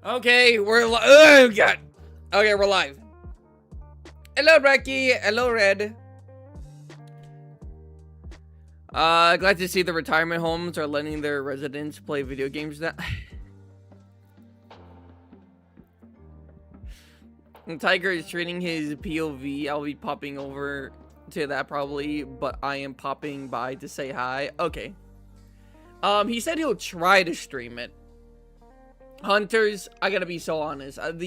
Okay, we're live. Oh, God. Okay, we're live. Hello, Becky. Hello, Red. Glad to see the retirement homes are letting their residents play video games now. Tiger is treating his POV. I'll be popping over to that probably, but I am popping by to say hi. Okay. He said he'll try to stream it. Hunters, I gotta be so honest. I'm gonna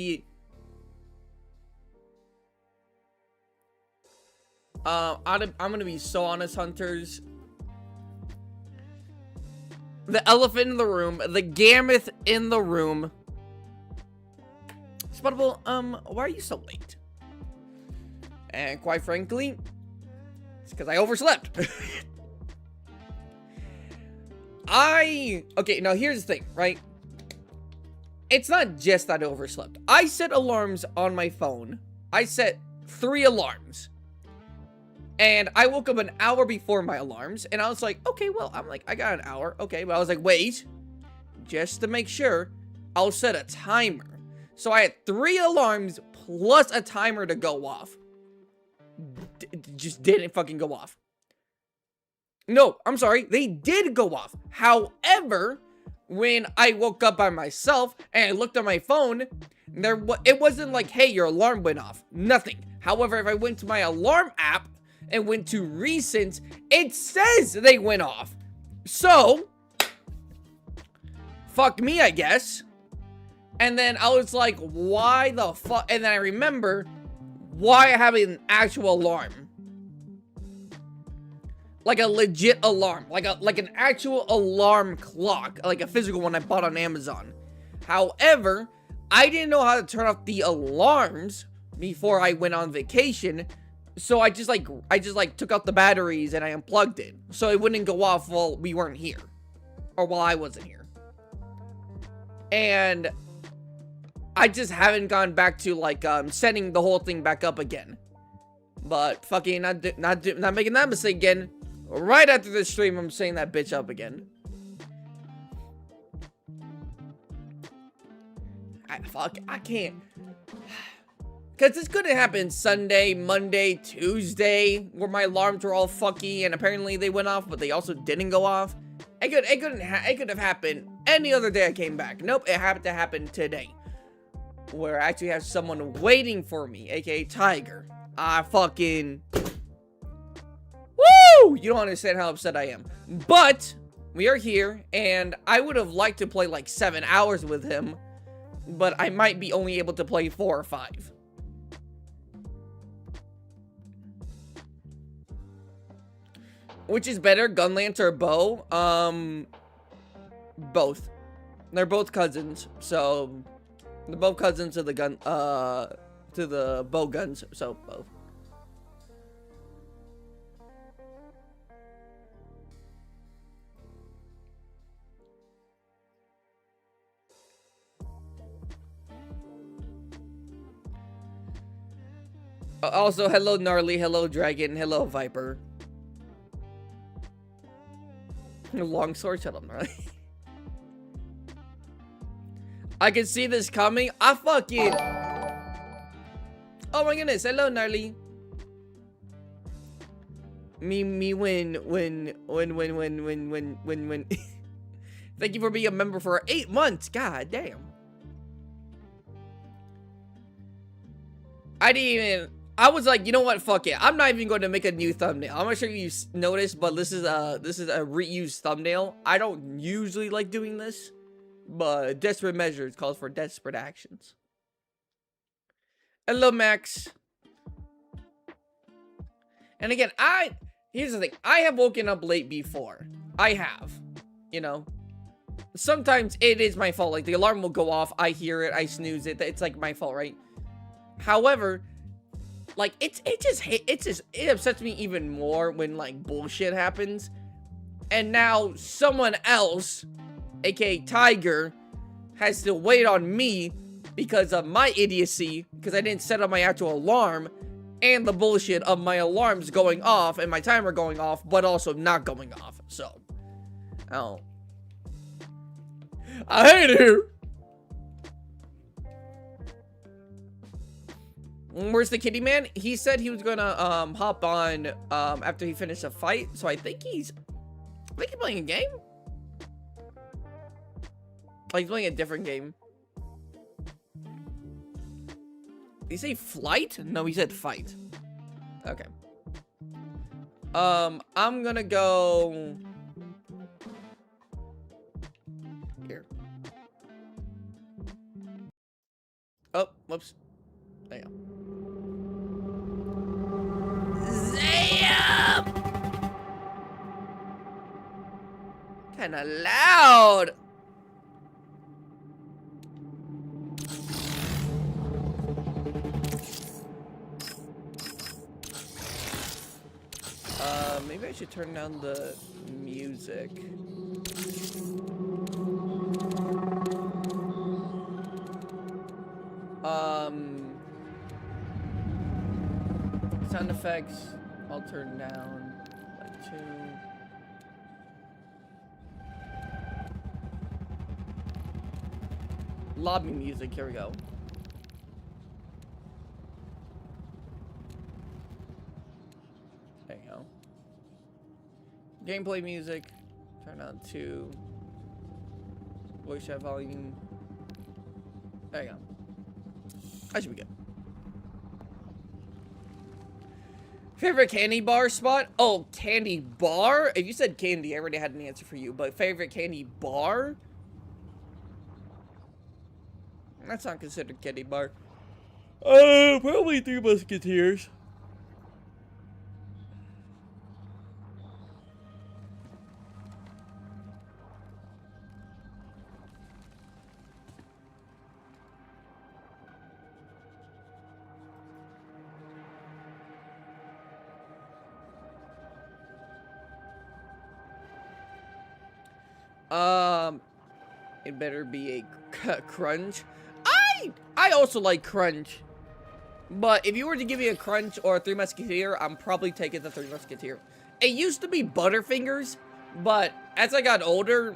be so honest, Hunters. The elephant in the room, the gammoth in the room. Sputtable, why are you so late? And quite frankly, it's because I overslept. Okay, now here's the thing, right? It's not just that I overslept. I set alarms on my phone. I set 3 alarms. And I woke up an hour before my alarms. And I was like, okay, well, I got an hour. Okay, but I was like, wait. Just to make sure, I'll set a timer. So I had 3 alarms plus a timer to go off. Just didn't fucking go off. No, I'm sorry. They did go off. However, when I woke up by myself and I looked at my phone, it wasn't like, hey, your alarm went off. Nothing. However, if I went to my alarm app and went to recent, it says they went off. So, fuck me, I guess. And then I was like, why the fuck? And then I remember why I have an actual alarm. Like a legit alarm. Like an actual alarm clock. Like a physical one I bought on Amazon. However, I didn't know how to turn off the alarms before I went on vacation. So I just took out the batteries and I unplugged it. So it wouldn't go off while we weren't here. Or while I wasn't here. And I just haven't gone back to setting the whole thing back up again. But fucking not making that mistake again. Right after this stream, I'm setting that bitch up again. I can't. Because this couldn't happen Sunday, Monday, Tuesday, where my alarms were all fucky and apparently they went off, but they also didn't go off. It could have happened any other day I came back. Nope, it happened to happen today. Where I actually have someone waiting for me, aka Tiger. Fucking... Woo! You don't understand how upset I am. But, we are here, and I would have liked to play like 7 hours with him. But I might be only able to play 4 or 5. Which is better, Gunlance or Bow? Both. They're both cousins, so... They're both cousins to the to the bow guns, so both. Also, hello Gnarly, hello Dragon, hello Viper. Long sword, shut up, Gnarly. I can see this coming. I fucking... Oh my goodness, hello Gnarly. Me when. Thank you for being a member for 8 months. God damn. I was like, you know what? Fuck it. I'm not even going to make a new thumbnail. I'm not sure if you noticed, but this is a reused thumbnail. I don't usually like doing this, but desperate measures calls for desperate actions. Hello, Max. And again, here's the thing. I have woken up late before. I have. You know. Sometimes it is my fault. Like, the alarm will go off. I hear it. I snooze it. It's like my fault, right? However, like, it upsets me even more when, like, bullshit happens. And now someone else, aka Tiger, has to wait on me because of my idiocy, because I didn't set up my actual alarm, and the bullshit of my alarms going off and my timer going off, but also not going off. So, oh, I hate you. Where's the kitty man? He said he was gonna hop on after he finished a fight. So I think he's playing a game. Oh, he's playing a different game. Did he say flight? No, he said fight. Okay. I'm gonna go here. Oh, whoops. There you go. Zam! Kinda loud. Maybe I should turn down the music. Sound effects, I'll turn down like 2. Lobby music, here we go. There you go. Gameplay music, turn on 2. Voice chat volume. There you go. That should be good. Favorite candy bar spot? Oh, candy bar? If you said candy, I already had an answer for you. But favorite candy bar? That's not considered candy bar. Probably Three Musketeers. It better be a crunch. I also like crunch. But if you were to give me a crunch or a Three Musketeer, I'm probably taking the Three Musketeer. It used to be Butterfingers, but as I got older,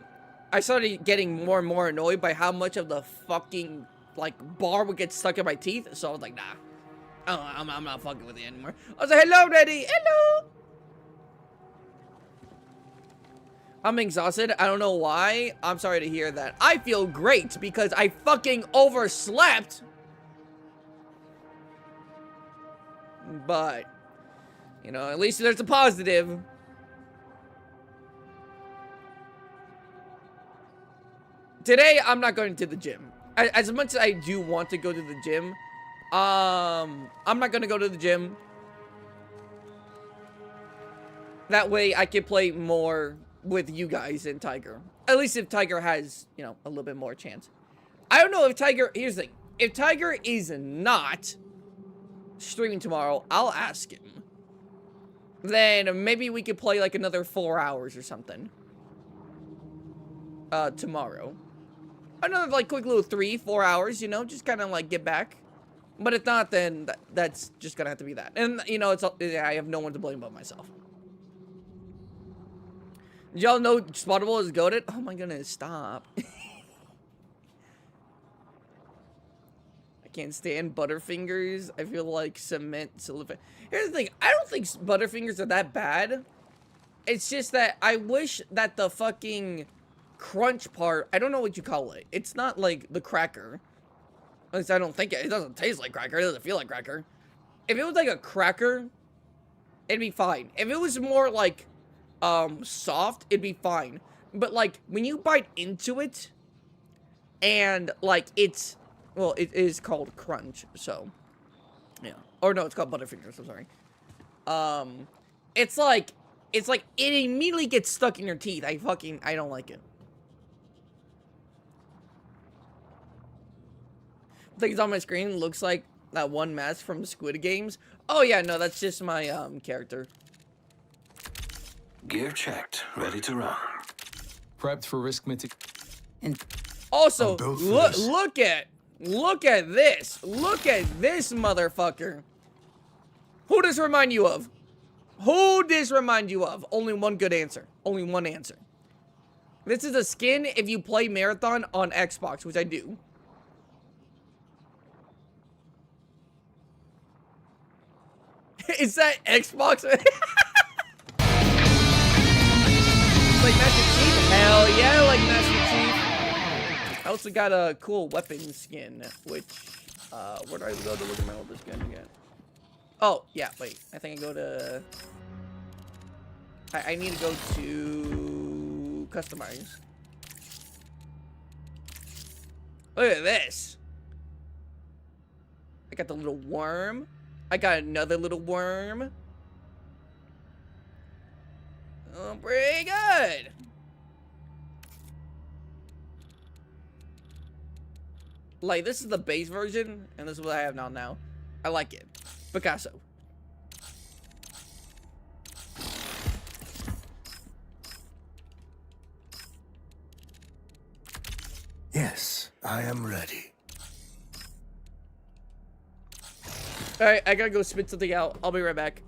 I started getting more and more annoyed by how much of the fucking, like, bar would get stuck in my teeth. So I was like, nah. I'm not fucking with it anymore. I was like, hello, Daddy. Hello. I'm exhausted. I don't know why. I'm sorry to hear that. I feel great because I fucking overslept. But, you know, at least there's a positive. Today, I'm not going to the gym. As much as I do want to go to the gym, I'm not going to go to the gym. That way, I can play more with you guys and Tiger. At least if Tiger has, you know, a little bit more chance. I don't know if Tiger, here's the thing. If Tiger is not streaming tomorrow, I'll ask him. Then maybe we could play like another 4 hours or something. Tomorrow. Another like quick little 3-4 hours, you know, just kind of like get back. But if not, then that's just gonna have to be that. And, you know, I have no one to blame but myself. Did y'all know Spottable is goated? Oh my goodness, stop. I can't stand Butterfingers. I feel like cement solidify. Here's the thing, I don't think Butterfingers are that bad. It's just that I wish that the fucking crunch part, I don't know what you call it. It's not like the cracker. At least I don't think it doesn't taste like cracker. It doesn't feel like cracker. If it was like a cracker, it'd be fine. If it was more like soft, it'd be fine. But like when you bite into it and like it's, well, it is called crunch, so yeah. Or no, it's called Butterfingers, I'm sorry. It's like it immediately gets stuck in your teeth. I don't like it. Things on my screen looks like that one mask from Squid Games. Oh yeah, no, that's just my character. Gear checked, ready to run. Prepped for risk mitigation. Also, look at this. Look at this motherfucker. Who does this remind you of? Who does this remind you of? Only one good answer. Only one answer. This is a skin if you play Marathon on Xbox, which I do. Is that Xbox? Like Master Chief? Hell yeah, I like Master Chief. I also got a cool weapon skin, which, where do I go to look at my older skin again? Oh, yeah, wait. I think I go to... I need to go to... Customize. Look at this. I got the little worm. I got another little worm. Oh, pretty good. Like, this is the base version, and this is what I have now. I like it. Picasso. Yes, I am ready. Alright, I gotta go spit something out. I'll be right back.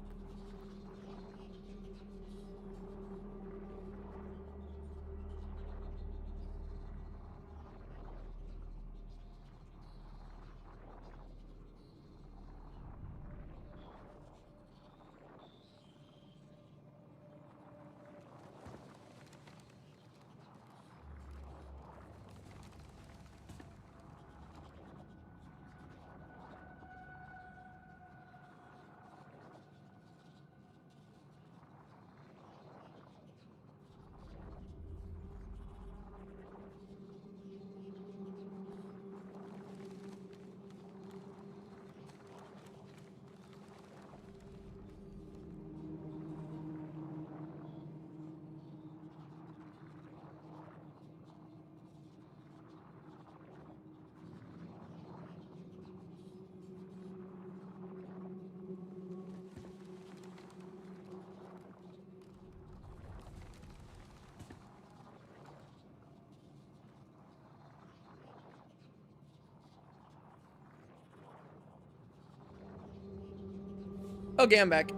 Okay, I'm back.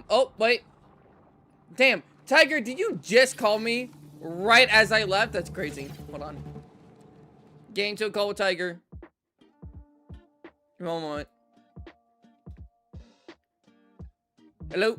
Oh, wait. Damn. Tiger, did you just call me right as I left? That's crazy. Hold on. Getting to a call with Tiger. One moment. Hello?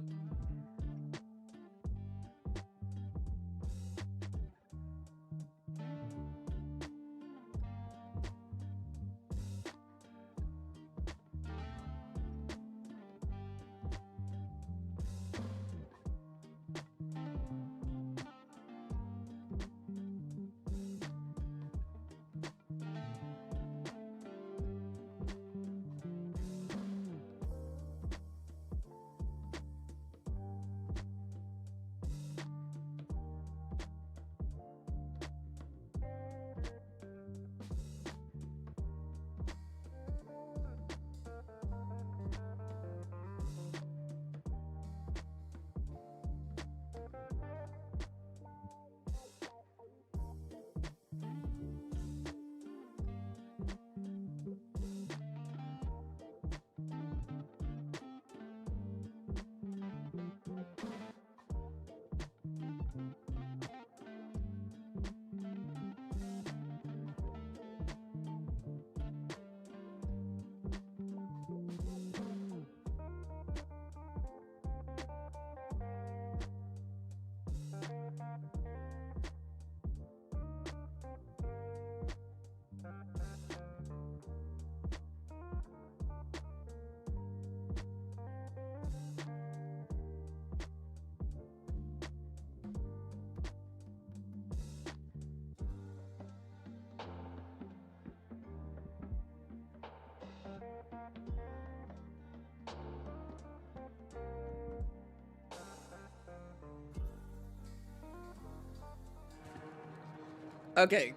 Okay.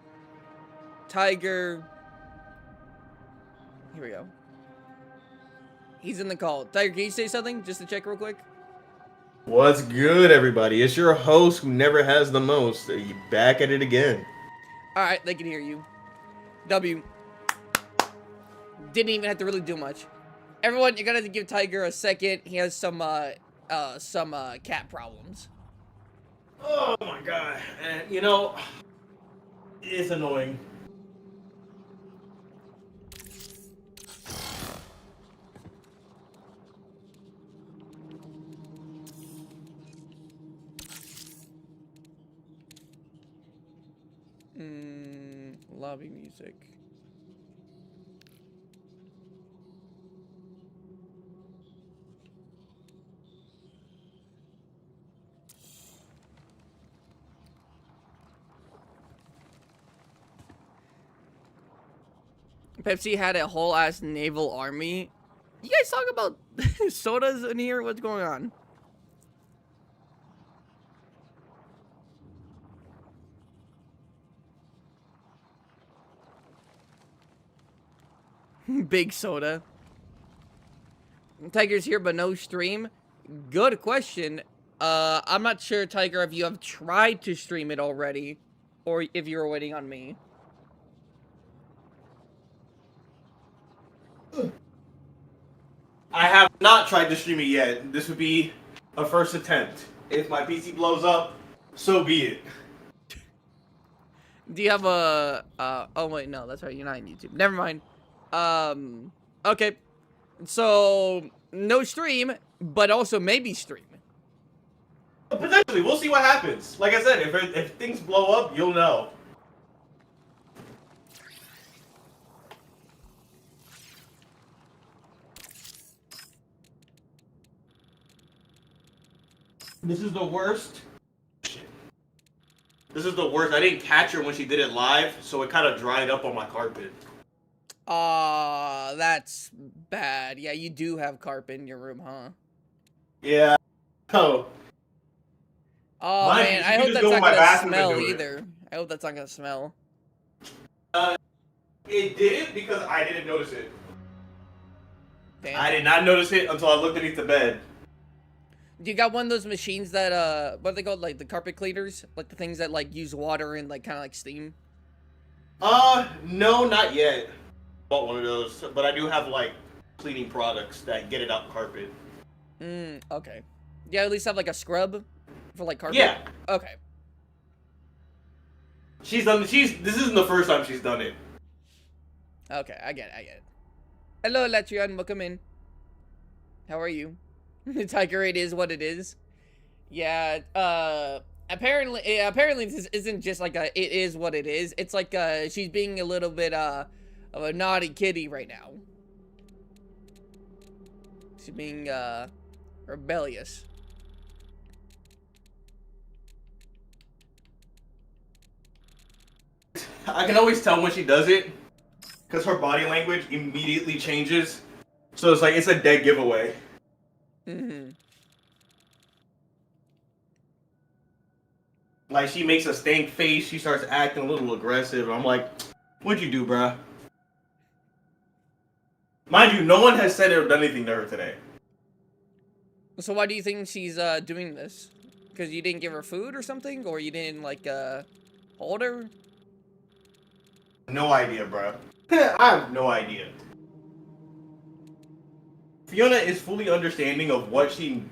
Tiger. Here we go. He's in the call. Tiger, can you say something just to check real quick? What's good, everybody? It's your host who never has the most. You back at it again. Alright, they can hear you. W. Didn't even have to really do much. Everyone, you're gonna have to give Tiger a second. He has some cat problems. Oh my god. And it's annoying. lobby music. Pepsi had a whole ass naval army. You guys talk about sodas in here? What's going on? Big soda. Tiger's here, but no stream. Good question. I'm not sure, Tiger, if you have tried to stream it already, or if you were waiting on me. I have not tried to stream it yet. This would be a first attempt. If my PC blows up, so be it. Do you have a, oh wait, no, that's right, you're not on YouTube. Never mind. Okay. So, no stream, but also maybe stream. Potentially, we'll see what happens. Like I said, if things blow up, you'll know. This is the worst. Shit. This is the worst. I didn't catch her when she did it live, so it kind of dried up on my carpet. That's bad. Yeah, you do have carpet in your room, huh? Yeah. Oh. Oh, Mine, man, you I can hope just that's go not in my gonna bathroom and smell do it. either. I hope that's not gonna smell. It did because I didn't notice it. Damn. I did not notice it until I looked beneath the bed. Do you got one of those machines that, what are they called? Like, the carpet cleaners? Like, the things that, like, use water and, like, kind of like steam? No, not yet. Bought one of those, but I do have, like, cleaning products that get it out carpet. Okay. Yeah, at least have, like, a scrub for, like, carpet? Yeah. Okay. This isn't the first time she's done it. Okay, I get it. Hello, Latrion, welcome in. How are you? Tiger, it is what it is. Yeah, apparently this isn't just like a it is what it is. It's like, she's being a little bit, of a naughty kitty right now. She's being, rebellious. I can always tell when she does it, because her body language immediately changes. So it's like, it's a dead giveaway. Like, she makes a stank face, she starts acting a little aggressive, and I'm like, what'd you do, bruh? Mind you, no one has said or done anything to her today. So why do you think she's, doing this? Because you didn't give her food or something? Or you didn't, like, hold her? No idea, bruh. I have no idea. Fiona is fully understanding of what she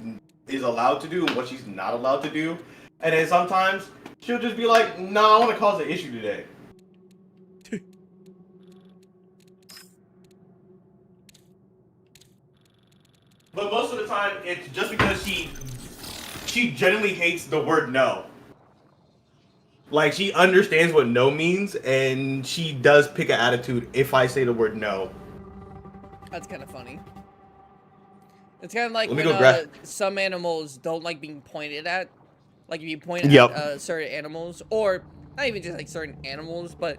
is allowed to do and what she's not allowed to do. And then sometimes she'll just be like, nah, I want to cause an issue today. But most of the time, it's just because she genuinely hates the word no. Like, she understands what no means, and she does pick an attitude if I say the word no. That's kind of funny. It's kind of like Let me when go grab- some animals don't like being pointed at. Like if you point Yep. at certain animals, or not even just like certain animals, but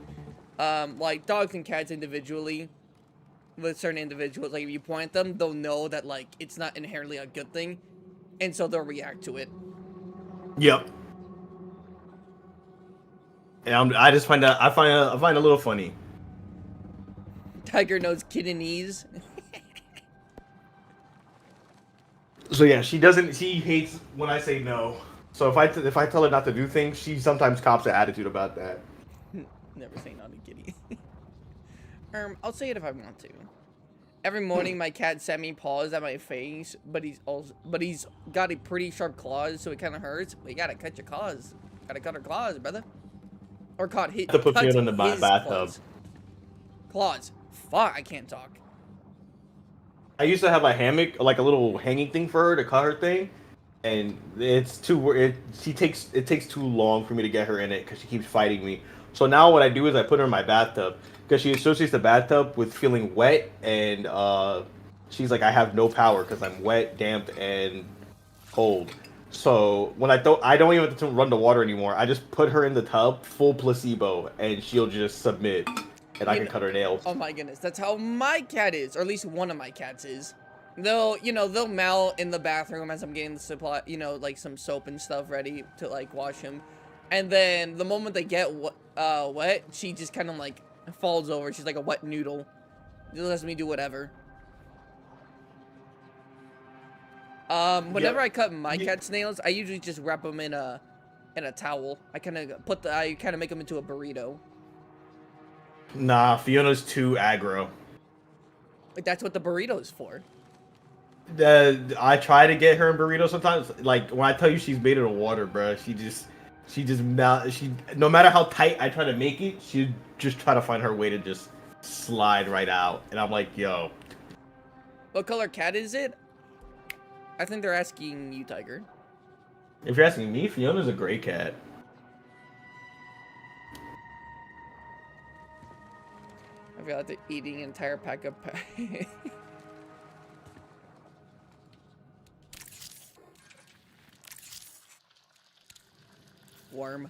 like dogs and cats individually, with certain individuals, like if you point at them, they'll know that like it's not inherently a good thing, and so they'll react to it. Yep. And I just find I find a little funny. Tiger knows kittenese. So yeah, she hates when I say no. So if I tell her not to do things, she sometimes cops an attitude about that. Never say no to kitty. I'll say it if I want to. Every morning, my cat sent me paws at my face, but he's got a pretty sharp claws, so it kind of hurts. But you gotta cut your claws. Gotta cut her claws, brother. Or cut his. To put cut Fiona in the his bathtub. Claws. Fuck, I can't talk. I used to have a hammock, like a little hanging thing for her to cut her thing, and it takes too long for me to get her in it because she keeps fighting me. So now what I do is I put her in my bathtub because she associates the bathtub with feeling wet, and she's like, I have no power because I'm wet, damp, and cold. So when I don't even have to run the water anymore. I just put her in the tub, full placebo, and she'll just submit, and I can cut her nails. Oh my goodness, that's how my cat is, or at least one of my cats is. They'll meow in the bathroom as I'm getting the supply, like some soap and stuff ready to like wash him. And then the moment they get wet, she just kind of like falls over. She's like a wet noodle. It lets me do whatever. Whenever I cut my cat's nails, I usually just wrap them in a towel. I kind of make them into a burrito. Nah, Fiona's too aggro. Like, that's what the burrito is for. I try to get her in burritos sometimes. Like when I tell you she's made it of water, bro, no matter how tight I try to make it, she just try to find her way to just slide right out. And I'm like, yo. What color cat is it? I think they're asking you, Tiger. If you're asking me, Fiona's a gray cat. I feel like they're eating an entire pack of worm.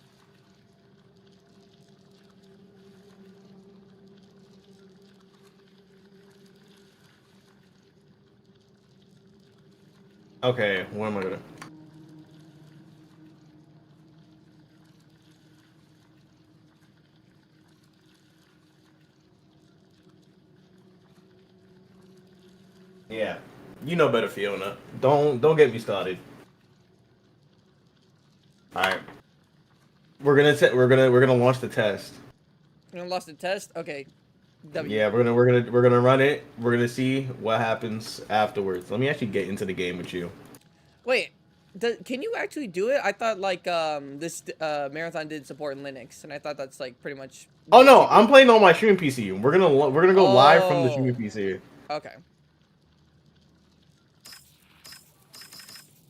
Okay, what am I gonna? Yeah, you know better, Fiona. Don't get me started. All right, we're gonna launch the test. You're gonna launch the test? Okay. W. Yeah, we're gonna run it. We're gonna see what happens afterwards. Let me actually get into the game with you. Wait, can you actually do it? I thought like this marathon did support in Linux, and I thought that's like pretty much. Oh no, I'm playing on my streaming PC. We're gonna go live from the streaming PC. Okay.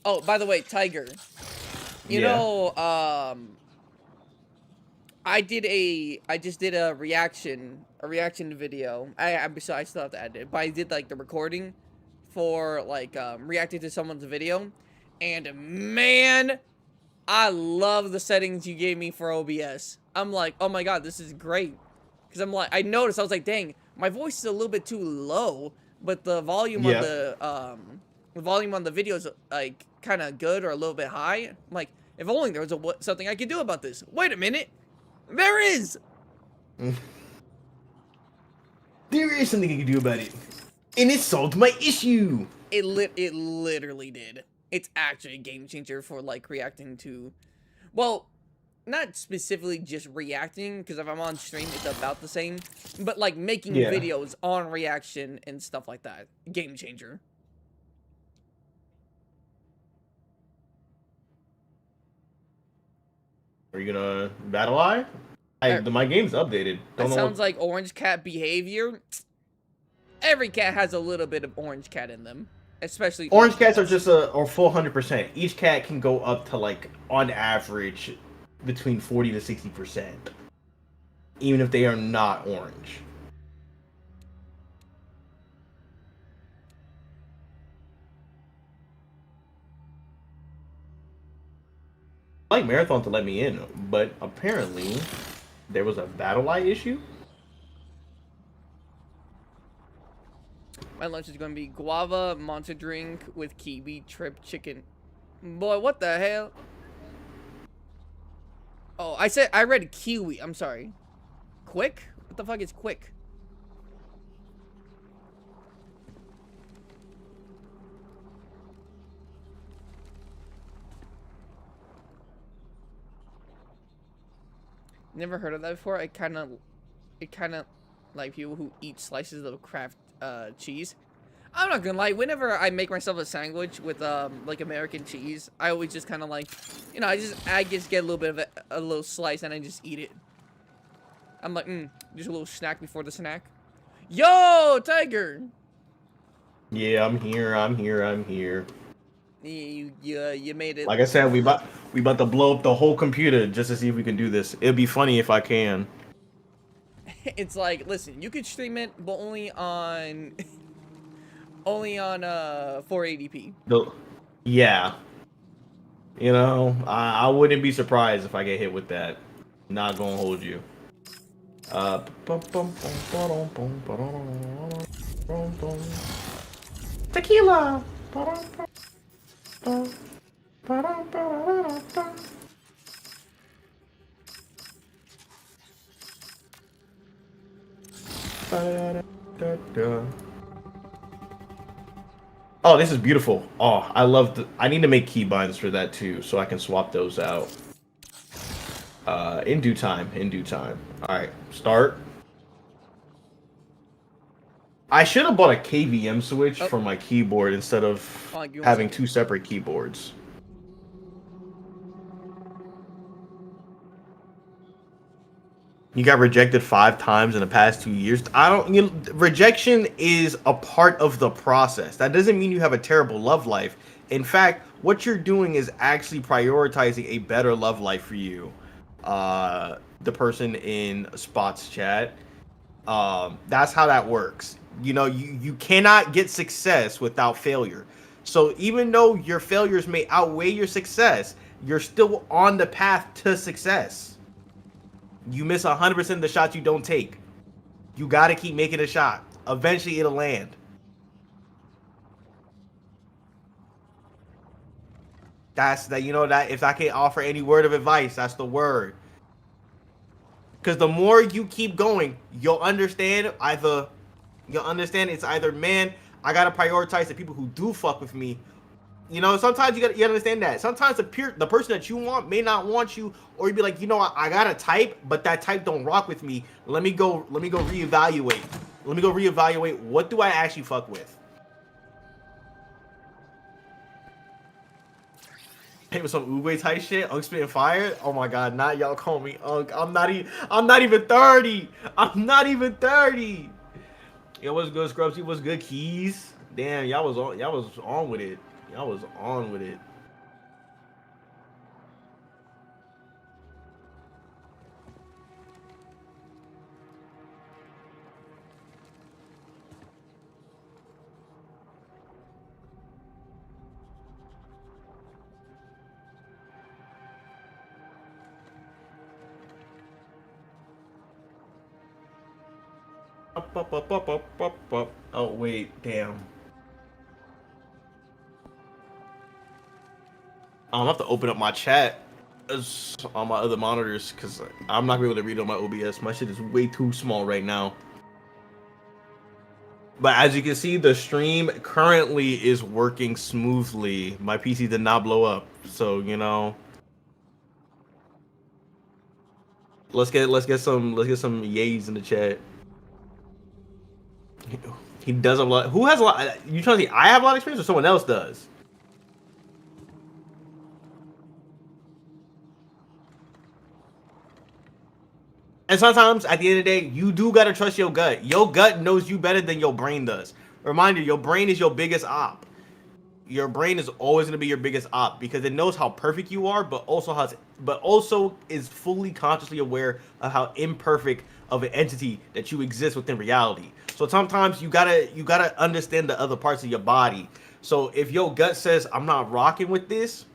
Oh, by the way, Tiger. You know, I just did a reaction video. So I still have to edit it, but I did like the recording for like reacting to someone's video, and man, I love the settings you gave me for OBS. I'm like, oh my god, this is great, because I'm like, I noticed, I was like, dang, my voice is a little bit too low, but the volume on the video is like kind of good or a little bit high. I'm like, if only there was something I could do about this. Wait a minute. There is! There is something you can do about it. And it solved my issue! It literally did. It's actually a game changer for, like, reacting to... Well, not specifically just reacting, because if I'm on stream, it's about the same. But, like, making videos on reaction and stuff like that. Game changer. Are you gonna battle eye? My game's updated. That sounds like orange cat behavior. Every cat has a little bit of orange cat in them, especially orange cats are just a full 100%. Each cat can go up to like on average between 40 to 60%, even if they are not orange. I like Marathon to let me in, but apparently there was a battle eye issue. My lunch is going to be guava monster drink with kiwi trip chicken. Boy, what the hell? Oh, I read kiwi. I'm sorry. Quick? What the fuck is quick? Never heard of that before. It kind of like people who eat slices of Kraft cheese. I'm not gonna lie. Whenever I make myself a sandwich with like American cheese, I always just kind of like, I just get a little bit of a little slice and I just eat it. I'm like, just a little snack before the snack. Yo, Tiger. Yeah, I'm here. I'm here. You made it. Like I said, We about to blow up the whole computer just to see if we can do this. It'd be funny if I can. It's like, listen, you could stream it, but only on 480p. Yeah. You know, I wouldn't be surprised if I get hit with that. Not gonna hold you. Tequila. Oh, this is beautiful. Oh, I love the... I need to make keybinds for that too, so I can swap those out. In due time, in due time. Alright, start. I should have bought a KVM switch for my keyboard instead of having two separate keyboards. You got rejected 5 times in the past 2 years. Rejection is a part of the process. That doesn't mean you have a terrible love life. In fact, what you're doing is actually prioritizing a better love life for you. The person in Spot's chat. That's how that works. You know, you cannot get success without failure. So even though your failures may outweigh your success, you're still on the path to success. You miss 100% of the shots you don't take. You got to keep making a shot. Eventually, it'll land. That's that. You know that if I can offer any word of advice, that's the word. Because the more you keep going, you'll understand it's either, man, I gotta prioritize the people who do fuck with me. You know, sometimes you understand that. Sometimes the person that you want may not want you, or you'd be like, you know, I got a type, but that type don't rock with me. Let me go reevaluate. Let me go reevaluate. What do I actually fuck with? Hey, with some Uwe type shit, Unk spitting fire. Oh my god, not y'all call me Unk. I'm not even 30. I'm not even 30. Yo, what's good, Scrubsy? What's good, Keys? Damn, y'all was on with it. Y'all was on with it. Oh wait, damn. I'm gonna have to open up my chat on my other monitors because I'm not gonna be able to read on my OBS. My shit is way too small right now. But as you can see, the stream currently is working smoothly. My PC did not blow up, so you know. Let's get some yays in the chat. He does a lot. Who has a lot? You trying to say I have a lot of experience or someone else does? And sometimes, at the end of the day, you do gotta trust your gut. Your gut knows you better than your brain does. Reminder, your brain is your biggest op. Your brain is always gonna be your biggest op because it knows how perfect you are, but also is fully consciously aware of how imperfect of an entity that you exist within reality. So sometimes you gotta understand the other parts of your body. So if your gut says I'm not rocking with this,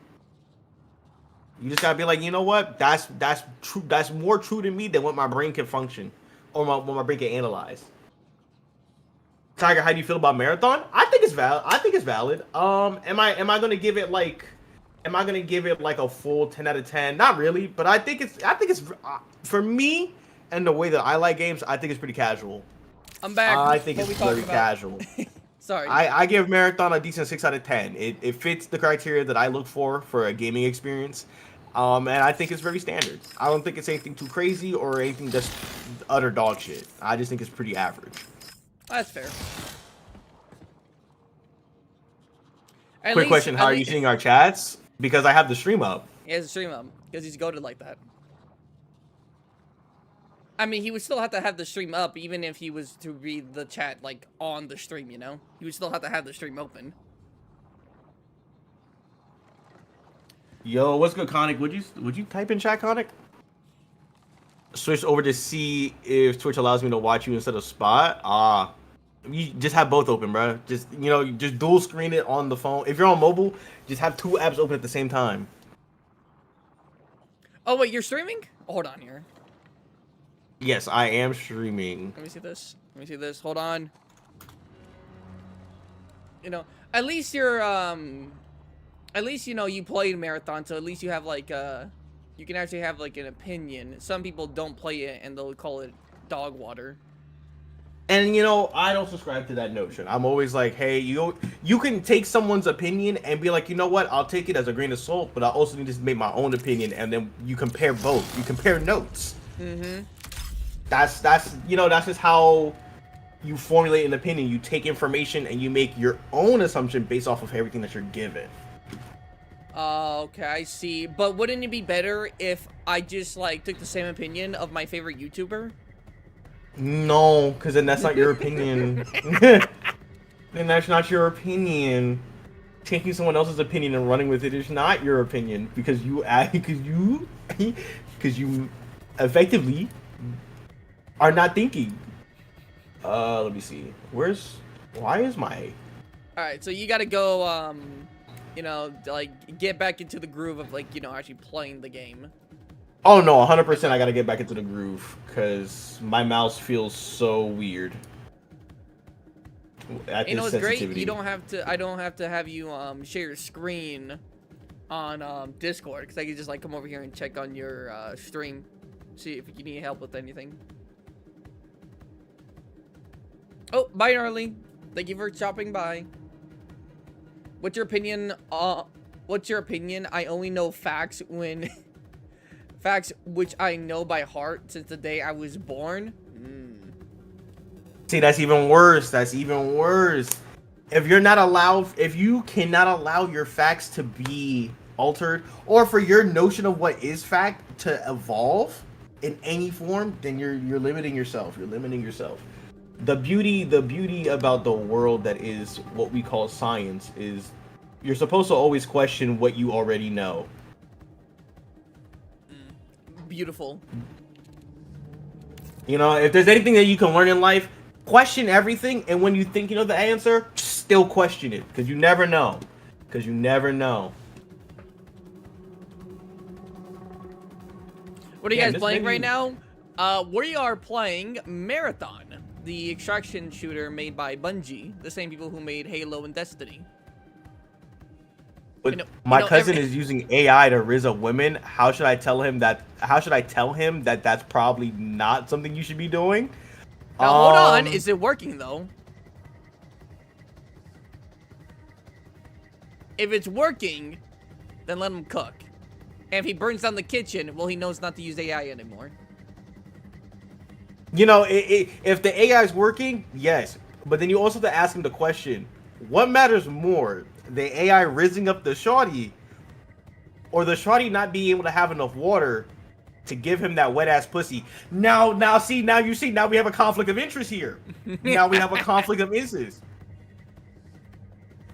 you just gotta be like, you know what? That's true. That's more true to me than what my brain can function, or what my brain can analyze. Tiger, how do you feel about Marathon? I think it's valid. Am I gonna give it like a full 10 out of 10? Not really, but I think it's for me and the way that I like games. I think it's pretty casual. I'm back. I think it's very casual. Sorry. I give Marathon a decent 6 out of 10. It fits the criteria that I look for a gaming experience. And I think it's very standard. I don't think it's anything too crazy or anything that's utter dog shit. I just think it's pretty average. That's fair. Quick question, how are you seeing our chats? Because I have the stream up. He has the stream up, because he's goated like that. I mean, he would still have to have the stream up, even if he was to read the chat, like, on the stream, you know? He would still have to have the stream open. Yo, what's good, Conic? Would you type in chat, Conic? Switch over to see if Twitch allows me to watch you instead of Spot. You just have both open, bro. Just you just dual screen it on the phone. If you're on mobile, just have 2 apps open at the same time. Oh wait, you're streaming? Hold on here. Yes, I am streaming. Let me see this. Let me see this. Hold on. At least you're at least you played Marathon, so at least you have like you can actually have like an opinion. Some people don't play it and they'll call it dog water. And I don't subscribe to that notion. I'm always like, hey, you can take someone's opinion and be like, you know what, I'll take it as a grain of salt, but I also need to make my own opinion, and then you compare both. You compare notes. Mm-hmm. That's just how you formulate an opinion. You take information and you make your own assumption based off of everything that you're given. Okay, I see. But wouldn't it be better if I just like took the same opinion of my favorite YouTuber? No, because then that's not your opinion. Then that's not your opinion. Taking someone else's opinion and running with it is not your opinion, because you effectively are not thinking. Let me see. Why is my... Alright, so you gotta go, like, get back into the groove of, like, actually playing the game. Oh, no, 100% I gotta get back into the groove, because my mouse feels so weird. It's great? You don't have to, I don't have to have you, share your screen on, Discord, because I can just, like, come over here and check on your, stream. See if you need help with anything. Oh, bye, Gnarly. Thank you for stopping by. What's your opinion? What's your opinion? I only know facts when... facts which I know by heart since the day I was born. See, that's even worse. That's even worse. If you cannot allow your facts to be altered, or for your notion of what is fact to evolve in any form, then you're limiting yourself. You're limiting yourself. The beauty about the world that is what we call science is you're supposed to always question what you already know. Beautiful. If there's anything that you can learn in life, question everything, and when you think you know the answer, still question it, because you never know. Because you never know. What are you guys playing right now? We are playing Marathon, the extraction shooter made by Bungie, the same people who made Halo and Destiny. But my cousin is using AI to rizz up women. How should I tell him that? How should I tell him that that's probably not something you should be doing? Now hold on, is it working though? If it's working, then let him cook. And if he burns down the kitchen, well, he knows not to use AI anymore. If the AI is working, yes. But then you also have to ask him the question, what matters more? The AI rizzing up the shawty, or the shawty not being able to have enough water to give him that wet ass pussy? Now we have a conflict of interest here. Now we have a conflict of interest.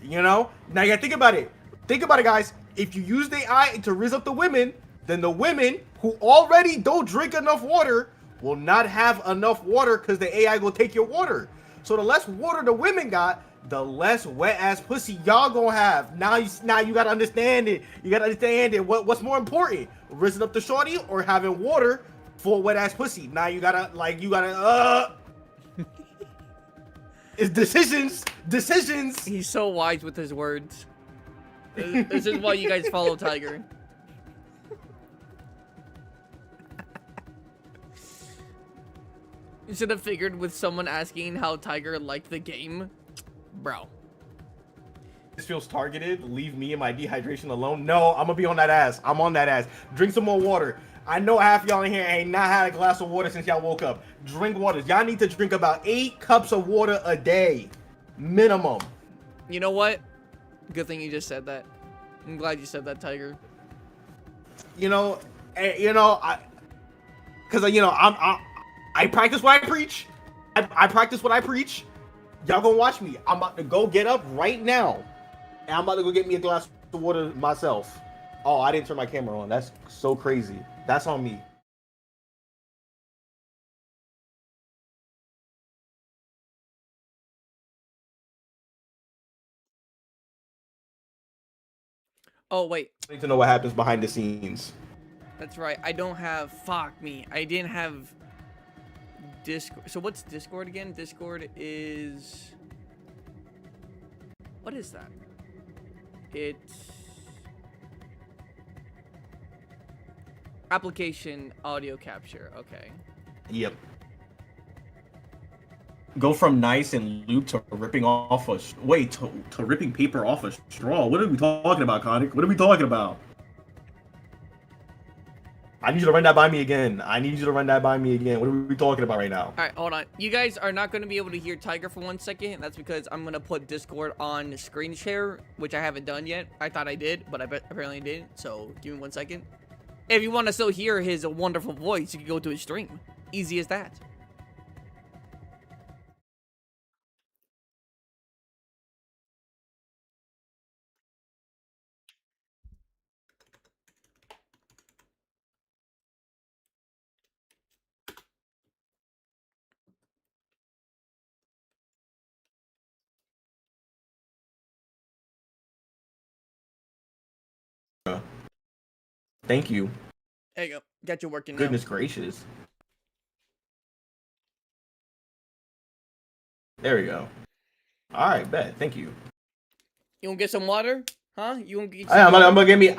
Now you gotta think about it. Think about it, guys. If you use the AI to rizz up the women, then the women who already don't drink enough water will not have enough water because the AI will take your water. So the less water the women got, the less wet ass pussy y'all gonna have. Now you gotta understand it. You gotta understand it. What's more important, rizzing up the shorty or having water for wet ass pussy? Now you gotta it's decisions. He's so wise with his words. This is why you guys follow Tiger. You should have figured with someone asking how Tiger liked the game. Bro. This feels targeted. Leave me and my dehydration alone. No, I'm gonna be on that ass. I'm on that ass. Drink some more water. I know half y'all in here ain't not had a glass of water since y'all woke up. Drink water. Y'all need to drink about 8 cups of water a day. Minimum. You know what? Good thing you just said that. I'm glad you said that, Tiger. I practice what I preach. I practice what I preach. Y'all gonna watch me. I'm about to go get up right now, and I'm about to go get me a glass of water myself. Oh, I didn't turn my camera on. That's so crazy. That's on me. Oh, wait. I need to know what happens behind the scenes. That's right. I don't have... Fuck me. I didn't have... Discord. So what's Discord again? Discord is... What is that? It's... Application audio capture. Okay. Yep. Go from nice and loop to ripping off a... Wait, to ripping paper off a straw. What are we talking about, Conic? What are we talking about? I need you to run that by me again. I need you to run that by me again. What are we talking about right now? All right, hold on. You guys are not going to be able to hear Tiger for 1 second. That's because I'm going to put Discord on screen share, which I haven't done yet. I thought I did, but I apparently didn't. So give me 1 second. If you want to still hear his wonderful voice, you can go to his stream. Easy as that. Thank you. There you go. Got you working now. Goodness gracious. There we go. All right, bet. Thank you. You want to get some water? Huh? You want to get Hey, I'm gonna get me.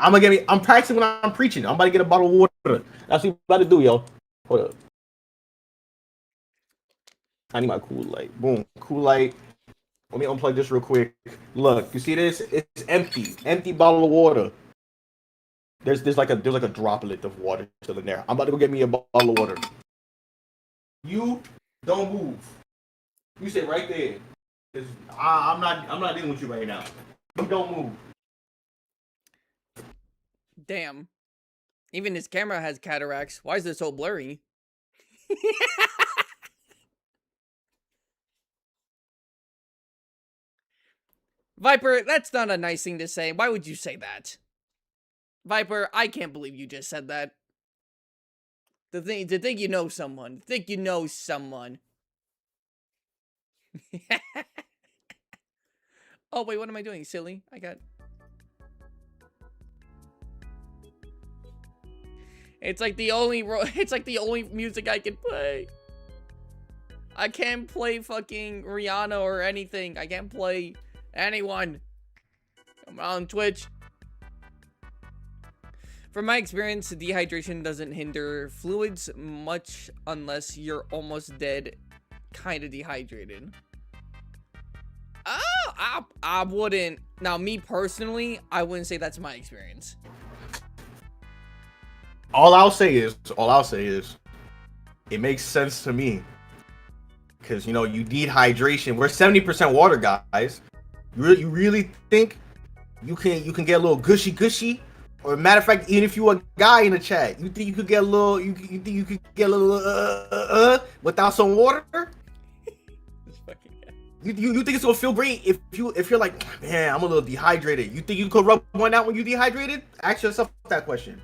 I'm practicing when I'm preaching. I'm about to get a bottle of water. That's what I'm about to do, yo. Hold up. I need my Kool-Light. Boom, Kool-Light. Let me unplug this real quick. Look, you see this? It's empty. Empty bottle of water. There's like a droplet of water still in there. I'm about to go get me a bottle of water. You don't move. You sit right there. 'Cause I'm not dealing with you right now. You don't move. Damn. Even his camera has cataracts. Why is it so blurry? Viper, that's not a nice thing to say. Why would you say that? Viper, I can't believe you just said that. To think you know someone. To think you know someone. Oh, wait, what am I doing, silly? It's like the only music I can play. I can't play fucking Rihanna or anything. I can't play anyone. I'm on Twitch. From my experience, dehydration doesn't hinder fluids much unless you're almost dead, kind of dehydrated. Oh, I wouldn't. Now, me personally, I wouldn't say that's my experience. All I'll say is, it makes sense to me. Because, you need hydration. We're 70% water, guys. You really think you can get a little gushy? Or matter of fact, even if you a guy in the chat, you think you could get a little, you think you could get a little without some water? You think it's gonna feel great if you're like, man, I'm a little dehydrated. You think you could rub one out when you're dehydrated? Ask yourself that question.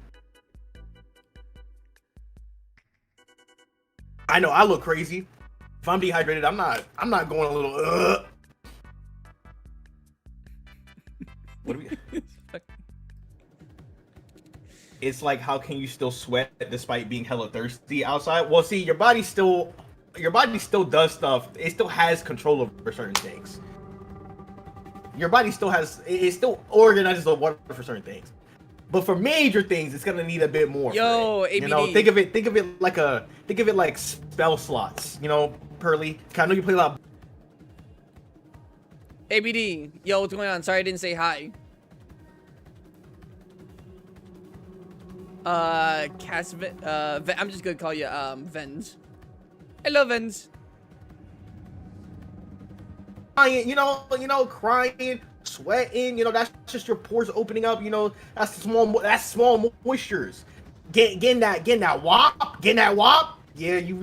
I know I look crazy. If I'm dehydrated, I'm not going a little. What do we? It's like, how can you still sweat despite being hella thirsty outside? Well, see, your body still does stuff. It still has control over certain things. Your body still has, it still organizes the water for certain things. But for major things, it's gonna need a bit more. Yo, ABD. Think of it like spell slots. Pearly. I know you play a lot. ABD, yo, what's going on? Sorry I didn't say hi. I'm just gonna call you, Vens. Hello, Vens. Crying, crying, sweating, that's just your pores opening up, that's small moistures. Getting that wop. Yeah, you're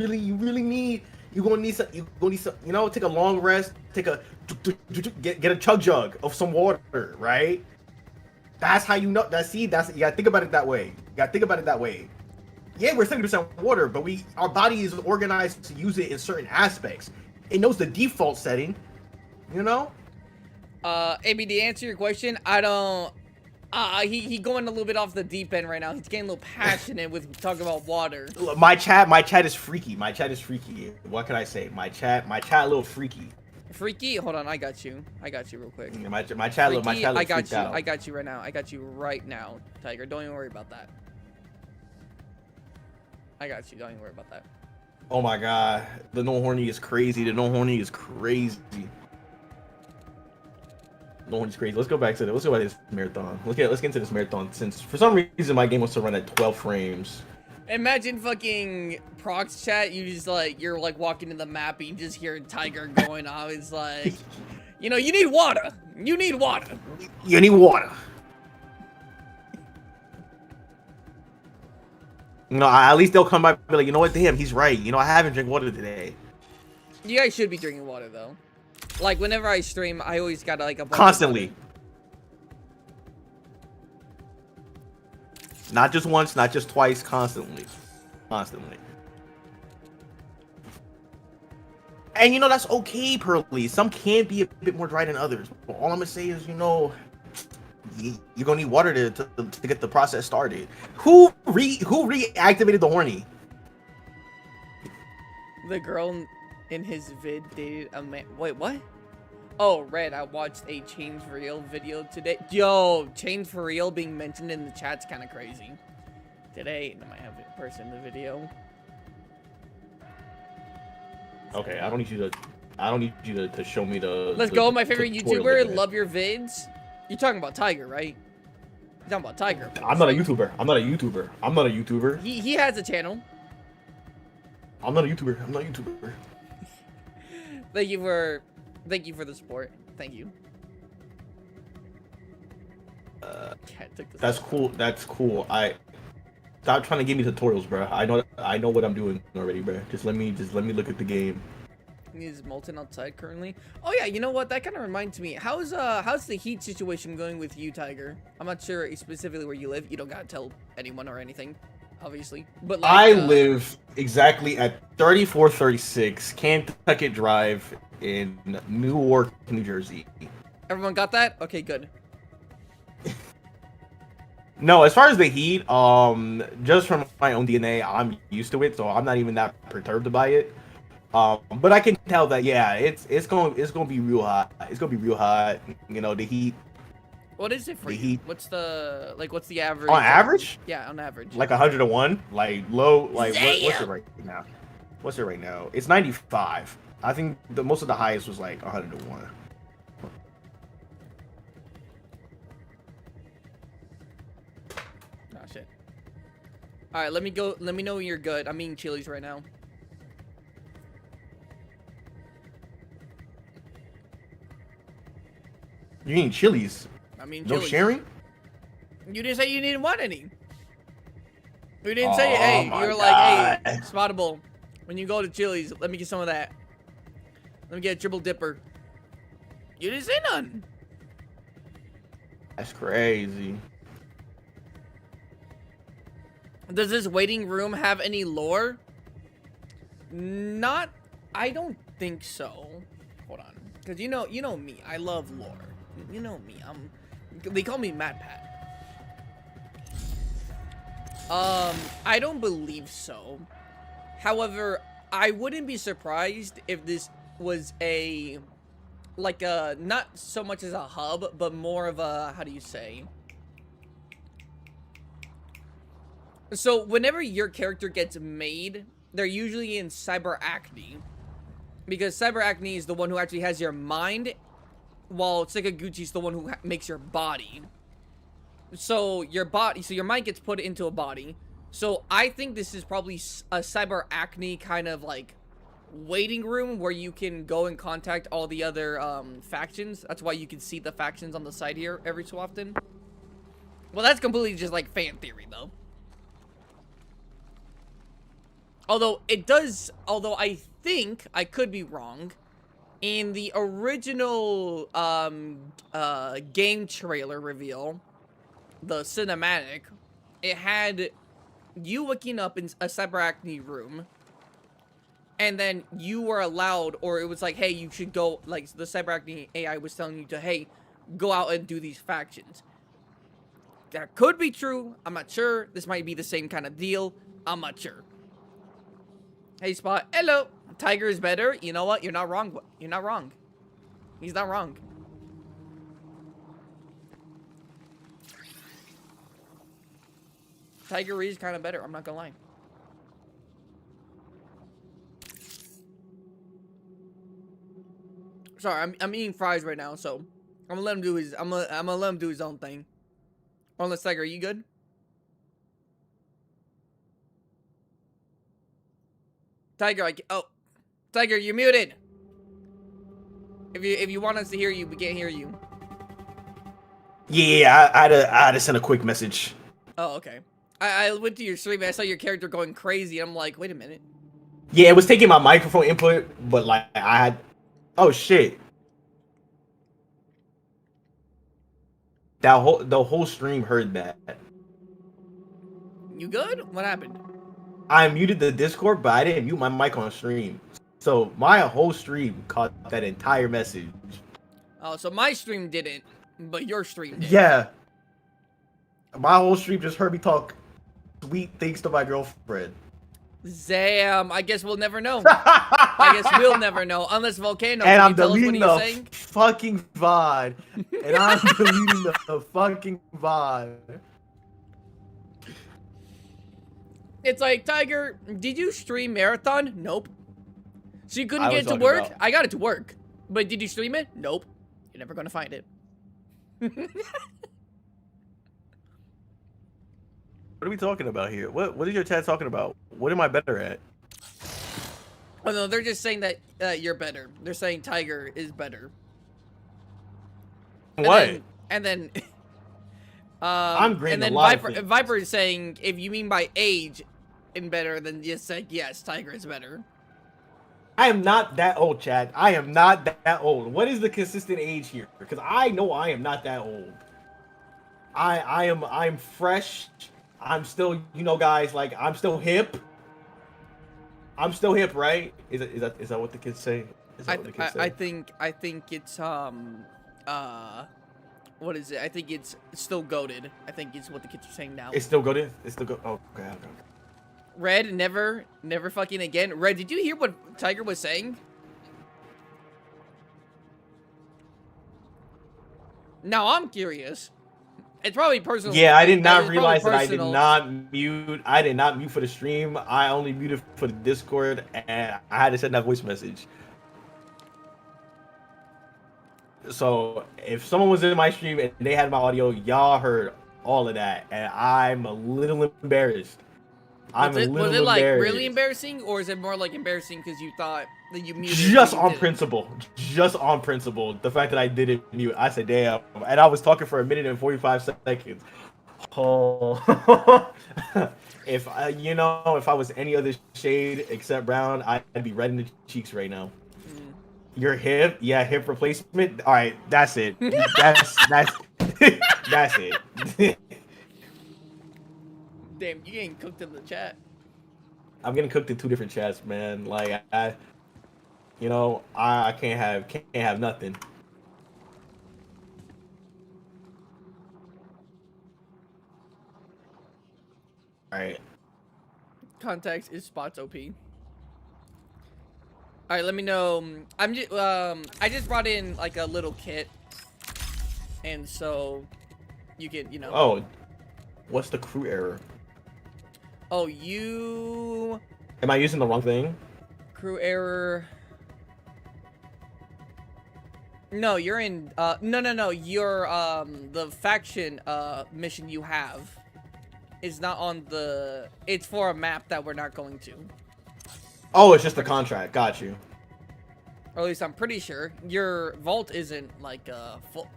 gonna need some, take a long rest, get a chug of some water, right? That's how you know. That's you gotta think about it that way. Yeah, we're 70% water, but our body is organized to use it in certain aspects. It knows the default setting, you know? AB, to answer your question, I don't... he going a little bit off the deep end right now. He's getting a little passionate with talking about water. My chat is freaky. What can I say? My chat a little freaky. Freaky? Hold on, I got you real quick. My chat Freaky, I got you right now. I got you right now, Tiger. Don't even worry about that. I got you. Don't even worry about that. Oh my god, the no horny is crazy. No horny is crazy. Let's go back to this marathon. Let's get into this marathon, since for some reason my game wants to run at 12 frames. Imagine fucking Prox chat. You're like walking in the map and you just hear Tiger going off. It's like, you know, you need water. You need water. You need water. You know, at least they'll come by and be like, you know what, damn, he's right. You know, I haven't drank water today. You guys should be drinking water, though. Like, whenever I stream, I always got, like, a bunch constantly. Not just once, not just twice, constantly. And, you know, that's okay, Pearly. Some can be a bit more dry than others. But all I'm going to say is, you know... You're gonna need water to get the process started. Who reactivated the horny? The girl in his vid dated a man. Wait, what? Oh, Red, I watched a Chains for Real video today. Yo, Chains for Real being mentioned in the chat's kind of crazy. Today, I might have a person in the video. Okay, I don't need you to show me the. Let's go, my favorite YouTuber. Love your vids. You're talking about Tiger, right? You're talking about Tiger. I'm not a YouTuber. He has a channel. I'm not a YouTuber. Thank you for the support. Thank you. That's cool. Stop trying to give me tutorials, bro. I know what I'm doing already, bro. Just let me look at the game. Is Molten outside currently? Oh yeah, you know what? That kind of reminds me. How's the heat situation going with you, Tiger? I'm not sure specifically where you live. You don't gotta tell anyone or anything, obviously. But like, I live exactly at 3436 Kentucky Drive in Newark, New Jersey. Everyone got that? Okay, good. No, as far as the heat, just from my own DNA, I'm used to it, so I'm not even that perturbed by it. But I can tell that, yeah, it's gonna be real hot. It's gonna be real hot. You know, the heat. What is it for you? Heat. What's the average? On average? Yeah, on average. Like 101. Like low. Like what's Damn. it right now? What's it right now? It's 95. I think most of the highest was like 101. Oh shit. All right, let me go. Let me know when you're good. I'm eating Chili's right now. You eating Chili's? I mean, No Chili's. sharing? You didn't say you didn't want any. You didn't say, hey, you were God. like, hey, Spottable, when you go to Chili's, let me get some of that. Let me get a triple dipper. You didn't say none. That's crazy. Does this waiting room have any lore? Not, I don't think so. Hold on, because you know me, I love lore. You know me, they call me Matt Pat. I don't believe so. However, I wouldn't be surprised if this was not so much as a hub, but more of a, how do you say? So whenever your character gets made, they're usually in Cyber Acne. Because Cyber Acne is the one who actually has your mind, while Sakaguchi is the one who makes your body. So your mind gets put into a body. So I think this is probably a Cyber Acne kind of like waiting room where you can go and contact all the other factions. That's why you can see the factions on the side here every so often. Well, that's completely just like fan theory though. Although I think, I could be wrong, in the original game trailer reveal, the cinematic, it had you waking up in a cyberacne room, and then you were allowed, or it was like, hey, you should go, like, the cyberacne AI was telling you to, hey, go out and do these factions. That could be true. I'm not sure. This might be the same kind of deal. I'm not sure. Hey, Spot. Hello. Tiger is better. You know what? You're not wrong. You're not wrong. He's not wrong. Tiger is kind of better. I'm not gonna lie. Sorry, I'm eating fries right now, so I'm gonna let him do his. I'm gonna let him do his own thing. Unless Tiger, are you good? Tiger, Tiger, you're muted. If you want us to hear you, we can't hear you. Yeah, I had to send a quick message. Oh, okay. I went to your stream and I saw your character going crazy. And I'm like, wait a minute. Yeah, it was taking my microphone input, but like I had. Oh shit. The whole stream heard that. You good? What happened? I muted the Discord, but I didn't mute my mic on stream. So my whole stream caught that entire message. Oh, so my stream didn't, but your stream did. Yeah. My whole stream just heard me talk sweet things to my girlfriend. Damn, I guess we'll never know. I guess we'll never know. Unless Volcano And I'm can tell us what deleting he the was saying. fucking VOD. And I'm deleting the fucking VOD. It's like, Tiger, did you stream Marathon? Nope. So you couldn't I get was it to talking work? about- I got it to work. But did you stream it? Nope. You're never gonna find it. What are we talking about here? What is your chat talking about? What am I better at? Oh no, they're just saying that you're better. They're saying Tiger is better. What? And then I'm great and in then a lot of Viper, things. Viper is saying, if you mean by age and better, then just say yes, Tiger is better. I am not that old, Chad. I am not that old. What is the consistent age here? Because I know I am not that old. I'm fresh. I'm still, you know, guys, like I'm still hip. I'm still hip, right? Is that what the kids say? Is that what the kids say? I think it's what is it? I think it's still goated. I think it's what the kids are saying now. It's still good. It's still good. Oh, okay. Red, never fucking again. Red, did you hear what Tiger was saying? Now I'm curious. It's probably personal. Yeah, I did It's not probably realize that I did personal. not mute. I did not mute for the stream. I only muted for the Discord, and I had to send that voice message. So if someone was in my stream and they had my audio, y'all heard all of that, and I'm a little embarrassed. Was it like really embarrassing, or is it more like embarrassing because you thought that you muted? Just you on didn't? principle. Just on principle. The fact that I didn't mute. I said, damn. And I was talking for 1 minute and 45 seconds. Oh. If I, if I was any other shade except brown, I'd be red in the cheeks right now. Your hip? Yeah, hip replacement? Alright, that's it. That's that's it. Damn, you getting cooked in the chat. I'm getting cooked in 2 different chats, man. Like I can't have nothing. All right. Context is Spots OP. All right, let me know. I just brought in like a little kit, and so you can, Oh, what's the crew error? Oh, you Am I using the wrong thing? crew error. No, you're in. No. You're the faction mission you have is not on the. It's for a map that we're not going to. Oh, it's just the contract. Got you. Or at least I'm pretty sure your vault isn't like full.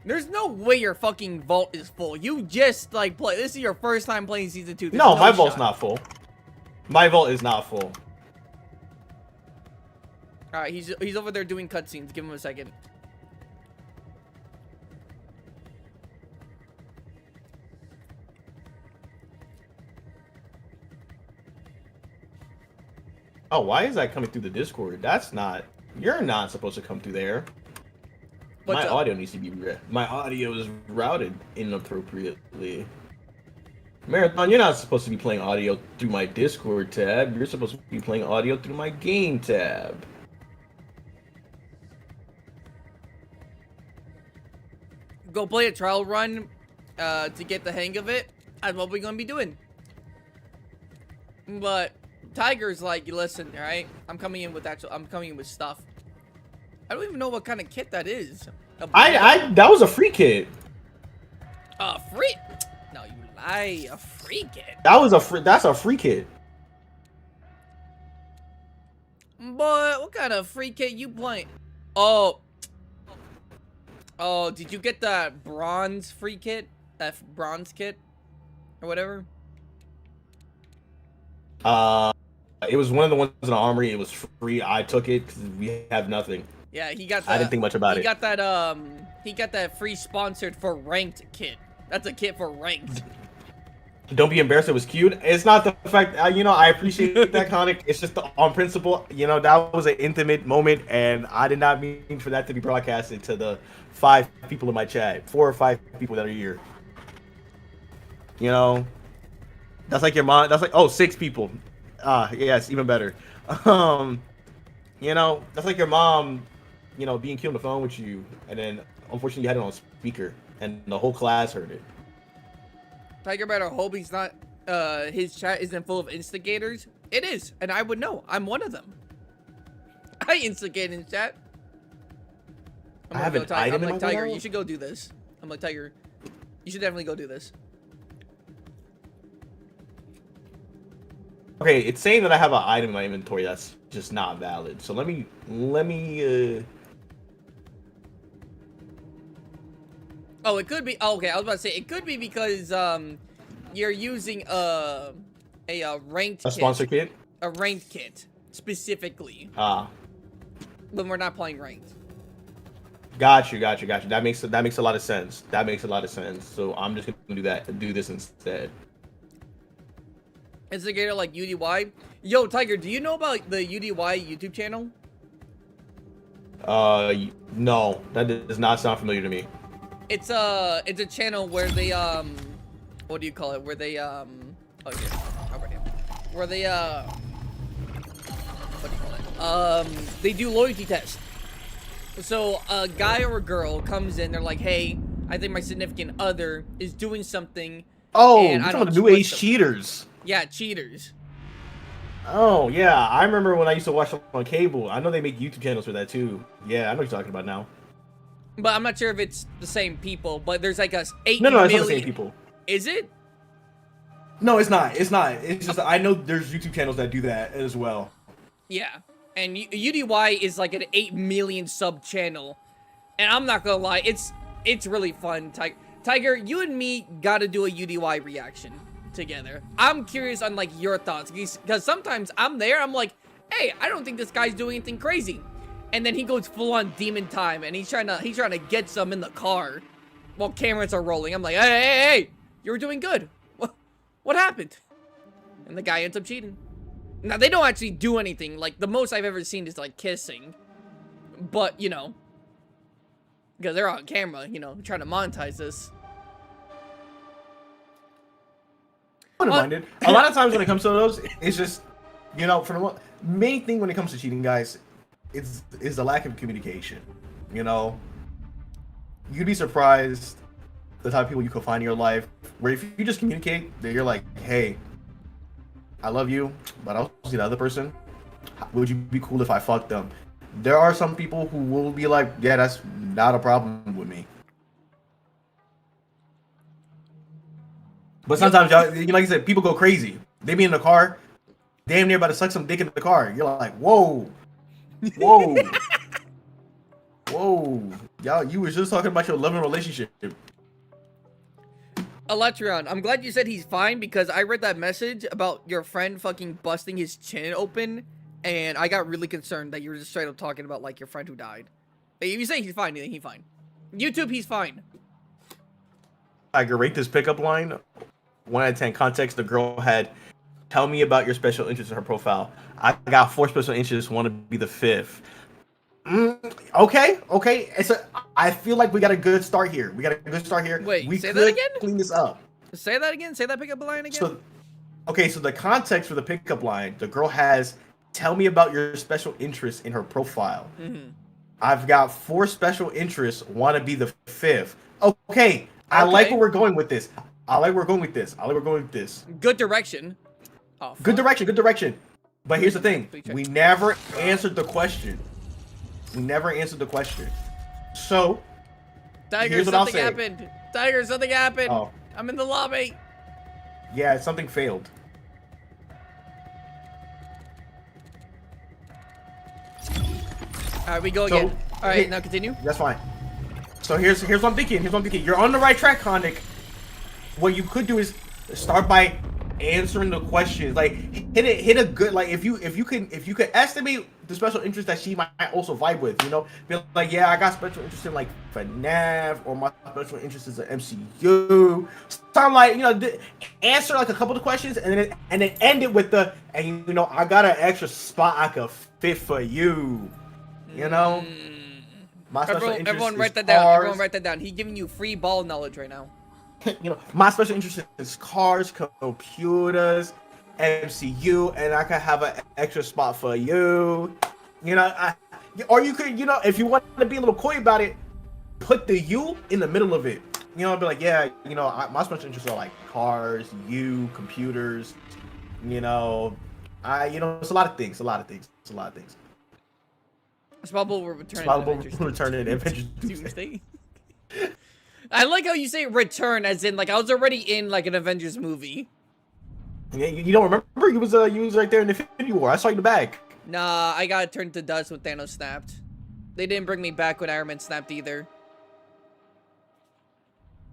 There's no way your fucking vault is full. You just like play. This is your first time playing season 2. There's No, my shot. vault's not full. My vault is not full. All right, he's over there doing cutscenes. Give him a second. Oh, why is that coming through the Discord? That's not. You're not supposed to come through there. What's My up? audio needs to be. My audio is routed inappropriately. Marathon, you're not supposed to be playing audio through my Discord tab. You're supposed to be playing audio through my game tab. Go play a trial run to get the hang of it. That's what we're gonna be doing. But Tiger's like, listen, all right? I'm coming in with stuff. I don't even know what kind of kit that is. That was a free kit. A free? No, you lie. A free kit. That's a free kit. But what kind of free kit you playing? Oh. Oh, did you get that bronze free kit? That bronze kit? Or whatever? It was one of the ones in the armory. It was free. I took it because we have nothing. Yeah, he got that. I didn't think much about it. He got that free sponsored for ranked kit. That's a kit for ranked. Don't be embarrassed. It was cute. It's not the fact. I appreciate that, Conic. It's just on principle. That was an intimate moment, and I did not mean for that to be broadcasted to the 5 people in my chat, 4 or 5 people that are here. That's like your mom. That's like 6 people. Yes, even better. That's like your mom, being cute on the phone with you, and then unfortunately you had it on speaker, and the whole class heard it. Tiger better hope he's not. His chat isn't full of instigators. It is, and I would know. I'm one of them. I instigate in chat. I have an item in my Tiger, wallet? you should go do this. I'm like, Tiger, you should definitely go do this. Okay, it's saying that I have an item in my inventory that's just not valid. So let me. Oh, it could be. Oh, okay, I was about to say it could be because you're using a ranked A sponsor kit? a ranked kit specifically when we're not playing ranked. Got you. That makes a lot of sense. So I'm just gonna do this instead. Instigator like UDY. Yo, Tiger, do you know about the UDY YouTube channel? No, that does not sound familiar to me. It's a channel where they what do you call it? Where they oh yeah, over here. Where they what do you call it? They do loyalty tests. So a guy or a girl comes in, they're like, hey, I think my significant other is doing something. Oh, and you're I talking don't about new trust age them. cheaters. Yeah, cheaters. Oh yeah, I remember when I used to watch them on cable. I know they make YouTube channels for that too. Yeah, I know what you're talking about now. But I'm not sure if it's the same people, but there's like a 8 No, it's million. not the same people. Is it? No, it's not. It's just I know there's YouTube channels that do that as well. Yeah. And UDY is like an 8 million sub channel. And I'm not gonna lie, it's really fun. Tiger, you and me gotta do a UDY reaction together. I'm curious on like your thoughts, because sometimes I'm there, I'm like, hey, I don't think this guy's doing anything crazy. And then he goes full on demon time and he's trying to get some in the car while cameras are rolling. I'm like, hey, you were doing good. What happened? And the guy ends up cheating. Now, they don't actually do anything. Like, the most I've ever seen is, like, kissing. But, because they're on camera, trying to monetize this. I wouldn't mind it. A lot of times when it comes to those, it's just, for the main thing when it comes to cheating, guys, is the lack of communication. You'd be surprised the type of people you could find in your life where if you just communicate, that you're like, hey, I love you, but I'll see the other person. Would you be cool if I fucked them? There are some people who will be like, yeah, that's not a problem with me. But sometimes, y'all, like I said, people go crazy. They be in the car, damn near about to suck some dick in the car. You're like, whoa. Whoa. Y'all, you was just talking about your loving relationship. Electron, I'm glad you said he's fine because I read that message about your friend fucking busting his chin open and I got really concerned that you were just straight up talking about like your friend who died. But if you say he's fine, you think he's fine. YouTube, he's fine. I could rate this pickup line 1 out of 10 context. The girl had tell me about your special interest in her profile. I got 4 special interests, want to be the 5th. Okay. I feel like we got a good start here. Wait, we say could that again? clean this up. Say that again. Say that pickup line again. So, okay, so the context for the pickup line, the girl has, tell me about your special interest in her profile. Mm-hmm. I've got 4 special interests, want to be the 5th. Okay, I like where we're going with this. Good direction. Oh, fuck. Good direction. But here's the thing. We never answered the question. So, Tiger, here's what I'll something say. happened. Tiger, something happened. Oh. I'm in the lobby. Yeah, something failed. All right, we go So, again. All right, hey, now continue. That's fine. So here's what I'm thinking. You're on the right track, Kondik. What you could do is start by answering the questions. Like hit a good, like if you could estimate the special interest that she might also vibe with, you know, be like, yeah, I got special interest in like FNAF, or my special interest is in MCU. Sound like, you know, answer like a couple of questions and then end it with the, and you know, I got an extra spot I could fit for you. You know, my special interest Everyone is write that down. cars. Everyone write that down. He's giving you free ball knowledge right now. You know, my special interest is cars, computers, MCU, and I can have an extra spot for you. You know, or you could, you know, if you want to be a little coy about it, put the you in the middle of it. You know, be like, yeah, you know, my special interests are like cars, you, computers. You know, it's a lot of things. Spellable will return. Spellable will return in Avengers Doomsday. I like how you say return, as in like I was already in like an Avengers movie. Yeah, you don't remember? You was right there in Infinity War. I saw you in the back. Nah, I got turned to dust when Thanos snapped. They didn't bring me back when Iron Man snapped either.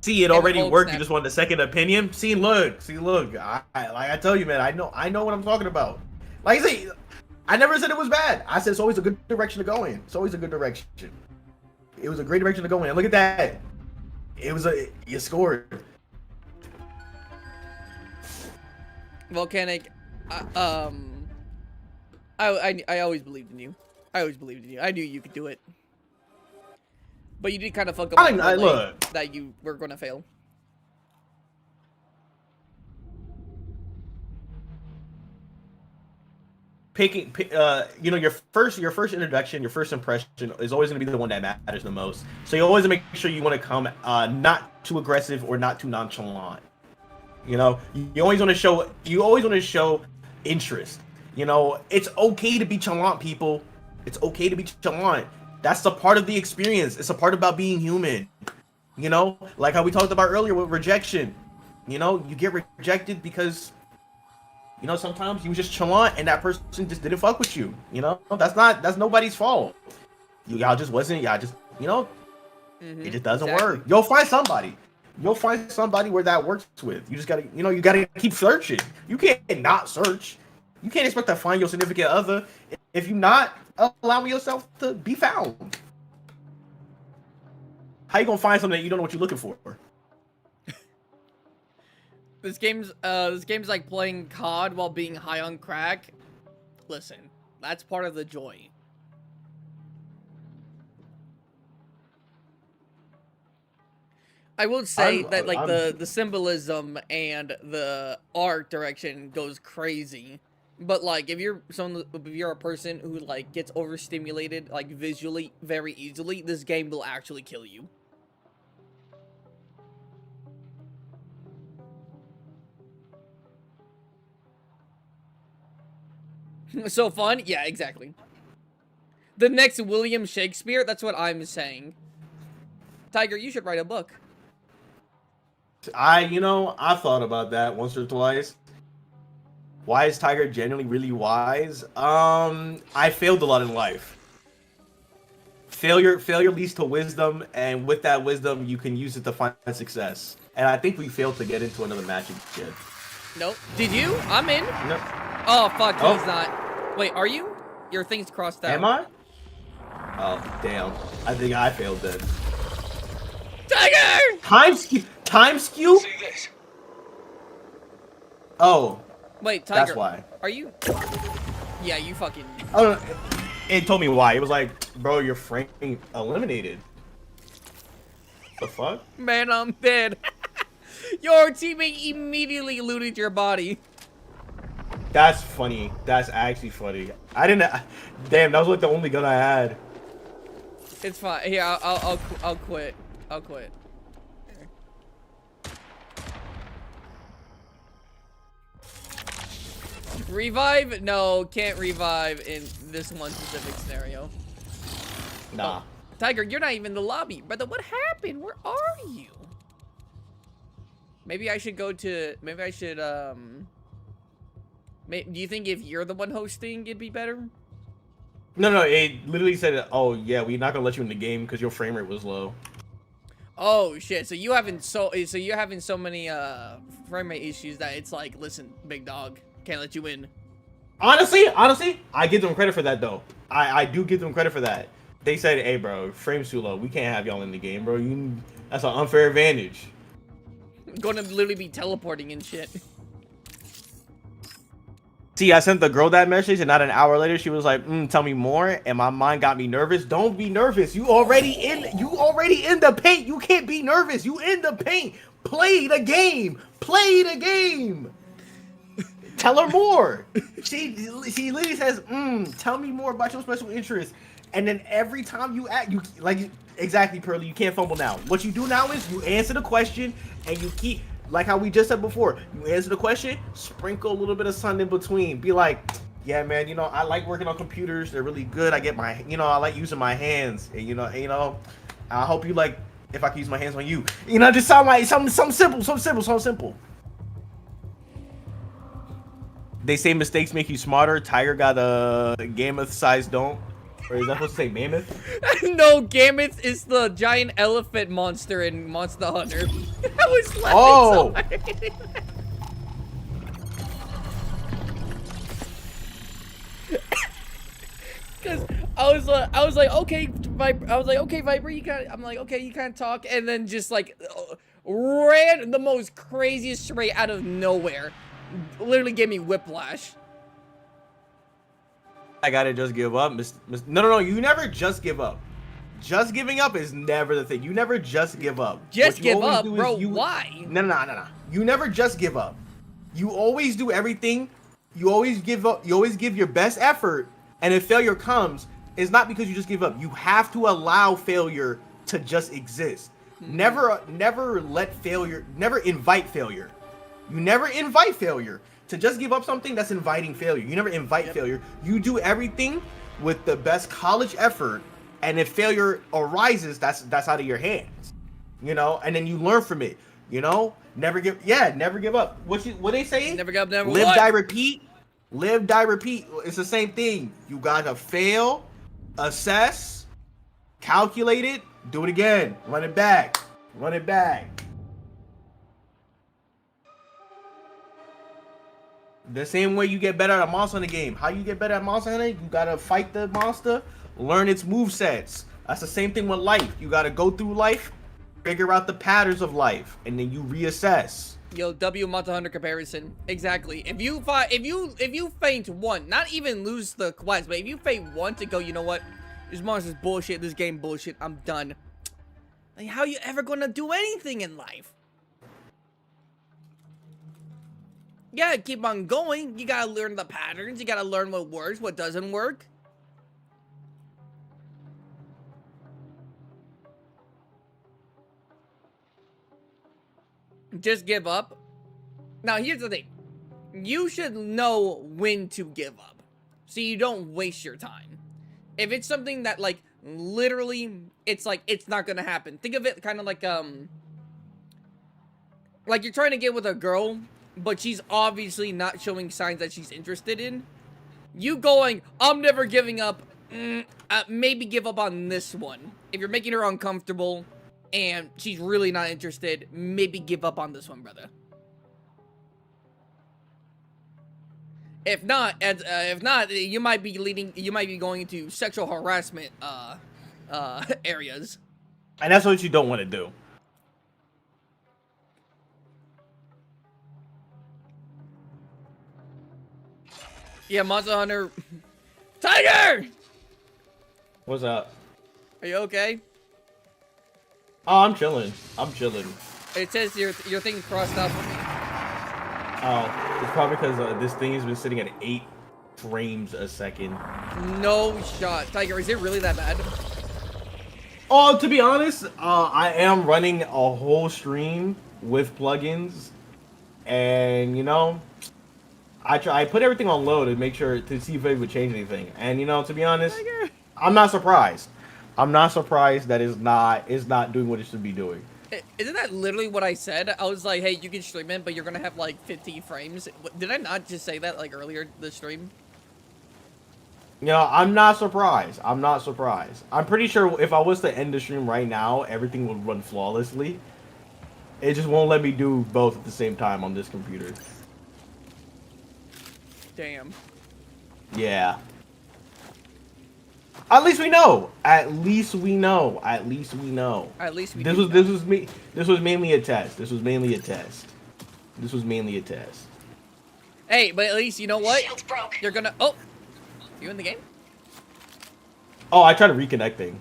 See, it And already Hulk worked. snap. You just wanted a second opinion. See, look. Like I tell you, man, I know what I'm talking about. Like I say, I never said it was bad. I said it's always a good direction to go in. It's always a good direction. It was a great direction to go in. And look at that. You scored. Volcanic, I always believed in you. I knew you could do it. But you did kind of fuck up look. that you were gonna fail. You know, your first introduction, your first impression is always going to be the one that matters the most. So you always make sure you want to come not too aggressive or not too nonchalant. You know, you always want to show interest. You know, it's okay to be chalant, people. It's okay to be chalant. That's a part of the experience. It's a part about being human. You know, like how we talked about earlier with rejection. You know, you get rejected because, you know, sometimes you was just chalant and that person just didn't fuck with you. You know, that's nobody's fault. Y'all just, you know, it just doesn't work. You'll find somebody where that works with. You just gotta, you know, you gotta keep searching. You can't not search. You can't expect to find your significant other if you're not allowing yourself to be found. How you gonna find something that you don't know what you're looking for? This game's like playing COD while being high on crack. Listen, that's part of the joy. I will say that like the symbolism and the art direction goes crazy. But like if you're a person who like gets overstimulated like visually very easily, this game will actually kill you. So fun? Yeah, exactly. The next William Shakespeare? That's what I'm saying. Tiger, you should write a book. I thought about that once or twice. Why is Tiger genuinely really wise? I failed a lot in life. Failure leads to wisdom, and with that wisdom, you can use it to find success. And I think we failed to get into another match again. Nope. Did you? I'm in. Nope. Oh, fuck, Oh. he's not. Wait, are you? Your thing's crossed out. Am I? Oh, damn. I think I failed then. Tiger! Time skew? See this? Oh. Wait, Tiger. That's why. Are you? Yeah, you fucking. Oh, it told me why. It was like, bro, your frame eliminated. The fuck? Man, I'm dead. Your teammate immediately looted your body. That's funny. That's actually funny. I didn't. Damn, that was like the only gun I had. It's fine. Here, I'll quit. I'll quit. Revive? No, can't revive in this one specific scenario. Nah. Oh, Tiger, you're not even in the lobby. Brother, what happened? Where are you? Maybe I should go to... Maybe I should, do you think if you're the one hosting, it'd be better? No, it literally said, oh, yeah, we're not gonna let you in the game because your frame rate was low. Oh, shit. So you're having so many, frame rate issues that it's like, listen, big dog, can't let you in. Honestly, I give them credit for that, though. I do give them credit for that. They said, hey, bro, frame's too low. We can't have y'all in the game, bro. That's an unfair advantage. Gonna literally be teleporting and shit. See, I sent the girl that message, and not an hour later, she was like, tell me more, and my mind got me nervous. Don't be nervous. You already in the paint. You can't be nervous. You in the paint. Play the game. Play the game. Tell her more. She literally says, tell me more about your special interest. And then every time you act, exactly, Pearly, you can't fumble now. What you do now is you answer the question, and you keep... Like how we just said before, you answer the question, sprinkle a little bit of sun in between. Be like, yeah, man, I like working on computers. They're really good. I get my, I like using my hands. And, I hope you like if I can use my hands on you. Just sound like something simple. They say mistakes make you smarter. Tiger got a Gammoth-sized don't. Or is that supposed to say mammoth? No, Gammoth is the giant elephant monster in Monster Hunter. I was laughing Oh! so hard. Cause I was like, okay, Viper, you can't. I'm like, okay, you can't talk, and then just like ran the most craziest stray out of nowhere. Literally gave me whiplash. I gotta just give up. No, you never just give up. Just giving up is never the thing. You never just give up. Just give up, bro. Why? No. You never just give up. You always do everything. You always give up. You always give your best effort. And if failure comes, it's not because you just give up. You have to allow failure to just exist. Never let failure. Never invite failure. You never invite failure. To just give up something, that's inviting failure. You never invite failure. You do everything with the best college effort, and if failure arises, that's out of your hands. And then you learn from it. Never give up. What they say? Never give up, never live, what? die, repeat. Live, die, repeat. It's the same thing. You gotta fail, assess, calculate it, do it again, run it back. The same way you get better at a monster in the game. How you get better at Monster Hunter? You gotta fight the monster, learn its movesets. That's the same thing with life. You gotta go through life, figure out the patterns of life, and then you reassess. Yo, W Monster Hunter comparison. Exactly. If you faint one, not even lose the quest, but if you faint one to go, you know what? This monster's bullshit, this game bullshit, I'm done. Like, how are you ever gonna do anything in life? You gotta keep on going. You gotta learn the patterns. You gotta learn what works, what doesn't work. Just give up. Now, here's the thing. You should know when to give up, so you don't waste your time. If it's something that, like, literally, it's like, it's not gonna happen. Think of it kind of like you're trying to get with a girl, but she's obviously not showing signs that she's interested in. You going, I'm never giving up, maybe give up on this one. If you're making her uncomfortable and she's really not interested, maybe give up on this one, brother. If not, you might be going into sexual harassment areas. And that's what you don't want to do. Yeah, Monster Hunter. Tiger! What's up? Are you okay? Oh, I'm chilling. I'm chilling. It says your thing crossed out for me. Oh, it's probably because this thing has been sitting at 8 frames a second. No shot. Tiger, is it really that bad? Oh, to be honest, I am running a whole stream with plugins, and you know, I put everything on low to make sure to see if it would change anything. And you know, to be honest, Tiger. I'm not surprised. I'm not surprised that it's not doing what it should be doing. Isn't that literally what I said? I was like, hey, you can stream it, but you're gonna have like 15 frames. Did I not just say that like earlier the stream? You know, I'm not surprised. I'm not surprised. I'm pretty sure if I was to end the stream right now, everything would run flawlessly. It just won't let me do both at the same time on this computer. Damn. Yeah. At least we know. At least we know. At least we know. At least we. This was mainly a test. This was mainly a test. This was mainly a test. Hey, but at least you know what? Shield's broke. You're gonna. Oh, you in the game? Oh, I tried reconnecting.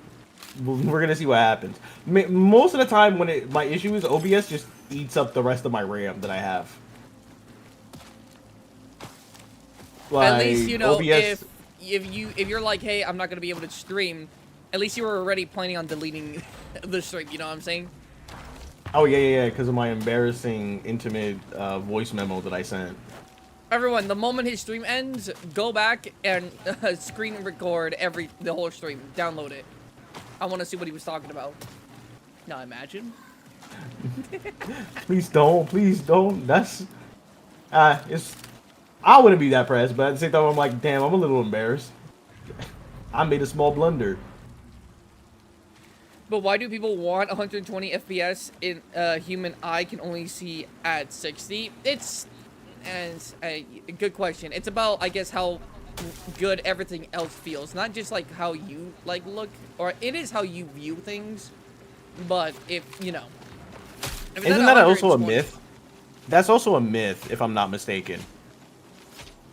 We're gonna see what happens. Most of the time, when my issue is OBS just eats up the rest of my RAM that I have. Like, At least you know OBS, if you're like, hey, I'm not gonna be able to stream. At least you were already planning on deleting the stream. You know what I'm saying? Oh yeah, because of my embarrassing, intimate voice memo that I sent. Everyone, the moment his stream ends, go back and screen record the whole stream. Download it. I want to see what he was talking about. Now imagine. Please don't, please don't. That's it's. I wouldn't be that pressed, but at the same time, I'm like, damn, I'm a little embarrassed. I made a small blunder. But why do people want 120 FPS in human eye can only see at 60? It's a good question. It's about, I guess, how good everything else feels, not just like how you like look, or it is how you view things. But if you know, if Isn't that also a 120 myth? That's also a myth, if I'm not mistaken.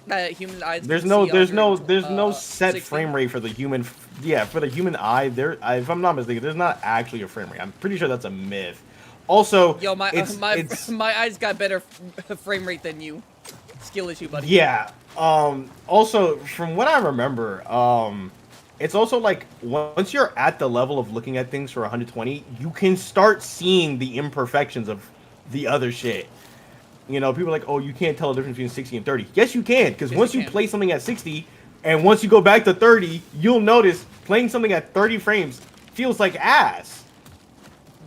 that human eyes. There's can no, see there's no, 120, there's no set 60. frame rate for the human. Yeah, for the human eye, if I'm not mistaken, there's not actually a frame rate. I'm pretty sure that's a myth. Also, Yo, my it's my eyes got better frame rate than you. Skill issue, buddy. yeah. Also, from what I remember, it's also like once you're at the level of looking at things for 120, you can start seeing the imperfections of the other shit. You know, people are like, oh, you can't tell the difference between 60 and 30. Yes, you can, because Yes, once you you can. play something at 60, and once you go back to 30, you'll notice playing something at 30 frames feels like ass.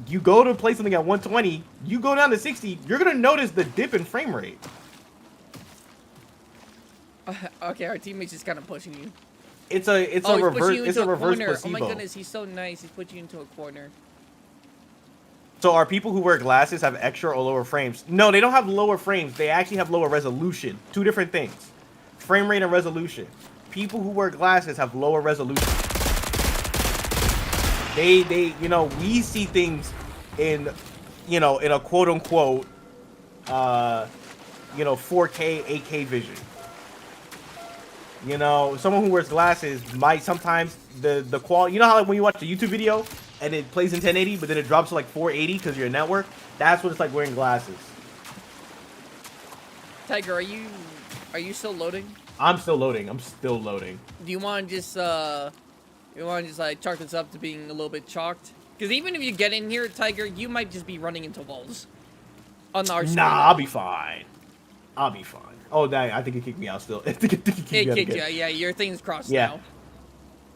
You go to play something at 120, you go down to 60, you're gonna notice the dip in frame rate. Okay, our teammate's just kind of pushing you. It's a He's reverse pushing you it's into a reverse corner. placebo. Oh my goodness, he's so nice. He's put you into a corner. So are people who wear glasses have extra or lower frames? No, they don't have lower frames. They actually have lower resolution. Two different things. Frame rate and resolution. People who wear glasses have lower resolution. They you know, we see things in, you know, in a quote unquote 4K, 8K vision. You know, someone who wears glasses might sometimes the quality. You know how like when you watch a YouTube video and it plays in 1080, but then it drops to like 480 because you're a network. That's what it's like wearing glasses. Tiger, are you still loading? I'm still loading. I'm still loading. Do you want to just like chalk this up to being a little bit chalked? Because even if you get in here, Tiger, you might just be running into walls. On our screen. Nah, I'll be fine. I'll be fine. Oh, dang, I think it kicked me out still. I think it kicked me It out kicked again. you. Yeah, your thing's crossed Yeah. now.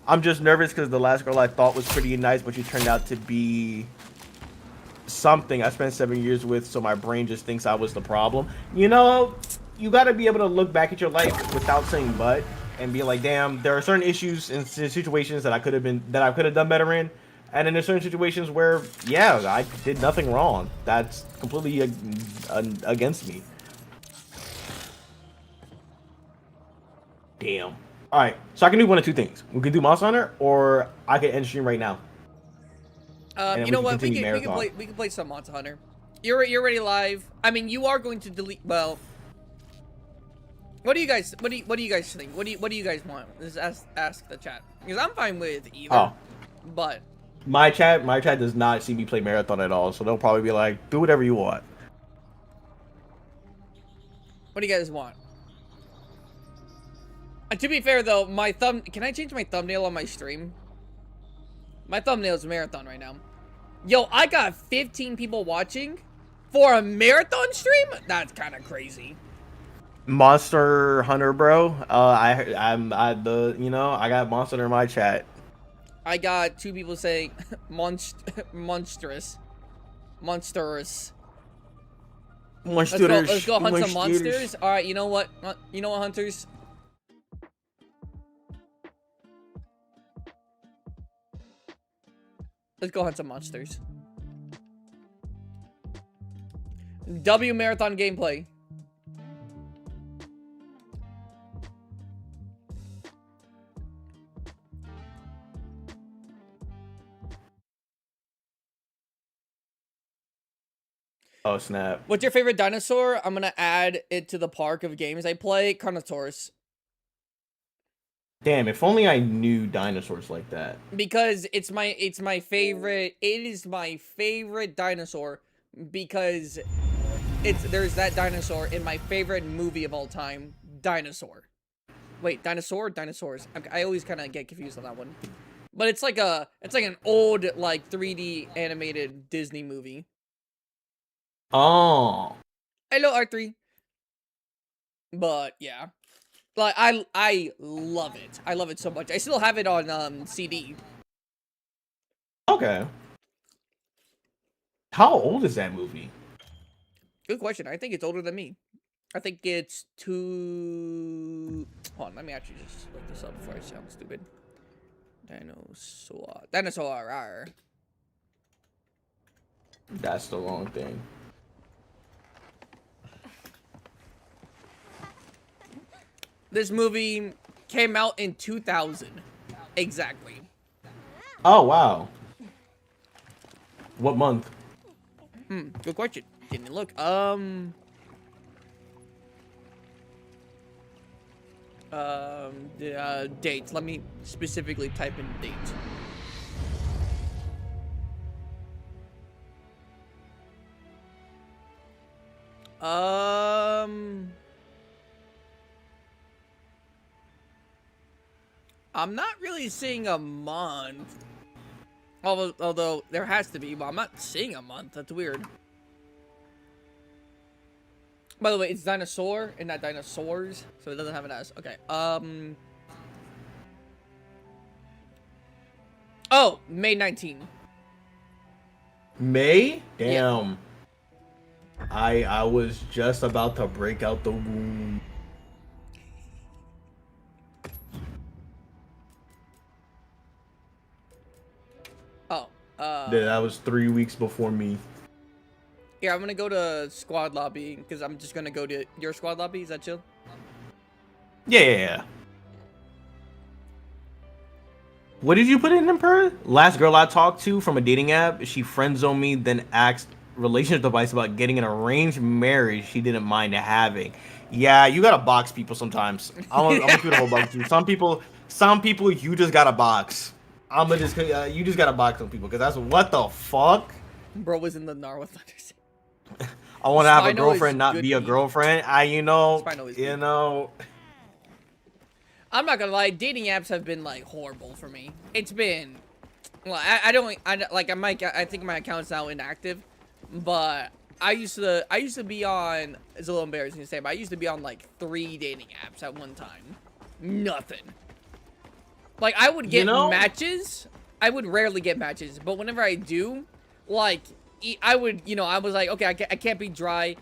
I'm just nervous because the last girl I thought was pretty nice, but she turned out to be something I spent 7 years with, so my brain just thinks I was the problem. You know, you got to be able to look back at your life without saying but and be like, damn, there are certain issues and situations that I could have done better in, and then there's certain situations where, yeah, I did nothing wrong. That's completely against me. Damn. All right, so I can do one of two things. We can do Monster Hunter, or I can end stream right now. And You know we can what? continue We marathon. can play some Monster Hunter. You're already live. I mean, you are going to delete. Well, What do you guys think? What do you guys want? Just ask the chat. Because I'm fine with either. Oh. But My chat does not see me play Marathon at all, so they'll probably be like, do whatever you want. what do you guys want? To be fair though, can I change my thumbnail on my stream? My thumbnail is Marathon right now. Yo, I got 15 people watching for a Marathon stream? That's kind of crazy. Monster Hunter, bro. I got Monster Hunter in my chat. I got 2 people saying monstrous. Monstrous. Let's go hunt some monsters. All right, you know what? Hunters? Let's go hunt some monsters. W Marathon gameplay. Oh, snap. What's your favorite dinosaur? I'm gonna add it to the park of games I play. Carnotaurus. Damn, if only I knew dinosaurs like that. Because it's my favorite. It is my favorite dinosaur because there's that dinosaur in my favorite movie of all time, Dinosaur. Wait, dinosaur? Dinosaurs. I always kind of get confused on that one. But it's like an old like 3D animated Disney movie. Oh. Hello, R3. But yeah. Like I love it. I love it so much. I still have it on CD. Okay. How old is that movie? Good question. I think it's older than me. I think it's two. Hold on, let me actually just look this up before I sound stupid. Dinosaur. That's the wrong thing. This movie came out in 2000. Exactly. Oh, wow. What month? Good question. Didn't look. Dates. Let me specifically type in date. I'm not really seeing a month. Although there has to be, but I'm not seeing a month. That's weird. By the way, it's dinosaur and not dinosaurs, so it doesn't have an S. Okay. Oh, May 19. May? Damn. Yeah. I was just about to break out the womb. Oh. Yeah, that was 3 weeks before me. Yeah, I'm gonna go to squad lobby because I'm just gonna go to your squad lobby. Is that chill? Yeah. What did you put in Emperor? Last girl I talked to from a dating app, she friend zoned me, then asked relationship advice about getting an arranged marriage she didn't mind having. Yeah, you gotta box people sometimes. I'm gonna put a whole box you. Some people you just gotta box. You just gotta box some people because that's what the fuck. Bro was in the Narwa Thunders. I want to have a Spino girlfriend, not is be a good girlfriend. Spino is you good. know. I'm not gonna lie, dating apps have been like horrible for me. It's been, well, I think my account's now inactive, but I used to be on. It's a little embarrassing to say, but I used to be on like 3 dating apps at one time. Nothing. Like I would get matches. I would rarely get matches, but whenever I do, like I would, I was like, okay, I can't be dry.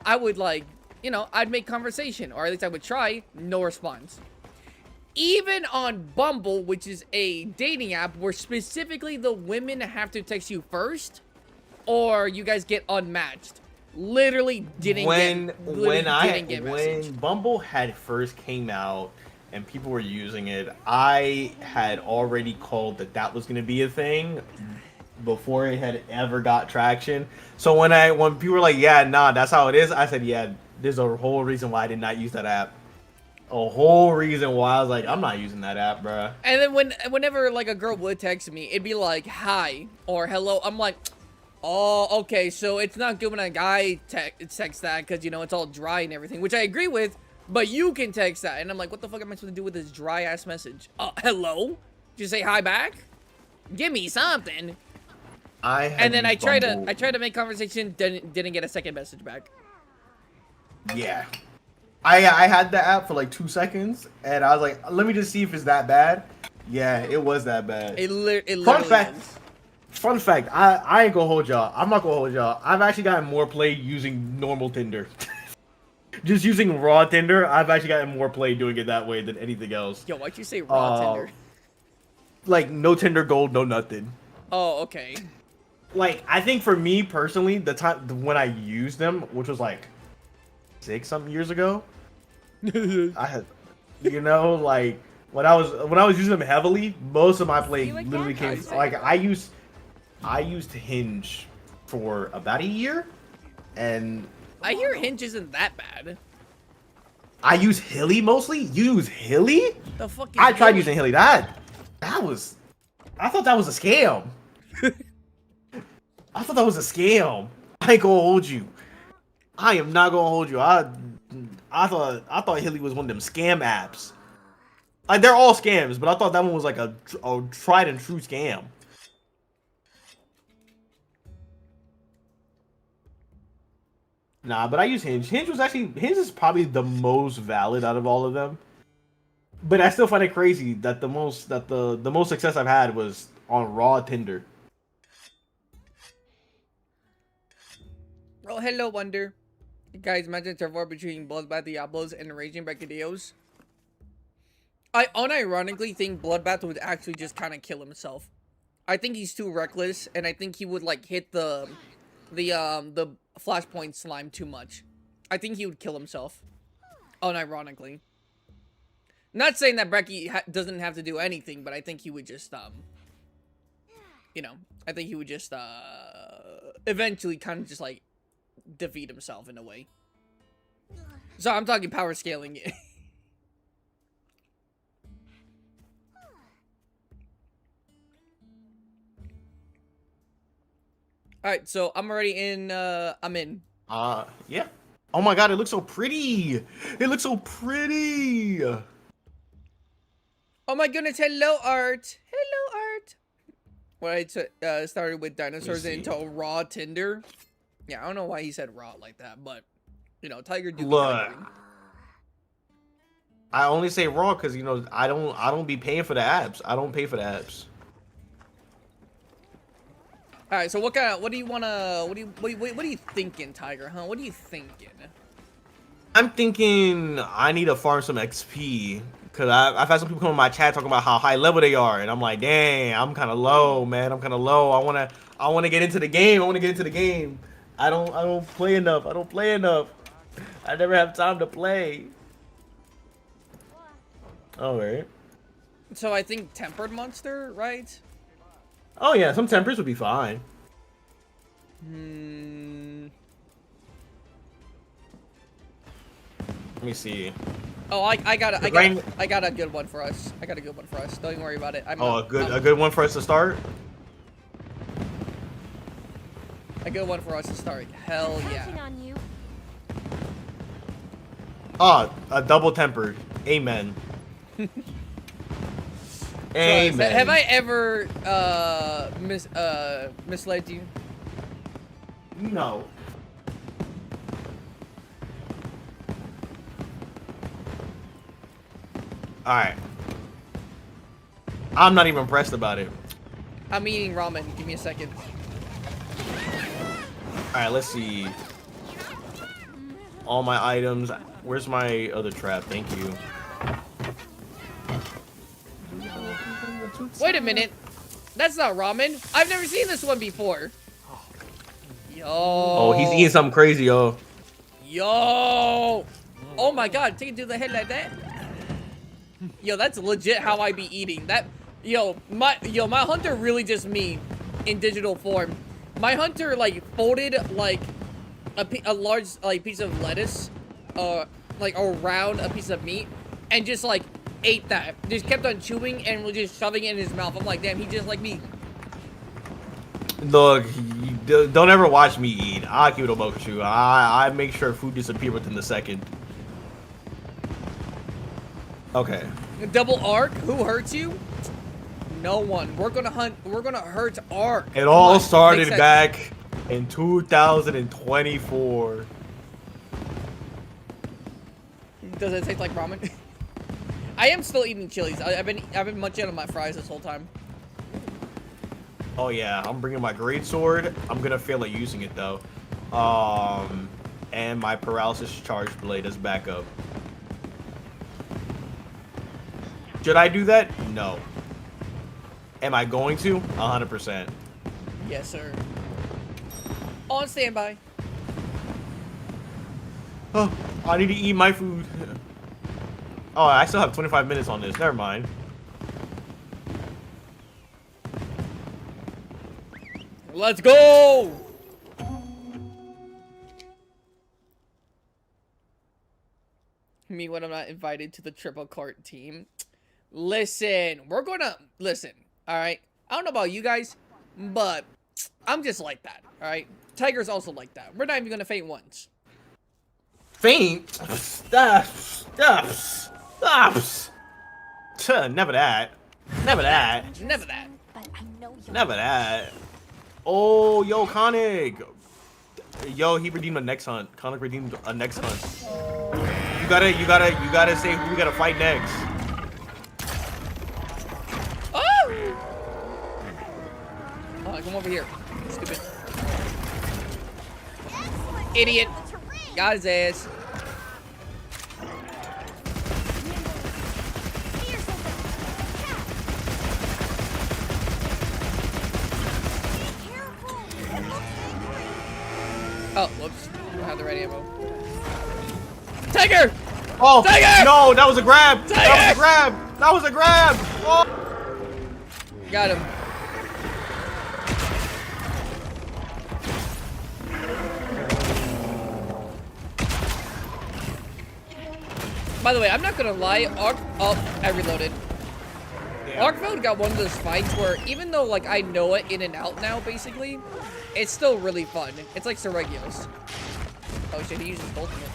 I would like, I'd make conversation, or at least I would try. No response. Even on Bumble, which is a dating app where specifically the women have to text you first, or you guys get unmatched. Literally didn't get messaged. When Bumble had first came out and people were using it, I had already called that was gonna be a thing before it had ever got traction. So when people were like, yeah, nah, that's how it is, I said, yeah, there's a whole reason why I did not use that app. a whole reason why I was like, I'm not using that app, bruh. And then whenever like a girl would text me, it'd be like hi or hello. I'm like, oh, okay, so it's not good when a guy texts that because, you know, it's all dry and everything, which I agree with, but you can text that. And I'm like, what the fuck am I supposed to do with this dry ass message? Hello? Did you say hi back? Give me something. And then I tried to make conversation, didn't get a second message back. Yeah. I had the app for like 2 seconds, and I was like, let me just see if it's that bad. Yeah, it was that bad. It literally is. Fun fact, I ain't gonna hold y'all. I'm not gonna hold y'all. I've actually gotten more play using normal Tinder. Just using raw Tinder, I've actually gotten more play doing it that way than anything else. Yo, why'd you say raw Tinder? Like, no Tinder Gold, no nothing. Oh, okay. Like, I think for me personally, the time when I used them, which was like 6-something years ago, I had, you know, like when I was using them heavily, most of my play literally came like I used Hinge for about a year, and I hear Hinge isn't that bad. I use Hilly mostly. You use Hilly? The fuck is I tried Hilly? using Hilly. I thought that was a scam. I thought that was a scam. I ain't gonna hold you. I am not gonna hold you. I thought Hilly was one of them scam apps. Like, they're all scams, but I thought that one was like a tried and true scam. Nah, but I use Hinge. Hinge is probably the most valid out of all of them. But I still find it crazy that the most success I've had was on raw Tinder. Oh, hello, Wonder. Guys, imagine a war between Bloodbath Diablos and Raging Bracadillos. I unironically think Bloodbath would actually just kind of kill himself. I think he's too reckless, and I think he would like hit the flashpoint slime too much. I think he would kill himself. Unironically. Not saying that Brecky doesn't have to do anything, but I think he would just you know, I think he would just eventually kind of just like defeat himself in a way. So I'm talking power scaling it. Alright, so I'm already in, I'm in. Yeah. Oh my god, it looks so pretty! It looks so pretty! Oh my goodness, hello, Art! Hello, Art! When I started with dinosaurs into a raw Tinder. Yeah, I don't know why he said raw like that, but, you know, Tiger do. Look. I only say raw because, you know, I don't be paying for the apps. I don't pay for the apps. All right, so what do you thinking, Tiger, huh? What are you thinking? I'm thinking I need to farm some XP because I've had some people come in my chat talking about how high level they are, and I'm like, dang, I'm kind of low, man. I'm kind of low. I wanna get into the game. I don't play enough. I never have time to play. All right. So I think Tempered Monster, right? Oh yeah, some tempers would be fine. Let me see. Oh, I got a good one for us. Don't even worry about it. A good one for us to start. A good one for us to start. Hell yeah. A double tempered. Amen. Amen. So, have I ever misled you? No. Alright. I'm not even impressed about it. I'm eating ramen. Give me a second. Alright, let's see. All my items. Where's my other trap? Thank you. Wait a minute. That's not ramen. I've never seen this one before. Yo. Oh, he's eating something crazy, yo. Yo. Oh my god, take it to the head like that. Yo, that's legit how I be eating. That my hunter really just me in digital form. My hunter like folded like a large like piece of lettuce like around a piece of meat and just like ate that. Just kept on chewing and was just shoving it in his mouth. I'm like, damn, he just like me. Look, don't ever watch me eat. I'll keep it a buck with you. I make sure food disappears within the second. Okay. Double arc? Who hurts you? No one. We're gonna hunt. We're gonna hurt arc. It all Come on, started make sense. back in 2024. Does it taste like ramen? I am still eating Chili's. I've been munching on my fries this whole time. Oh yeah, I'm bringing my great sword. I'm gonna fail at using it though. And my paralysis charge blade as backup. Should I do that? No. Am I going to? 100%. Yes, sir. On standby. Oh, I need to eat my food. Oh, I still have 25 minutes on this. Never mind. Let's go! Me when I'm not invited to the triple cart team. Listen, we're gonna listen. All right. I don't know about you guys, but I'm just like that. All right. Tiger's also like that. We're not even gonna faint once. Faint? Never that. Never that. Never that. But I know you'll Never that. Oh, yo, Konig. Yo, he redeemed a next hunt. Konig redeemed a next hunt. You gotta say who we gotta fight next. Oh! Oh, come over here. Stupid. Idiot. Got his ass. Oh, whoops. I don't have the right ammo. Tiger! Oh, Tiger! no, that was a grab. That was Tiger! a grab. That was a grab. Oh. Got him. By the way, I'm not gonna lie. I reloaded. Yeah. Arc mode got one of those fights where even though like I know it in and out now, basically, it's still really fun. It's like Sir Regulus. Oh shit, he uses his ultimate.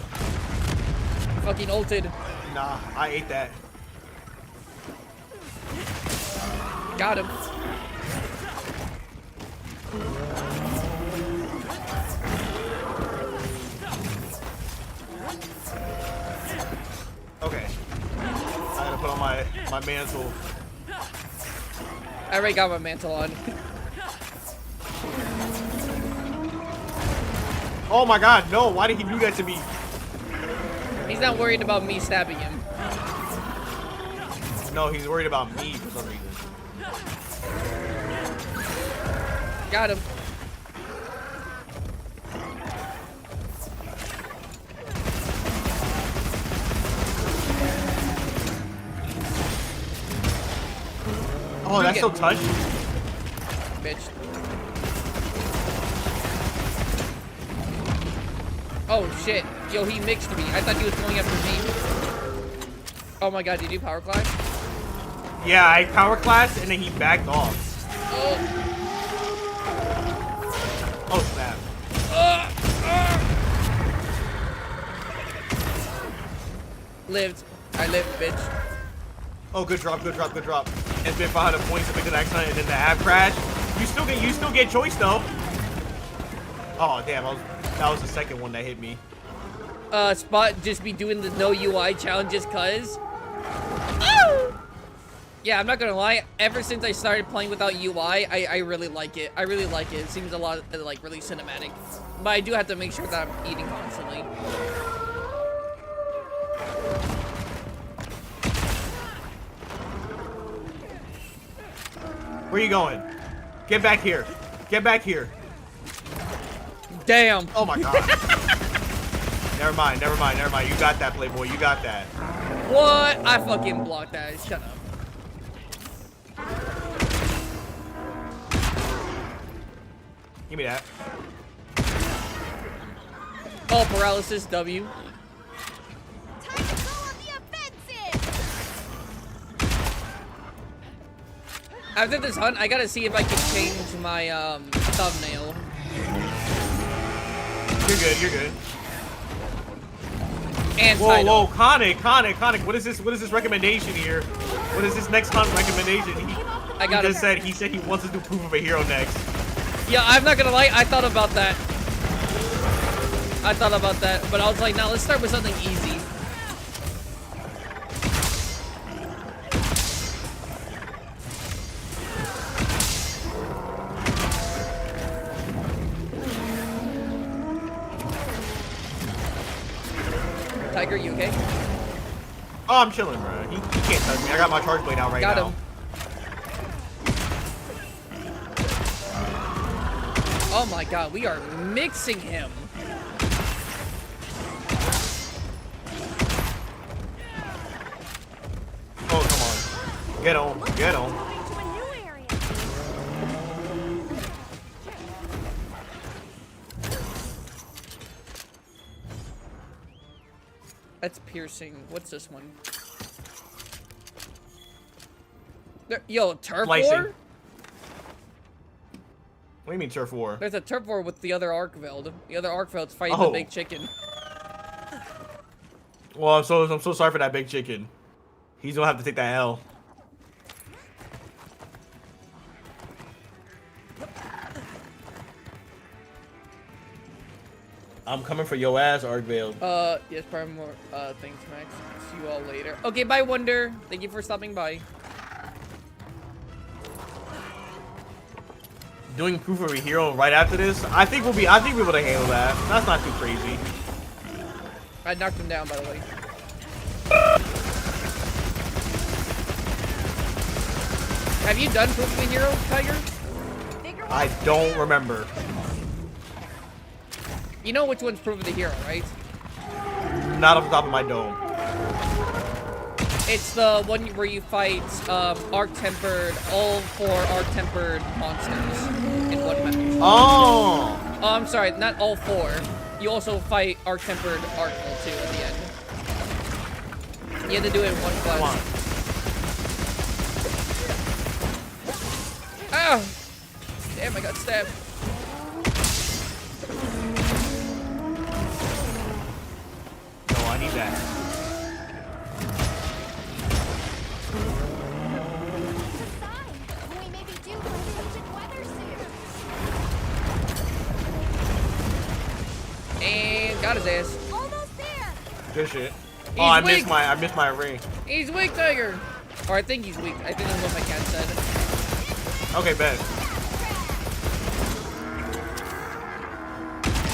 Fucking ulted. Nah, I ate that. Got him. Okay. I gotta put on my mantle. I already got my mantle on. Oh my god, no, why did he do that to me? He's not worried about me stabbing him. No, he's worried about me for some reason. Got him. Oh, that's still touched? Bitch. Oh shit. Yo, he mixed me. I thought he was going after me. Oh my god, did you power clash? Yeah, I power classed and then he backed off. Oh. Oh snap. Lived. I lived, bitch. Oh, good drop, good drop, good drop. And been 500 points to make the next hunt, and then the app crash. You still get choice though. Oh damn, that was the second one that hit me. Spot just be doing the no UI challenges cuz. Oh! Yeah, I'm not gonna lie. Ever since I started playing without UI, I really like it. I really like it. It seems a lot like really cinematic. But I do have to make sure that I'm eating constantly. Where you going? Get back here. Get back here. Damn. Oh my god. Never mind, never mind, never mind. You got that, Playboy. You got that. What? I fucking blocked that. Shut up. Give me that. Oh, paralysis W. time to go on the offensive. After this hunt, I gotta see if I can change my thumbnail. You're good. You're good. And Whoa, title. whoa, Conic, what is this recommendation here? What is this next hunt recommendation? I got he him. just said he wants to do proof of a hero next. Yeah, I'm not gonna lie, I thought about that. But I was like, now let's start with something easy. Tiger, you okay? Oh, I'm chilling, bro. He can't touch me. I got my charge blade out right Got now. him. Oh my god, we are mixing him. Oh, come on. Get on. Get on. Moving to a new area. That's piercing. What's this one? Yo, turf Slicing. war? What do you mean turf war? There's a turf war with the other Arkveld. The other Arkveld's fighting Oh. the big chicken. Well, I'm so sorry for that big chicken. He's gonna have to take that L. I'm coming for your ass, Arkvale. Yes, probably more, thanks, Max. See you all later. Okay, bye, Wonder. Thank you for stopping by. Doing proof of a hero right after this, I think we'll be able to handle that. That's not too crazy. I knocked him down, by the way. Have you done proof of a hero, Tiger? Bigger I don't remember. You know which one's proof of the hero, right? Not off the top of my dome. It's the one where you fight Arc-Tempered, all 4 Arc-Tempered monsters in one match. Oh! Oh, I'm sorry, not all 4. You also fight Arc-Tempered Arkveld too at the end. You have to do it in one Come on. class. Ah! Damn, I got stabbed. No, I need that. sign. We may be due for frigid weather soon. And got his ass. Almost there. Good shit. He's Oh, I weak. missed my ring. He's weak, Tiger. Or I think he's weak. I think that's what my cat said. Okay, bet.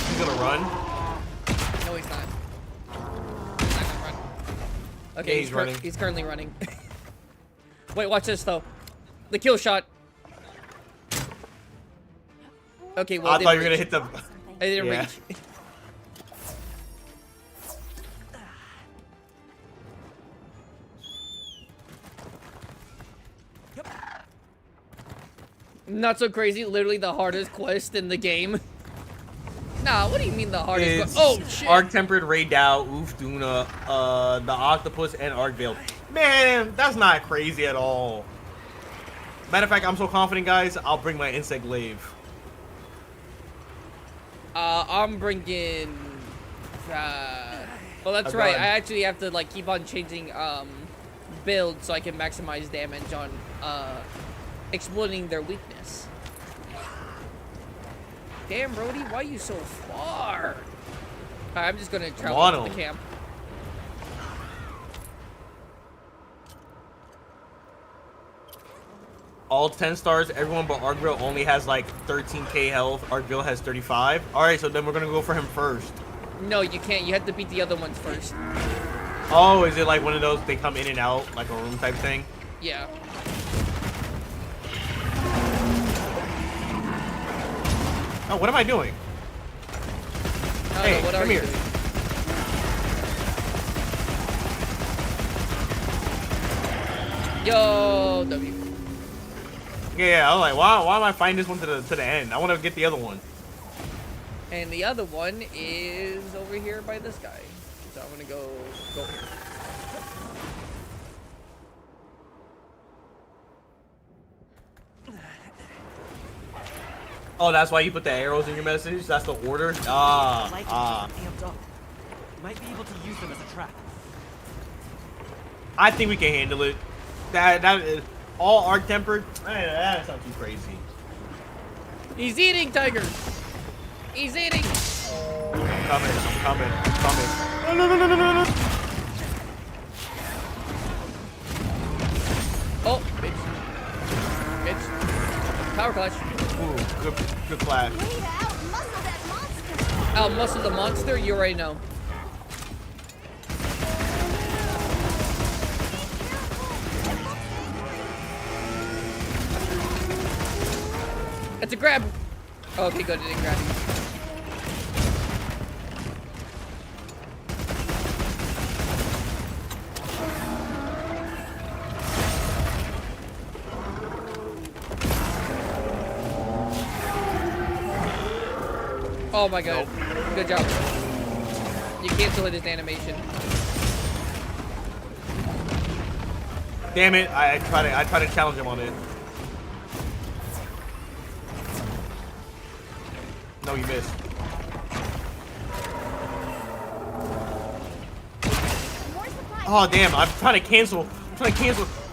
He's gonna run. No, he's not. He's not gonna run. Okay, Yeah, he's running. He's currently running. Wait, watch this though. The kill shot. Okay, well, I it thought you didn't were gonna reach. hit the. I didn't Yeah. reach. Not so crazy. Literally the hardest quest in the game. Nah, what do you mean the hardest It's quest? Oh shit! Arc-Tempered, Raydao, Ufduna, the Octopus, and Arkvale. Man, that's not crazy at all. Matter of fact, I'm so confident, guys. I'll bring my Insect Glaive. I'm bringing. Well, that's A right. gun. I actually have to like keep on changing builds so I can maximize damage on exploiting their weakness. Damn, Brody, why are you so far? Alright, I'm just gonna travel on to the him. camp. All 10 stars, everyone but Arkvale only has like 13k health. Arkvale has 35. Alright, so then we're gonna go for him first. No, you can't. You have to beat the other ones first. Oh, is it like one of those they come in and out, like a room type thing? Yeah. Oh, what am I doing? I don't Hey, know, what come are you here. doing? Yo, W. Yeah, I was like, why am I fighting this one to the end? I want to get the other one. And the other one is over here by this guy. So I'm gonna go here. Oh, that's why you put the arrows in your message? That's the order? Like amped up. Might be able to use them as a trap. I think we can handle it. That is all arc tempered. That's not too crazy. He's eating, Tiger. He's eating. I'm coming. No. Oh, bitch. Power clutch. Ooh, good flash. Way to outmuscle that monster. Outmuscle the monster. You already know. It's a grab. Oh, okay, good. It didn't grab you. Oh my god. Good job. You canceled his animation. Damn it! I try to challenge him on it. No, you missed. More supplies. Oh damn! I'm trying to cancel.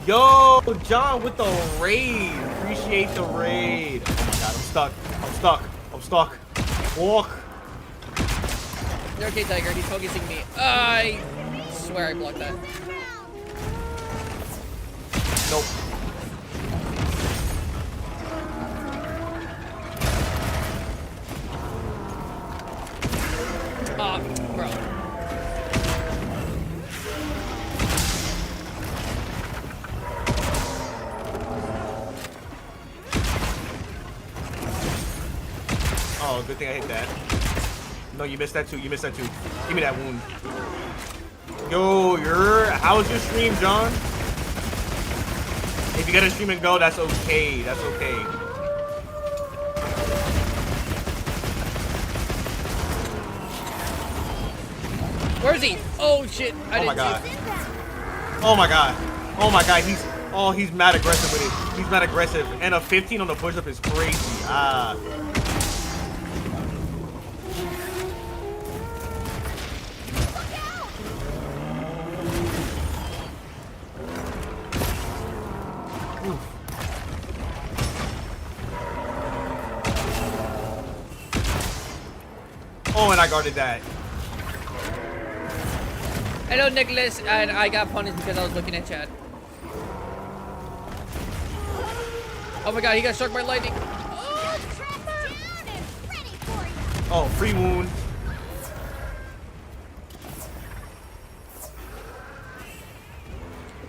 Yo, John with the raid. Appreciate the raid. Oh my god, I'm stuck. Walk. You're okay, Tiger. He's focusing me. I swear I blocked that. Nope. Bro. Oh, good thing I hit that. No, you missed that too. Give me that wound. Yo, how's your stream, John? If you gotta stream and go, that's okay. Where is he? Oh shit! Oh my god. Oh my god. He's mad aggressive with it. He's mad aggressive. And a 15 on the push-up is crazy. Oh, and I guarded that. Hello, Nicholas, and I got punished because I was looking at chat. Oh my god, he got struck by lightning. Oh, free wound.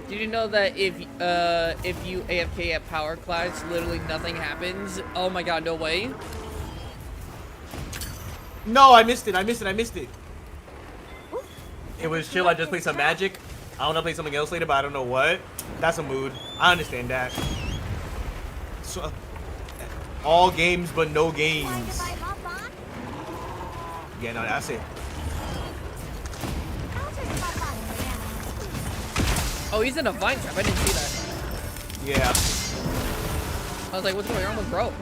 Did you know that if you AFK at power class, literally nothing happens? Oh my god, no way. No, I missed it. It was chill. I just played some Magic. I want to play something else later, but I don't know what. That's a mood. I understand that. So, all games, but no games. Yeah, no, that's it. Oh, he's in a vine trap. I didn't see that. Yeah. I was like, what's going on with bro?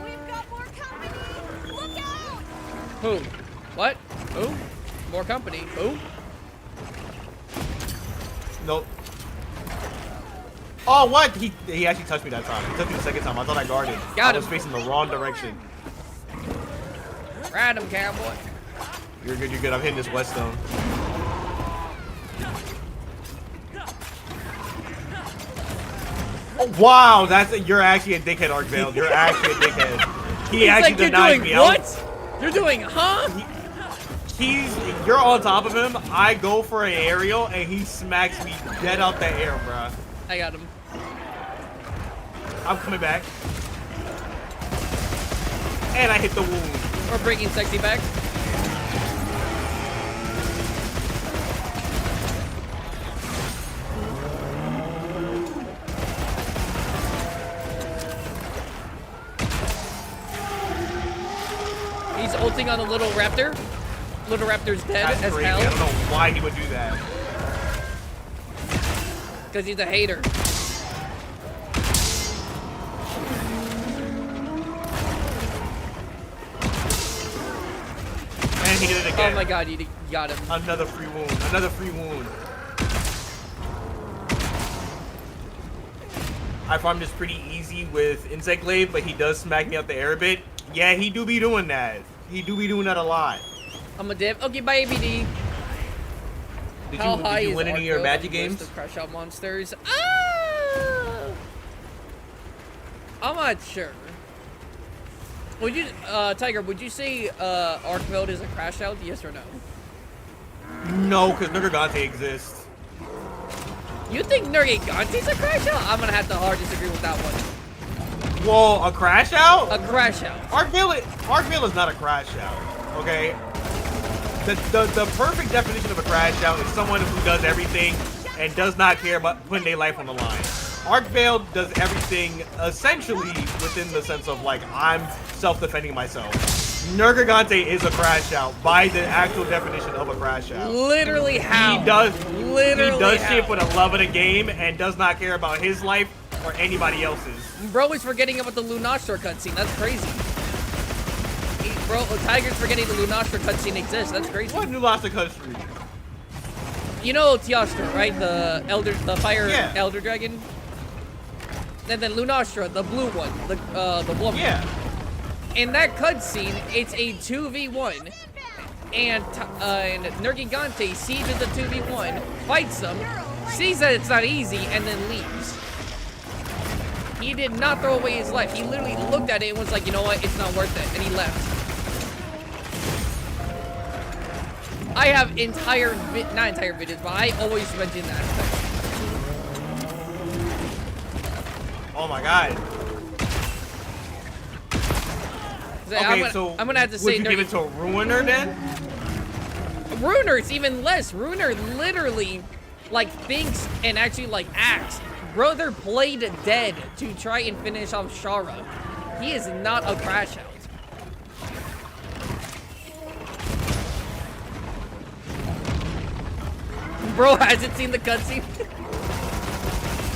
We've got more company. Look out! Who? What? Who? More company. Who? Nope. Oh, what? He actually touched me that time. He touched me the second time. I thought I guarded. Got I was him. facing the wrong direction. Random cowboy. You're good. I'm hitting this Whetstone. Oh, wow, you're actually a dickhead, Arcvale. You're actually a dickhead. He He's actually like, you're denied doing me. what? You're doing, huh? You're on top of him. I go for an aerial, and he smacks me dead out the air, bruh. I got him. I'm coming back. And I hit the wound. We're bringing sexy back. He's ulting on the little raptor. Little raptor's dead That's as crazy. hell. I don't know why he would do that. Because he's a hater. he did it again. Oh my god, you got him. Another free wound. Another free wound. I farmed this pretty easy with Insect Glaive, but he does smack me out the air a bit. Yeah, he do be doing that. He do be doing that a lot. I'm a div. Okay, bye, ABD. Did you win any of your magic games? To crush out monsters. Ah! I'm not sure. Would you, Tiger? Would you say Arc Mode is a crash out? Yes or no? No, because Nergigante exists. You think Nergigante's a crash out? I'm gonna have to hard disagree with that one. Whoa, a crash out? A crash out. Arcvale is not a crash out. Okay. The perfect definition of a crash out is someone who does everything and does not care about putting their life on the line. Arcvale does everything essentially within the sense of like, I'm self-defending myself. Nergigante is a crash out by the actual definition of a crash out. Literally how? He does how? shit for the love of the game and does not care about his life or anybody else's. Bro is forgetting about the Lunastra cutscene. That's crazy. Bro, Tiger's forgetting the Lunastra cutscene exists. That's crazy. What Lunastra cutscene? You know Teostra, right? The fire Yeah. elder dragon. And then Lunastra, the blue one, the woman. Yeah. In that cutscene, it's a 2v1, and Nergigante sees it's a 2v1, fights them, sees that it's not easy, and then leaves. He did not throw away his life. He literally looked at it and was like, you know what, it's not worth it, and he left. I have not entire videos, but I always mention that. Oh my god. Okay, so I'm gonna have to say, would you give it to a Ruiner then? Ruiner's even less. Ruiner literally, like, thinks and actually, like, acts. Brother played dead to try and finish off Shara. He is not a crash out. Bro hasn't seen the cutscene.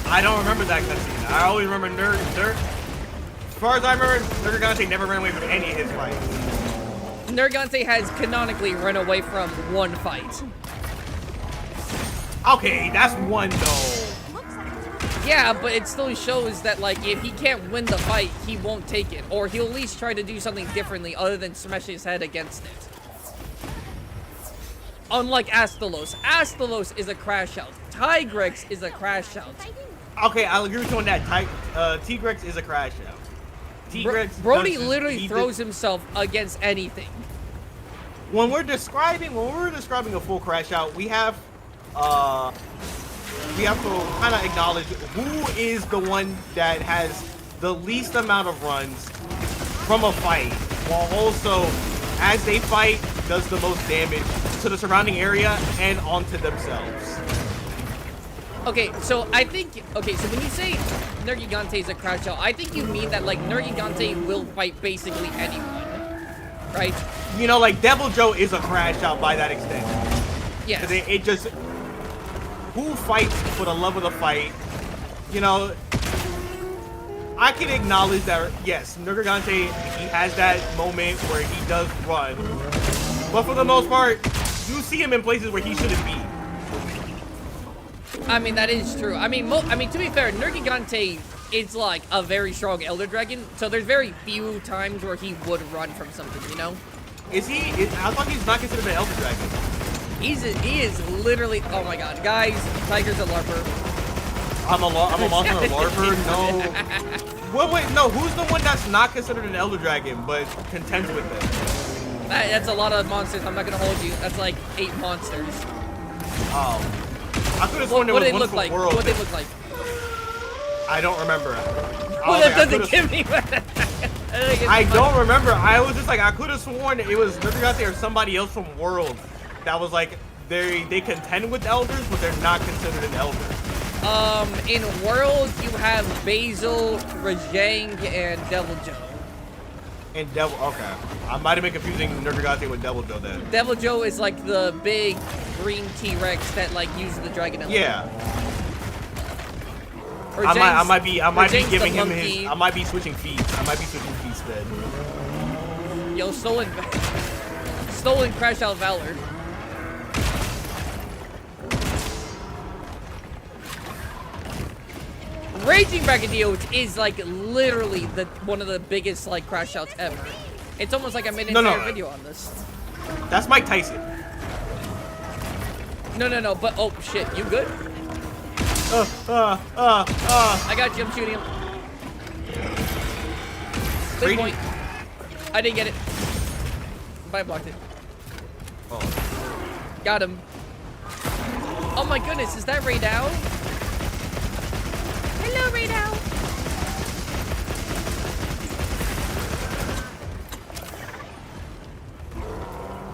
I don't remember that cutscene. I always remember As far as I remember, Nergigante never ran away from any of his fights. Nergigante has canonically run away from one fight. Okay, that's one though. Yeah, but it still shows that, like, if he can't win the fight, he won't take it. Or he'll at least try to do something differently other than smash his head against it. Unlike Astalos. Astalos is a crash out. Tigrex is a crash out. Okay, I'll agree with you on that. Tigrex is a crash out. Tigrex Brody literally throws himself against anything. When we're describing a full crash out, we have to kind of acknowledge who is the one that has the least amount of runs from a fight, while also, as they fight, does the most damage to the surrounding area and onto themselves. Okay, so I think, okay, so when you say Nergigante is a crash out, I think you mean that, like, Nergigante will fight basically anyone, right? You know, like, Devil Joe is a crash out by that extent. Yes. 'Cause it just, who fights for the love of the fight? You know, I can acknowledge that, yes, Nergigante, he has that moment where he does run. But for the most part, you see him in places where he shouldn't be. I mean, that is true. I mean, to be fair, Nergigante is, like, a very strong Elder Dragon, so there's very few times where he would run from something, you know? I thought he's not considered an Elder Dragon. He is literally, oh my god, guys, Tiger's a LARPer. I'm a monster and a LARPer? No. Wait, no, who's the one that's not considered an Elder Dragon, but contends with it? That's a lot of monsters, I'm not gonna hold you. That's like 8 monsters. Oh. I could have sworn there was one from World. What they look like? I don't remember. Well, that doesn't give me I don't remember. I was just like, I could have sworn it was Nergigante or somebody else from World that was like, they contend with elders, but they're not considered an elder. In World, you have Basil, Rajang, and Devil Joe. And Devil, okay. I might have been confusing Nergigante with Devil Joe then. Devil Joe is like the big green T-Rex that like uses the dragon element. Yeah. I might be giving him his. I might be switching feet. I might be switching feet then. Yo, stolen stolen Crash Out Valor. Raging Braggadillos is like literally one of the biggest like crash outs ever. It's almost like I made an entire video on this. That's Mike Tyson. No, but oh shit, you good? I got you, I'm shooting him. Big point. I didn't get it. But I blocked it. Oh. Got him. Oh my goodness, is that Ray Dow? Hello, Ray Dow.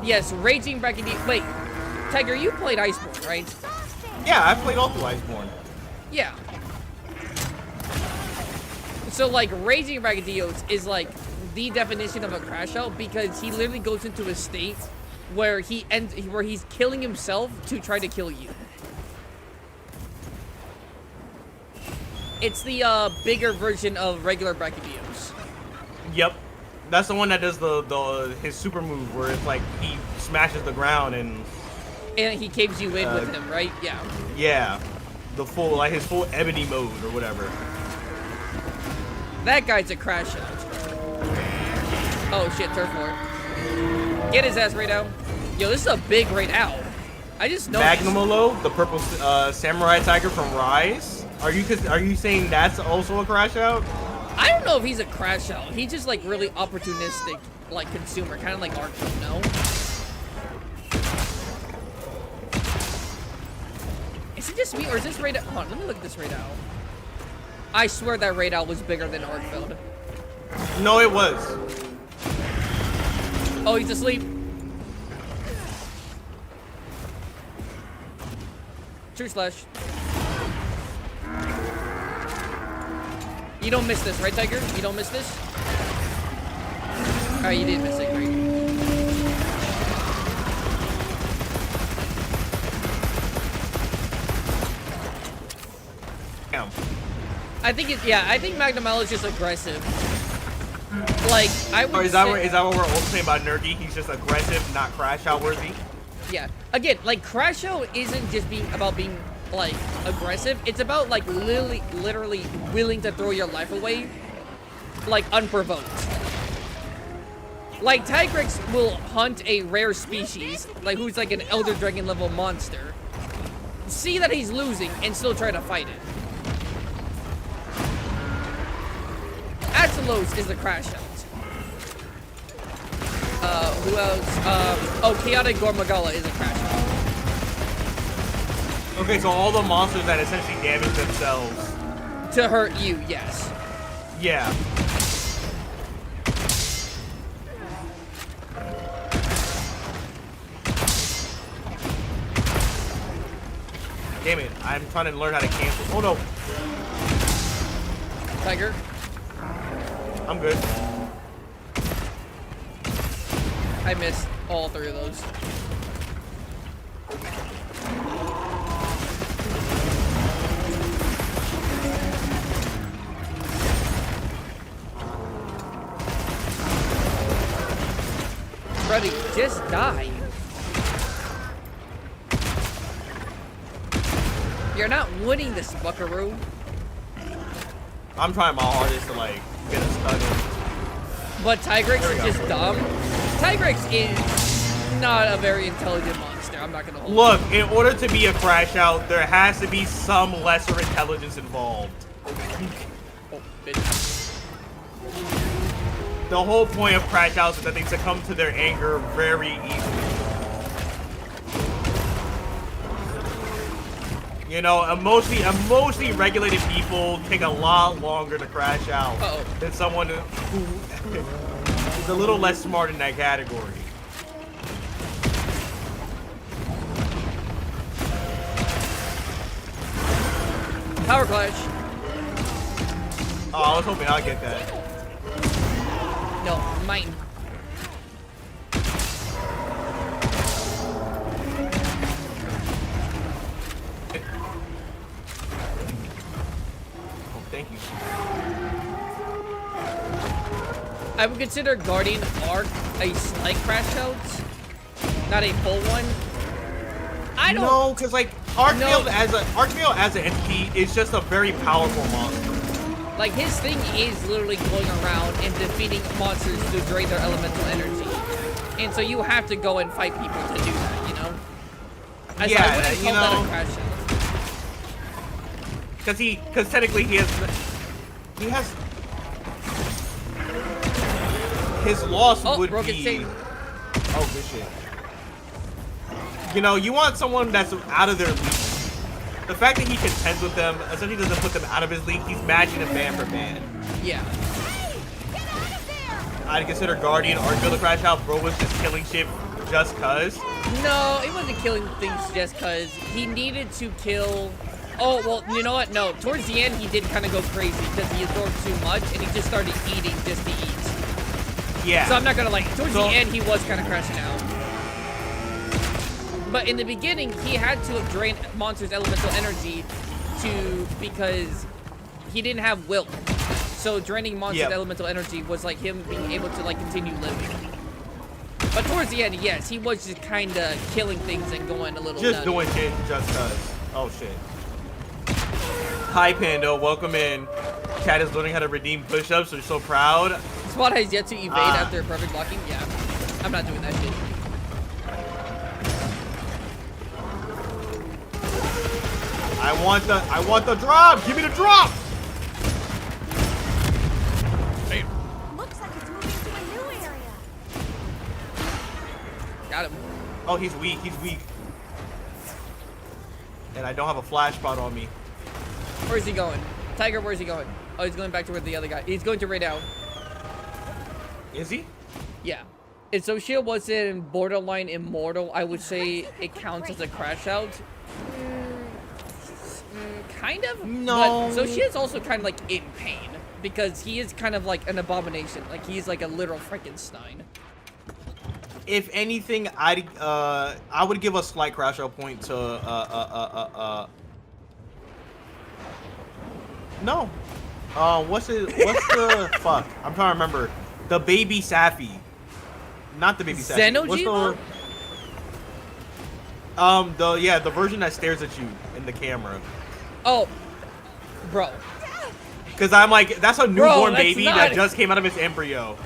Yes, Raging Braggadillos. Wait, Tiger, you played Iceborne, right? Yeah, I played all through Iceborne. Yeah. So, like, Raging Braggadillos is, like, the definition of a crash out because he literally goes into a state where he's killing himself to try to kill you. It's the bigger version of regular Braggadillos. Yep. That's the one that does his super move where it's like he smashes the ground and he caves you in with him, right? Yeah. Yeah. The full his full ebony mode or whatever. That guy's a crash out. Oh shit, turf war. Get his ass right out. Yo, this is a big right out. I just know. Magnamolo, the purple samurai tiger from Rise. Are you saying that's also a crash out? I don't know if he's a crash out. He's just like really opportunistic, like consumer, kind of like Arkham, no? Is it just me or is this Raid? Hold on, let me look at this Raid out. I swear that Raid out was bigger than Arkfeld. No, it was. Oh, he's asleep. True slash. You don't miss this, right, Tiger? You don't miss this? Alright, you didn't miss it, great. Damn. I think I think Magnamalo is just aggressive. Like, I would Is that what we're all saying about Nergy? He's just aggressive, not crash out worthy? Yeah. Again, like, crash out isn't just about being like aggressive. It's about like literally willing to throw your life away, like unprovoked. Like Tigrex will hunt a rare species, like who's like an Elder Dragon level monster, see that he's losing, and still try to fight it. Axelos is the crash out. Who else? Oh, Chaotic Gormagala is a crash out. Okay, so all the monsters that essentially damage themselves to hurt you, yes. Yeah. Damn it, I'm trying to learn how to cancel. Oh no. Tiger. I'm good. I missed all three of those. Freddy, just die. You're not winning this, buckaroo. I'm trying my hardest to like get a stun in. But Tigrex is just dumb. Tigrex is not a very intelligent monster. I'm not gonna hold Look, in order to be a crash out, there has to be some lesser intelligence involved. Oh, bitch. The whole point of crash outs is that they succumb to their anger very easily. You know, emotionally regulated people take a lot longer to crash out than someone who is a little less smart in that category. Power Clash. Oh, I was hoping I'd get that. No, mine. Oh, thank you. I would consider Guardian Arc a slight crash out Not a full one. I don't. No, because like Archfield as an entity is just a very powerful monster. Like, his thing is literally going around and defeating monsters to drain their elemental energy. And so you have to go and fight people to do that, you know? I wouldn't call that a crash out. Because technically he has his loss would broken be. save. Oh, good shit. You know, you want someone that's out of their league. The fact that he contends with them essentially doesn't put them out of his league. He's matching them man for man. Yeah. I'd consider Guardian Archfield a crash out. Bro was just killing shit just cuz. No, he wasn't killing things just because he needed to kill. Oh, well, you know what? No, towards the end, he did kind of go crazy because he absorbed too much and he just started eating just to eat. Yeah. So I'm not gonna towards the end, he was kind of crashing out. But in the beginning, he had to have drained monsters' elemental energy because he didn't have will. So draining monsters' elemental energy was like him being able to like continue living. But towards the end, yes, he was just kind of killing things and going a little Just nutty. doing shit just cuz. Oh shit. Hi Pando, welcome in. Cat is learning how to redeem push-ups, so you're so proud. Spot has yet to evade after perfect blocking. Yeah, I'm not doing that shit. I want the drop! Give me the drop! Looks like it's moving to a new area. Got him. Oh, he's weak, he's weak. And I don't have a flash spot on me. Where's he going? Tiger, where's he going? Oh, he's going back to where the other guy. He's going to Raid out. Is he? Yeah. If Sophia wasn't borderline immortal, I would say it counts as a crash out. Kind of. No. But Sophia's also kind of like in pain because he is kind of like an abomination. Like he's like a literal Frankenstein. If anything, I would give a slight crash out point to No. What's the fuck? I'm trying to remember. The baby Safi. Not the baby Safi. Xeno'jiiva? The version that stares at you in the camera. Oh, bro. Cause I'm like, that's a newborn that's baby not- that just came out of its embryo.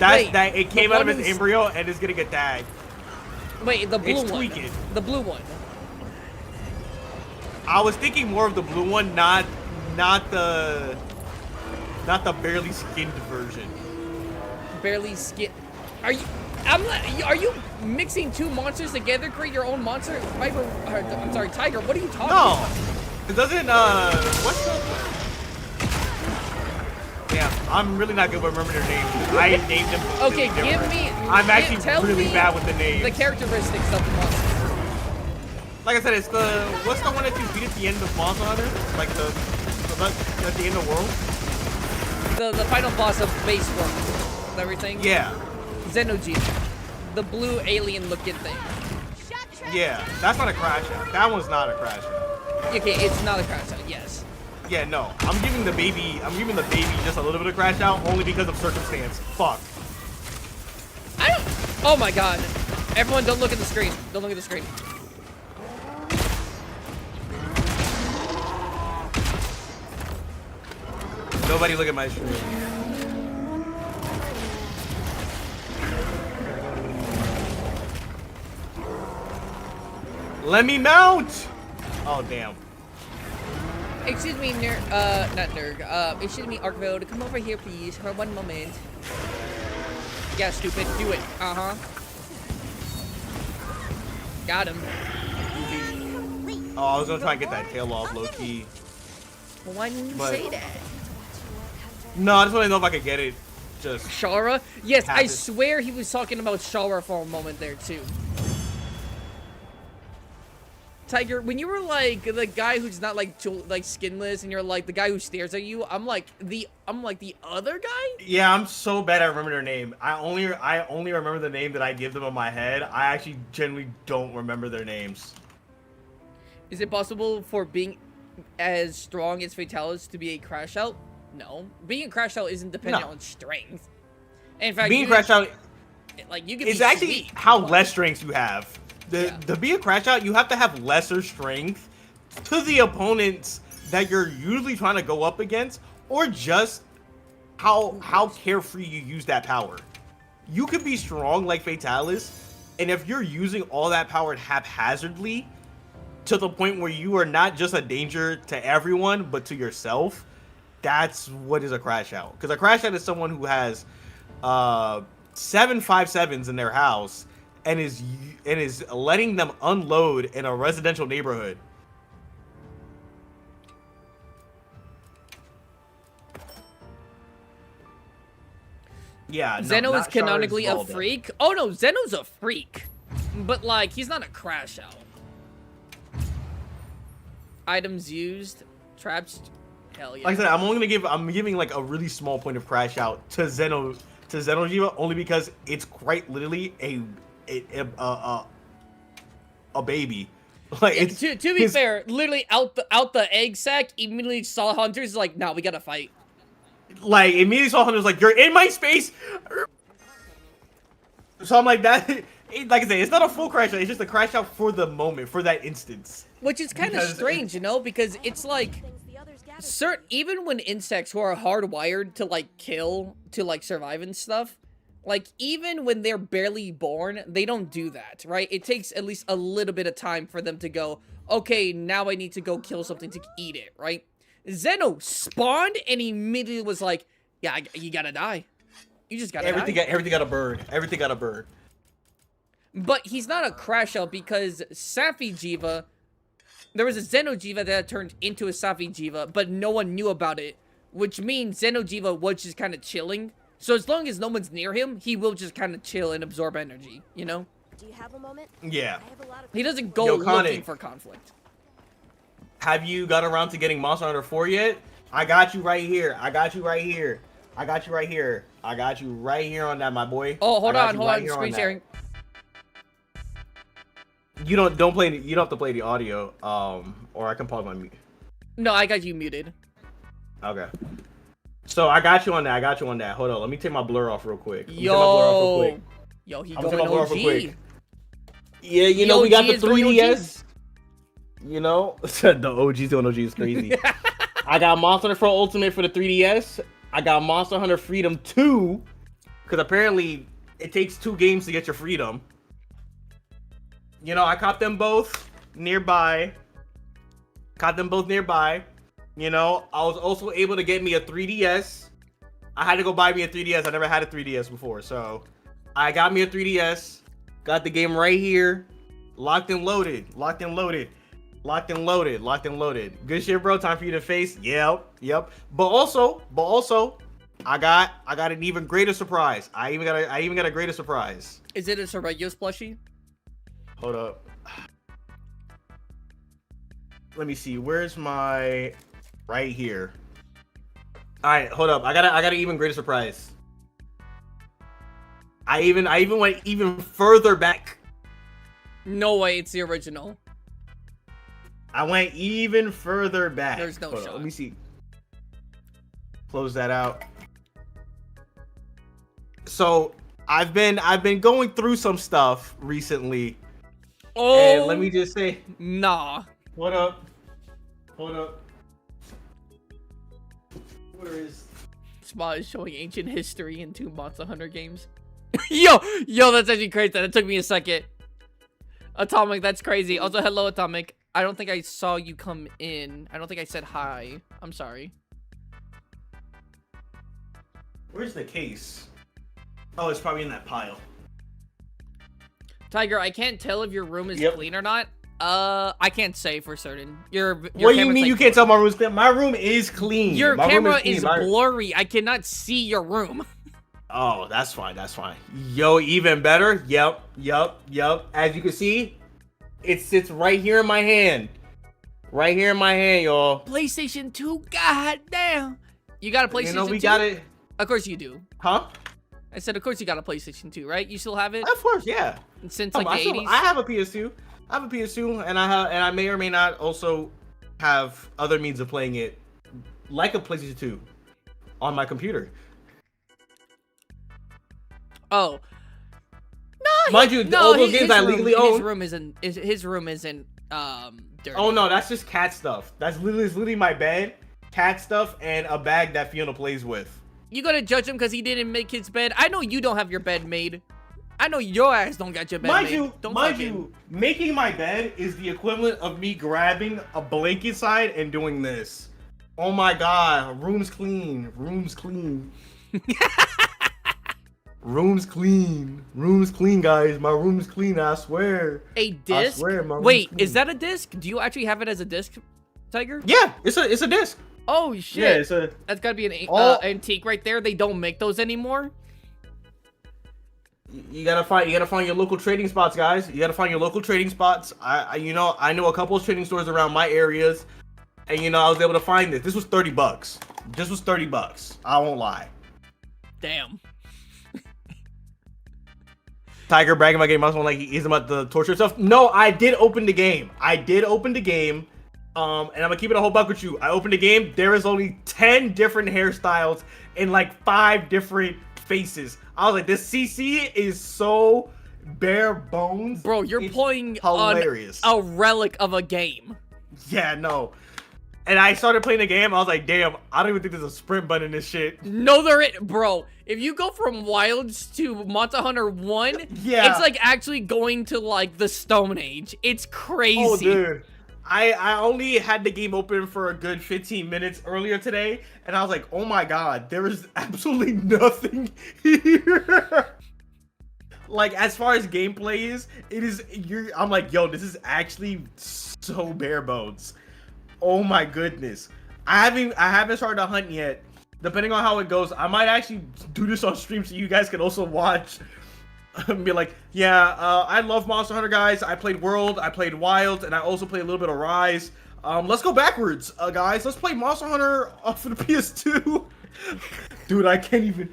Wait, It came the out of one its who's- embryo and is gonna get tagged. Wait, the blue It's one. tweaking. The blue one. I was thinking more of the blue one, not the barely skinned version. Barely skin. Are you? Are you mixing two monsters together? Create your own monster? I'm sorry, Tiger. What are you talking No, about? it doesn't. What's the? Damn, I'm really not good with remembering their names. I named them. Okay, completely give different. me. I'm actually tell really me bad with the names. The characteristics of the monster. Like I said, it's the what's the one that you beat at the end of Monster Hunter? Like the at the end of the world? The final boss of Base World. And everything. Yeah, Xeno'jiiva. The blue alien-looking thing. yeah. That's not a crash out. That one's not a crash out. Okay, it's not a crash out. Yes. Yeah, no. I'm giving the baby just a little bit of crash out only because of circumstance. Fuck. I don't. Oh my God! Everyone, don't look at the screen. Don't look at the screen. Nobody look at my stream. Let me mount! Oh, damn. Excuse me, not Nerg. Excuse me, Archville, come over here, please, for one moment. Yeah, stupid, do it. Uh-huh. Got him. Oh, I was gonna try and get that tail off, low-key. Well, why didn't you But- say that? No, I just want to know if I could get it. Just Shara? Yes, I Happen. swear he was talking about Shara for a moment there, too. Tiger, when you were like the guy who's not like skinless, and you're like the guy who stares at you, I'm like the other guy. yeah, I'm so bad at remembering their name. I only remember the name that I give them in my head. I actually generally don't remember their names. Is it possible for being as strong as Fatalis to be a crash out? No, being a crash out isn't dependent No. on strength. In fact, Being crashed out, Like, you can It's be actually sweet, how but- less strength you have. To be a crash out, you have to have lesser strength to the opponents that you're usually trying to go up against, or just how carefree you use that power. You could be strong like Fatalis, and if you're using all that power haphazardly to the point where you are not just a danger to everyone but to yourself, that's what is a crash out. Because a crash out is someone who has 7 5.7s in their house and is letting them unload in a residential neighborhood. Yeah, no, Zeno is not Char canonically a Zalda. freak. Oh no, Zeno's a freak, but like he's not a crash out. Items used, traps. Hell yeah. Like I said, I'm giving like a really small point of crash out to Xeno'jiiva only because it's quite literally a baby. Like it's to be fair, literally out the egg sac, immediately saw Hunters like, nah, we gotta fight. Like immediately saw Hunter's like, you're in my space. So I'm like that. Like I say, it's not a full crash out. It's just a crash out for the moment, for that instance. Which is kind of Because strange, you know, because it's like, Things the others gathered. even when insects who are hardwired to like kill, to like survive and stuff, like even when they're barely born, they don't do that, right? It takes at least a little bit of time for them to go, okay, now I need to go kill something to eat it, right? Zeno spawned and immediately was like, yeah, you gotta die. You just gotta die. Everything got a bird. Everything got a bird. But he's not a crash out because Safi'jiiva, there was a Xeno'jiiva that turned into a Safi'jiiva, but no one knew about it, which means Xeno'jiiva was just kind of chilling. So as long as no one's near him, he will just kind of chill and absorb energy, you know? Do you have a moment? Yeah. I have a lot of He doesn't go Yo, looking Connie. for conflict. Have you got around to getting Monster Hunter 4 yet? I got you right here. I got you right here. I got you right here. I got you right here on that, my boy. Oh, hold I got on, you hold right on, here screen that. sharing. You don't play. You don't have to play the audio. Or I can pause my mute. No, I got you muted. Okay. So I got you on that. I got you on that. Hold on. Let me take my blur off real quick. Let me take my blur off real Yo, quick. yo, he I'm gonna going take my blur off OG. real quick. Yeah, you know we got the OG is going 3DS. You know the OG's doing OG is crazy. I got Monster Hunter 4 Ultimate for the 3DS. I got Monster Hunter Freedom 2 because apparently it takes 2 games to get your freedom. You know, I caught them both nearby. You know, I was also able to get me a 3DS. I had to go buy me a 3DS. I never had a 3DS before, so I got me a 3DS. Got the game right here. Locked and loaded. Good shit, bro. Time for you to face. Yep. But also, I got an even greater surprise. I even got a greater surprise. Is it a Sorayos plushie? Hold up. Let me see. Where's my right here? All right, hold up. I got an even greater surprise. I even went even further back. No way, it's the original. I went even further back. There's no Hold on, shot. let me see. Close that out. So I've been going through some stuff recently. Oh, And let me just say, nah. Hold up. Where is? Spa is showing ancient history in 2 Monster Hunter games. yo, that's actually crazy. That took me a second. Atomic, that's crazy. Also, hello, Atomic. I don't think I saw you come in. I don't think I said hi. I'm sorry. Where's the case? Oh, it's probably in that pile. Tiger, I can't tell if your room is Yep. clean or not. I can't say for certain. Your What do you camera's, mean like, you can't tell my room's clean? My room is clean. Your My room camera clean. is My- blurry. I cannot see your room. Oh, that's fine. Yo, even better. Yep. As you can see, it sits right here in my hand. Right here in my hand, y'all. PlayStation 2, god damn. You got a PlayStation 2? You know, we got it. Of course you do. Huh? I said, of course you got a PlayStation 2, right? You still have it? Of course, yeah. Since like the I 80s? have a PS2. And I may or may not also have other means of playing it, like a PlayStation 2, on my computer. Oh. Mind you, all those games I legally own. His room isn't dirty. Oh no, that's just cat stuff. That's literally my bed, cat stuff, and a bag that Fiona plays with. You gonna judge him because he didn't make his bed? I know you don't have your bed made. I know your ass don't got your bed made. Mind you, making my bed is the equivalent of me grabbing a blanket side and doing this. Oh my god, room's clean. Room's clean. Room's clean. Room's clean, guys. My room's clean, I swear. A disc? I swear, my room's Wait, clean. is that a disc? Do you actually have it as a disc, Tiger? Yeah, it's a disc. Oh shit. Yeah, it's a. That's gotta be an antique right there. They don't make those anymore. You gotta find your local trading spots, guys. You gotta find your local trading spots. I know a couple of trading stores around my areas, and I was able to find this. This was $30. This was $30. I won't lie. Damn. Tiger bragging about game. I was like he's about to torture himself. No, I did open the game. And I'm gonna keep it a whole buck with you. I opened the game. There is only 10 different hairstyles and like 5 different faces. I was like, this CC is so bare bones. Bro, you're playing hilarious. On a relic of a game. Yeah, no. And I started playing the game. I was like, damn, I don't even think there's a sprint button in this shit. No, there is, bro. If you go from Wilds to Monster Hunter 1, yeah, it's like actually going to like the Stone Age. It's crazy. Oh, dude. I only had the game open for a good 15 minutes earlier today, and I was like, oh my god, there is absolutely nothing here. Like, as far as gameplay is, I'm like, yo, this is actually so bare bones. Oh my goodness. I haven't started to hunt yet. Depending on how it goes, I might actually do this on stream so you guys can also watch. And be like, yeah, I love Monster Hunter, guys. I played World, I played Wild, and I also played a little bit of Rise. Let's go backwards, guys. Let's play Monster Hunter for the PS2. Dude, I can't even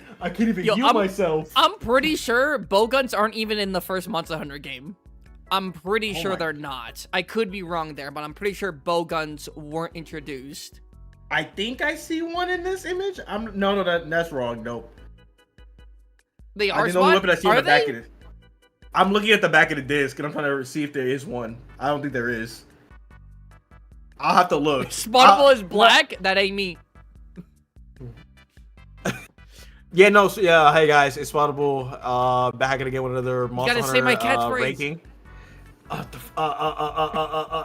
heal myself. I'm pretty sure bowguns aren't even in the first Monster Hunter game. I'm pretty sure they're not. I could be wrong there, but I'm pretty sure bowguns weren't introduced. I think I see one in this image. No, that's wrong. Nope. They are. I think the only weapon I see on the back of it. I'm looking at the back of the disc and I'm trying to see if there is one. I don't think there is. I'll have to look. Spottable is black. That ain't me. Yeah, no. So, yeah, hey guys, it's Spottable. Back again with another Monster Hunter say my catchphrase. ranking.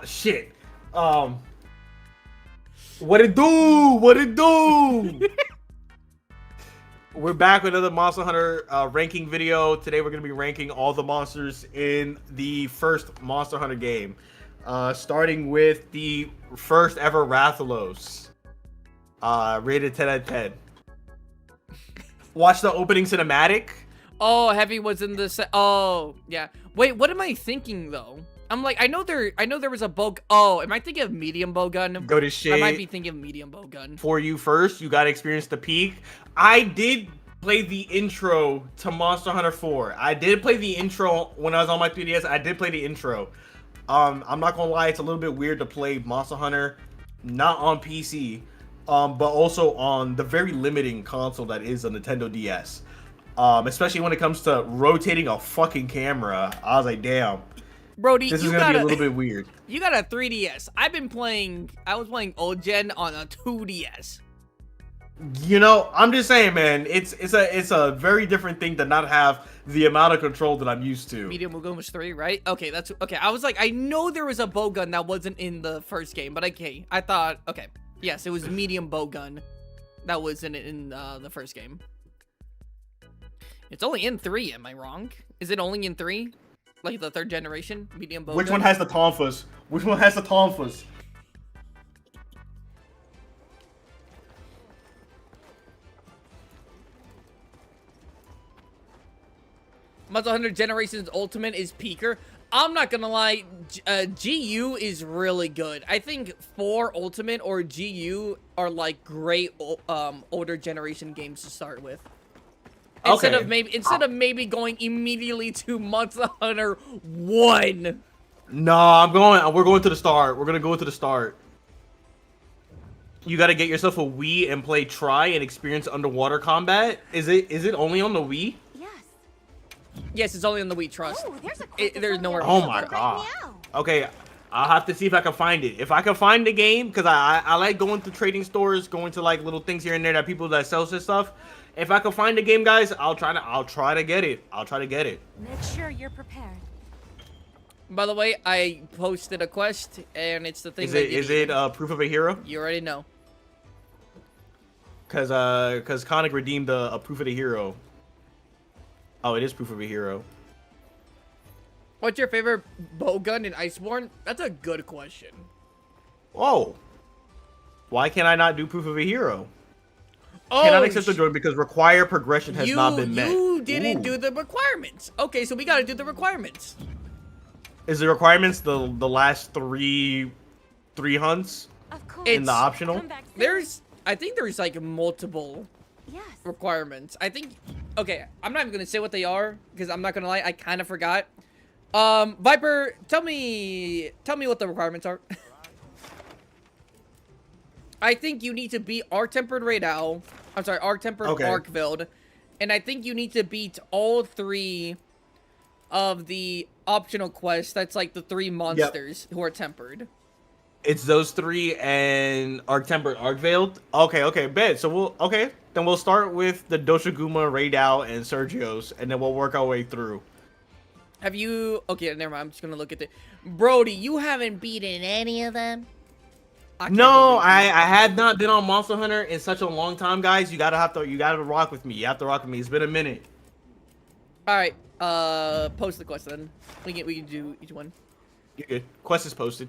Shit. What it do? What it do? We're back with another Monster Hunter ranking video. Today we're going to be ranking all the monsters in the first Monster Hunter game. Starting with the first ever Rathalos. Rated 10 out of 10. Watch the opening cinematic. Oh, Heavy was in the oh, yeah. Wait, what am I thinking though? I'm like, I know there was a bow. Oh, am I thinking of medium bow gun? Go to shit. I might be thinking of medium bow gun. For you first, you gotta experience the peak. I did play the intro to Monster Hunter 4. I did play the intro when I was on my 3DS. I did play the intro. I'm not gonna lie, it's a little bit weird to play Monster Hunter not on PC, but also on the very limiting console that is a Nintendo DS. Especially when it comes to rotating a fucking camera. I was like, damn. Brody, this is gonna be a little bit weird. You got a 3DS. I was playing old gen on a 2DS. I'm just saying, man, it's a very different thing to not have the amount of control that I'm used to. Medium bow gun was 3, right? Okay, that's okay. I was like, I know there was a bow gun that wasn't in the first game, but okay, I thought, okay, yes, it was medium bow gun that was in the first game. It's only in 3, am I wrong? Is it only in 3? Like the 3rd generation medium bow gun? Which one has the tonfas? Which one has the tonfas? Monster Hunter Generations Ultimate is peaker. I'm not gonna lie, GU is really good. I think 4 Ultimate or GU are like great older generation games to start with. Instead of maybe going immediately to Monster Hunter 1. No, we're going to the start. We're gonna go to the start. You gotta get yourself a Wii and play Try and experience underwater combat. Is it only on the Wii? Yes. Yes, it's only on the Wii Trust. Oh, there's a quick There's nowhere Oh else. my right god. now. Okay, I'll have to see if I can find it. If I can find the game, because I like going to trading stores, going to like little things here and there that people that sells this stuff. If I can find the game, guys, I'll try to get it. I'll try to get it. Make sure you're prepared. By the way, I posted a quest, and it's the thing. Is it proof of a hero? You already know. Cause Conic redeemed a proof of the hero. Oh, it is proof of a hero. What's your favorite bowgun in Iceborne? That's a good question. Whoa. Why can't I not do proof of a hero? Oh, Cannot accept the joint because required progression has not been met. You didn't Ooh. do the requirements. Okay, so we gotta do the requirements. Is the requirements the last three hunts Of course. in the optional? Come back soon. I think there's like multiple Yes. requirements. I think, okay, I'm not even gonna say what they are because I'm not gonna lie, I kind of forgot. Viper, tell me what the requirements are. I think you need to beat Arc-Tempered Raidal. I'm sorry, Arc-Tempered Okay. Arkveld. And I think you need to beat all 3 of the optional quests. That's like the 3 monsters who are tempered. It's those 3 and Arc-Tempered Arkveiled? Okay, bet. So then we'll start with the Doshiguma, Raidal, and Sergio's, and then we'll work our way through. Have you... Okay, never mind. I'm just gonna look at the... Brody, you haven't beaten any of them? I can't No, believe I you. had not been on Monster Hunter in such a long time, guys. You gotta rock with me. You have to rock with me. It's been a minute. Alright, post the quest then. We can do each one. You're good. Quest is posted.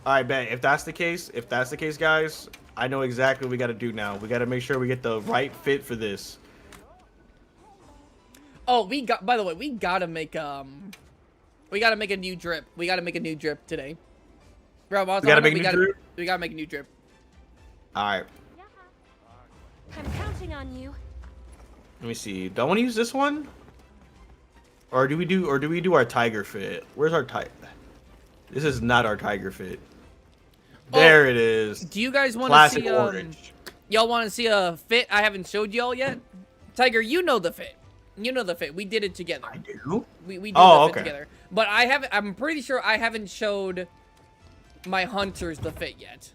Alright, bet. If that's the case, guys, I know exactly what we gotta do now. We gotta make sure we get the right fit for this. Oh, by the way, we gotta make a new drip. We gotta make a new drip today. Bro, We gotta make a new drip? We gotta make a new drip. Alright. I'm counting on you. Let me see. Do I want to use this one? Or do we do our tiger fit? Where's our tiger? This is not our tiger fit. There it is. Do you guys want to Classic see orange. y'all want to see a fit I haven't showed y'all yet? Tiger, you know the fit. You know the fit. We did it together. I do. We did Oh, the fit okay. together. But I'm pretty sure I haven't showed my hunters the fit yet.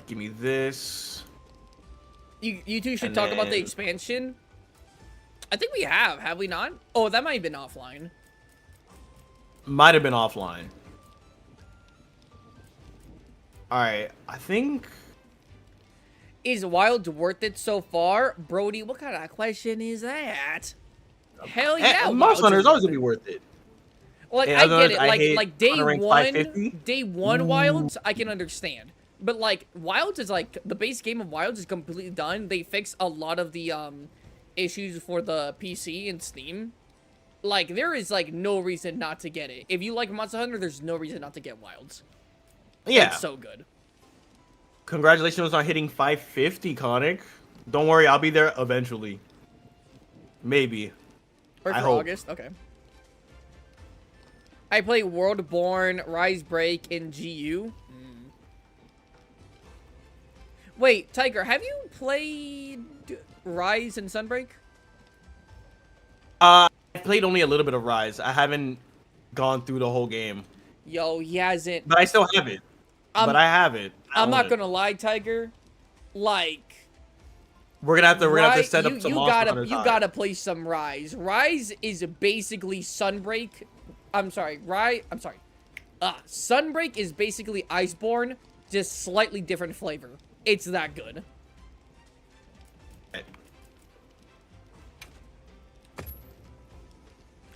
Give me this. You two should And talk about the then- expansion. I think we have we not? Oh, that might have been offline. Might have been offline. Alright, I think... Is Wilds worth it so far? Brody, what kind of question is that? Hell yeah, Wilds Monster Hunter is is always worth gonna be worth it. Like, Yeah, I otherwise get it. I hate Like day unteranked one, 550. day one Wilds, I can understand. But like Wilds is like the base game of Wilds is completely done. They fixed a lot of the issues for the PC and Steam. Like there is like no reason not to get it. If you like Monster Hunter, there's no reason not to get Wilds. Yeah. It's so good. Congratulations on hitting 550, Conic. Don't worry, I'll be there eventually. Maybe. Or I for hope. August, okay. I play Worldborn, Rise Break, and GU. Wait, Tiger, have you played Rise and Sunbreak? I played only a little bit of Rise. I haven't gone through the whole game. Yo, he hasn't. But I still have it. But I have it. I I'm own not it. gonna lie, Tiger. Like, We're gonna have to set up you some Monster Hunter you time. gotta play some Rise. Rise is basically Sunbreak. I'm sorry, Sunbreak is basically Iceborne, just slightly different flavor. It's that good.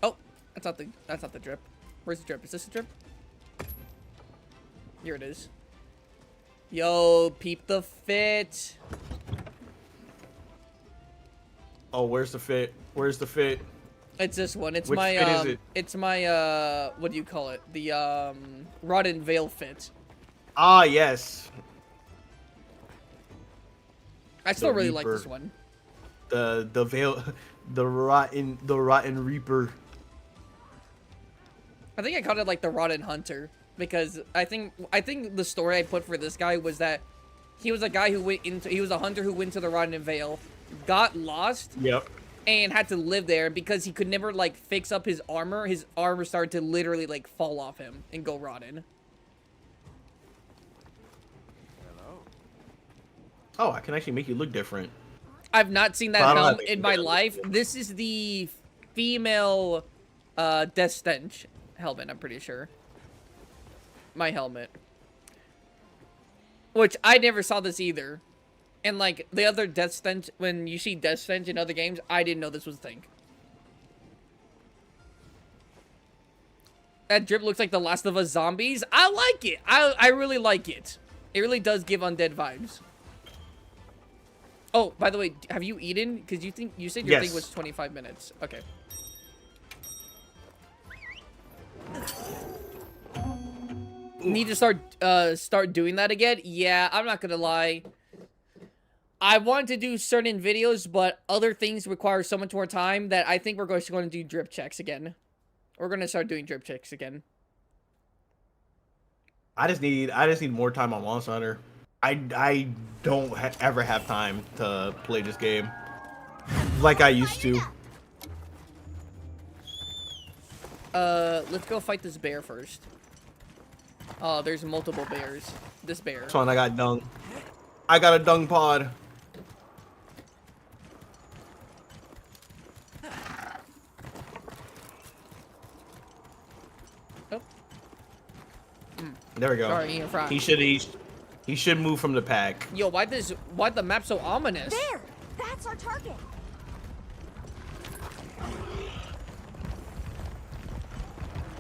Oh, that's not the drip. Where's the drip? Is this the drip? Here it is. Yo, peep the fit. Oh, where's the fit? Where's the fit? It's this one. It's Which my fit is it? it's my what do you call it? The Rod and Veil fit. Ah, yes. I still really like Reaper. this one. The veil, the rotten reaper. I think I called it like the Rotten Hunter because I think the story I put for this guy was that he was a guy who he was a hunter who went to the Rotten Vale got lost, Yep. and had to live there because he could never, like, fix up his armor. His armor started to literally, like, fall off him and go rotten. Oh, I can actually make you look different. I've not seen that I don't helm have in my it. life. This is the female Death Stench helmet, I'm pretty sure. My helmet. Which, I never saw this either. And, like, the other Death Stench, when you see Death Stench in other games, I didn't know this was a thing. That drip looks like the Last of Us zombies. I like it. I really like it. It really does give undead vibes. Oh, by the way, have you eaten? Because you said your Yes. thing was 25 minutes. Okay. Need to start doing that again? Yeah, I'm not gonna lie. I want to do certain videos, but other things require so much more time that I think we're going to do drip checks again. We're gonna start doing drip checks again. I just need more time on Monster Hunter. I don't ever have time to play this game like I used to. Let's go fight this bear first. Oh, there's multiple bears. This bear. This one I got dung. I got a dung pod. Oh. There we go. Sorry, Ian Fry. He should move from the pack. Yo, why the map so ominous? There! That's our target.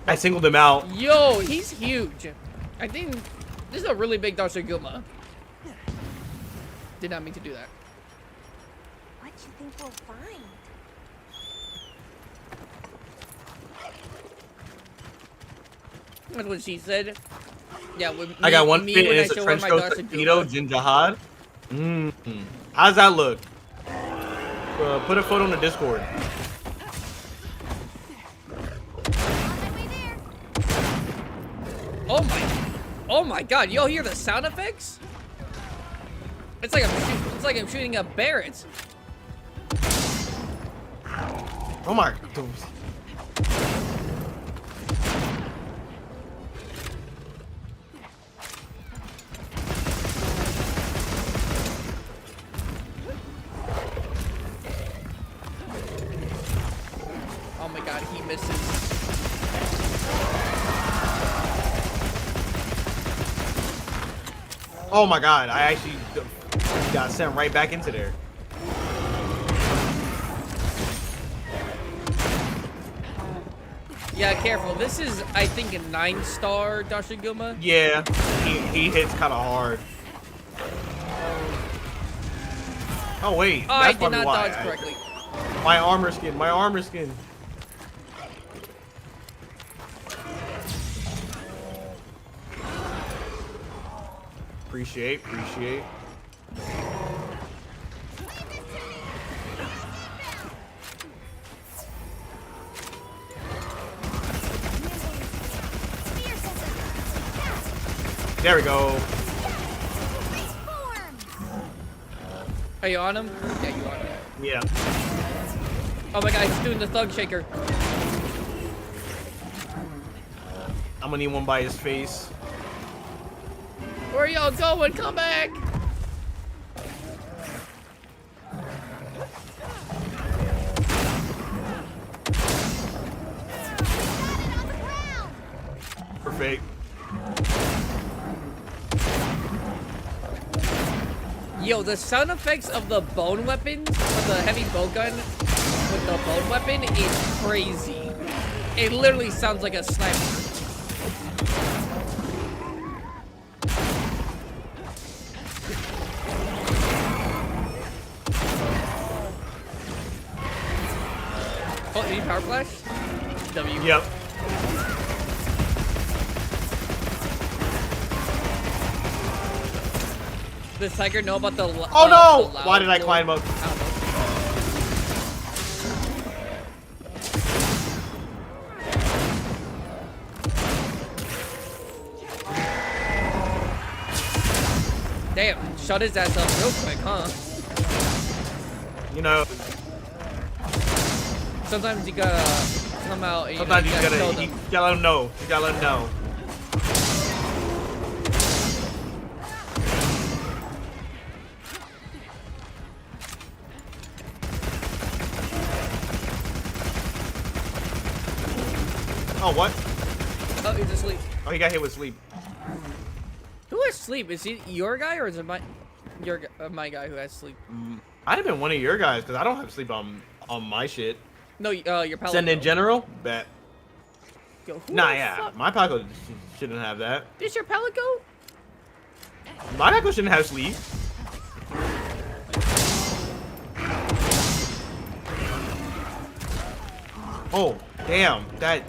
I singled him out. Yo, he's huge. I think this is a really big Darsaguma. Did not mean to do that. What you think we'll find? That's what she said. Yeah, with me, I got one me fit when and I it's a show her trench my coat Darsaguma. tuxedo, Jin Jihad. How's that look? Put a photo in the Discord. On my way there. Oh my god, y'all hear the sound effects? It's like I'm shooting a Barrett. Oh my. Oh my god, he misses. Oh my god, I actually got sent right back into there. Yeah, careful. This is, I think, a 9-star Darsaguma. Yeah, he hits kind of hard. Oh wait, Oh, I that's did probably not why. dodge correctly. My armor skin, my armor skin. Appreciate. Spear scissors. There we go. Reform. Are you on him? Yeah, you are. Yeah. Oh my god, he's doing the thug shaker. I'm gonna need one by his face. Where y'all going? Come back! Perfect. Yo, the sound effects of the bone weapons, of the heavy bow gun with the bone weapon is crazy. It literally sounds like a sniper. Oh, any power flash? W. Yep. Does Tiger know about the? Oh no! The loud Why did I floor? climb up? I don't know. Damn, shut his ass up real quick, huh? You know, Sometimes you gotta come out and sometimes you kill gotta them. let them know. You gotta let them know. Oh, what? Oh, he's asleep. Oh, he got hit with sleep. Who has sleep? Is he your guy or is it my guy who has sleep? I'd have been one of your guys because I don't have sleep on my shit. No, your pal. Send in general? Bet. Yo, who Nah, the yeah. fuck- My Paco shouldn't have that. Is your Palico? My Paco shouldn't have sleep. Oh, damn. That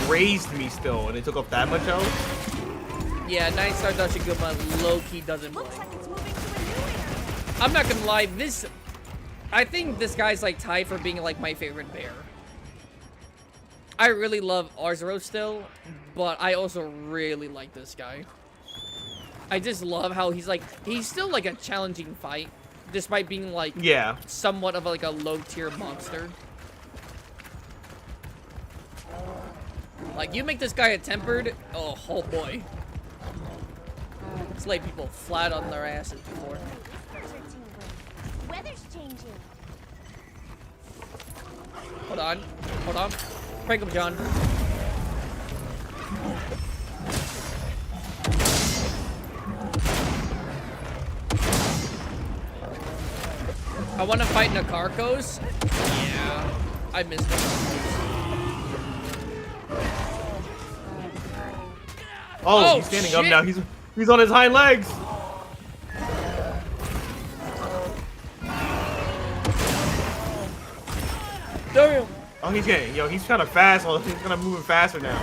raised me still, and it took up that much health? Yeah, 9-star does good, but low-key doesn't play. Looks like it's moving to a new area. I'm not gonna lie, I think this guy's like tied for being like my favorite bear. I really love Arzaro still, but I also really like this guy. I just love how he's still like a challenging fight, despite being like Yeah. somewhat of like a low-tier monster. Like, you make this guy a tempered, oh boy. It's laid people flat on their asses before. Whispers are tingling. Weather's changing. Hold on. Prank him, John. I want to fight Nakarkos. Yeah, I missed him. Oh, Oh, he's standing up shit. now. He's on his hind legs. Damn. Oh, he's kind of fast. Oh, he's kind of moving faster now.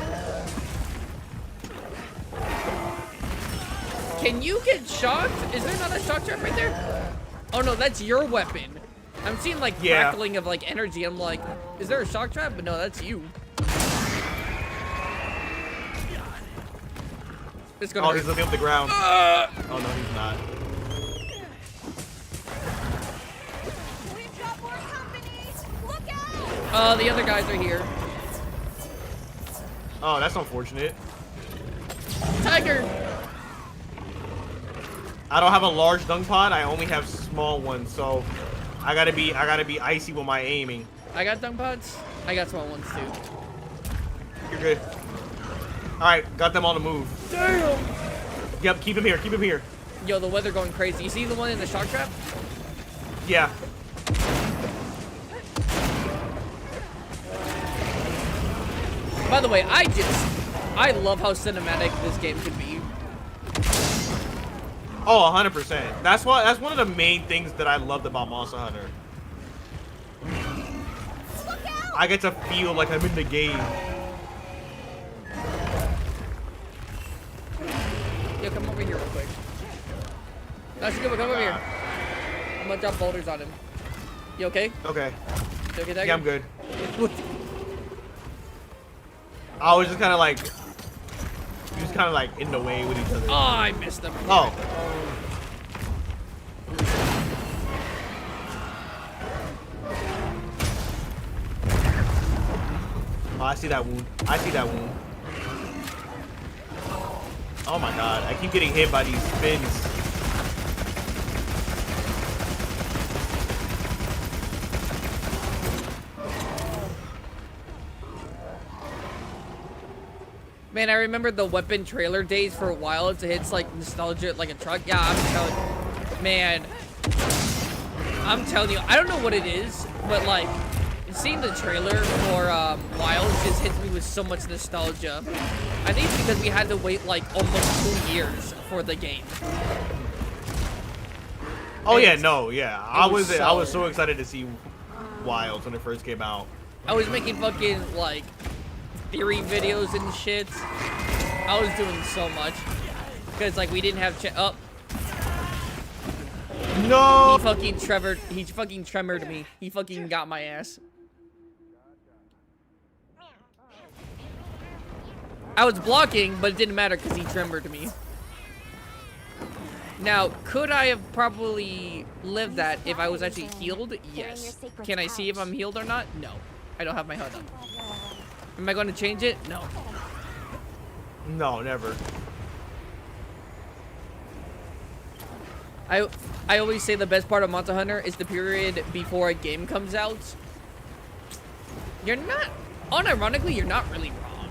Can you get shocked? Is there not a shock trap right there? Oh no, that's your weapon. I'm seeing like Yeah. crackling of like energy. I'm like, is there a shock trap? But no, that's you. It's gonna Oh, hurt. he's looking up the ground. Oh no, he's not. We've got more company. Look out! The other guys are here. Oh, that's unfortunate. Tiger. I don't have a large dunk pod. I only have small ones, so I gotta be icy with my aiming. I got dunk pods. I got small ones too. You're good. All right, got them on the move. Damn. Yep, keep him here. Keep him here. Yo, the weather going crazy. You see the one in the shock trap? Yeah. By the way, I love how cinematic this game can be. Oh, 100%. That's one of the main things that I loved about Monster Hunter. Look out! I get to feel like I'm in the game. Yo, come over here real quick. That's good. Come over here. I'm gonna drop boulders on him. You okay? Okay. You okay, Tiger? Yeah, I'm good. I was just kind of like, in the way with each other. Oh, I missed him. Oh. Oh, I see that wound. Oh my god, I keep getting hit by these spins. Man, I remember the weapon trailer days for a while. It hits like nostalgia like a truck. Yeah, I'm telling you. Man, I'm telling you, I don't know what it is, but like, seeing the trailer for Wilds just hits me with so much nostalgia. I think it's because we had to wait like almost 2 years for the game. Oh And yeah, no, yeah. I was so- so excited to see Wilds when it first came out. I was making fucking like theory videos and shit. I was doing so much because like we didn't have oh, No. he fucking tremored me. He fucking got my ass. I was blocking, but it didn't matter because he tremored me. Now, could I have probably lived that if I was actually healed? Yes. Can I see if I'm healed or not? No. I don't have my HUD on. Am I going to change it? No. No, never. I always say the best part of Monster Hunter is the period before a game comes out. You're not, unironically, you're not really wrong.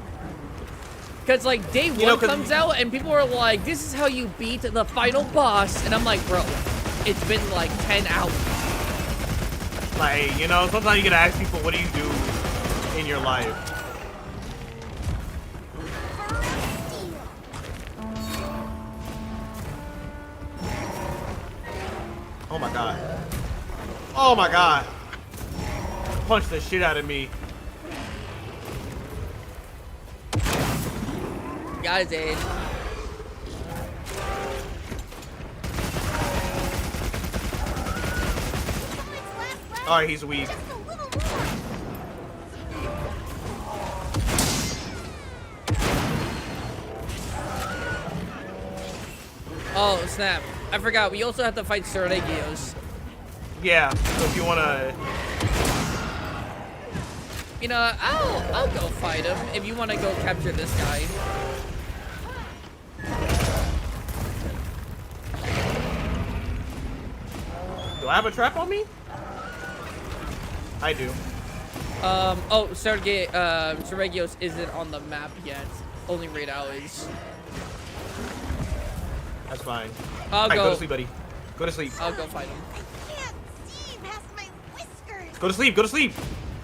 Because, like, day one comes out and people are like, this is how you beat the final boss. And I'm like, bro, it's been like 10 hours. Like, you know, sometimes you gotta ask people, what do you do in your life? Oh my god. Oh my god. Punch the shit out of me. Got his age. Alright, he's weak. Oh, snap. I forgot. We also have to fight Seregios. Yeah, so if you wanna... You know, I'll go fight him if you want to go capture this guy. Do I have a trap on me? I do. Oh, Seregios isn't on the map yet. Only Raidal is. That's fine. I'll Alright, go. go to sleep, buddy. Go to sleep. I'll go fight him. I can't see past my whiskers. Go to sleep, go to sleep.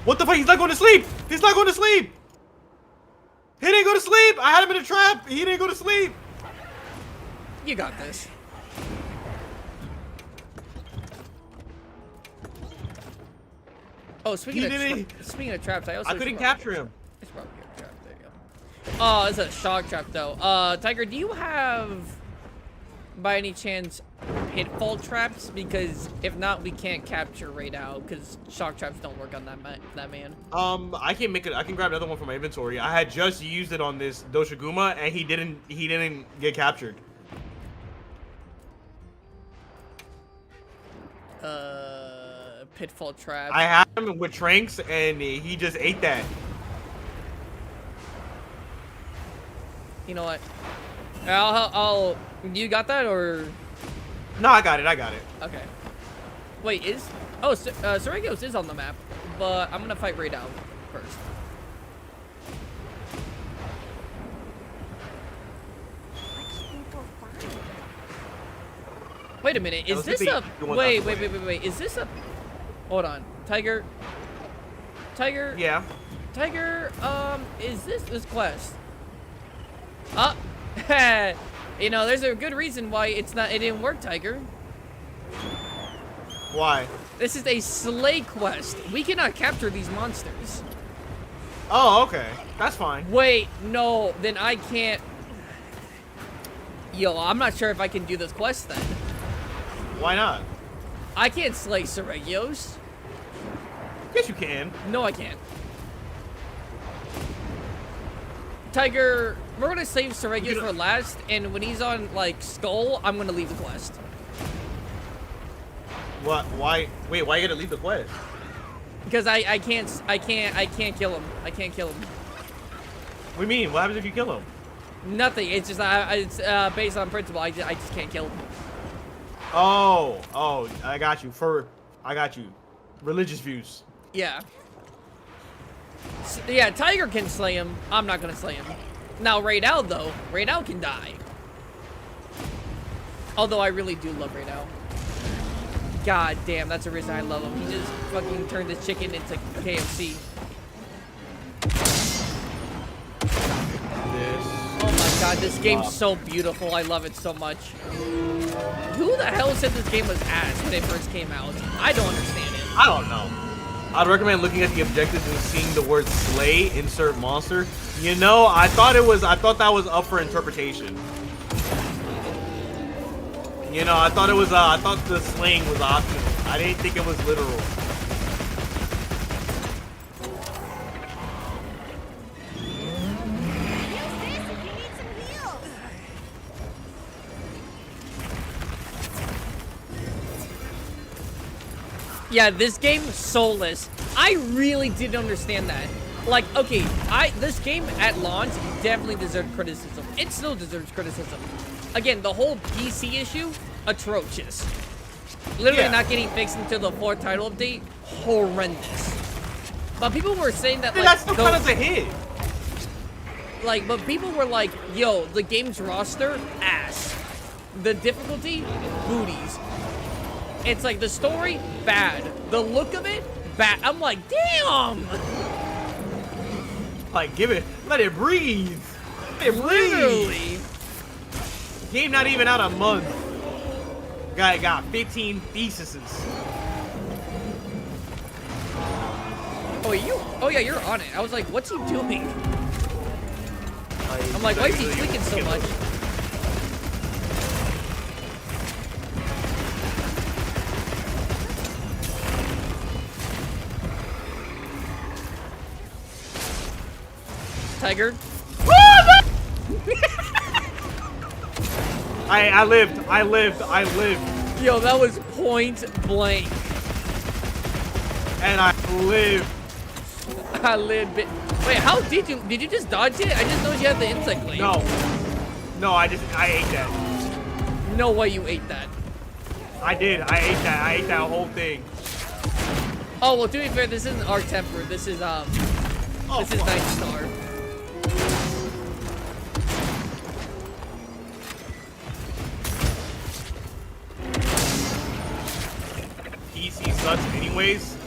What the fuck? He's not going to sleep. He's not going to sleep. He didn't go to sleep. I had him in a trap. He didn't go to sleep. You got this. Oh, speaking of traps, I couldn't capture him. It's probably a trap. There you go. Oh, it's a shock trap though. Tiger, do you have, by any chance, pitfall traps? Because if not, we can't capture Raidal because shock traps don't work on that man. I can make it. I can grab another one from my inventory. I had just used it on this Doshiguma, and he didn't get captured. Pitfall trap. I had him with Tranks, and he just ate that. You know what? You got that or? No, I got it. I got it. Okay. Wait, Seregios is on the map, but I'm gonna fight Raidal first. Wait a minute, is this a... Wait, is this a... Hold on. Tiger? Yeah. Tiger, is this quest? You know, there's a good reason why it didn't work, Tiger. Why? This is a slay quest. We cannot capture these monsters. Oh, okay. That's fine. Wait, no, then I can't... Yo, I'm not sure if I can do this quest then. Why not? I can't slay Seregios. Yes, you can. No, I can't. Tiger, we're gonna save Seregios for last, and when he's on, like, Skull, I'm gonna leave the quest. What? Why? Wait, why you gotta leave the quest? Because I can't kill him. I can't kill him. What do you mean? What happens if you kill him? Nothing. It's just it's based on principle. I just can't kill him. Oh, I got you. I got you. Religious views. Yeah. Yeah, Tiger can slay him. I'm not gonna slay him. Now Raidal though, Raidal can die. Although I really do love Raidal. God damn, that's the reason I love him. He just fucking turned this chicken into KFC. Oh my god, this game's so beautiful. I love it so much. Who the hell said this game was ass when it first came out? I don't understand it. I don't know. I'd recommend looking at the objectives and seeing the word slay, insert monster. You know, I thought that was up for interpretation. You know, I thought the slaying was optional. I didn't think it was literal. Use this if you need some heals. Yeah, this game, soulless. I really didn't understand that. Like, okay, this game at launch definitely deserved criticism. It still deserves criticism. Again, the whole PC issue, atrocious. Literally not getting fixed until the 4th title update, horrendous. But people were saying that, Dude, like, that's still kind of a hit. like, but people were like, yo, the game's roster, ass. The difficulty, booties. It's like, the story, bad. The look of it, bad. I'm like, damn! Like, let it breathe. Let it breathe. Literally. Game not even out a month. Guy got 15 theses. Oh yeah, you're on it. I was like, what's he doing? I'm like, why is he clicking so much? Tiger? I lived. Yo, that was point blank. And I lived. I lived it. Wait, how did you just dodge it? I just know you had the insect blade. No, I ate that. No way you ate that. I did. I ate that. I ate that whole thing. Oh, well, to be fair, this isn't Arc Temper. This is, this is Night Star. PC sucks anyways.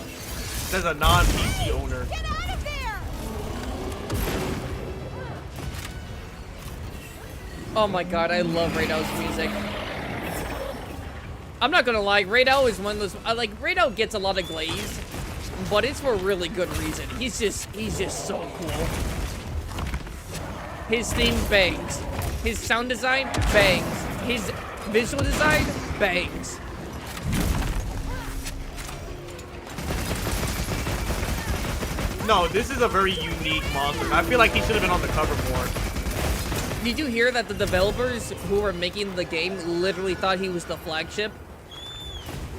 Says a non-PC owner. Get out of there! Oh my god, I love Raidow's music. I'm not gonna lie, Raidou is one of those, like, Raidou gets a lot of glaze, but it's for a really good reason. He's just so cool. His theme bangs. His sound design bangs. His visual design bangs. No, this is a very unique monster. I feel like he should have been on the cover more. Did you hear that the developers who were making the game literally thought he was the flagship?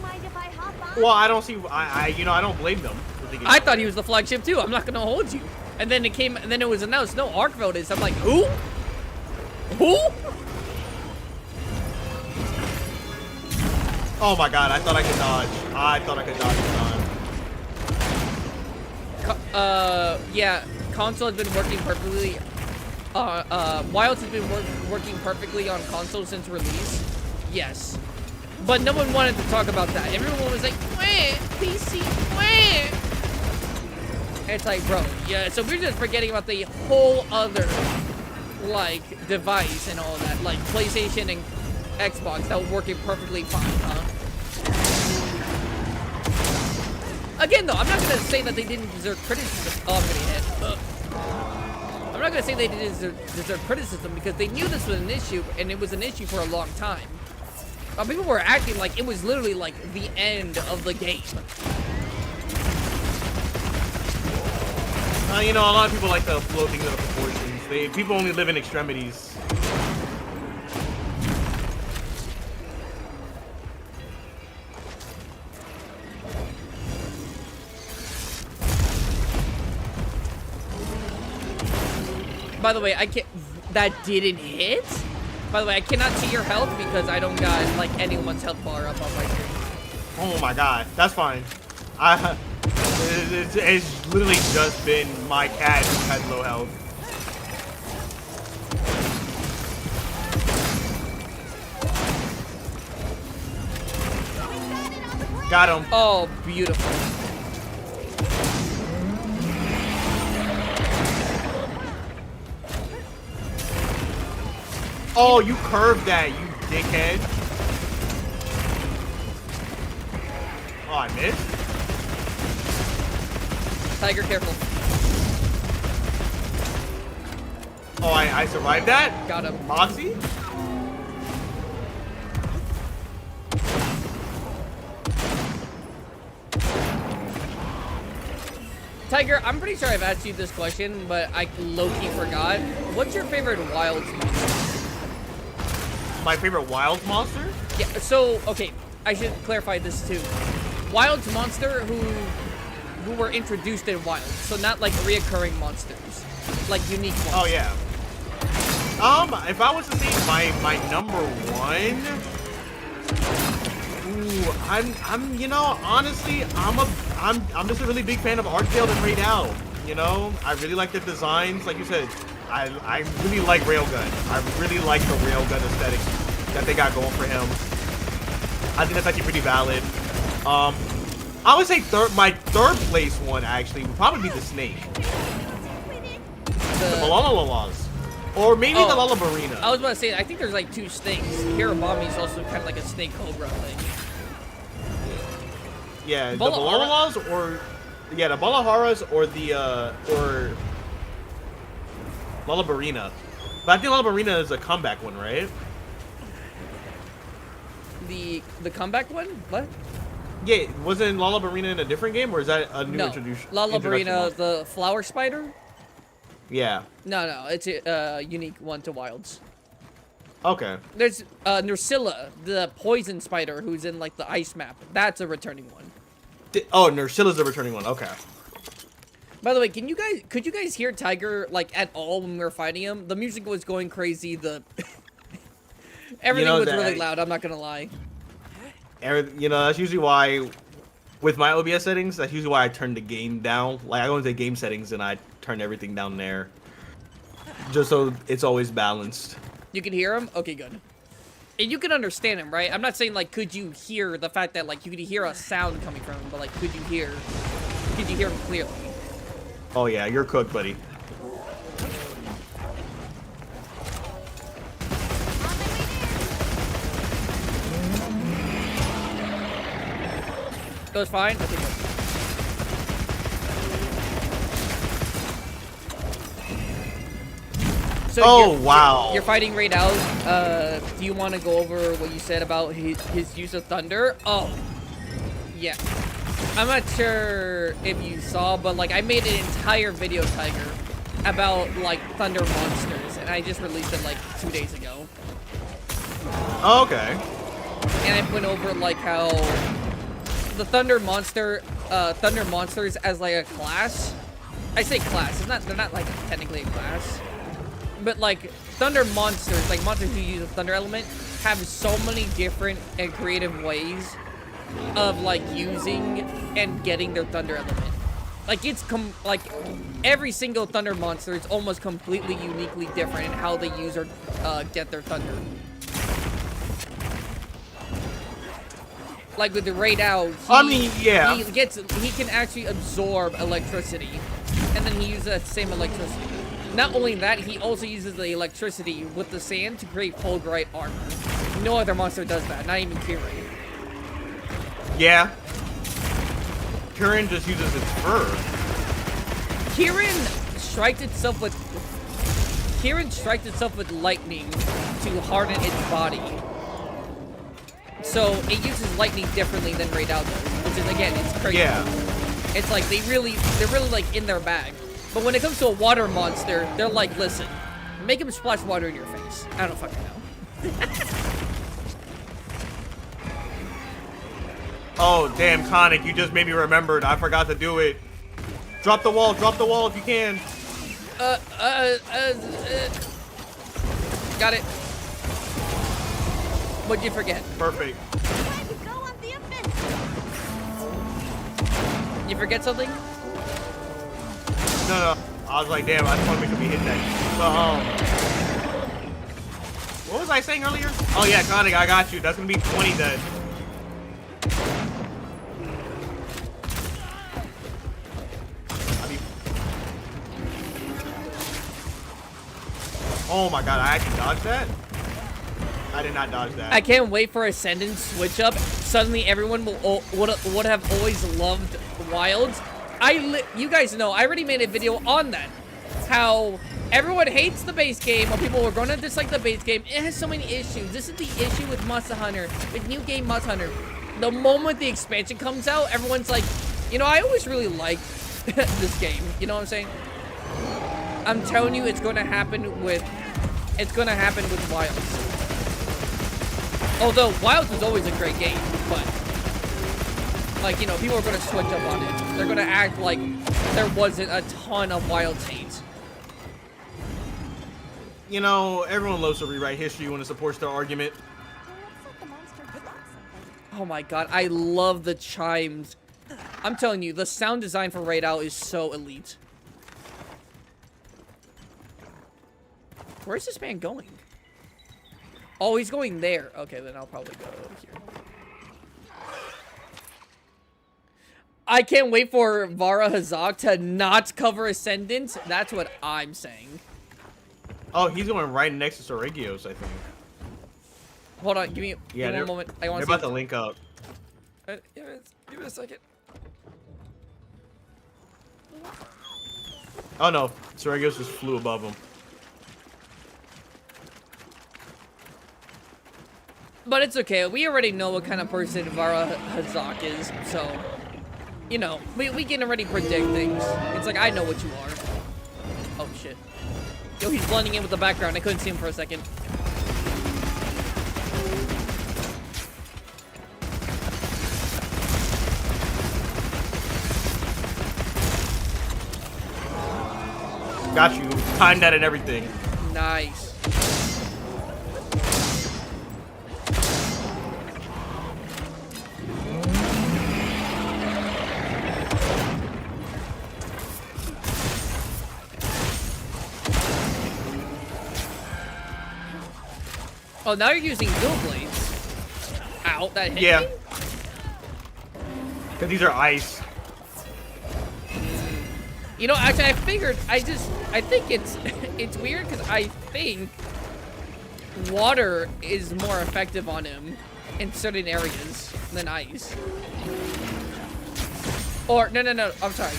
Mind if I hop on? Well, I don't see. I don't blame them. For thinking I that thought way. he was the flagship too. I'm not gonna hold you. And then it was announced, no, Arcveld is. I'm like, who? Who? Oh my god! I thought I could dodge. I thought I could dodge this time. Yeah, console has been working perfectly. Wilds has been working perfectly on console since release. Yes. But no one wanted to talk about that. Everyone was like, wah, PC, wah. It's like, bro, yeah, so we're just forgetting about the whole other, like, device and all that. Like, PlayStation and Xbox that were working perfectly fine, huh? Again, though, I'm not gonna say that they didn't deserve criticism. Oh, I'm gonna hit. I'm not gonna say they didn't deserve criticism because they knew this was an issue, and it was an issue for a long time. People were acting like it was literally like the end of the game. You know, a lot of people like to blow things out of proportions. People only live in extremities. By the way, I can't. That didn't hit. By the way, I cannot see your health because I don't got like anyone's health bar up on my screen. Oh my god, that's fine. It's literally just been my cat who has low health. Got him. Oh, beautiful. Oh, you curved that, you dickhead. Oh, I missed? Tiger, careful. Oh, I survived that? Got him. Moxie? Tiger, I'm pretty sure I've asked you this question, but I low-key forgot. What's your favorite wild monster? My favorite wild monster? Yeah, so, okay, I should clarify this too. Wilds monster who were introduced in Wilds, so not like reoccurring monsters, like unique ones. Oh yeah. If I was to say my number one, I'm you know, honestly, I'm just a really big fan of Arcvale and Raid Al. You know, I really like the designs, like you said. I really like Railgun. I really like the Railgun aesthetic that they got going for him. I think that's actually pretty valid. I would say my third place one actually would probably be the Snake. The Malalalas. Or maybe the Lullabarina. I was about to say, I think there's like two snakes. Hirabami is also kind of like a snake cobra thing. Yeah, the Balalalas or... Yeah, the Balaharas or the, or... Lullabarina. But I think Lullabarina is a comeback one, right? The comeback one? What? Yeah, wasn't Lullabarina in a different game, or is that a new No, introduction? Lullabarina, the flower spider? Yeah. No, it's a unique one to Wilds. Okay. There's Nursilla, the poison spider who's in like the ice map. That's a returning one. Oh, Nursilla's a returning one. Okay. By the way, could you guys hear Tiger like at all when we were fighting him? The music was going crazy. The everything was really loud. I'm not gonna lie. You know, that's usually why, with my OBS settings, that's usually why I turn the game down. Like, I go into game settings and I turn everything down there. Just so it's always balanced. You can hear him? Okay, good. And you can understand him, right? I'm not saying, like, could you hear the fact that, like, you could hear a sound coming from him, but, like, could you hear him clearly? Oh, yeah, you're cooked, buddy. Goes fine? Okay, good. So wow. You're fighting Raid Al. Do you want to go over what you said about his use of thunder? Oh, yeah. I'm not sure if you saw, but like I made an entire video, Tiger, about like thunder monsters, and I just released it like 2 days ago. Oh, okay. And I went over like how the thunder monsters as like a class. I say class. They're not like technically a class. But like thunder monsters, like monsters who use a thunder element, have so many different and creative ways of like using and getting their thunder element. Like it's like every single thunder monster is almost completely uniquely different in how they use or get their thunder. Like with the Raid Al, he can actually absorb electricity, and then he uses that same electricity. Not only that, he also uses the electricity with the sand to create Fulgurite armor. No other monster does that, not even Kirin. Yeah. Kirin just uses its fur. Kirin strikes itself with lightning to harden its body. So it uses lightning differently than Raid Al does, which is again, it's crazy. Yeah. It's like they're really like in their bag. But when it comes to a water monster, they're like, listen, make him splash water in your face. I don't fucking know. Oh, damn, Conic, you just made me remembered. I forgot to do it. Drop the wall if you can. Got it. What'd you forget? Perfect. Time to go on the offensive. You forget something? No. I was like, damn, I just want to make sure we hit that. What was I saying earlier? Oh, yeah, Conic, I got you. That's going to be 20 then. Oh my god, I actually dodged that? I did not dodge that. I can't wait for Ascendant switch up. Suddenly everyone would have always loved Wilds. You guys know, I already made a video on that. How everyone hates the base game, or people are going to dislike the base game. It has so many issues. This is the issue with Monster Hunter, with New Game Monster Hunter. The moment the expansion comes out, everyone's like, you know, I always really liked this game. You know what I'm saying? I'm telling you, it's going to happen with Wilds. Although Wilds was always a great game, but Like, you know, people are gonna switch up on it. They're gonna act like there wasn't a ton of wild saints. You know, everyone loves to rewrite history when it supports their argument. Well, let's let the monster decide something. Oh my god, I love the chimes. I'm telling you, the sound design for Raid Out is so elite. Where's this man going? Oh, he's going there. Okay, then I'll probably go here. I can't wait for Vara Hazak to not cover Ascendant. That's what I'm saying. Oh, he's going right next to Soregios, I think. Hold on, give me Yeah, one moment. I They're want about to link up. Give me a second. Oh no, Soregios just flew above him. But it's okay. We already know what kind of person Vara Hazak is, so you know, we can already predict things. It's like I know what you are. Oh shit. Yo, he's blending in with the background. I couldn't see him for a second. Got you. Timed that and everything. Nice. Oh, now you're using dual blades. Ow, that hit Yeah. me? Because these are ice. You know, actually, I think it's weird because I think water is more effective on him in certain areas than ice. Or, no, I'm sorry.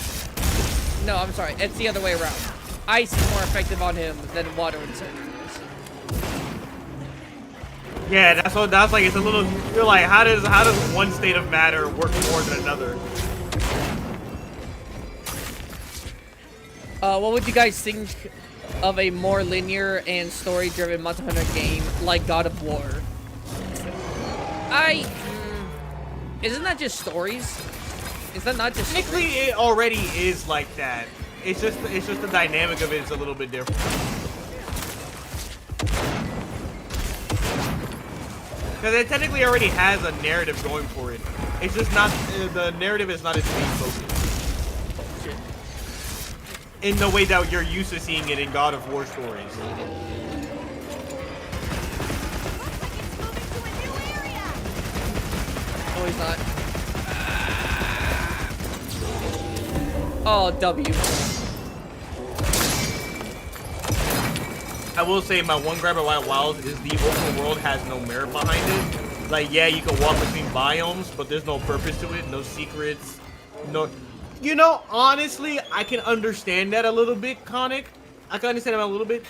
No, I'm sorry. It's the other way around. Ice is more effective on him than water in certain areas. Yeah, that's like, it's a little, you're like, how does one state of matter work more than another? What would you guys think of a more linear and story-driven Monster Hunter game like God of War? Isn't that just stories? Is that not just Technically, it already is like that. It's just the dynamic of it is a little bit different. Because it technically already has a narrative going for it. It's just not, the narrative is not its main focus. In the way that you're used to seeing it in God of War stories. Looks like it's moving to a new area. No, he's not. Oh, W. I will say my one gripe about Wilds is the open world has no merit behind it. Like, yeah, you can walk between biomes, but there's no purpose to it, no secrets, no... You know, honestly, I can understand that a little bit, Conic. I can understand that a little bit.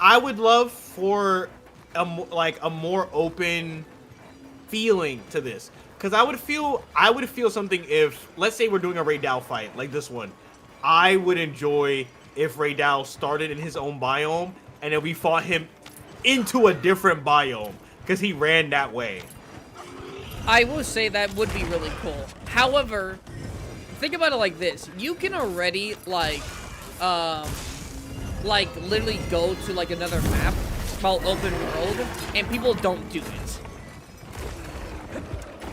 I would love for a more open feeling to this, because I would feel something if, let's say we're doing a Raidal fight like this one. I would enjoy if Raidal started in his own biome and then we fought him into a different biome because he ran that way. I will say that would be really cool. However, think about it like this. You can already, like literally go to, like, another map called Open World, and people don't do it.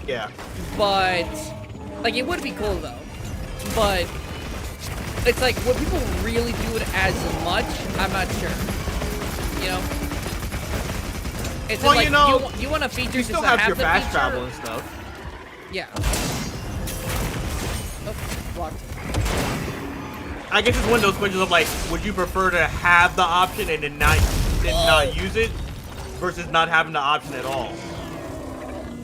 Yeah. But, like, it would be cool, though. But, it's like, would people really do it as much? I'm not sure. You know? It's Well, like, you know, you want to feature You still have your fast travel and stuff. Yeah. Oh, blocked. I guess it's one of those questions of like, would you prefer to have the option and then not use it, versus not having the option at all?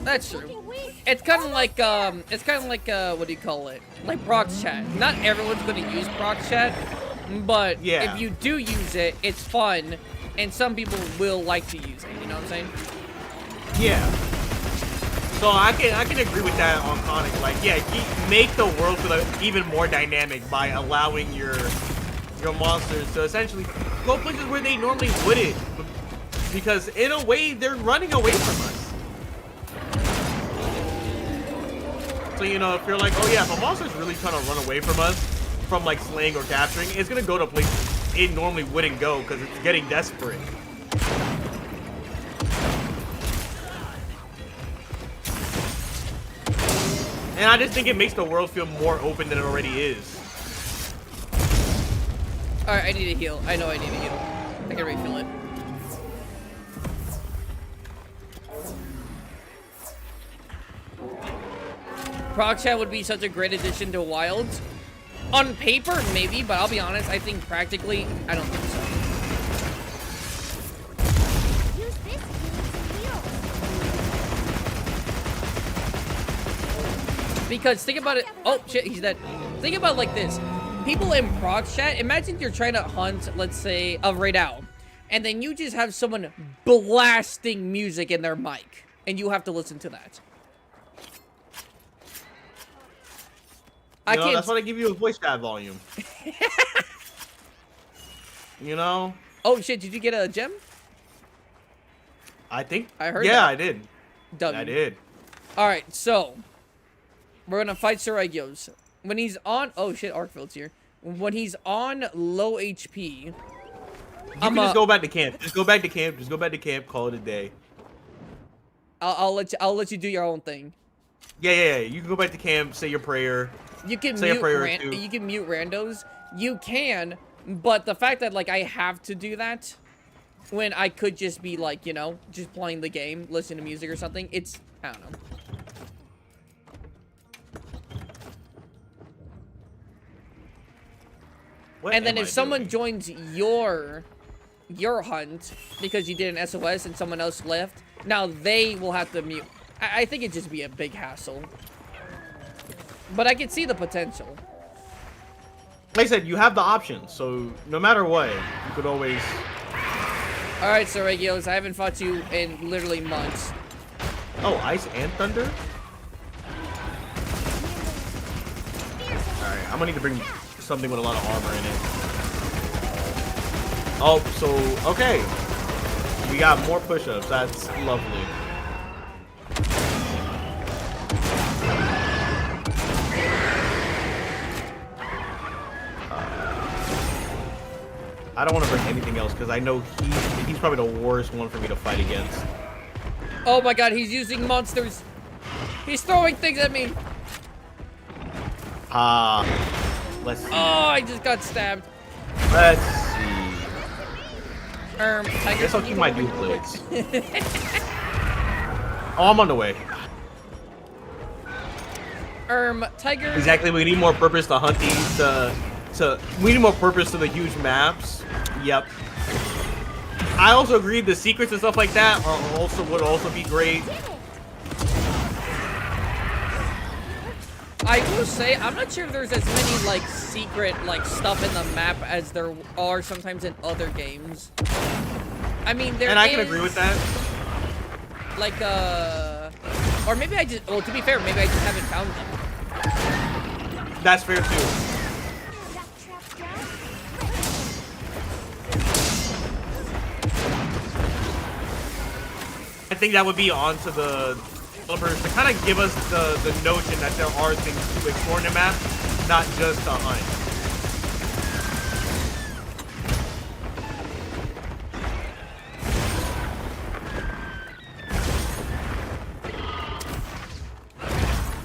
That's true. Looking weak. It's kind of like what do you call it? Like Prox Chat. Not everyone's going to use Prox Chat, but Yeah. if you do use it, it's fun, and some people will like to use it. You know what I'm saying? Yeah. So I can agree with that on Conic. Like, yeah, make the world feel even more dynamic by allowing your monsters to essentially go places where they normally wouldn't, because in a way they're running away from us. So, you know, if you're like, oh yeah, if a monster's really trying to run away from us, from like slaying or capturing, it's gonna go to places it normally wouldn't go because it's getting desperate. And I just think it makes the world feel more open than it already is. Alright, I need a heal. I know I need a heal. I can refill it. Proc would be such a great addition to Wilds. On paper, maybe, but I'll be honest, I think practically, I don't think so. Use this to heal. Because think about it. Oh, shit, he's dead. Think about it like this. People in proc chat, imagine you're trying to hunt, let's say, a Raid Owl, and then you just have someone blasting music in their mic, and you have to listen to that. You know, that's why they give you a voice chat volume. You know? Oh shit, did you get a gem? I think. I heard Yeah, that. I did. Done. I did. Alright, so. We're gonna fight Seregios. When he's on. Oh shit, Arkfield's here. When he's on low HP. You can just go back to camp. Just go back to camp. Just go back to camp. Call it a day. I'll let you do your own thing. Yeah. You can go back to camp, say your prayer. You can Say a prayer or two. you can mute randos. You can, but the fact that like I have to do that when I could just be like, you know, just playing the game, listening to music or something, it's I don't know. What And then am if I someone doing? joins your hunt because you did an SOS and someone else left, now they will have to mute. I think it'd just be a big hassle. But I can see the potential. Like I said, you have the option, so no matter what, you could always. Alright, Seregios, I haven't fought you in literally months. Oh, ice and thunder. All right, I'm gonna need to bring something with a lot of armor in it. Oh, so okay, we got more push-ups. That's lovely. I don't want to bring anything else because I know he's probably the worst one for me to fight against. Oh my god, he's using monsters. He's throwing things at me. Let's see. Oh, I just got stabbed. Let's see. I guess I'll keep my duplicates. Oh, I'm on the way. Tiger. Exactly. We need more purpose to hunt these. We need more purpose to the huge maps. Yep. I also agree the secrets and stuff like that would also be great. I will say, I'm not sure if there's as many, like, secret, like, stuff in the map as there are sometimes in other games. I mean, there is... And I can agree with that. Like, or maybe I just... Well, to be fair, maybe I just haven't found them. That's fair, too. That trap's down. I think that would be onto the developers to kind of give us the notion that there are things to explore in the map, not just to hunt.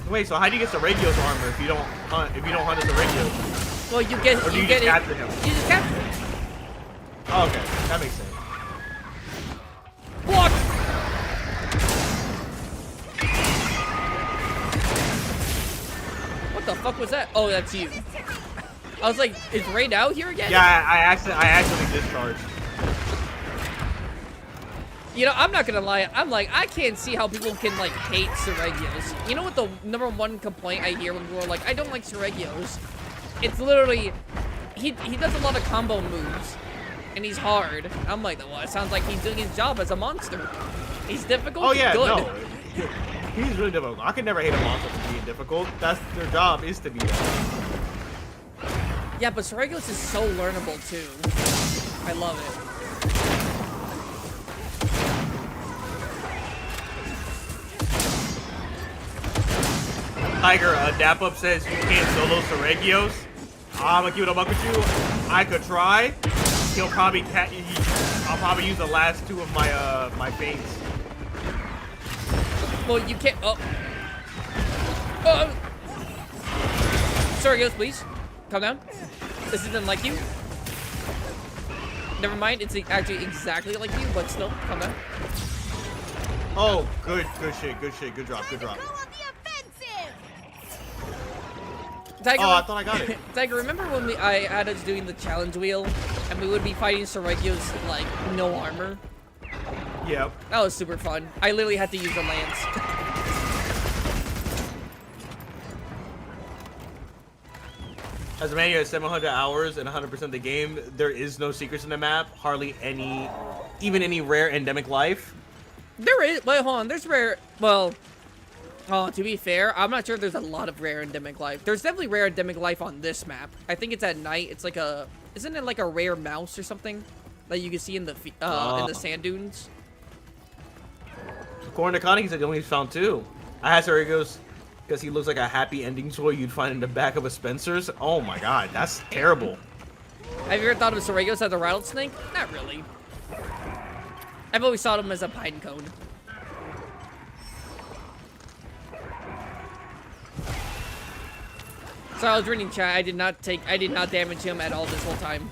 Wait, so how do you get Seregios armor if you don't hunt? If you don't hunt as Seregios? Well, you get... Or do you get just it. capture him? You just capture him. Oh, okay, that makes sense. Block! What the fuck was that? Oh, that's you. I was like, is Raid out here again? Yeah, I actually discharged. You know, I'm not gonna lie. I'm like, I can't see how people can, like, hate Seregios. You know what the #1 complaint I hear when people are like, I don't like Seregios? It's literally, he does a lot of combo moves, and he's hard. I'm like, well, it sounds like he's doing his job as a monster. He's difficult, Oh yeah, good. no. He's really difficult. I could never hate a monster for being difficult. That's their job, is to be that. Yeah, but Seregios is so learnable, too. I love it. Tiger, Dap Up says you can't solo Seregios. I'm gonna keep it a buck with you. I could try. He'll probably I'll probably use the last two of my my feints. Well, you can't. Oh. Oh. Sorry, guys, please. Calm down. This isn't like you. Never mind. It's actually exactly like you, but still, calm down. Oh, good shit, good drop. Go on the offensive. Tiger, Oh, I thought I got it. Tiger, remember when I had us doing the challenge wheel, and we would be fighting Seregios like no armor? Yep. That was super fun. I literally had to use the lance. As a man who has 700 hours and 100% of the game, there is no secrets in the map. Hardly any, even any rare endemic life. There is. Wait, hold on. There's rare. Well, oh, to be fair, I'm not sure if there's a lot of rare endemic life. There's definitely rare endemic life on this map. I think it's at night. It's like a. Isn't it like a rare mouse or something that you can see in the sand dunes? According to Connie, he said he only found 2. I had Seregios because he looks like a happy ending toy you'd find in the back of a Spencer's. Oh my god, that's terrible. Have you ever thought of Seregios as a rattlesnake? Not really. I've always thought of him as a pine cone. So I was reading chat. I did not damage him at all this whole time.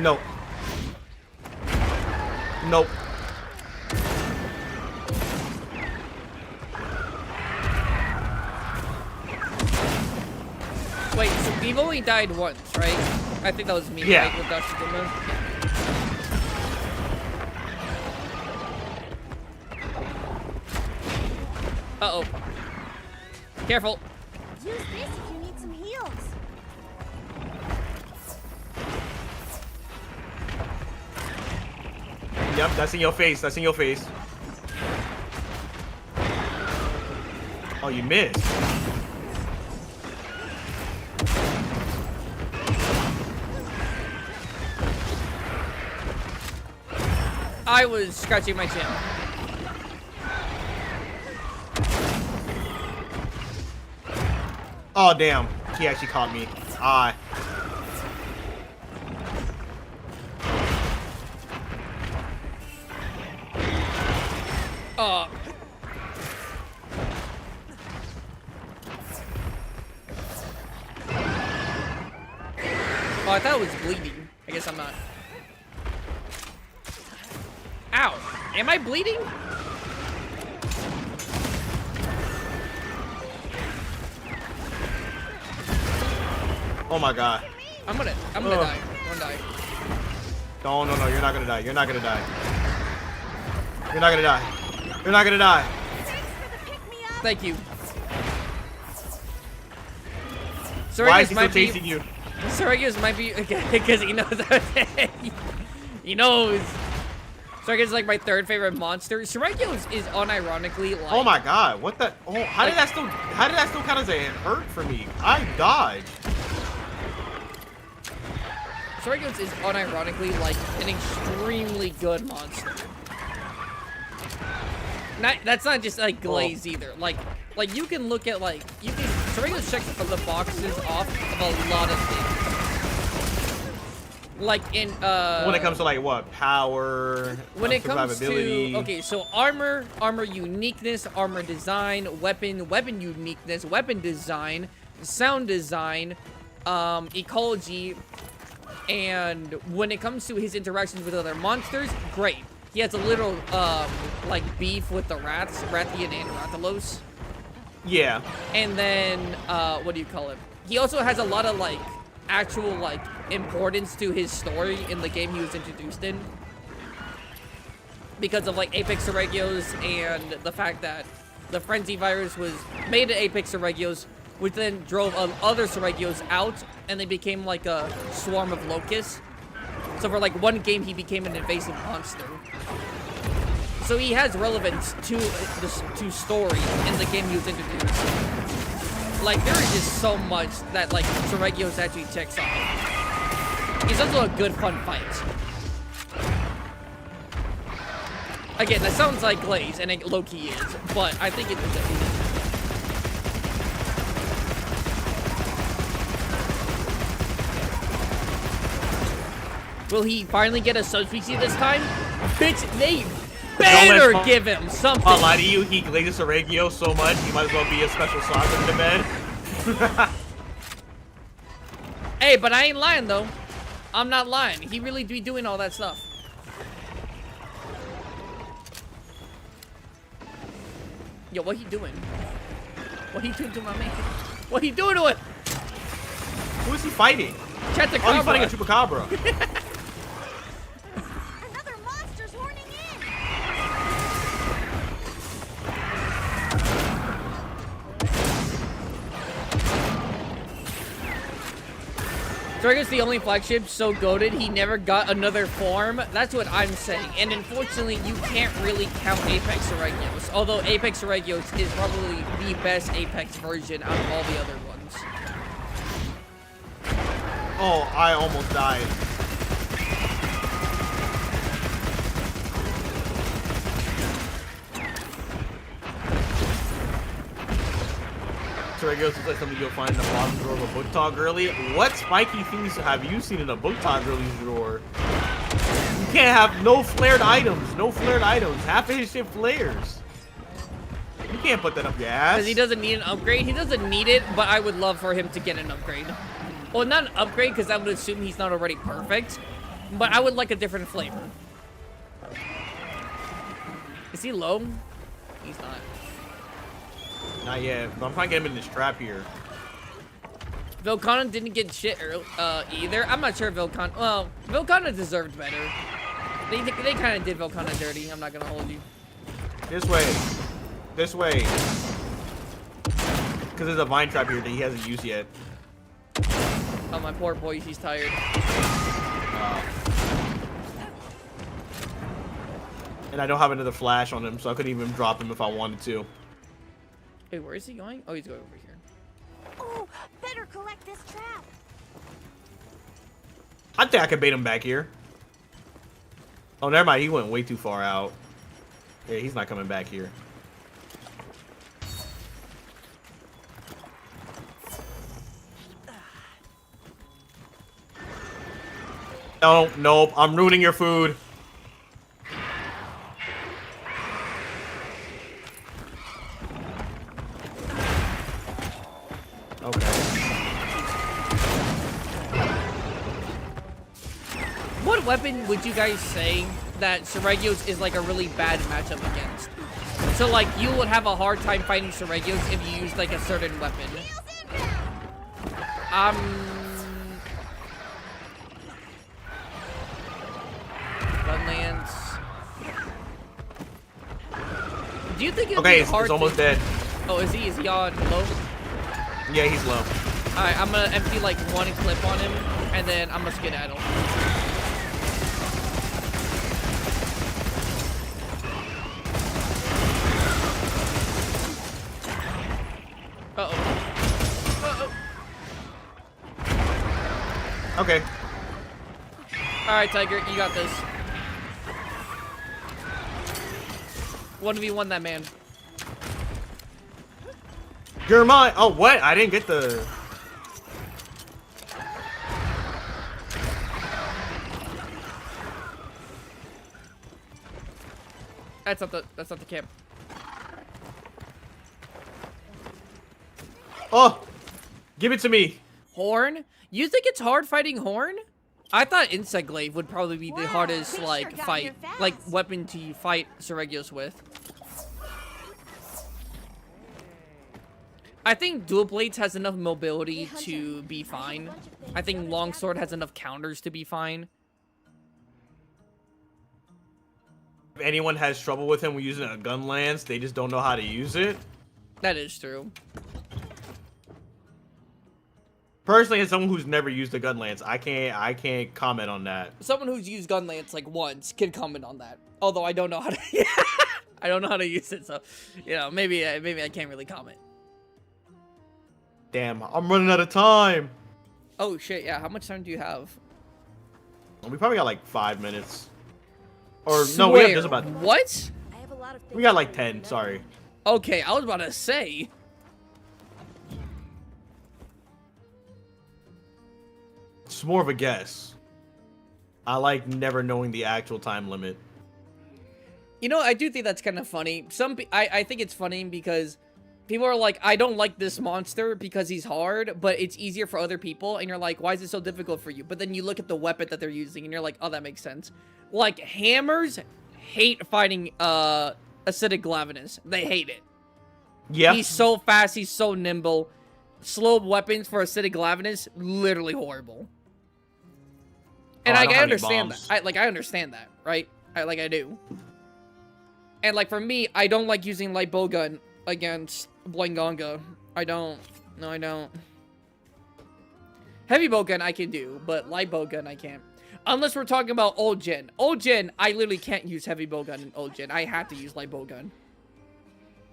Nope. Nope. Wait, so we've only died once, right? I think that was me, Yeah. right? With Dashiguma. Uh-oh. Careful. Use this if you need some heals. Yep, that's in your face. That's in your face. Oh, you missed. I was scratching my chin. Oh, damn. He actually caught me. Ah. Oh. Oh, I thought it was bleeding. I guess I'm not. Ow. Am I bleeding? Oh my god. I'm gonna die. I'm gonna die. No, no, no. You're not gonna die. You're not gonna die. You're not gonna die. You're not gonna die. Thank you. Why is he still might be- chasing you? Seregios might be because he knows he knows. Seregios is like my third favorite monster. Seregios is unironically like. Oh my god. What the? Oh, how did that still count as a hurt for me? I dodged. Seregios is unironically like an extremely good monster. That's not just like glaze either. Like you can look at like Seregios checks the boxes off of a lot of things. Like in when it comes to like what power, when it comes survivability. to okay, so armor uniqueness, armor design, weapon uniqueness, weapon design, sound design, ecology, and when it comes to his interactions with other monsters, great. He has a little like beef with the rats, Rathian and Rathalos. Yeah. And then what do you call it? He also has a lot of like actual like importance to his story in the game he was introduced in, because of like Apex Seregios and the fact that the Frenzy virus was made at Apex Seregios, which then drove other Seregios out, and they became like a swarm of locusts. So for like one game, he became an invasive monster. So he has relevance to the story in the game he was introduced. Like there is just so much that like Seregios actually checks off. He's also a good fun fight. Again, that sounds like Glaze, and it low-key is, but I think it is. Will he finally get a subspecies this time? Bitch, they better give him something. I'll lie to you, he glazes Seregio so much, he might as well be a special soccer in the bed. Hey, but I ain't lying, though. I'm not lying. He really be doing all that stuff. Yo, what he doing? What he doing to my man? What he doing to it? Who is he fighting? Chatacabra. Oh, he's fighting a Chupacabra. Another monster's horning in. Drago's the only flagship so goated he never got another form. That's what I'm saying. And unfortunately, you can't really count Apex Seregios. Although Apex Seregios is probably the best Apex version out of all the other ones. Oh, I almost died. Seregios is like something you'll find in the bottom drawer of a book talk girly. What spiky things have you seen in a book talk girly's drawer? You can't have no flared items. No flared items. Half of his shit flares. You can't put that up your ass. Because he doesn't need an upgrade. He doesn't need it, but I would love for him to get an upgrade. Well, not an upgrade, because I would assume he's not already perfect. But I would like a different flavor. Is he low? He's not. Not yet, but I'm trying to get him in this trap here. Vilcana didn't get shit either. I'm not sure Vilcana... Well, Vilcana deserved better. They kind of did Vilcana dirty. I'm not going to hold you. This way. This way. Because there's a vine trap here that he hasn't used yet. Oh, my poor boy. He's tired. And I don't have another flash on him, so I couldn't even drop him if I wanted to. Wait, where is he going? Oh, he's going over here. Oh, better collect this trap. I think I could bait him back here. Oh, never mind. He went way too far out. Yeah, he's not coming back here. Oh, nope. I'm ruining your food. Okay. What weapon would you guys say that Seregios is like a really bad matchup against? So like you would have a hard time fighting Seregios if you used like a certain weapon. Gunlands. Do you think it'd Okay, be it's hard almost to... dead. Oh, is he? Is he on low? Yeah, he's low. Alright, I'm gonna empty like one clip on him, and then I'm gonna skedaddle. Uh-oh. Uh-oh. Okay. Alright, Tiger, you got this. 1v1 that man. You're mine. Oh, what? I didn't get the... That's not the camp. Oh! Give it to me. Horn? You think it's hard fighting Horn? I thought Insect Glaive would probably be the hardest, we like, sure got fight, here fast. like, weapon to fight Seregios with. I think Dual Blades has enough mobility to be fine. I think Longsword has enough counters to be fine. If anyone has trouble with him when using a gun lance, they just don't know how to use it. That is true. Personally, as someone who's never used a gun lance, I can't comment on that. Someone who's used gun lance like once can comment on that. Although I don't know how to. I don't know how to use it, so maybe I can't really comment. Damn, I'm running out of time. Oh shit! Yeah, how much time do you have? We probably got like 5 minutes. Or no, we have just about. What? I have a lot of things We got like to 10. learn. Sorry. Okay, I was about to say. It's more of a guess. I like never knowing the actual time limit. You know, I do think that's kind of funny. I think it's funny because people are like, I don't like this monster because he's hard, but it's easier for other people. And you're like, why is it so difficult for you? But then you look at the weapon that they're using and you're like, oh, that makes sense. Like, hammers hate fighting Acidic Glavenus. They hate it. Yeah. He's so fast. He's so nimble. Slow weapons for Acidic Glavenus, literally horrible. And Oh, I like, don't I have any understand bombs. that. I understand that, right? I do. And like for me, I don't like using light bowgun against Blinganga. I don't. No, I don't. Heavy bowgun I can do, but light bowgun I can't. Unless we're talking about old gen. Old gen, I literally can't use heavy bowgun in old gen. I have to use light bowgun.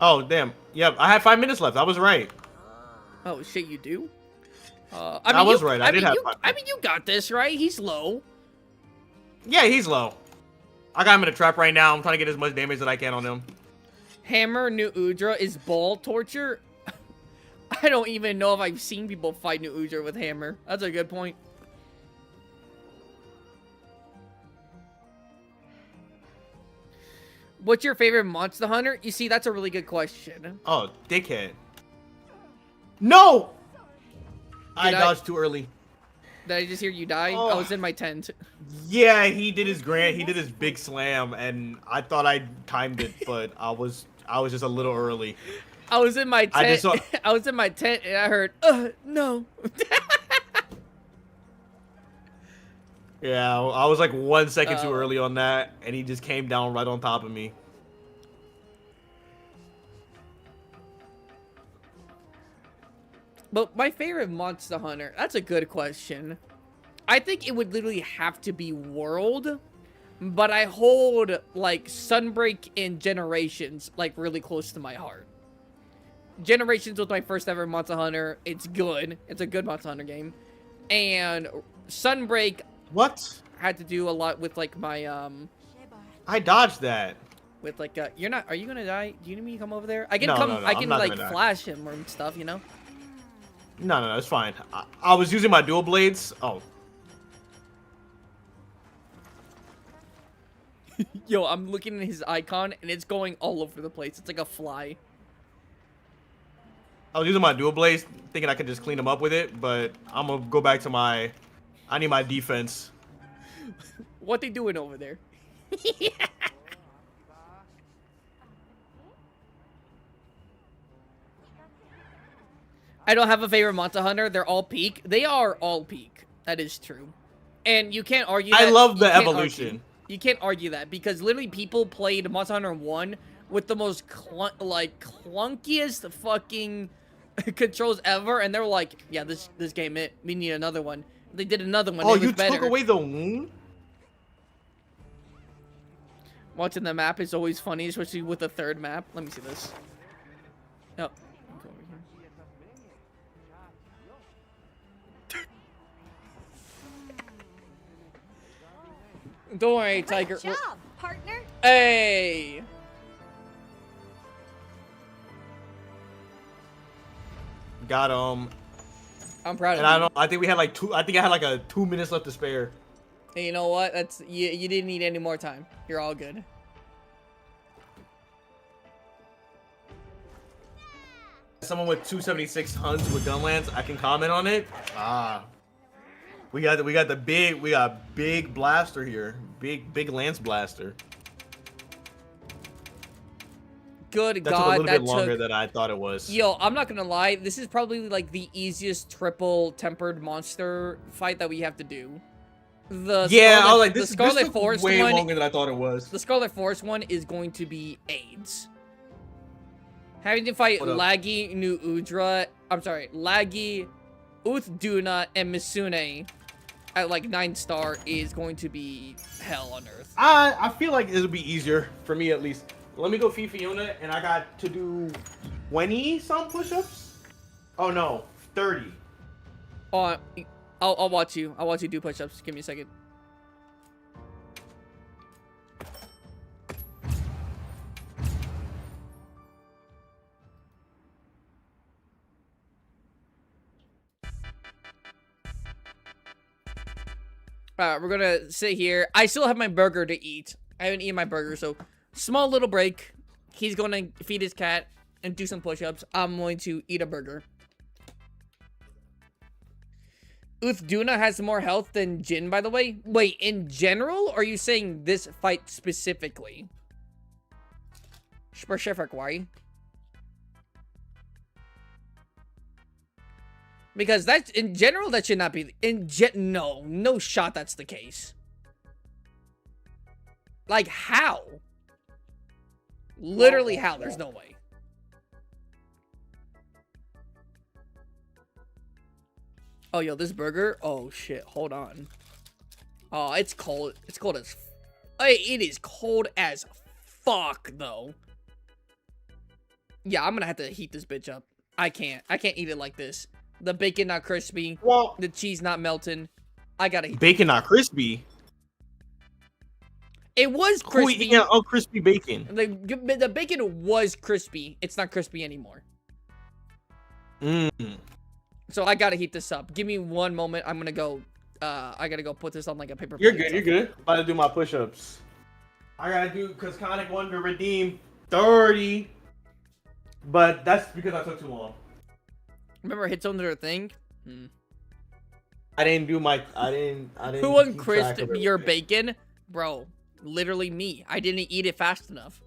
Oh damn. Yep. I had 5 minutes left. I was right. Oh shit, you do? I was right. I did have 5 I mean, you got this, right? He's low. Yeah, he's low. I got him in a trap right now. I'm trying to get as much damage that I can on him. Hammer New Udra is ball torture. I don't even know if I've seen people fight New Udra with hammer. That's a good point. What's your favorite Monster Hunter? You see, that's a really good question. Oh, dickhead. No! I Did I- dodged too early. Did I just hear you die? Oh. I was in my tent. Yeah, he did his big slam, and I thought I timed it, but I was just a little early. I was in my tent. I just saw- I was in my tent and I heard, no. Yeah, I was like 1 second too Oh. early on that, and he just came down right on top of me. But my favorite Monster Hunter, that's a good question. I think it would literally have to be World, but I hold like Sunbreak and Generations like really close to my heart. Generations was my first ever Monster Hunter. It's good. It's a good Monster Hunter game. And Sunbreak What? had to do a lot with like my Shebar. I dodged that. with like you're not, are you gonna die? Do you need me to come over there? I can No, come, no, no, I I'm can not like gonna die. flash him or stuff, you know? No, it's fine. I was using my dual blades. Oh, Yo, I'm looking at his icon and it's going all over the place. It's like a fly. I was using my dual blades, thinking I could just clean them up with it, but I'm gonna go back to my. I need my defense. What they doing over there? I don't have a favorite Monster Hunter. They're all peak. They are all peak. That is true. And you can't argue that. I love the You can't evolution. argue. You can't argue that because literally people played Monster Hunter 1 with the most clunkiest fucking controls ever, and they were like, yeah, this game it. We need another one. They did another one. Oh, it was you better. took away the wound? Watching the map is always funny, especially with the third map. Let me see this. Oh. Go over here. Don't worry, Tiger. Great job, partner. Hey! Got him. I'm proud And of I you. don't. I think we had like two. I think I had like a 2 minutes left to spare. Hey, you know what? That's you didn't need any more time. You're all good. Someone with 276 Huns with gunlands, I can comment on it. We got big blaster here, big lance blaster. Good That took a God, little that bit longer took. than I thought it was. Yo, I'm not gonna lie. This is probably like the easiest triple tempered monster fight that we have to do. The Yeah, I was like, the this Scarlet took Forest way one. longer than I thought it was. The Scarlet Forest one is going to be AIDS. Having to fight What up? Laggy New Udra. I'm sorry, Laggy Uth Duna and Misune at like 9-star is going to be hell on earth. I feel like it'll be easier for me at least. Let me go feed Fiona, and I got to do 20 some push-ups. Oh no, 30. Oh, I'll watch you. I'll watch you do push-ups. Give me a second. Alright, we're gonna sit here. I still have my burger to eat. I haven't eaten my burger, so small little break. He's gonna feed his cat and do some push-ups. I'm going to eat a burger. Uthduna has more health than Jin, by the way. Wait, in general? Or are you saying this fight specifically? Specific, why? Because that's, in general, that should not be, no shot that's the case. Like, how? Literally how? There's no way. Oh, yo, this burger? Oh, shit, hold on. Oh, it's cold. It's cold as, it is cold as fuck, though. Yeah, I'm gonna have to heat this bitch up. I can't eat it like this. The bacon not crispy. Well, The cheese not melting. I gotta eat. bacon not crispy. It was Who crispy. eating uncrispy bacon? The bacon was crispy. It's not crispy anymore. Mmm. So I gotta heat this up. Give me one moment. I'm gonna go. I gotta go put this on like a paper plate. You're good. You're good. About to do my push-ups. I gotta do because Conic wanted to redeem 30, but that's because I took too long. Remember, hits under a thing. I didn't do my. I didn't. Who uncrisped your bacon, bro? Literally me. I didn't eat it fast enough.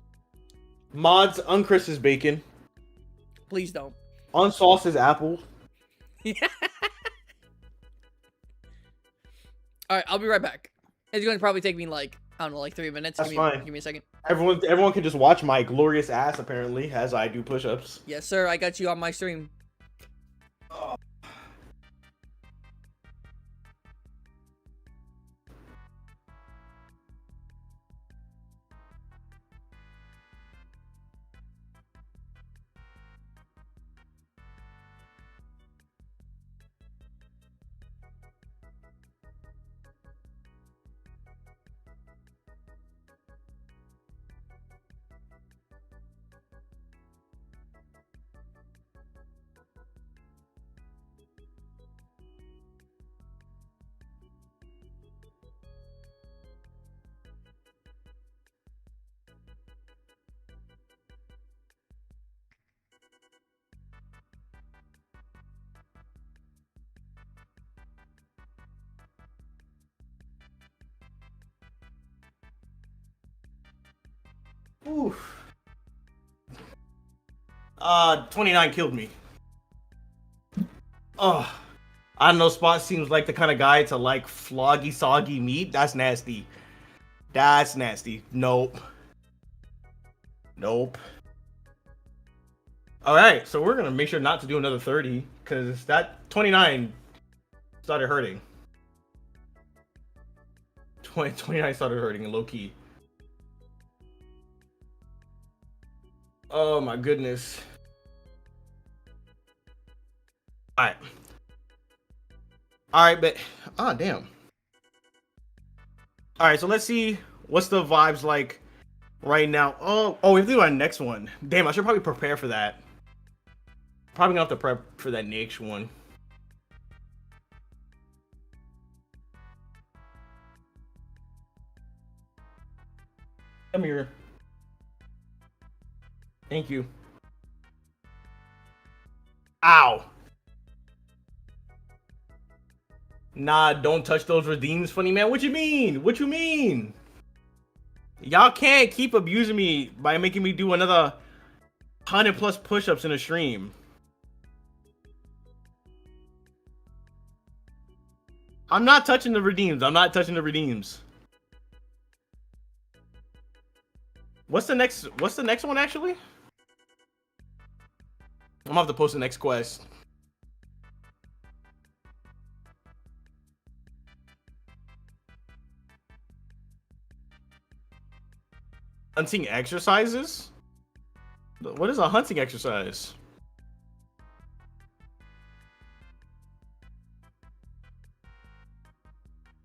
Mods uncrisp is bacon. Please don't. Unsauce is apple. All right, I'll be right back. It's going to probably take me like, I don't know, like 3 minutes. That's fine. Give me a second. Everyone can just watch my glorious ass apparently as I do push-ups. Yes, sir. I got you on my stream. Oof. 29 killed me. Oh, I don't know. Spot seems like the kind of guy to like floggy, soggy meat. That's nasty. That's nasty. Nope. Nope. All right, so we're gonna make sure not to do another 30 because that 29 started hurting. 29 started hurting in low key. Oh my goodness. Alright. Alright, but damn. Alright, so let's see what's the vibes like right now. Oh, we have to do our next one. Damn, I should probably prepare for that. Probably gonna have to prep for that next one. Come here. Thank you. Ow. Nah, don't touch those redeems, funny man. What you mean? What you mean? Y'all can't keep abusing me by making me do another 100+ push-ups in a stream. I'm not touching the redeems. I'm not touching the redeems. What's the next one actually? I'm gonna have to post the next quest. Hunting exercises? What is a hunting exercise?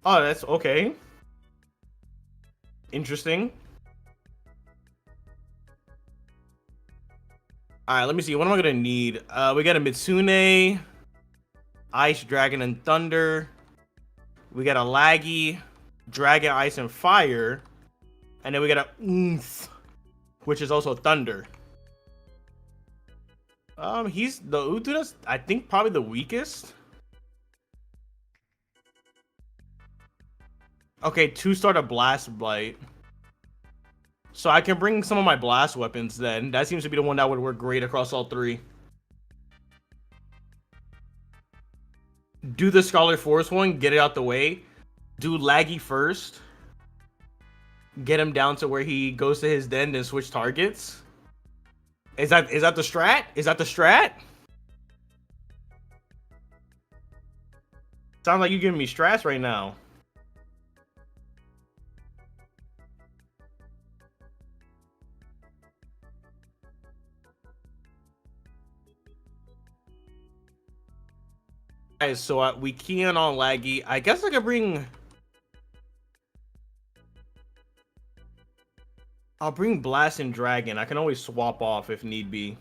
Oh, that's okay. Interesting. Alright, let me see. What am I gonna need? We got a Mitsune, Ice, Dragon, and Thunder. We got a Laggy, Dragon, Ice, and Fire. And then we got a Oomph, which is also Thunder. He's the Utuna's, I think, probably the weakest. Okay, 2-star to Blast Blight. So I can bring some of my blast weapons then. That seems to be the one that would work great across all three. Do the Scholar Force one, get it out the way. Do Laggy first. Get him down to where he goes to his den, then switch targets. Is that the strat? Is that the strat? Sounds like you're giving me strats right now. Alright, so we key in on Laggy. I guess I could bring... I'll bring Blast and Dragon. I can always swap off if need be.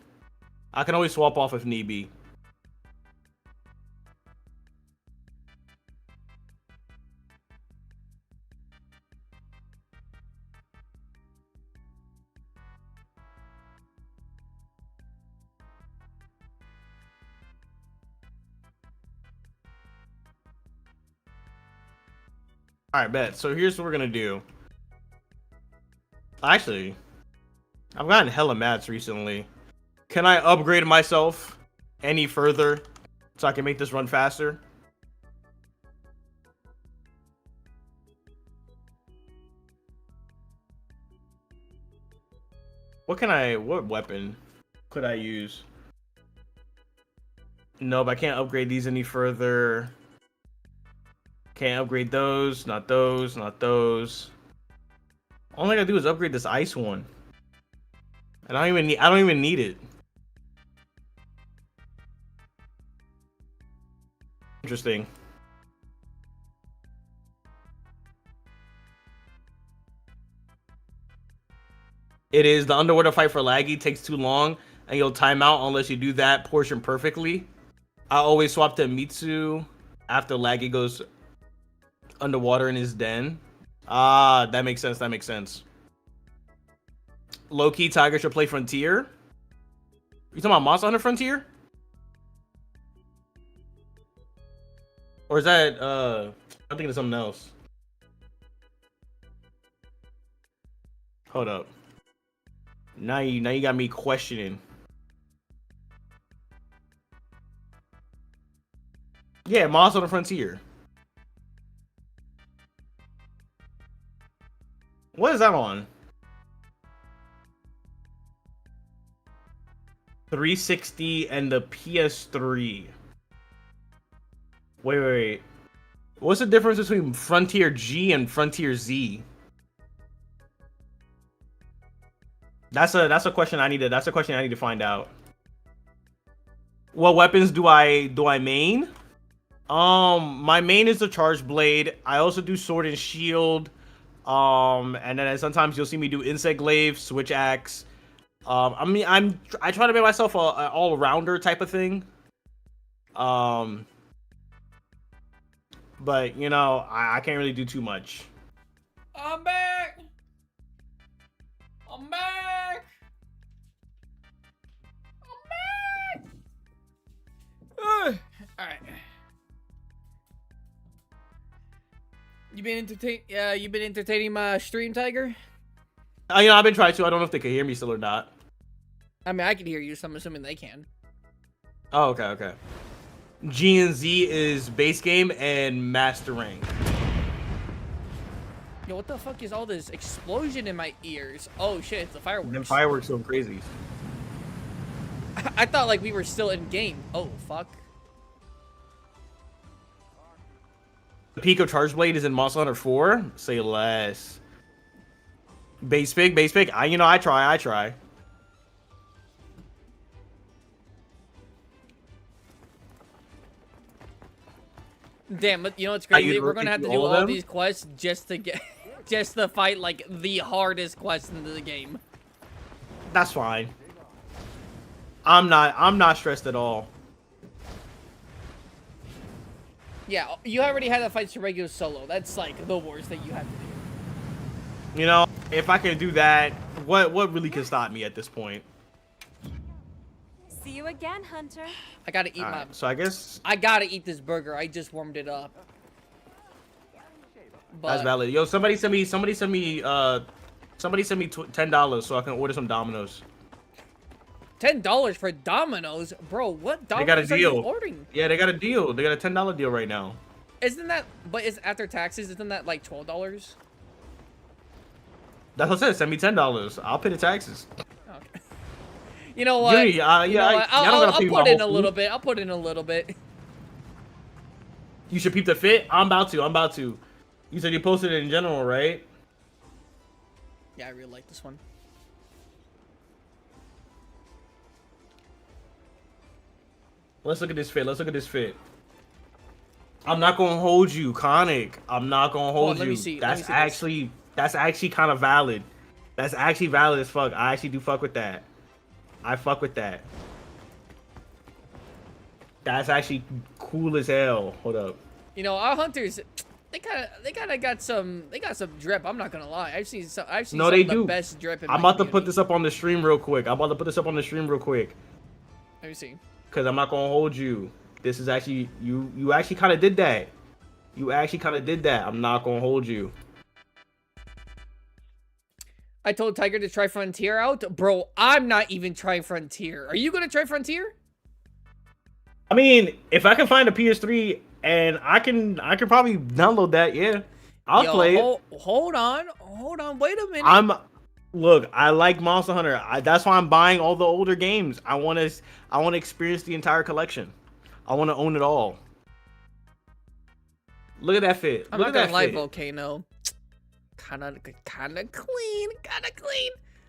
Alright, bet. So here's what we're gonna do. Actually, I've gotten hella mats recently. Can I upgrade myself any further so I can make this run faster? What weapon could I use? Nope, I can't upgrade these any further. Can't upgrade those, not those, not those. All I gotta do is upgrade this ice one. And I don't even need it. Interesting. It is the underwater fight for Laggy takes too long and you'll time out unless you do that portion perfectly. I always swap to Mitsu after Laggy goes underwater in his den. Ah, that makes sense. That makes sense. Low-key, Tiger should play Frontier. You talking about Monster Hunter Frontier? Or is that I'm thinking of something else. Hold up. Now you got me questioning. Yeah, Monster Hunter Frontier. What is that on? 360 and the PS3. Wait. What's the difference between Frontier G and Frontier Z? That's a question I need to find out. What weapons do I main? My main is the Charge Blade. I also do Sword and Shield. And then sometimes you'll see me do Insect Glaive, Switch Axe. I try to make myself a all-rounder type of thing. But you know, I can't really do too much. I'm back. All right. You been entertaining my stream, Tiger? You know, I've been trying to. I don't know if they can hear me still or not. I mean, I can hear you, so I'm assuming they can. Oh, okay. G and Z is base game and master rank. Yo, what the fuck is all this explosion in my ears? Oh shit, it's the fireworks. Them fireworks going crazy. I thought like we were still in game. Oh fuck. The Pico Charge Blade is in Monster Hunter 4. Say less. Base pick. I try. Damn, but you know what's Are crazy? you We're gonna have to looking do at all all of them? these quests just to get, just to fight like the hardest quest in the game. That's fine. I'm not stressed at all. Yeah, you already had to fight Shiregu solo. That's like the worst that you have to do. You know, if I can do that, what really can stop me at this point? See you again, Hunter. I gotta eat my. Alright, so I guess I gotta eat this burger. I just warmed it up. But that's valid. Yo, somebody send me $10 so I can order some Domino's. $10 for Domino's, bro. What They got a Domino's are you deal. ordering? Yeah, they got a deal. They got a $10 deal right now. Isn't that? But is after taxes? Isn't that like $12? That's what I said. Send me $10. I'll pay the taxes. Okay. You know what? You know what? I'll put in a little bit. I'll put in a little bit. You should peep the fit. I'm about to. You said you posted it in general, right? Yeah, I really like this one. Let's look at this fit. I'm not gonna hold you, Conic. I'm not gonna hold let you. me see. That's Let me see that's actually kind of valid. That's actually valid as fuck. I actually do fuck with that. I fuck with that. That's actually cool as hell. Hold up. You know, our hunters, they kind of got some drip. I'm not gonna lie. I've seen some No, of they the do. best drip in I'm my about to put community. this up on the stream real quick. Let me see. Cause I'm not gonna hold you. This is actually you actually kind of did that. I'm not gonna hold you. I told Tiger to try Frontier out. Bro, I'm not even trying Frontier. Are you gonna try Frontier? I mean, if I can find a PS3 and I can probably download that, yeah. I'll play it. Hold on. Wait a minute. Look, I like Monster Hunter. That's why I'm buying all the older games. I want to experience the entire collection. I want to own it all. Look at that fit. I'm Look not at gonna that lie, fit. Volcano. Kind of clean.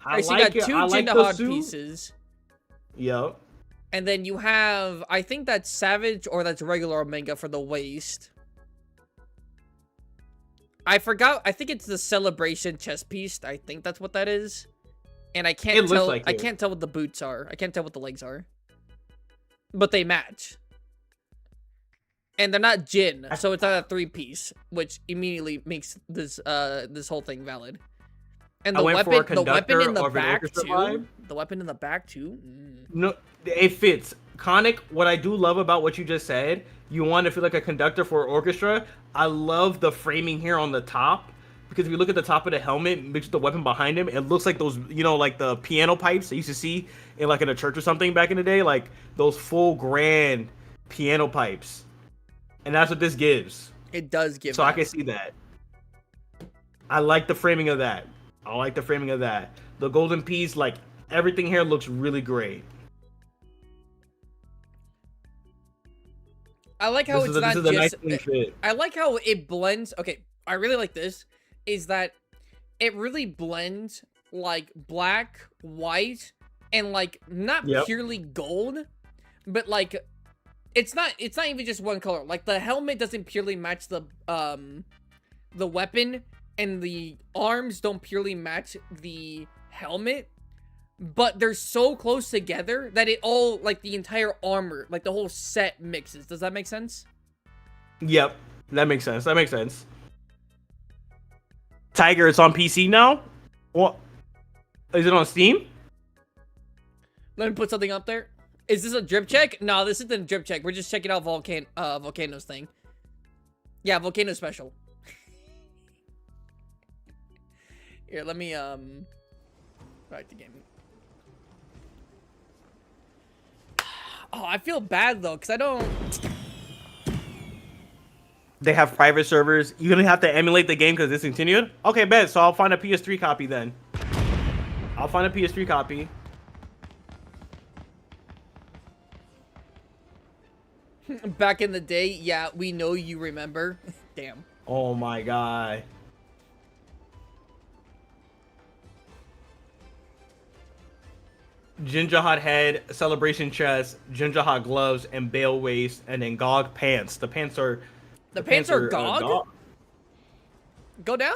I Alright, so like you got it. two I like the Jindahad suit. pieces. Yep. And then you have, I think that's Savage or that's regular Omega for the waist. I forgot. I think it's the Celebration chest piece. I think that's what that is. And I can't It looks tell. like I it. can't tell what the boots are. I can't tell what the legs are. But they match. And they're not Jin, so it's not a 3-piece, which immediately makes this this whole thing valid. And I the went for a weapon, the weapon in conductor the or an back orchestra too. vibe. The weapon in the back too. No, it fits. Conic, what I do love about what you just said, you want to feel like a conductor for an orchestra. I love the framing here on the top. Because if you look at the top of the helmet mixed with the weapon behind him, it looks like those, you know, like the piano pipes that you used to see in like in a church or something back in the day. Like those full grand piano pipes. And that's what this gives. It does give. So I that. can see that. I like the framing of that. The golden piece, like everything here looks really great. I like how it's not this is a nice just. clean fit. I like how it blends. Okay, I really like this. Is that it really blends like black, white, and like not Yep. purely gold, but like it's not even just one color. Like the helmet doesn't purely match the weapon, and the arms don't purely match the helmet. But they're so close together that it all, like, the entire armor, like, the whole set mixes. Does that make sense? Yep, that makes sense. Tiger, it's on PC now? What? Is it on Steam? Let me put something up there. Is this a drip check? No, this isn't a drip check. We're just checking out Volcano's thing. Yeah, Volcano special. Here, let me, back to game. Oh, I feel bad, though, because I don't... They have private servers. You're gonna have to emulate the game because it's discontinued? Okay, bet. So I'll find a PS3 copy then. Back in the day, yeah, we know you remember. Damn. Oh my god. Ginger Hot head, Celebration chest, Ginger Hot gloves, and Bale waist, and then GOG pants. The pants are GOG? Go down?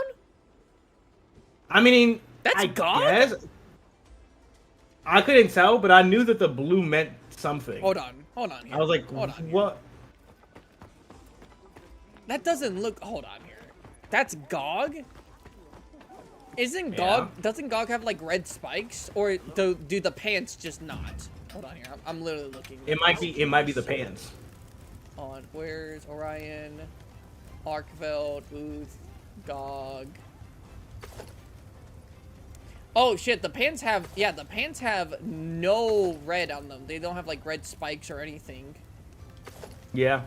I mean, That's I GOG? guess. I couldn't tell, but I knew that the blue meant something. Hold on here. I was like, hold on here. what? That doesn't look. Hold on here. That's GOG. Isn't Yeah. GOG? Doesn't GOG have like red spikes, or do the pants just not? Hold on here. I'm literally looking. It might be the pants. On where's Orion, Arkveld, Booth, GOG. Oh shit! The pants have the pants have no red on them. They don't have like red spikes or anything. Yeah.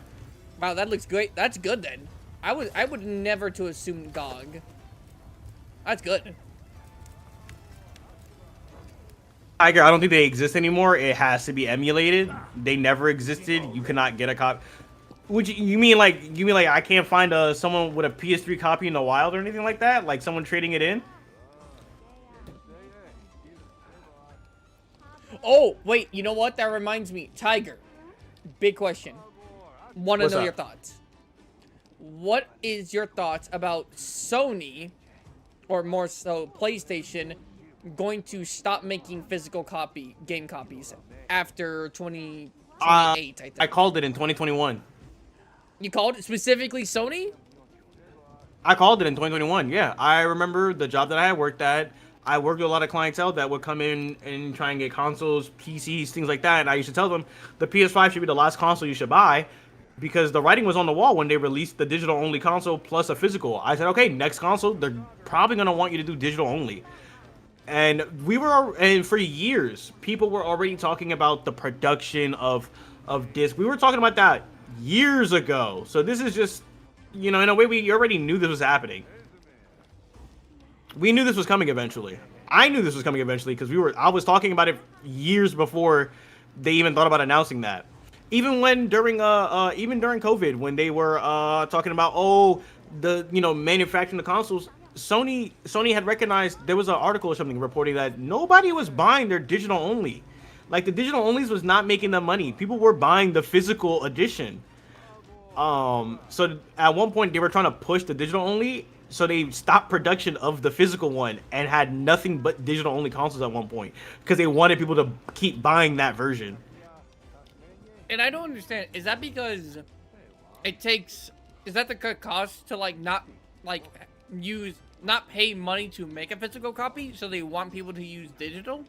Wow, that looks great. That's good then. I would never to assume GOG. That's good. Tiger, I don't think they exist anymore. It has to be emulated. They never existed. You cannot get a copy. Would you mean like I can't find someone with a PS3 copy in the wild or anything like that? Like someone trading it in? Oh, wait, you know what? That reminds me. Tiger, big question. Want to What's know up? your thoughts. What is your thoughts about Sony, or more so PlayStation, going to stop making physical game copies after 2028, I think? I called it in 2021. You called it specifically Sony? I called it in 2021. Yeah, I remember the job that I had worked at. I worked with a lot of clientele that would come in and try and get consoles, PCs, things like that. And I used to tell them the PS5 should be the last console you should buy because the writing was on the wall when they released the digital-only console plus a physical. I said, okay, next console, they're probably going to want you to do digital-only. And for years, people were already talking about the production of discs. We were talking about that years ago. So this is just, in a way, we already knew this was happening. We knew this was coming eventually. I knew this was coming eventually because I was talking about it years before they even thought about announcing that. Even during COVID, when they were talking about manufacturing the consoles, Sony had recognized there was an article or something reporting that nobody was buying their digital only. Like the digital onlys was not making them money. People were buying the physical edition. So at one point they were trying to push the digital only. So they stopped production of the physical one and had nothing but digital only consoles at one point because they wanted people to keep buying that version. And I don't understand. Is that because is that the cost to not pay money to make a physical copy, so they want people to use digital?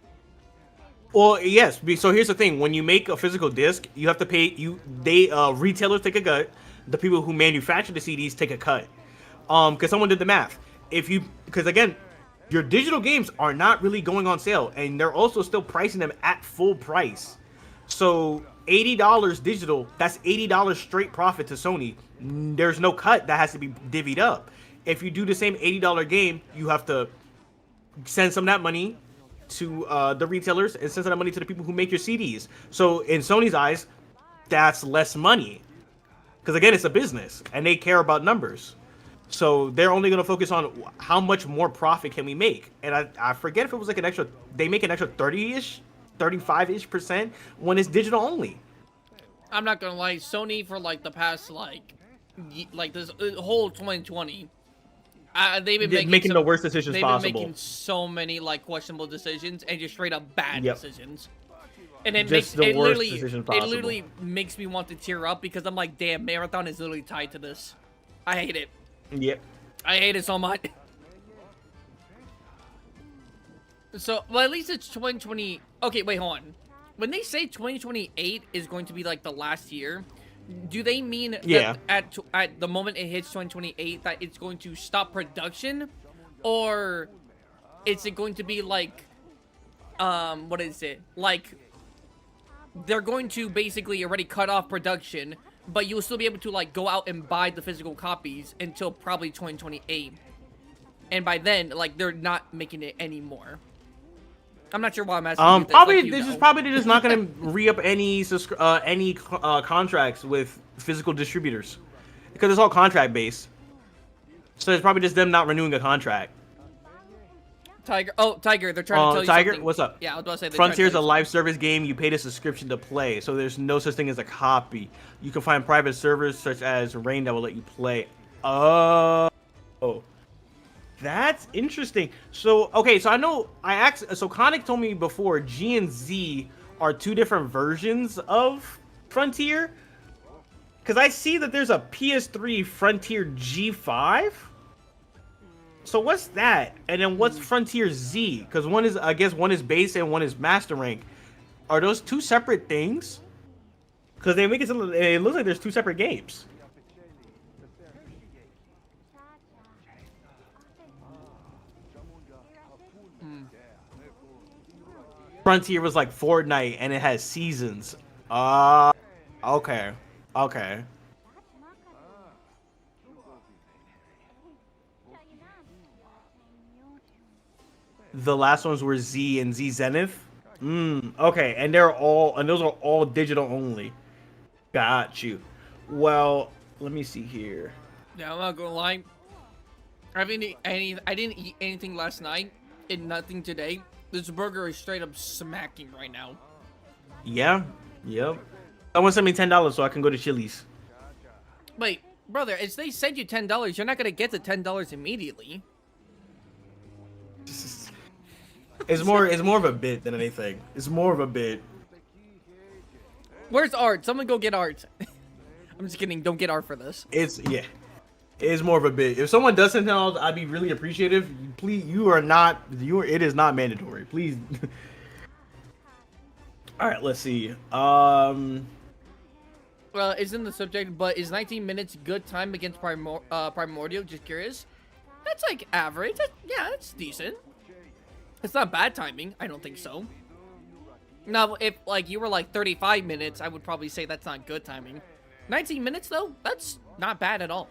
Well, yes. So here's the thing: when you make a physical disc, you have to pay. Retailers take a cut. The people who manufacture the CDs take a cut. Because someone did the math. Because again, your digital games are not really going on sale, and they're also still pricing them at full price. So $80 digital, that's $80 straight profit to Sony. There's no cut that has to be divvied up. If you do the same $80 game, you have to send some of that money to the retailers and send some of that money to the people who make your CDs. So in Sony's eyes, that's less money. Because again, it's a business, and they care about numbers. So they're only going to focus on how much more profit can we make. And I forget if it was like they make an extra 30-ish, 35-ish% when it's digital only. I'm not going to lie. Sony for the past this whole 2020, they've been making the worst decisions possible. They've been making so many questionable decisions and just straight up bad Yep. decisions. And it Just makes the worst decision possible. It literally makes me want to tear up because I'm like, damn, Marathon is literally tied to this. I hate it. Yep. I hate it so much. So, well, at least it's 2020. Okay, wait, hold on. When they say 2028 is going to be the last year, do they mean Yeah. that at the moment it hits 2028 that it's going to stop production, or is it going to be what is it? They're going to basically already cut off production, but you'll still be able to go out and buy the physical copies until probably 2028. And by then, they're not making it anymore. I'm not sure why I'm asking you this. Probably they're just not going to re-up any contracts with physical distributors because it's all contract based. So it's probably just them not renewing a contract. Tiger. Oh, Tiger. They're trying to tell you Tiger, something. what's up? Yeah, I was about to say. They're trying to Frontier's a tell you live service game. You paid a subscription to play, so there's no such thing as a copy. You can find private servers such as Rain that will let you play. Oh, that's interesting. So okay, so I know I asked. So Conic told me before G and Z are two different versions of Frontier. Because I see that there's a PS3 Frontier G5. So what's that? And then what's Frontier Z? Because one is, I guess, one is base and one is master rank. Are those two separate things? Because they make it sound, it looks like there's two separate games. Frontier was like Fortnite and it has seasons. Okay. Okay. The last ones were Z and Z Zenith. Okay, and those are all digital only. Got you. Well, let me see here. Yeah, I'm not gonna lie. I didn't eat anything last night and nothing today. This burger is straight up smacking right now. Yeah. Yep. Someone sent me $10 so I can go to Chili's. Wait, brother, if they send you $10, you're not gonna get the $10 immediately. It's more of a bit than anything. It's more of a bit. Where's Art? Someone go get Art. I'm just kidding. Don't get Art for this. It's more of a bit. If someone does $10, I'd be really appreciative. Please, it is not mandatory. Please. All right, let's see. Well, it's in the subject, but is 19 minutes good time against Primordial? Just curious. That's like average. Yeah, that's decent. It's not bad timing. I don't think so. Now, if like you were like 35 minutes, I would probably say that's not good timing. 19 minutes though, that's not bad at all.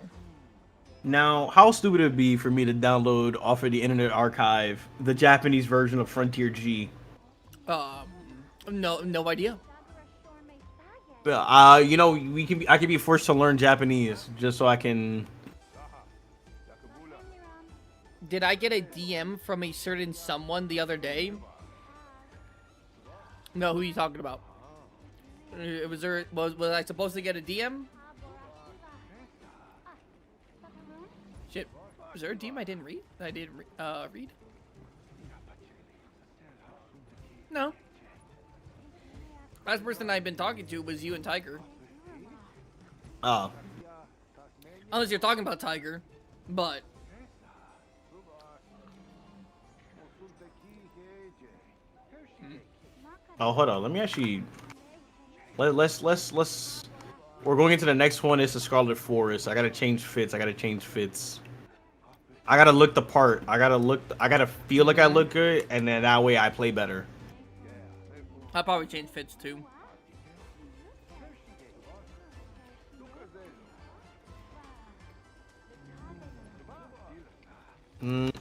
Now, how stupid would it be for me to download off of the Internet Archive the Japanese version of Frontier G? No idea. You know, I could be forced to learn Japanese just so I can. Did I get a DM from a certain someone the other day? No, who are you talking about? Was I supposed to get a DM? Shit, was there a DM I didn't read? Read? No. Last person I've been talking to was you and Tiger. Oh. Unless you're talking about Tiger, but. Oh, hold on. Let me actually. Let's. We're going into the next one. It's the Scarlet Forest. I gotta change fits. I gotta look the part. I gotta feel like I look good, and then that way I play better. I'll probably change fits too.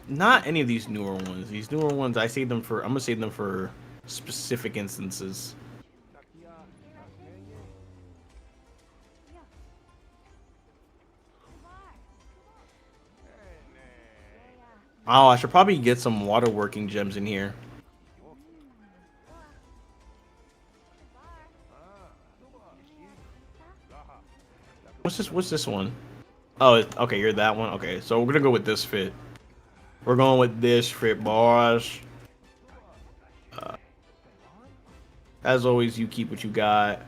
Not any of these newer ones. These newer ones, I'm gonna save them for specific instances. Oh, I should probably get some waterworking gems in here. What's this one? Oh, okay, you're that one. Okay, so we're gonna go with this fit. We're going with this fit, boys. As always, you keep what you got.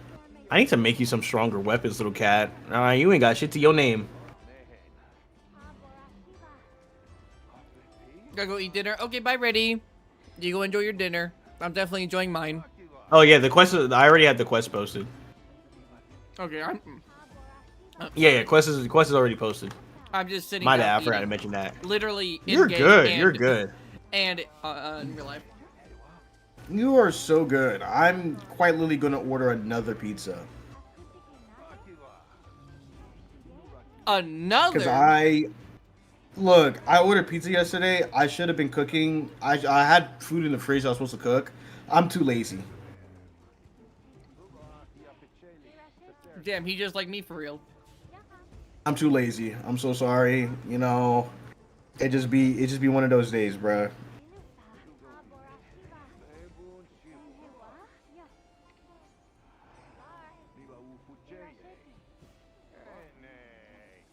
I need to make you some stronger weapons, little cat. You ain't got shit to your name. Gotta go eat dinner. Okay, bye, ready. You go enjoy your dinner. I'm definitely enjoying mine. Oh yeah, the quest. I already had the quest posted. Okay, Yeah, quest is already posted. I'm just sitting. My down bad, I forgot to eating. mention that. Literally. You're in-game good. and- You're good. And in real life. You are so good. I'm quite literally gonna order another pizza. Another. Because I ordered pizza yesterday. I should have been cooking. I had food in the fridge I was supposed to cook. I'm too lazy. Damn, he just like me for real. I'm too lazy. I'm so sorry. You know, it just be one of those days, bruh.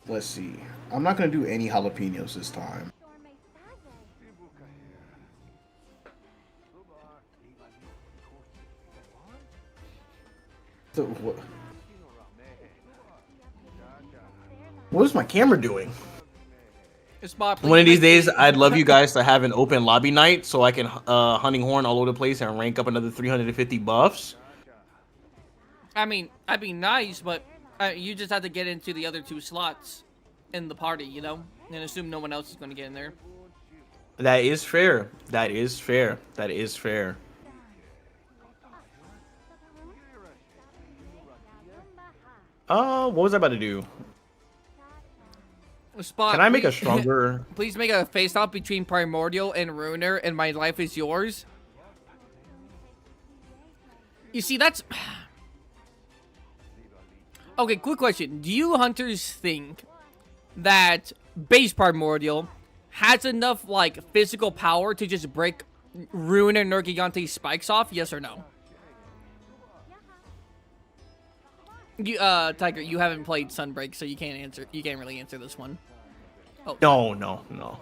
Let's see. I'm not gonna do any jalapenos this time. So, what is my camera doing? Spot, One of these please. days, I'd love you guys to have an open lobby night so I can hunting horn all over the place and rank up another 350 buffs. I mean, that'd be nice, but you just have to get into the other 2 slots in the party, you know? And assume no one else is going to get in there. That is fair. That is fair. That is fair. What was I about to do? Spot, Can I make a please- stronger... Please make a face-off between Primordial and Ruiner, and my life is yours. You see, that's... Okay, quick question. Do you hunters think that base Primordial has enough, like, physical power to just break Ruiner Nergigante's spikes off? Yes or no? You, Tiger, you haven't played Sunbreak, so you can't answer. You can't really answer this one. Oh. No.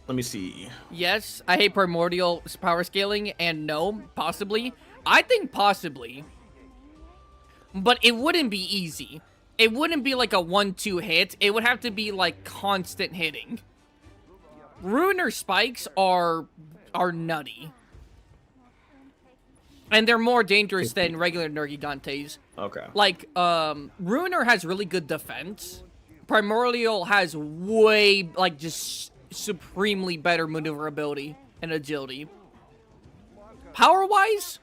Let me see. Yes, I hate Primordial power scaling, and no, possibly. I think possibly. But it wouldn't be easy. It wouldn't be like a 1-2 hit. It would have to be like constant hitting. Ruiner spikes are nutty. And they're more dangerous than regular Nergigantes. Okay. Like, Ruiner has really good defense. Primordial has way, like, just supremely better maneuverability and agility. Power-wise?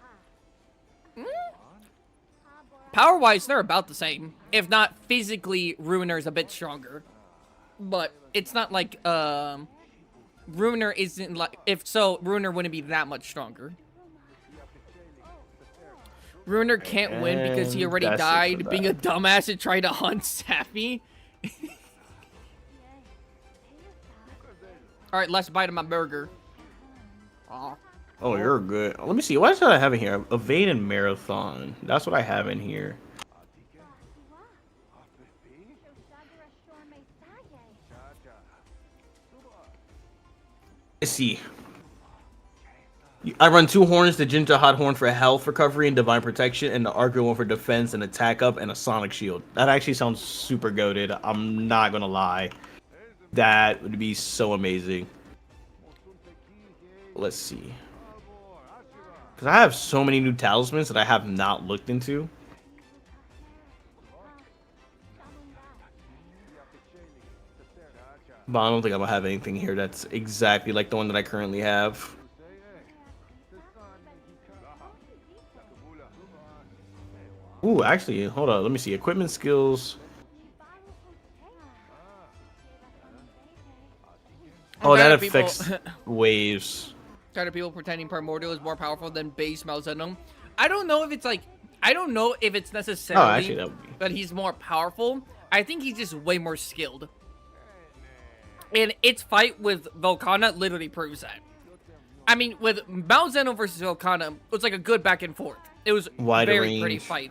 Power-wise, they're about the same. If not, physically, Ruiner is a bit stronger. But it's not like, Ruiner isn't like... If so, Ruiner wouldn't be that much stronger. Ruiner can't win because he already And that's it for died being a that. dumbass and trying to hunt Sappy. Alright, let's bite of my burger. Aw. Oh, you're good. Let me see. What did I have in here? Evade and Marathon. That's what I have in here. Let's see. I run 2 horns, the Jinja Hot Horn for health recovery and divine protection, and the Archer one for defense and attack up, and a Sonic Shield. That actually sounds super goated. I'm not gonna lie. That would be so amazing. Let's see. Because I have so many new talismans that I have not looked into. But I don't think I'm gonna have anything here that's exactly like the one that I currently have. Ooh, actually, hold on. Let me see. Equipment skills. Oh, that Tired of people- affects waves. Tired of people pretending Primordial is more powerful than base Malzeno. I don't know if it's like... I don't know if it's necessarily actually, that would be... that he's more powerful. I think he's just way more skilled. And its fight with Volcana literally proves that. I mean, with Malzeno versus Volcana, it was like a good back and forth. It was Wide very range. pretty fight.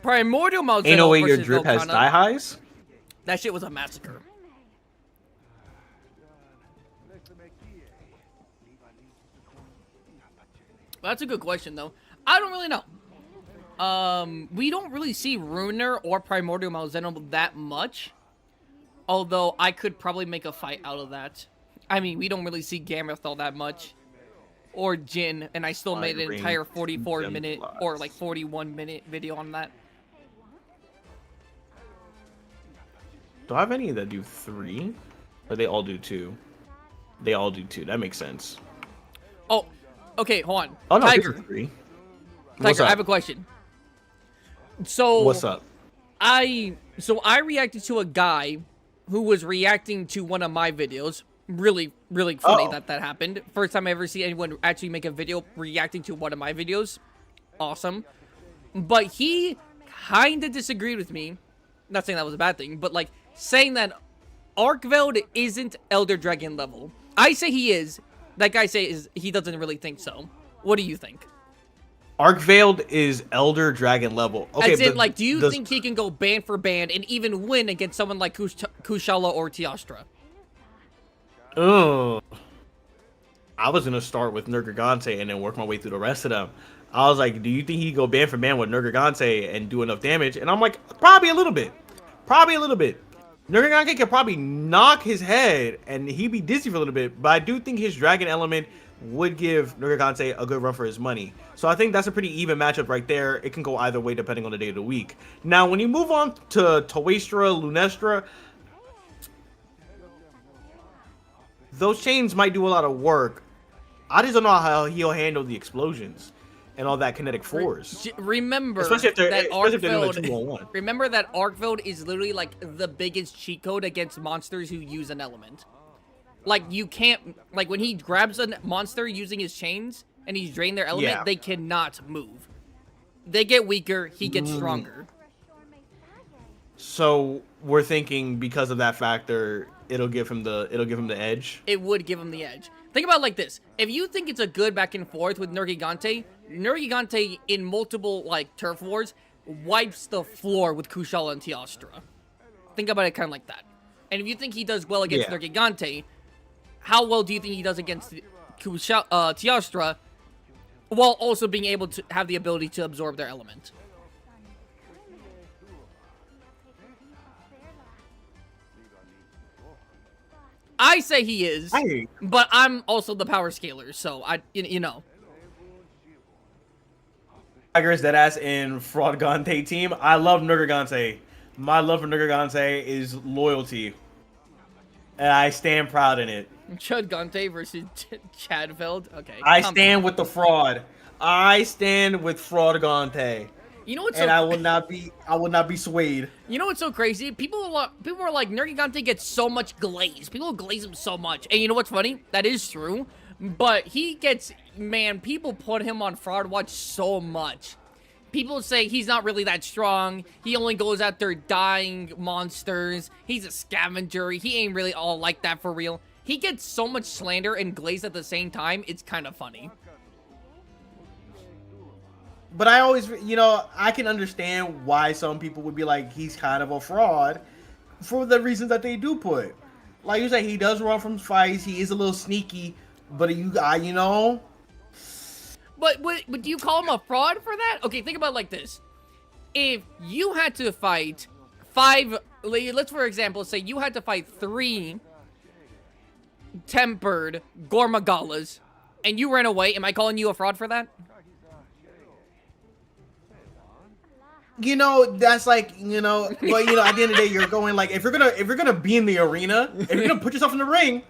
Primordial Malzeno Ain't no way versus your drip Volcana, has die highs? that shit was a massacre. That's a good question, though. I don't really know. We don't really see Ruiner or Primordial Malzeno that much. Although, I could probably make a fight out of that. I mean, we don't really see Gammoth all that much. Or Jin, and I still made an Wide entire range 44-minute Gem or like 41-minute video on that. Do I have any that do 3? Or they all do 2? They all do 2. That makes sense. Oh, okay, hold on. Oh, no, Tiger, these are 3. What's Tiger, I up? have a question. So, What's up? I reacted to a guy who was reacting to one of my videos. Really funny Oh. that happened. First time I ever see anyone actually make a video reacting to one of my videos. Awesome. But he kind of disagreed with me. Not saying that was a bad thing, but like saying that Arkveld isn't Elder Dragon level. I say he is. That guy says he doesn't really think so. What do you think? Arcveiled is Elder Dragon level. Okay, As in, but like, do you the- think he can go band for band and even win against someone like Kushala or Teostra? I was gonna start with Nergigante and then work my way through the rest of them. I was like, do you think he can go band for band with Nergigante and do enough damage? And I'm like, probably a little bit. Probably a little bit. Nergigante could probably knock his head and he'd be dizzy for a little bit, but I do think his dragon element would give Nergigante a good run for his money. So I think that's a pretty even matchup right there. It can go either way depending on the day of the week. Now, when you move on to Toestra, Lunestra, those chains might do a lot of work. I just don't know how he'll handle the explosions and all that kinetic force. Remember Especially if they're that doing a Arcveld. 2-on-1. Remember that Arcveld is literally like the biggest cheat code against monsters who use an element. Like, you can't, like, when he grabs a monster using his chains and he's drained their element, Yeah. they cannot move. They get weaker, he gets stronger. So we're thinking because of that factor, it'll give him the edge. It would give him the edge. Think about it like this. If you think it's a good back and forth with Nergigante in multiple, like, turf wars wipes the floor with Kushala and Teostra. Think about it kind of like that. And if you think he does well against Yeah. Nergigante, how well do you think he does against Teostra, while also being able to have the ability to absorb their element? I say he is, I hear you. but I'm also the power scaler, so you know. Tigers that ass in Fraudgante team. I love Nergigante. My love for Nergigante is loyalty, and I stand proud in it. Chud Gante versus Chadfeld. Okay. I calm stand down. with the fraud. I stand with Fraudgante, You know what's and so, I will not be swayed. You know what's so crazy? People are like Nergigante gets so much glaze. People glaze him so much, and you know what's funny? That is true, but he gets, man. People put him on Fraud Watch so much. People say he's not really that strong. He only goes out there dying monsters. He's a scavenger. He ain't really all like that for real. He gets so much slander and glaze at the same time. It's kind of funny. But I always, I can understand why some people would be like, he's kind of a fraud for the reasons that they do put. Like you say, he does run from fights. He is a little sneaky, but But do you call him a fraud for that? Okay, think about it like this. If you had to fight let's for example say you had to fight 3 tempered Gormagalas, and you ran away, am I calling you a fraud for that? That's like, but at the end of the day, you're going like, if you're gonna be in the arena, if you're gonna put yourself in the ring,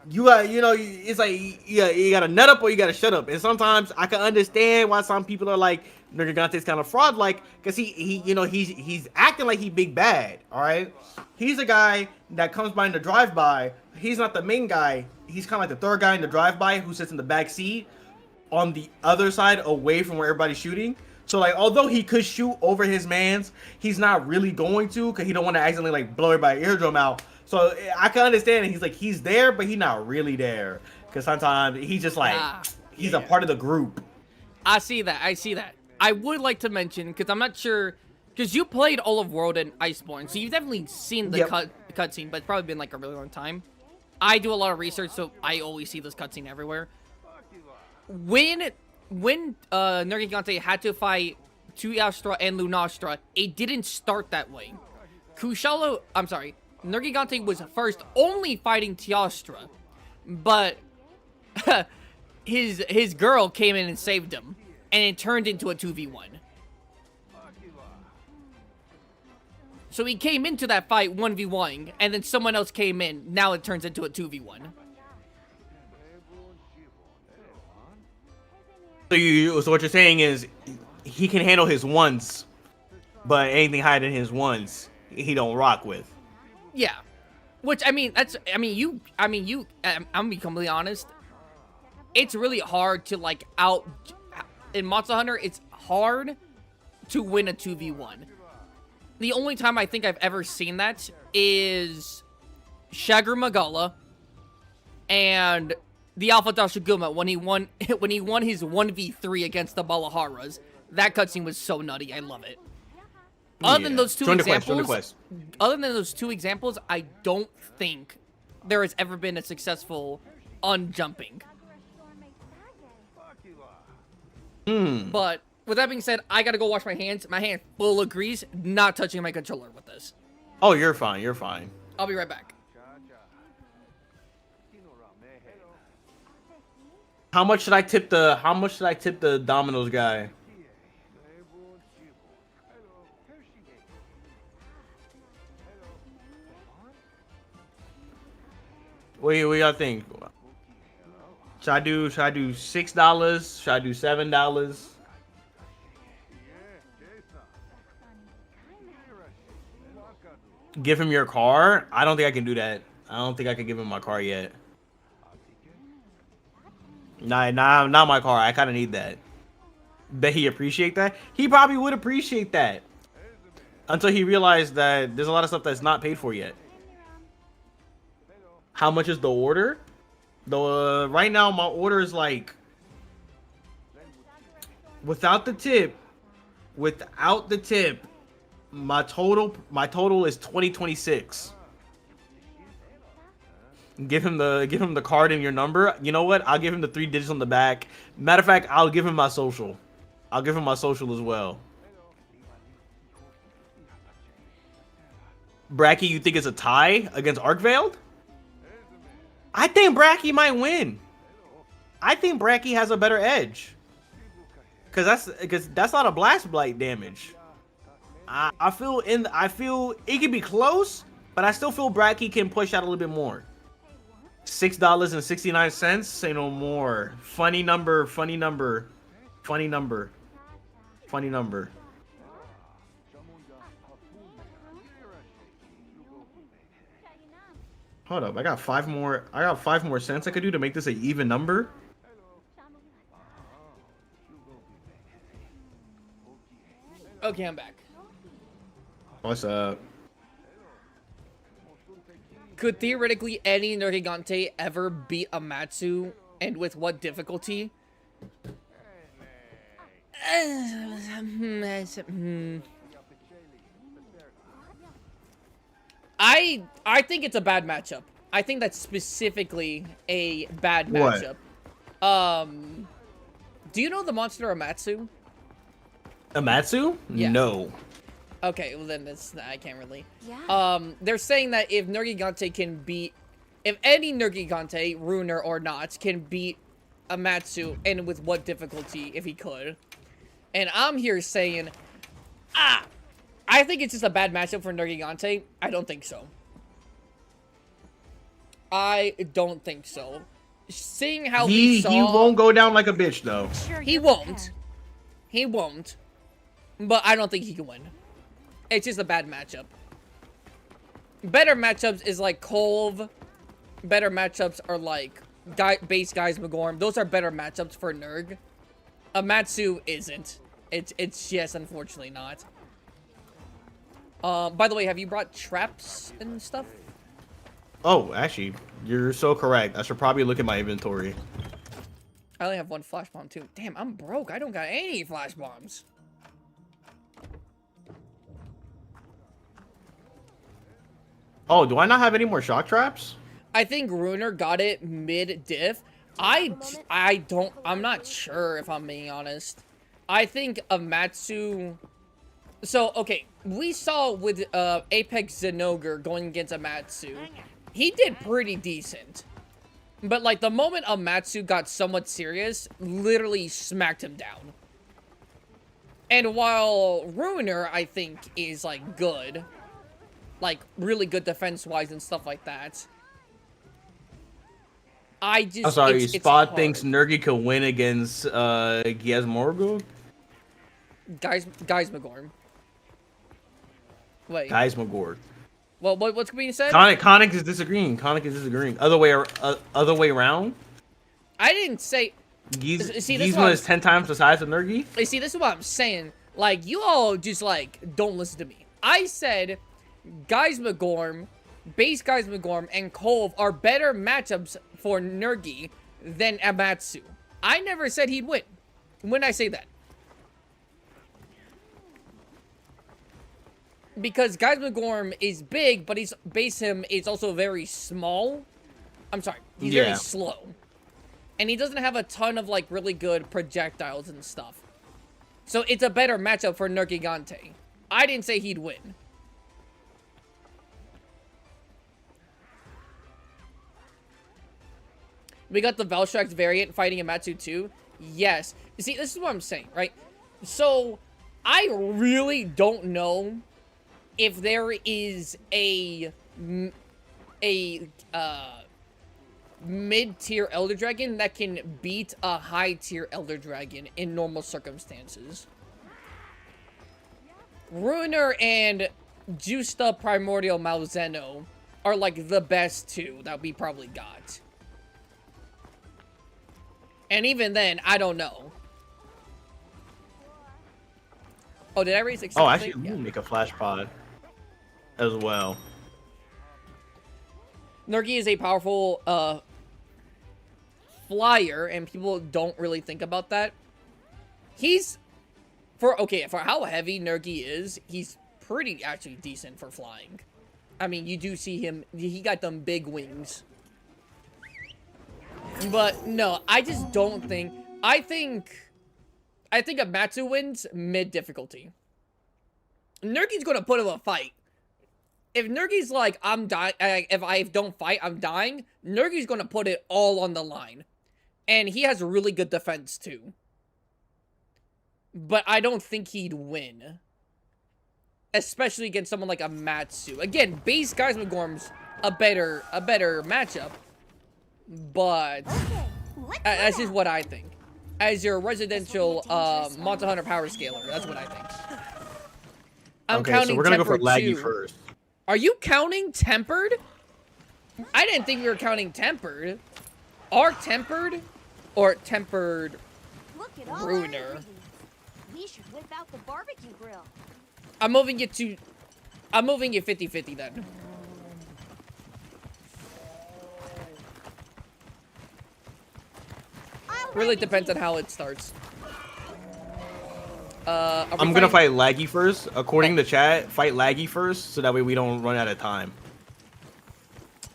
you got, it's like, you gotta nut up or you gotta shut up. And sometimes I can understand why some people are like, Nergigante's kind of fraud, like, cause he's acting like he big bad. All right, he's a guy that comes by in the drive-by. He's not the main guy. He's kind of like the third guy in the drive-by who sits in the back seat on the other side, away from where everybody's shooting. So, like, although he could shoot over his mans, he's not really going to, because he don't want to accidentally, like, blow everybody's eardrum out. So, I can understand it. He's there, but he's not really there. Because sometimes he's just, like, he's a part of the group. I see that. I would like to mention, because I'm not sure, because you played all of World and Iceborne, so you've definitely seen the cutscene, but it's probably been, like, a really long time. I do a lot of research, so I always see this cutscene everywhere. When Nergigante had to fight Teostra and Lunastra, it didn't start that way. Nergigante was first only fighting Teostra, but his girl came in and saved him, and it turned into a 2v1. So he came into that fight 1v1, and then someone else came in. Now it turns into a 2v1. So what you're saying is he can handle his ones, but anything higher than his ones, he don't rock with. Yeah. Which, I'm gonna be completely honest. It's really hard to, like, in Monster Hunter, it's hard to win a 2v1. The only time I think I've ever seen that is Shagru Magala and the Alpha Dashiguma when he won his 1v3 against the Balaharas. That cutscene was so nutty. I love it. Other than those two Join the examples, quest. other than those two examples, I don't think there has ever been a successful unjumping. But with that being said, I gotta go wash my hands. My hand full of grease. Not touching my controller with this. Oh, you're fine. You're fine. I'll be right back. How much should I tip the Domino's guy? What do y'all think? Should I do $6? Should I do $7? Give him your car? I don't think I can do that. I don't think I can give him my car yet. Nah, not my car. I kind of need that. Bet he appreciate that. He probably would appreciate that. Until he realized that there's a lot of stuff that's not paid for yet. How much is the order? Right now my order is like, without the tip, my total is 2026. Give him the card and your number. You know what? I'll give him the 3 digits on the back. Matter of fact, I'll give him my social. I'll give him my social as well. Bracky, you think it's a tie against Arkveld? I think Bracky might win. I think Bracky has a better edge. Cause that's not a blast blight damage. I feel it could be close, but I still feel Bracky can push out a little bit more. $6.69. Say no more. Funny number. Hold up, I got 5 more cents I could do to make this an even number. Okay, I'm back. What's up? Could theoretically any Nergigante ever beat Amatsu, and with what difficulty? I think it's a bad matchup. I think that's specifically a bad matchup. Do you know the monster Amatsu? Amatsu? Yeah. No. Okay, well then I can't really. Yeah. They're saying that if Nergigante can beat, if any Nergigante, Runer or not, can beat Amatsu, and with what difficulty, if he could. And I'm here saying, I think it's just a bad matchup for Nergigante. I don't think so. I don't think so. Seeing how He won't go down like a bitch though. Sure He you won't. can. He won't. But I don't think he can win. It's just a bad matchup. Better matchups is like Kolv. Better matchups are like base guys Magorm. Those are better matchups for Nerg. Amatsu isn't. It's just unfortunately not. By the way, have you brought traps and stuff? Oh, actually, you're so correct. I should probably look at my inventory. I only have 1 flash bomb too. Damn, I'm broke. I don't got any flash bombs. Oh, do I not have any more shock traps? I think Runer got it mid-diff. I'm not sure if I'm being honest. I think Amatsu... So, okay, we saw with Apex Zenogre going against Amatsu. He did pretty decent. But, like, the moment Amatsu got somewhat serious, literally smacked him down. And while Ruiner, I think, is, like, good. Like, really good defense-wise and stuff like that. I'm sorry, Spot thinks Nergi could win against Giazmorgo? Guys Magorm. Wait. Giazmogord. Well, what's being said? Conic is disagreeing. Other way around? I didn't say... Gizmo is 10 times the size of Nergi? See, this is what I'm saying. Like, you all just, like, don't listen to me. I said Guys Magorm, base Guys Magorm, and Kolv are better matchups for Nergi than Amatsu. I never said he'd win. When I say that. Because Geismagorm is big, but his base him is also very small. I'm sorry, he's very slow. And he doesn't have a ton of, like, really good projectiles and stuff. So it's a better matchup for Nergigante. I didn't say he'd win. We got the Valstrax variant fighting Amatsu too. Yes. You see, this is what I'm saying, right? So, I really don't know if there is a mid-tier Elder Dragon that can beat a high-tier Elder Dragon in normal circumstances. Ruiner and Justa Primordial Malzeno are like the best two that we probably got. And even then, I don't know. Oh, did I raise accepting? Oh, actually, we can make a flash pod as well. Nergi is a powerful flyer, and people don't really think about that. He's for how heavy Nergi is, he's pretty actually decent for flying. I mean, you do see him, he got them big wings. But no, I just don't think, I think Amatsu wins mid difficulty. Nergi's gonna put him a fight. If Nergi's like, I'm dying, if I don't fight, I'm dying, Nergi's gonna put it all on the line. And he has really good defense too. But I don't think he'd win. Especially against someone like Amatsu. Again, base Geismagorm's a better matchup. But that's just what I think. As your residential Monster Hunter power scaler, that's what I think. I'm counting so we're gonna go for Tempered laggy too. first. Are you counting Tempered? I didn't think we were counting Tempered. Are Tempered or Tempered Look at all our Ruiner? ingredients. We should whip out the barbecue grill. I'm moving it 50-50 then. Really depends on how it starts. I'm gonna fight laggy first. According to chat, fight laggy first, so that way we don't run out of time.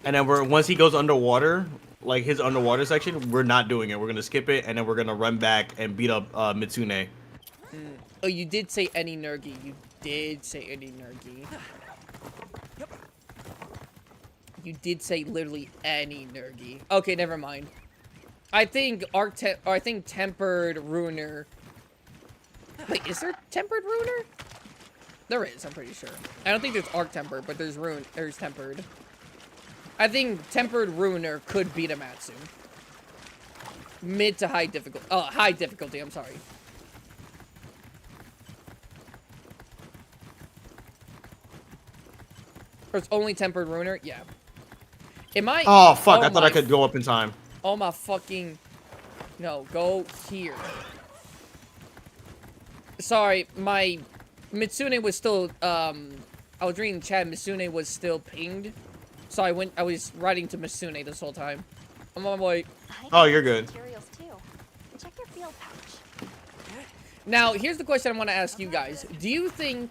And then once he goes underwater, like his underwater section, we're not doing it. We're gonna skip it, and then we're gonna run back and beat up Mitsune. Oh, you did say any Nergi. You did say any Nergi. You did say literally any Nergi. Okay, never mind. I think Tempered Ruiner. Wait, is there Tempered Ruiner? There is, I'm pretty sure. I don't think there's Arc Tempered, but there's Tempered. I think Tempered Ruiner could beat Amatsu. Mid to high difficulty. High difficulty, I'm sorry. Or it's only Tempered Ruiner? Yeah. Am I... Oh, fuck. I thought I could go up in time. Oh my fucking... No, go here. Sorry, my... Mitsune was still, I was reading chat, Mitsune was still pinged. So I was writing to Mitsune this whole time. I'm on my way. Oh, you're good. Materials too. Check your field pouch. Now, here's the question I want to ask you guys. Do you think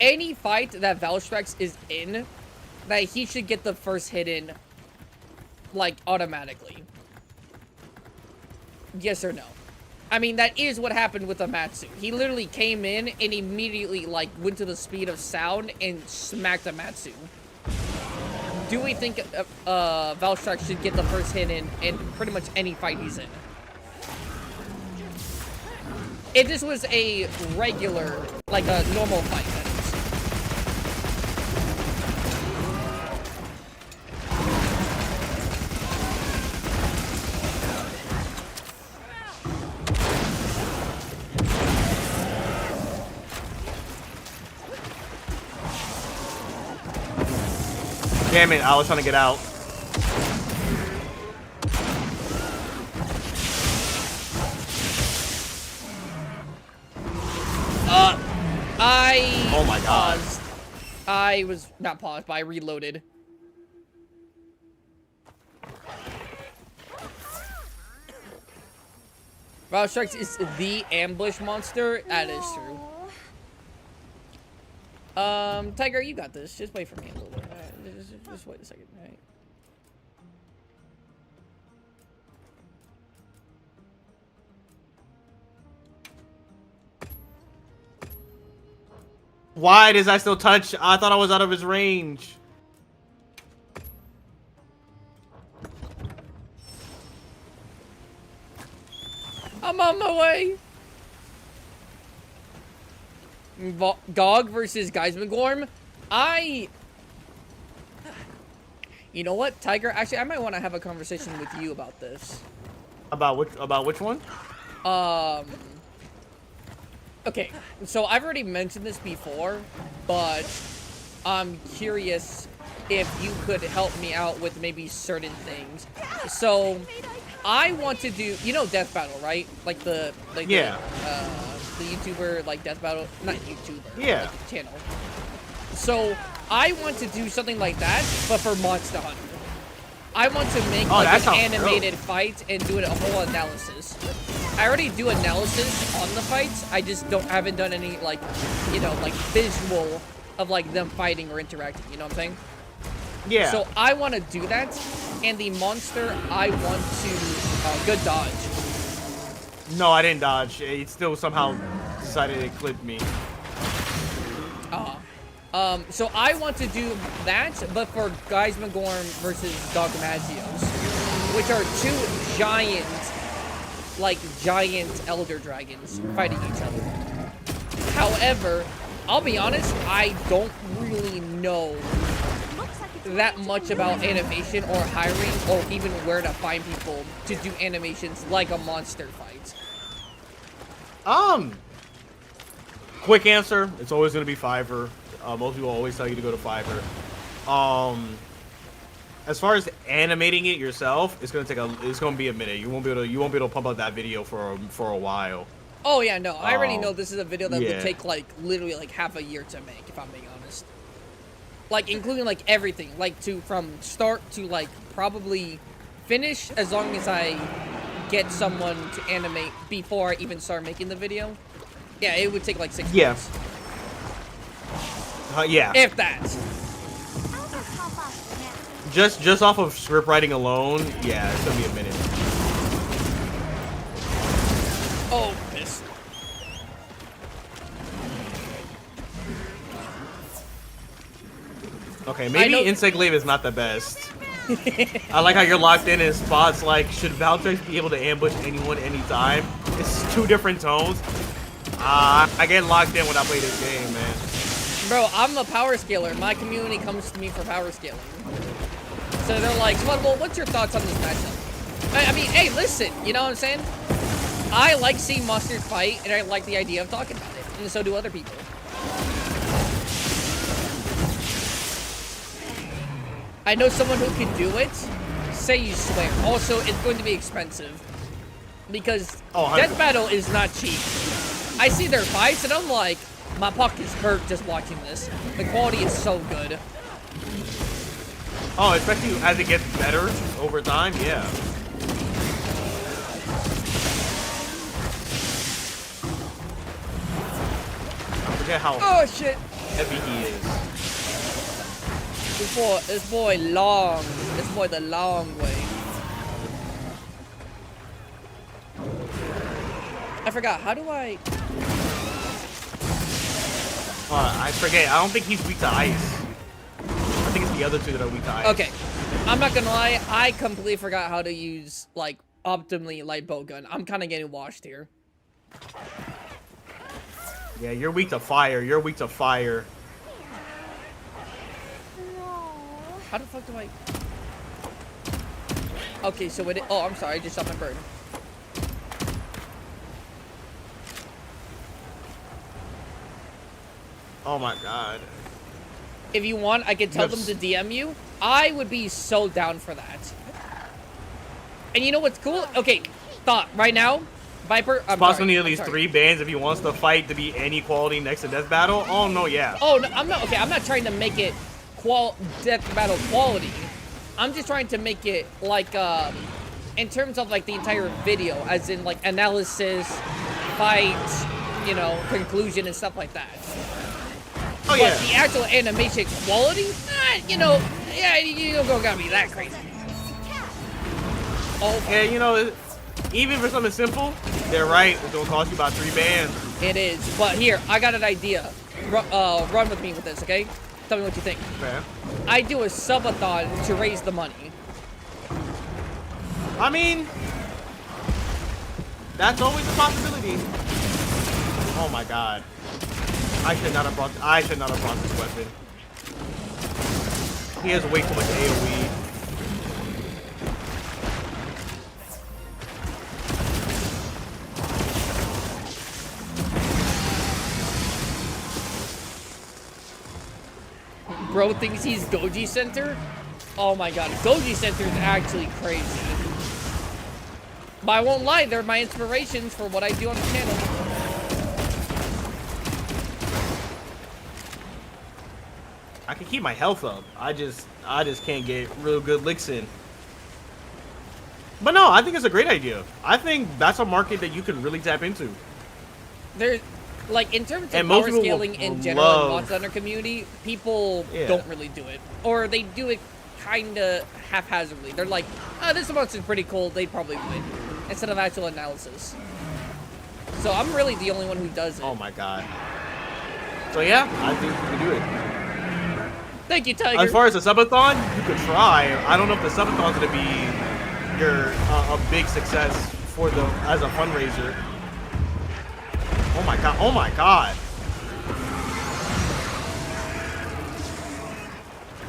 any fight that Valstrax is in, that he should get the first hit in, like, automatically? Yes or no? I mean, that is what happened with Amatsu. He literally came in and immediately, like, went to the speed of sound and smacked Amatsu. Do we think Valstrax should get the first hit in pretty much any fight he's in? If this was a regular, like a normal fight, that is. Damn it, I was trying to get out. Oh my god. Paused. I was not paused, but I reloaded. Valstrax is the ambush monster. That is true. Tiger, you got this. Just wait for me a little bit. Just wait a second. All right. Why does I still touch? I thought I was out of his range. I'm on my way. Gog versus Geismagorm. You know what, Tiger? Actually, I might want to have a conversation with you about this. About which one? Okay, so I've already mentioned this before, but I'm curious if you could help me out with maybe certain things. So, I want to do, you know, Death Battle, right? Like the YouTuber, like Death Battle, not YouTuber, Yeah. like channel. So, I want to do something like that, but for Monster Hunter. I want to make like an animated fight and do a whole analysis. I already do analysis on the fights. I just haven't done any like, you know, like visual of like them fighting or interacting. You know what I'm saying? Yeah. So I want to do that, and the monster I want to good dodge. No, I didn't dodge. It still somehow decided to clip me. So I want to do that, but for Geismagorm versus Dogmazios, which are two giant elder dragons fighting each other. However, I'll be honest, I don't really know that much about animation or hiring or even where to find people to do animations like a monster fight. Quick answer, it's always gonna be Fiverr. Most people always tell you to go to Fiverr. As far as animating it yourself, it's gonna be a minute. You won't be able to pump out that video for a while. Oh yeah, no, I already know this is a video that yeah. would take like literally like half a year to make, if I'm being honest. Like including like everything, like from start to like probably finish, as long as I get someone to animate before I even start making the video. Yeah, it would take like 6 months. Yeah. If that. Just off of script writing alone, yeah, it's gonna be a minute. Oh, miss. Okay, maybe Insect Glaive is not the best. I like how you're locked in spots like, should Valtrex be able to ambush anyone anytime? It's two different tones. I get locked in when I play this game, man. Bro, I'm a power scaler. My community comes to me for power scaling. So they're like, well, what's your thoughts on this matchup? I mean, hey, listen, you know what I'm saying? I like seeing monsters fight, and I like the idea of talking about it, and so do other people. I know someone who can do it. Say you swear. Also, it's going to be expensive. Because Death Battle is not cheap. I see their fights, and I'm like, my pockets hurt just watching this. The quality is so good. Oh, especially as it gets better over time, yeah. I forget how heavy he is. This boy the long way. I forgot, how do I... I forget, I don't think he's weak to ice. I think it's the other two that are weak to ice. Okay, I'm not gonna lie, I completely forgot how to use, like, optimally light bow gun. I'm kind of getting washed here. Yeah, you're weak to fire, How the fuck do I... Okay, so it... Oh, I'm sorry, I just shot my bird. Oh my god. If you want, I can tell them to DM you. I would be so down for that. And you know what's cool? Okay, thought, right now, Viper... Spots gonna need at least 3 bands if he wants the fight to be any quality next to Death Battle. Oh, no, yeah. Oh, no, I'm not... Okay, I'm not trying to make it Death Battle quality. I'm just trying to make it like in terms of like the entire video, as in like analysis, fight, you know, conclusion and stuff like that. Oh But yeah. the actual animation quality, you know, yeah, you don't gotta be that crazy. Oh, Yeah, you know, even for something simple, they're right. It's gonna cost you about 3 bands. it is. But here, I got an idea. Run with me with this, okay? Tell me what you think. Man. I do a subathon to raise the money. I mean, that's always a possibility. Oh my god. I should not have brought this weapon. He has way too much AoE. Bro thinks he's Goji Center? Oh my god, Goji Center is actually crazy. But I won't lie, they're my inspirations for what I do on the channel. I can keep my health up. I just can't get real good licks in. But no, I think it's a great idea. I think that's a market that you can really tap into. There's, like, in terms of And most power people will scaling in general in love- Monster Hunter community, people Yeah. don't really do it. Or they do it kinda haphazardly. They're like, oh, this monster's pretty cool, they'd probably win. Instead of actual analysis. So I'm really the only one who does it. Oh my god. So yeah, I think you can do it. Thank you, Tiger. As far as the subathon, you could try. I don't know if the subathon's gonna be your a big success for the as a fundraiser. Oh my god! Oh my god!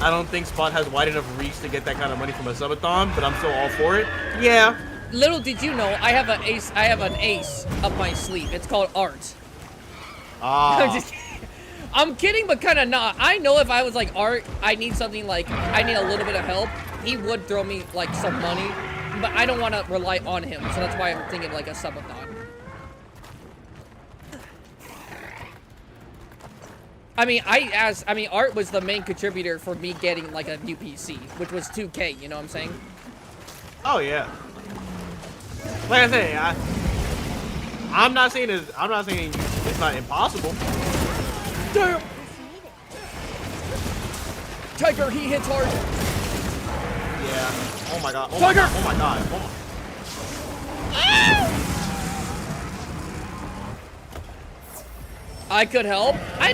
I don't think Spot has wide enough reach to get that kind of money from a subathon, but I'm still all for it. Yeah. Little did you know, I have an ace up my sleeve. It's called art. I'm Ah. just kidding. I'm kidding, but kind of not. I know if I was like art, I need something like, I need a little bit of help. He would throw me like some money, but I don't want to rely on him. So that's why I'm thinking like a subathon. I mean, Art was the main contributor for me getting like a new PC, which was 2K. You know what I'm saying? Oh yeah. Like I say, I'm not saying it's not impossible. Damn! Tiger, he hits hard. Yeah. Oh my god. Oh Tiger! my god. Oh my god. Oh my. I could help. I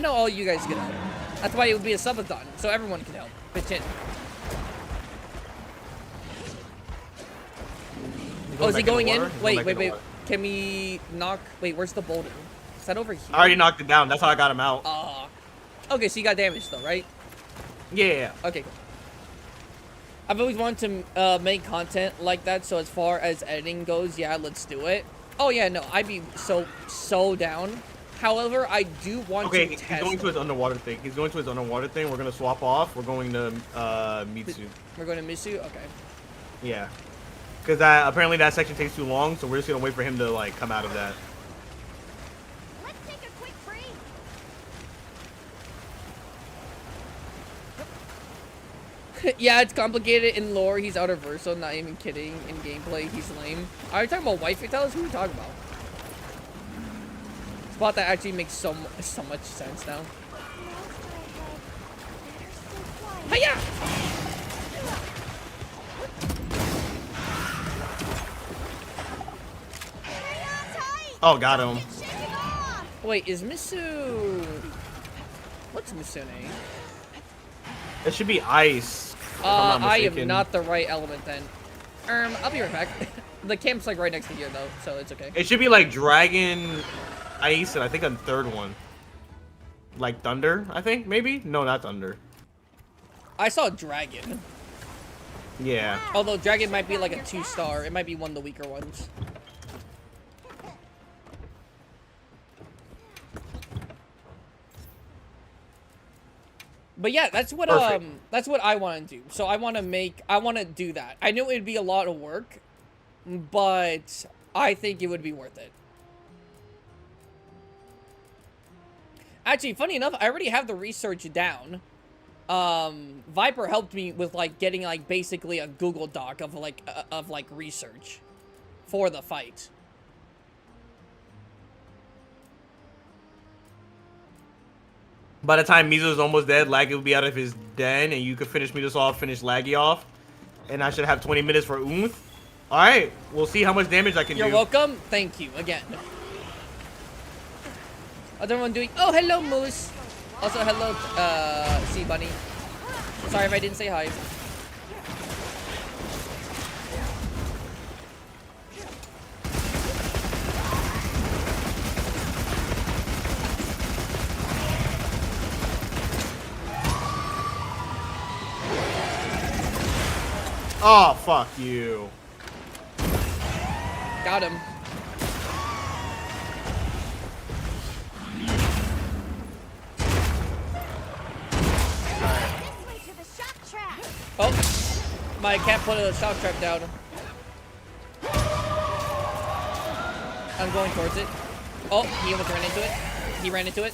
know all you guys could help. That's why it would be a subathon, so everyone can help. Pitch in. Oh, is he going in? Wait. Can we knock? Wait, where's the boulder? Is that over here? I already knocked it down. That's how I got him out. Okay, so you got damaged though, right? Yeah. Okay, cool. I've always wanted to make content like that, so as far as editing goes, yeah, let's do it. Oh yeah, no, I'd be so down. However, I do want Okay, to he's test. going to his underwater thing. We're gonna swap off. We're going to Mitsu. We're going to Mitsu? Okay. Yeah. Because apparently that section takes too long, so we're just gonna wait for him to like come out of that. Let's take a quick break. Yeah, it's complicated in lore. He's out of Verso, not even kidding. In gameplay, he's lame. Are you talking about White Fatalities? Who are we talking about? Spot that actually makes so much sense now. Hiya! Hang on tight. Oh, got him. It's shaking off. Wait, is Misu... What's Misune? It should be ice. if I'm not I am mistaken. not the right element then. I'll be right back. The camp's like right next to here though, so it's okay. It should be like dragon, ice, and I think a third one. Like thunder, I think maybe. No, not thunder. I saw Dragon. Yeah. Although Dragon might be like a 2-star. It might be one of the weaker ones. But yeah, that's what Perfect. that's what I want to do. So I want to do that. I know it'd be a lot of work, but I think it would be worth it. Actually, funny enough, I already have the research down. Viper helped me with like getting like basically a Google Doc of like research for the fight. By the time Mizo is almost dead, Laggy will be out of his den, and you could finish Mizo off, finish Laggy off, and I should have 20 minutes for Oomph. All right, we'll see how much damage I can do. You're welcome. Thank you again. How's everyone doing? Oh, hello, Moose. Also, hello, Sea Bunny. Sorry if I didn't say hi. Oh, fuck you. Got him. This way to the shock trap. Oh, my cat put a shock trap down. I'm going towards it. Oh, he almost ran into it. He ran into it.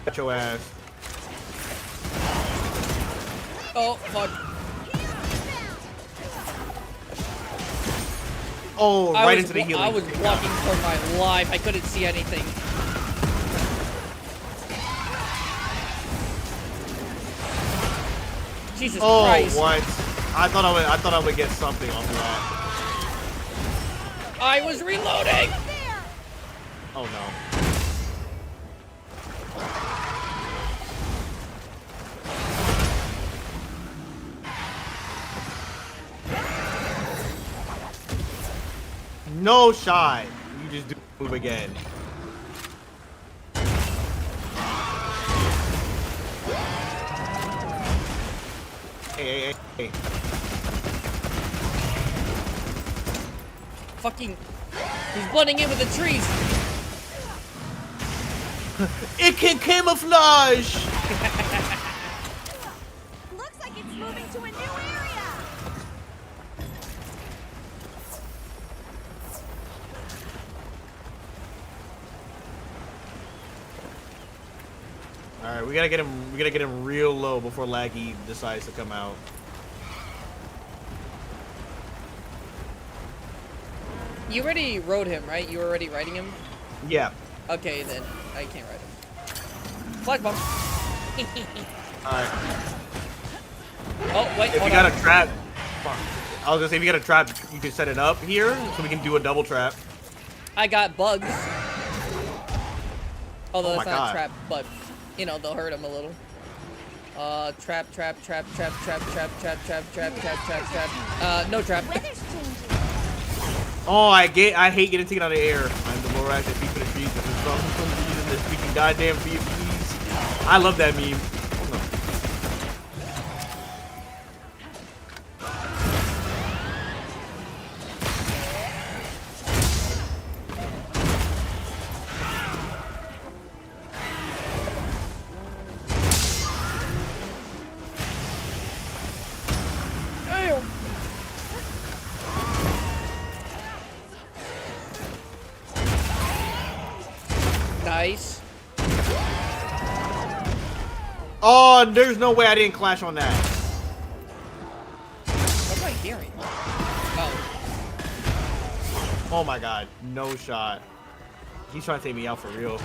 Got your ass. Oh, fuck. Oh, right into the I healing. was blocking for my life. I couldn't see anything. Jesus Oh, Christ. what? I thought I would get something off of that. I was reloading. Oh no. No shot. You just do move again. Hey. Fucking. He's blending in with the trees. It can camouflage. Looks like it's moving to a new area. All right, we gotta get him. We gotta get him real low before Laggy decides to come out. You already rode him, right? You were already riding him? Yeah. Okay, then. I can't ride him. Flag bomb. All right. Oh, wait, If you hold got on. a trap, fuck. I was gonna say if you got a trap, you can set it up here so we can do a double trap. I got bugs. Although Oh it's my not God. a trap, but, you know, they'll hurt him a little. Trap. No trap. Weather's changing. Oh, I hate getting taken out of the air. I'm the Lorax that beat for the streets. This is from using this freaking goddamn VFPs. I love that meme. Oh, no. Nice. Oh, there's no way I didn't clash on that. What am I hearing? Oh. Oh my god, no shot. He's trying to take me out for real.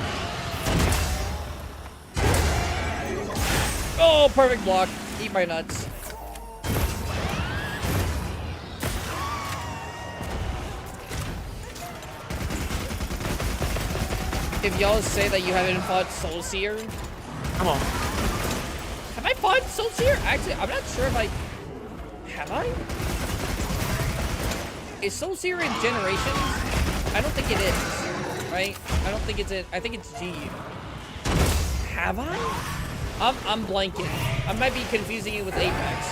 Oh, perfect block. Eat my nuts. If y'all say that you haven't fought Soul Seer, Come on. have I fought Soul Seer? Actually, I'm not sure if I... Have I? Is Soul Seer in Generations? I don't think it is. Right? I don't think it's in... I think it's GU. Have I? I'm blanking. I might be confusing it with Apex.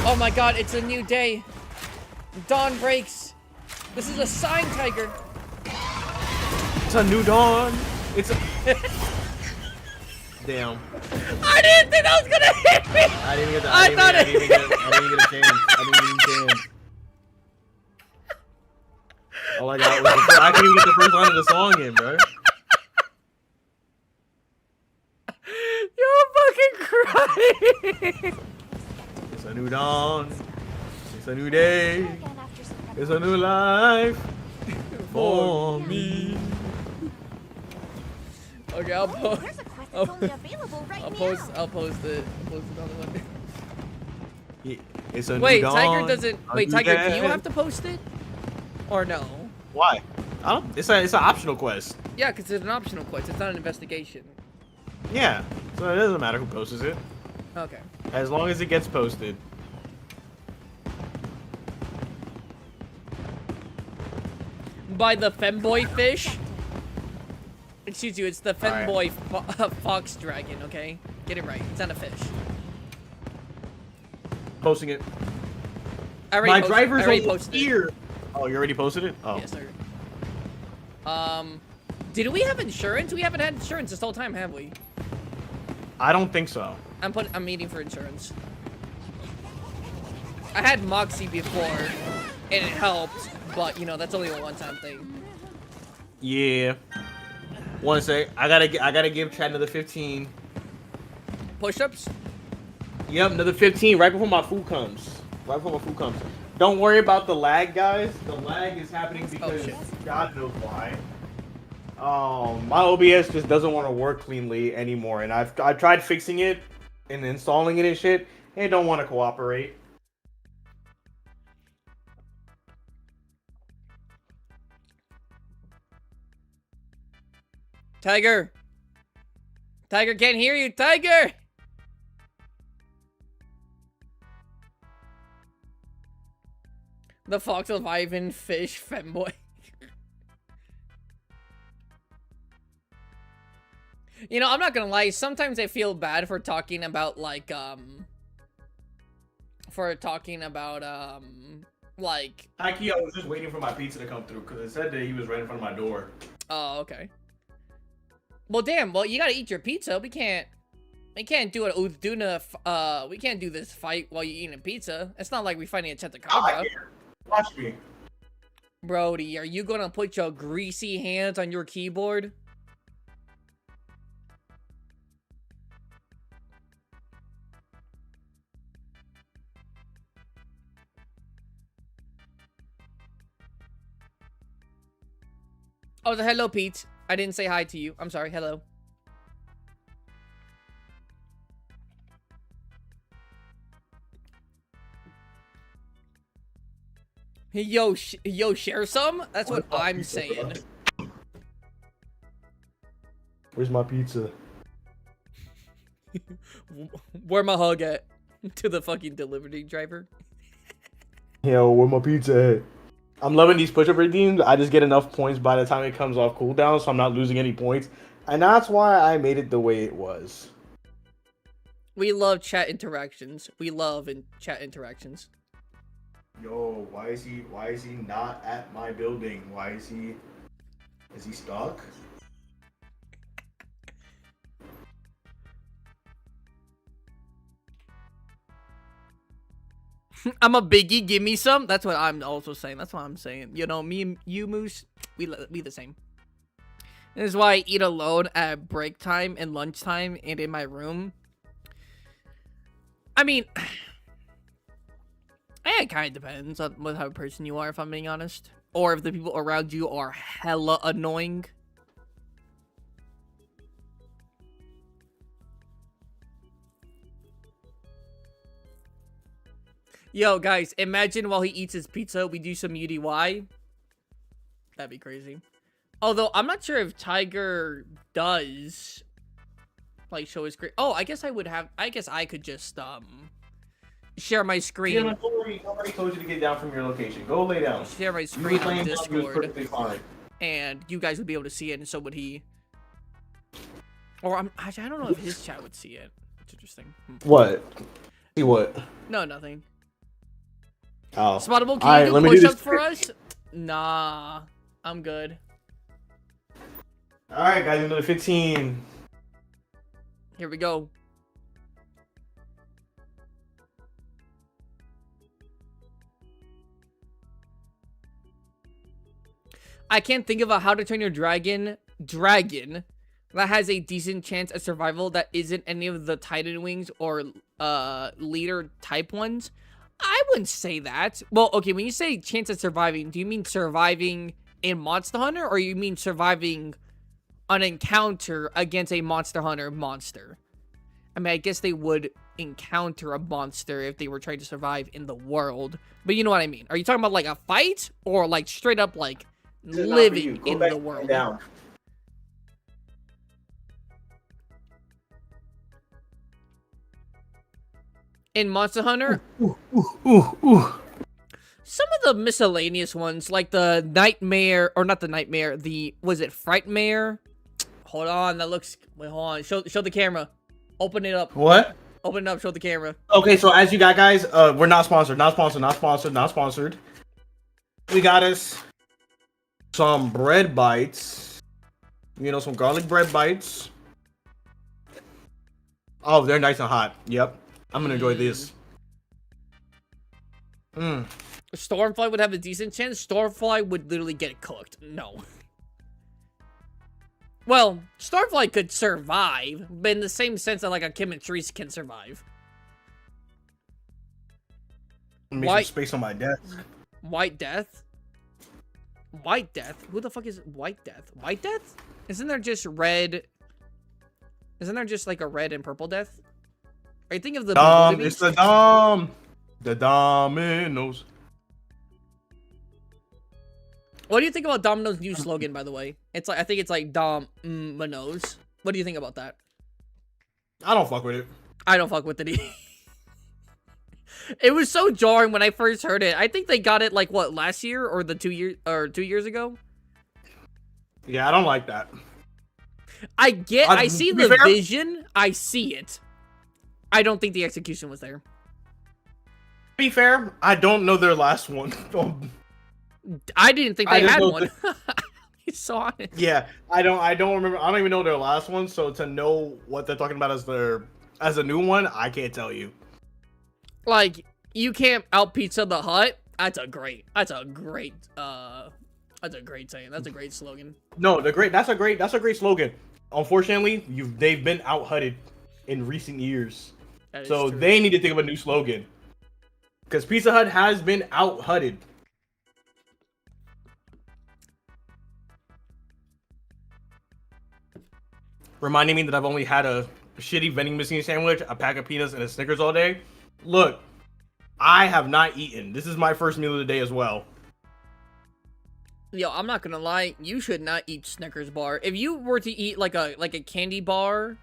Oh my god, it's a new day. Dawn breaks. This is a sign, Tiger. It's a new dawn. It's a... Damn. I didn't think that was gonna hit me. I didn't even get the, I thought I didn't even get a chance. I didn't even get a chance. All I got was I couldn't even get the first line of the song in, bro. You're fucking crying. It's a new dawn. It's a new day. Again after some prep. It's a new life for me. Okay, I'll Oh, post. there's a quest that's only available right I'll now. post. I'll post it. I'll post another one. Yeah, it's a Wait, new dawn. Tiger doesn't. a Wait, new Tiger, do day. you have to post it? Or no? Why? I don't. It's an optional quest. Yeah, because it's an optional quest. It's not an investigation. Yeah, so it doesn't matter who posts it, Okay. as long as it gets posted. By the femboy fish. Excuse you, it's the femboy fox dragon. Okay, get it right. It's not a fish. Posting it. I already My posted- driver's I already almost posted it. here. Oh, you already posted it? Oh. Yes, sir. Did we have insurance? We haven't had insurance this whole time, have we? I don't think so. I'm meeting for insurance. I had Moxie before, and it helped, but you know that's only a one-time thing. Yeah. One sec. I gotta give Chad another 15. Push-ups? Yep, another 15 right before my food comes. Right before my food comes. Don't worry about the lag, guys. The lag is happening because shit. God knows why. My OBS just doesn't want to work cleanly anymore, and I've tried fixing it and installing it and shit. And it don't want to cooperate. Tiger! Tiger can't hear you, Tiger! The Fox of Ivan Fish Femboy. You know, I'm not gonna lie, sometimes I feel bad for talking about, like, like... Haki, I was just waiting for my pizza to come through because it said that he was right in front of my door. Oh, okay. Well, damn, well, you gotta eat your pizza. We can't do it. We can't do this fight while you're eating a pizza. It's not like we're fighting a Chetacabra. Watch me. Brody, are you gonna put your greasy hands on your keyboard? Oh, hello, Pete. I didn't say hi to you. I'm sorry. Hello. Yo, share some? That's what I'm saying. Where's my pizza? Where my hug at? To the fucking delivery driver. Yo, where my pizza at? I'm loving these push-up redeems. I just get enough points by the time it comes off cooldown, so I'm not losing any points. And that's why I made it the way it was. We love chat interactions. We love chat interactions. Yo, why is he not at my building? Is he stuck? I'm a biggie, give me some. That's what I'm also saying. That's what I'm saying. You know, me and you, Moose, we the same. This is why I eat alone at break time and lunchtime and in my room. I mean, it kind of depends on what type of person you are, if I'm being honest. Or if the people around you are hella annoying. Yo, guys, imagine while he eats his pizza, we do some UDY. That'd be crazy. Although, I'm not sure if Tiger does, like, show his screen. Oh, I guess I could just, share my screen. Yeah, nobody told you to get down from your location. Go lay down. Share my screen on You was Discord. perfectly fine. And you guys would be able to see it, and so would he. Or, I don't know if his chat would see it. It's interesting. What? See what? No, nothing. Oh. Spottable, can Alright, you let do me do push-ups this. for us? Nah, I'm good. Alright, guys, another 15. Here we go. I can't think of a How to Train Your Dragon that has a decent chance at survival that isn't any of the Titan Wings or leader type ones. I wouldn't say that. Well, okay, when you say chance at surviving, do you mean surviving in Monster Hunter, or you mean surviving an encounter against a Monster Hunter monster? I mean, I guess they would encounter a monster if they were trying to survive in the world, but you know what I mean. Are you talking about like a fight, or like straight up like living in the world? Down. In Monster Hunter, some of the miscellaneous ones, like the Nightmare, or not the Nightmare, was it Frightmare? Hold on, that looks, wait, hold on, show the camera. Open it up. What? Open it up, show the camera. Okay, so as you got, guys, we're not sponsored. We got us some bread bites. You know, some garlic bread bites. Oh, they're nice and hot. Yep. I'm gonna enjoy this. Stormfly would have a decent chance. Stormfly would literally get cooked. No. Well, Stormfly could survive, but in the same sense that like a Kim and Therese can survive. Make some space on my desk. White Death? White Death? Who the fuck is White Death? White Death? Isn't there just red? Isn't there just like a red and purple death? Are you thinking of the It's the Dom. The Dominoes. What do you think about Domino's new slogan, by the way? It's like, I think it's like Domino's. What do you think about that? I don't fuck with it. I don't fuck with it either. It was so jarring when I first heard it. I think they got it like what, last year or 2 years ago? Yeah, I don't like that. I see the vision. I see it. I don't think the execution was there. To be fair, I don't know their last one. I didn't think they had one. You saw it. Yeah, I don't remember. I don't even know their last one. So to know what they're talking about as a new one, I can't tell you. Like, you can't out Pizza the Hut. That's a great saying. That's a great slogan. No, that's a great slogan. Unfortunately, they've been out hutted in recent years. So true. They need to think of a new slogan. Because Pizza Hut has been out hutted. Reminding me that I've only had a shitty vending machine sandwich, a pack of peanuts, and a Snickers all day. Look, I have not eaten. This is my first meal of the day as well. Yo, I'm not gonna lie. You should not eat Snickers bar. If you were to eat like a candy bar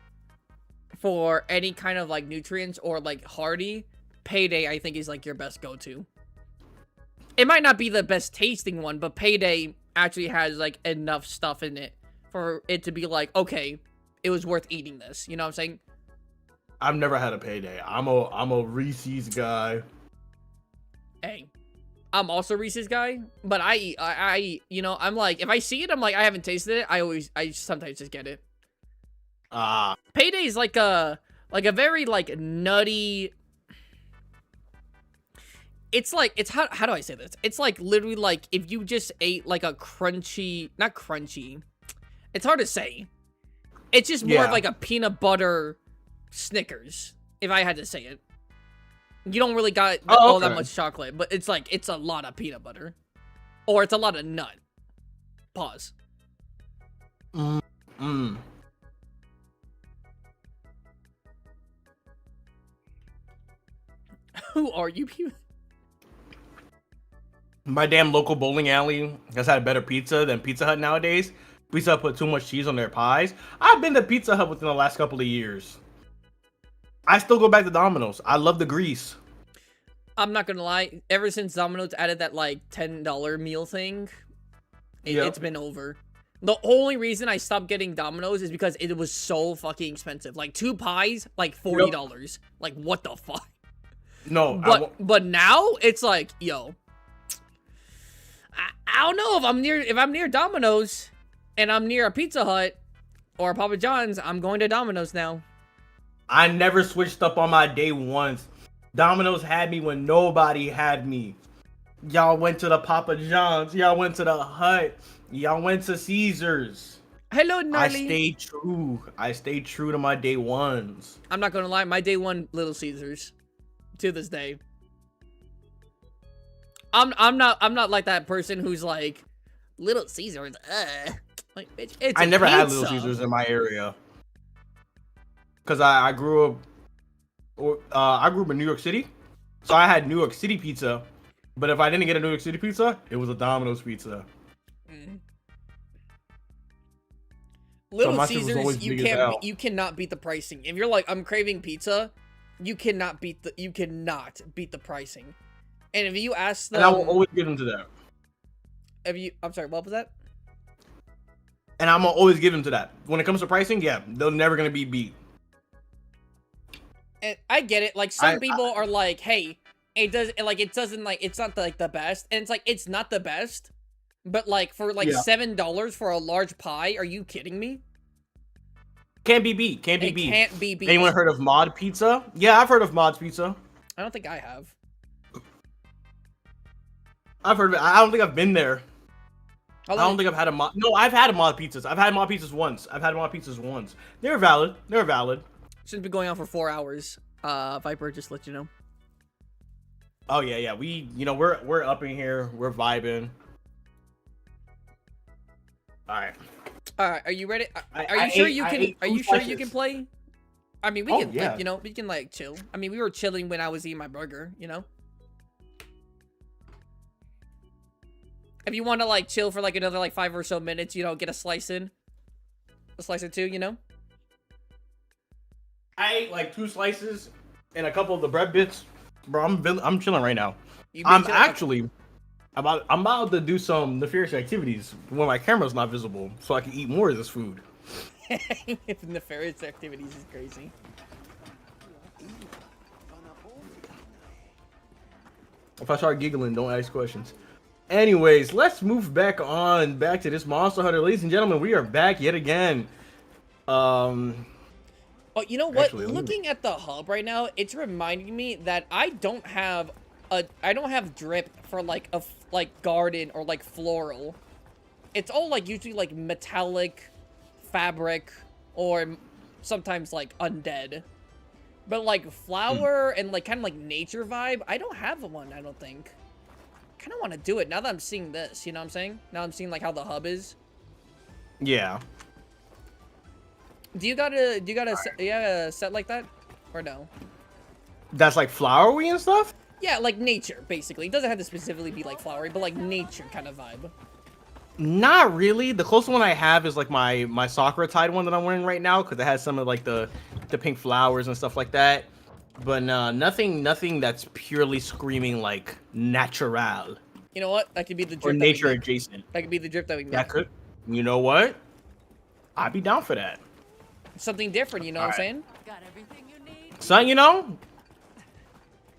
for any kind of like nutrients or like hearty, Payday I think is like your best go-to. It might not be the best tasting one, but Payday actually has like enough stuff in it for it to be like, okay, it was worth eating this. You know what I'm saying? I've never had a Payday. I'm a Reese's guy. Hey, I'm also Reese's guy, but I you know, I'm like, if I see it, I'm like, I haven't tasted it. I sometimes just get it. Payday is like a very like nutty. It's how do I say this? It's like literally like if you just ate like a crunchy, not crunchy. It's hard to say. It's just more of like a peanut butter Snickers, if I had to say it. You don't really got all that much chocolate, but it's like, it's a lot of peanut butter. Or it's a lot of nut. Pause. Who are you people? My damn local bowling alley has had better pizza than Pizza Hut nowadays. Pizza Hut put too much cheese on their pies. I've been to Pizza Hut within the last couple of years. I still go back to Domino's. I love the grease. I'm not gonna lie. Ever since Domino's added that like $10 meal thing, it's been over. The only reason I stopped getting Domino's is because it was so fucking expensive. Like 2 pies, like $40. Like what the fuck? No, but now it's like, yo, I don't know if I'm near Domino's and I'm near a Pizza Hut or a Papa John's, I'm going to Domino's now. I never switched up on my day once. Domino's had me when nobody had me. Y'all went to the Papa John's. Y'all went to the Hut. Y'all went to Caesars. Hello, I Gnarly. stayed true. I stayed true to my day ones. I'm not gonna lie, my day one Little Caesars. To this day. I'm not like that person who's like, Little Caesars, like, bitch, it's I a never had pizza. Little Caesars in my area. Cause I grew up in New York City. So I had New York City pizza. But if I didn't get a New York City pizza, it was a Domino's pizza. Mm. Little my shit was Caesars, always big as hell. you cannot beat the pricing. If you're like, I'm craving pizza, you cannot beat the pricing. And if you ask them, And I will always give them to that. I'm sorry, what was that? And I'm gonna always give them to that. When it comes to pricing, yeah, they're never gonna be beat. And I get it. Like some people are like, hey, it's not like the best, and it's like it's not the best, but like for like $7 for a large pie, are you kidding me? Can't be beat. Can't be beat. Can't be beat. Anyone heard of Mod Pizza? Yeah, I've heard of Mod's Pizza. I don't think I have. I've heard of it. I don't think I've been there. How I long- don't think I've had a Mod. No, I've had a Mod Pizzas. I've had Mod Pizzas once. They're valid. Shouldn't be going on for 4 hours. Viper, just let you know. Oh yeah. We're up in here. We're vibing. All right. Are you ready? Are I you sure ate- you I can? ate Are two you sure you slices. can play? I mean, we Oh, can, yeah. like, we can like chill. I mean, we were chilling when I was eating my burger. If you want to like chill for like another like 5 or so minutes, get a slice or two. I ate like 2 slices and a couple of the bread bits. Bro, I'm chilling right now. You been I'm chilling? actually about to do some nefarious activities when my camera's not visible, so I can eat more of this food. Nefarious activities is crazy. If I start giggling, don't ask questions. Anyways, let's move back to this Monster Hunter. Ladies and gentlemen, we are back yet again. Oh, you know what? Actually, let me- Looking at the hub right now, it's reminding me that I don't have drip for like garden or like floral. It's all like usually like metallic, fabric, or sometimes like undead. But like flower and like kind of like nature vibe, I don't have one. I don't think. Kind of want to do it now that I'm seeing this. You know what I'm saying? Now I'm seeing like how the hub is. Yeah. Do you got a set like that, or no? That's like flowery and stuff? Yeah, like nature, basically. It doesn't have to specifically be like flowery, but like nature kind of vibe. Not really. The closest one I have is like my Sakura Tide one that I'm wearing right now, because it has some of like the pink flowers and stuff like that. But nothing that's purely screaming like natural You know what? That could be the or drip. nature That we make. adjacent. That could be the drip that we make. That could. You know what? I'd be down for that. Something different. You know what I'm saying? Got everything you need. Son,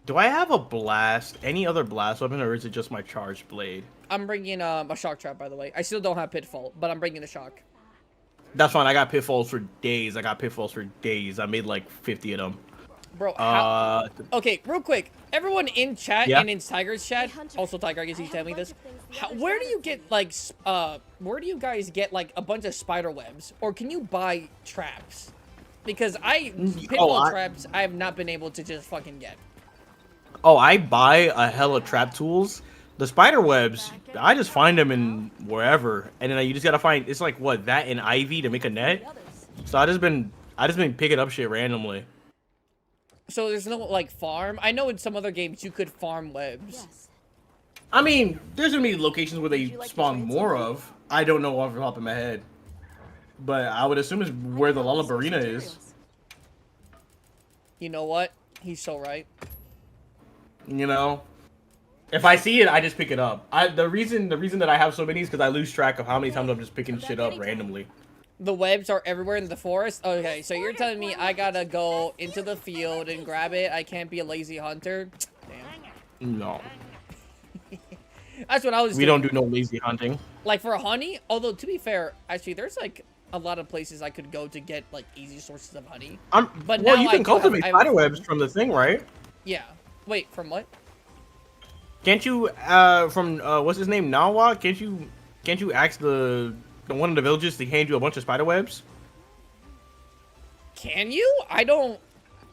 do I have a blast? Any other blast weapon, or is it just my charged blade? I'm bringing a shock trap, by the way. I still don't have pitfall, but I'm bringing a shock. That's fine. I got pitfalls for days. I made like 50 of them. Bro, how... Okay, real quick. Everyone in chat Yeah. and in Tiger's chat, also Tiger, I guess you tell me this. Where do you get like, where do you guys get like a bunch of spider webs, or can you buy traps? Because pitfall traps, I have not been able to just fucking get. Oh, I buy a hella trap tools. The spider webs, I just find them in wherever, and then you just gotta find. It's like what, that and ivy to make a net. So I just been picking up shit randomly. So there's no like farm. I know in some other games you could farm webs. I mean, there's gonna be locations where they spawn more of. I don't know off the top of my head, but I would assume it's where the Lullabarina is. You know what? He's so right. You know, if I see it, I just pick it up. The reason that I have so many is because I lose track of how many times I'm just picking shit up randomly. The webs are everywhere in the forest? Okay, so you're telling me I gotta go into the field and grab it? I can't be a lazy hunter? Damn. No, That's what I was doing. we don't do no lazy hunting. Like for honey, although to be fair, actually there's like a lot of places I could go to get like easy sources of honey. But now you I can do have- cultivate I have- spiderwebs from the thing, right? Yeah. Wait, from what? Can't you from what's his name, Nawa? Can't you ask the one of the villages to hand you a bunch of spiderwebs? Can you? I don't.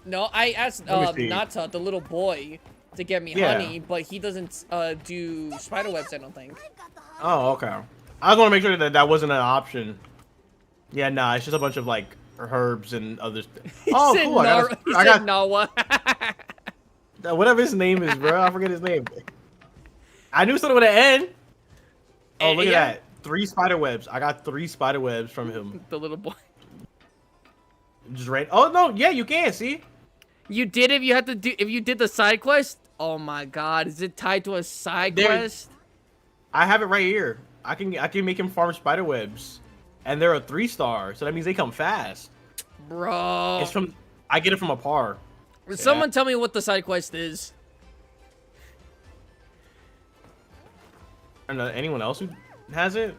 No, I asked Let me see. Nata, the little boy, to get me Yeah. honey, but he doesn't do spiderwebs. I don't think. Oh, okay. I just want to make sure that that wasn't an option. Yeah, nah, it's just a bunch of like herbs and other stuff. He Oh, said cool. He I said got Nawa. whatever his name is, bro. I forget his name. I knew something with an N. Oh, look Yeah. at that. 3 spiderwebs. I got 3 spiderwebs from him. The little boy. Just ran. Oh no, yeah, you can see. You did if you had to do if you did the side quest. Oh my God, is it tied to a side There- quest? I have it right here. I can make him farm spiderwebs, and they're a 3-star, so that means they come fast. Bro. It's from. I get it from a par. Someone tell me what the side quest is. And anyone else who has it?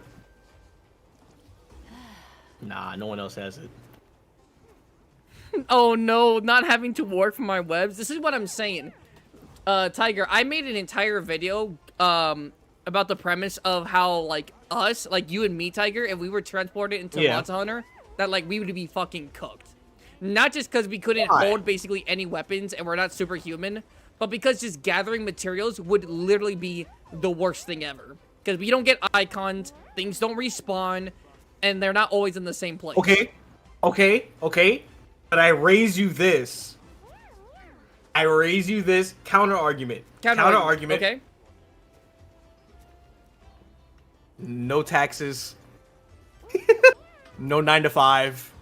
Nah, no one else has it. Oh no, not having to work for my webs. This is what I'm saying. Tiger, I made an entire video about the premise of how like us, like you and me, Tiger, if we were transported into Yeah. Monster Hunter, that like we would be fucking cooked. Not just because we couldn't Why? hold basically any weapons and we're not superhuman, but because just gathering materials would literally be the worst thing ever. Because we don't get icons, things don't respawn, and they're not always in the same place. Okay. But I raise you this. Counter argument. Counter argument. Okay. No taxes. No 9 to 5.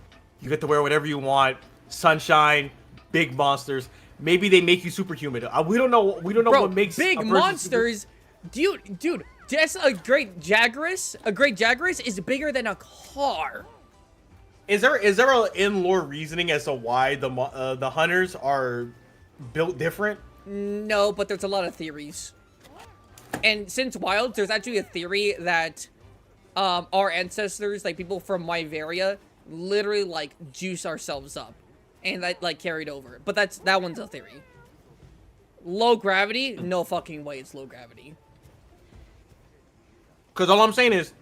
You get to wear whatever you want. Sunshine. Big monsters. Maybe they make you superhuman. We don't know. We don't know Bro, what makes big a person monsters. Dude, just a great Jagras. A great Jagras is bigger than a car. Is there a in-lore reasoning as to why the hunters are built different? No, but there's a lot of theories. And since Wilds, there's actually a theory that our ancestors, like people from Wyveria, literally like juice ourselves up, and that like carried over. But that one's a theory. Low gravity? No fucking way it's low gravity. Because all I'm saying is,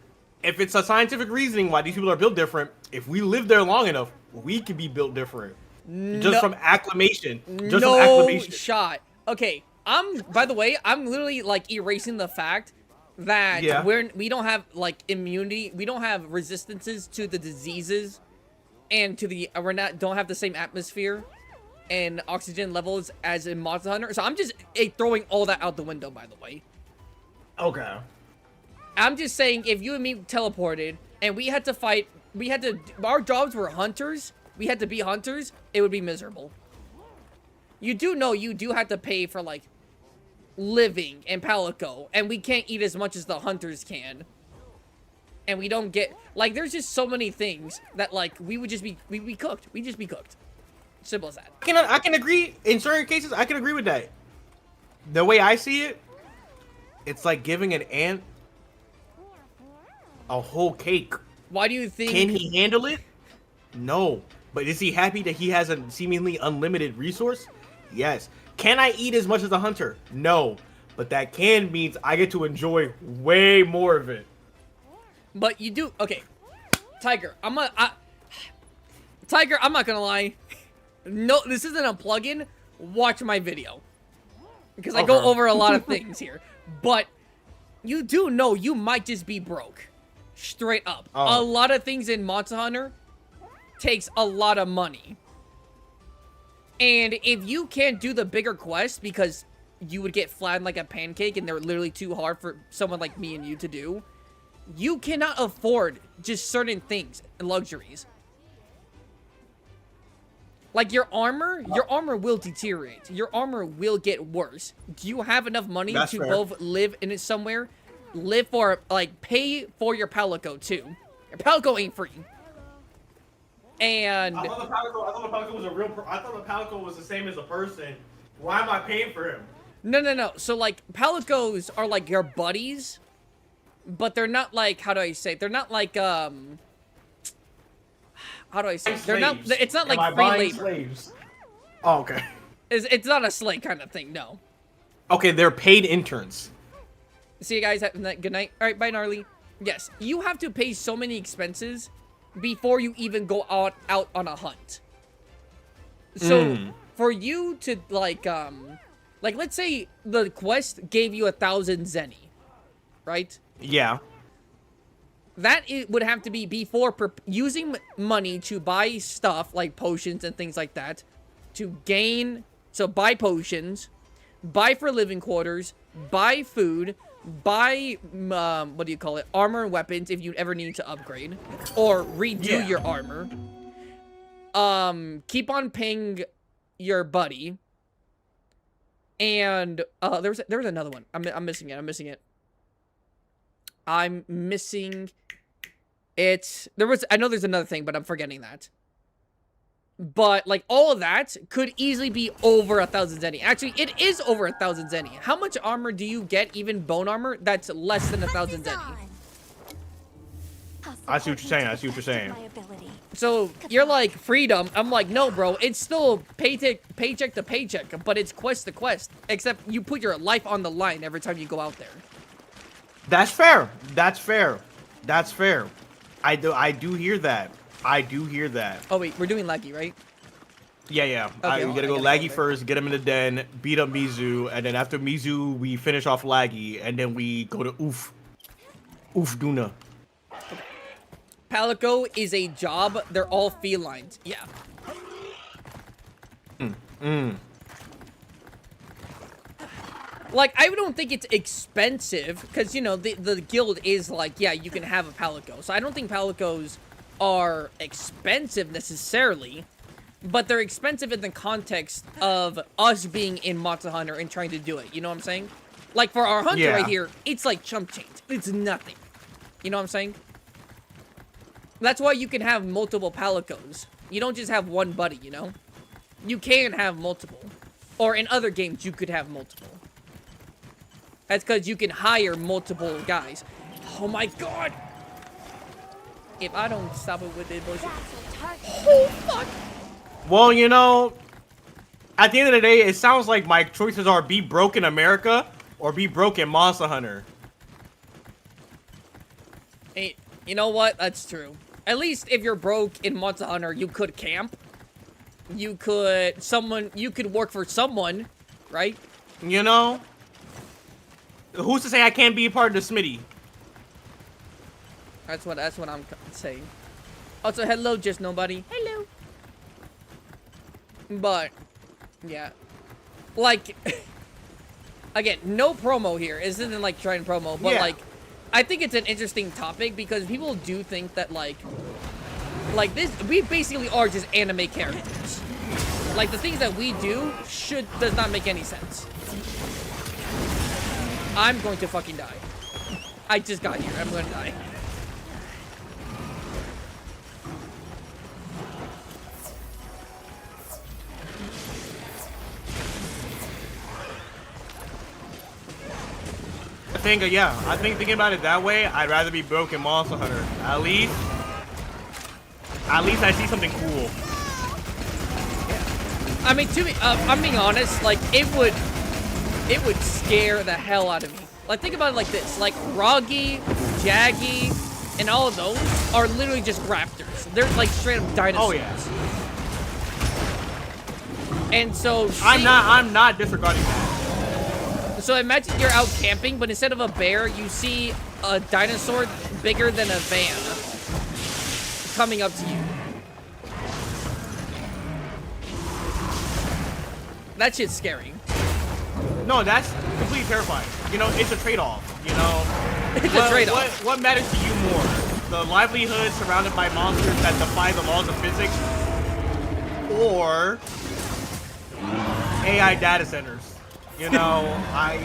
if it's a scientific reasoning why these people are built different, if we live there long enough, we can be built different. Just from acclimation. Just from No acclimation. shot. Okay, by the way, I'm literally like erasing the fact that Yeah. we don't have like immunity, we don't have resistances to the diseases, and to the don't have the same atmosphere and oxygen levels as in Monster Hunter. So I'm just throwing all that out the window. By the way, Okay. I'm just saying if you and me teleported and we had to fight, our jobs were hunters. We had to be hunters. It would be miserable. You do know you do have to pay for like living and Palico, and we can't eat as much as the hunters can. And we don't get like there's just so many things that like we'd be cooked. We'd just be cooked. Simple as that. I can agree in certain cases. I can agree with that. The way I see it, it's like giving an ant a whole cake. Why do you think? Can he handle it? No. But is he happy that he has a seemingly unlimited resource? Yes. Can I eat as much as a hunter? No. But that can means I get to enjoy way more of it. But you do okay, Tiger. Tiger, I'm not gonna lie. No, this isn't a plug-in. Watch my video because I go Okay. over a lot of things here. But you do know you might just be broke, straight up. Oh. A lot of things in Monster Hunter takes a lot of money, and if you can't do the bigger quests because you would get flattened like a pancake and they're literally too hard for someone like me and you to do. You cannot afford just certain things and luxuries. Like your armor will deteriorate. Your armor will get worse. Do you have enough money That's to fair. both live in it somewhere? Live for, like, pay for your Palico too. Your Palico ain't free. And I thought the Palico was a real. I thought the Palico was the same as a person. Why am I paying for him? no. So like Palicos are like your buddies, but they're not like, how do I say it? They're not like how do I say? They're not. Slaves. It's not Am I like free buying labor. slaves? Oh, okay. It's not a slave kind of thing. No. Okay, they're paid interns. See you guys. Have a good night. All right, bye, gnarly. Yes, you have to pay so many expenses before you even go out on a hunt. So for you to like let's say the quest gave you 1,000 zenny, right? Yeah. That would have to be before using money to buy stuff like potions and things like that, to gain. So buy potions, buy for living quarters, buy food, buy what do you call it, armor and weapons if you ever need to upgrade or redo your armor. Keep on paying your buddy, and there was another one. I'm missing it. I'm missing it. I know there's another thing, but I'm forgetting that. But like all of that could easily be over 1,000 zenny. Actually, it is over 1,000 zenny. How much armor do you get, even bone armor, that's less than 1,000 zenny? I see what you're saying. I see what you're saying. So you're like, freedom. I'm like, no, bro. It's still paycheck to paycheck, but it's quest to quest. Except you put your life on the line every time you go out there. That's fair. That's fair. That's fair. I do hear that. I do hear that. Oh wait, we're doing laggy, right? Yeah. Okay, We gotta go Laggy first, get him in the den, beat up Mizu, and then after Mizu, we finish off Laggy, and then we go to Oof Duna. Palico is a job. They're all felines. Yeah. Like, I don't think it's expensive, because, you know, the guild is like, yeah, you can have a Palico. So I don't think Palicos are expensive necessarily, but they're expensive in the context of us being in Monster Hunter and trying to do it. You know what I'm saying? Like, for our hunter right here, it's like chump change. It's nothing. You know what I'm saying? That's why you can have multiple Palicos. You don't just have one buddy, you know? You can have multiple. Or in other games, you could have multiple. That's because you can hire multiple guys. Oh my god! If I don't stop it with this bullshit. Oh fuck! Well, you know, at the end of the day, it sounds like my choices are be broke in America or be broke in Monster Hunter. Hey, you know what? That's true. At least if you're broke in Monster Hunter, you could camp. You could work for someone, right? You know? Who's to say I can't be a part of the Smitty? That's what I'm saying. Also, hello, just nobody. Hello. But, yeah. Like, again, no promo here. This isn't like trying promo, but like, I think it's an interesting topic because people do think that like this, we basically are just anime characters. Like, the things that we do does not make any sense. I'm going to fucking die. I just got here. I'm going to die. I think thinking about it that way, I'd rather be broke in Monster Hunter. At least I see something cool. I mean, I'm being honest, like, it would scare the hell out of me. Like, think about it like this. Like, Roggy, Jaggy, and all of those are literally just raptors. They're, like, straight up dinosaurs. Oh, yeah. And so... I'm not disregarding that. So imagine you're out camping, but instead of a bear, you see a dinosaur bigger than a van coming up to you. That shit's scary. No, that's completely terrifying. You know, it's a trade-off, you know? It's a trade-off. What matters to you more? The livelihood surrounded by monsters that defy the laws of physics? Or AI data centers? You know, I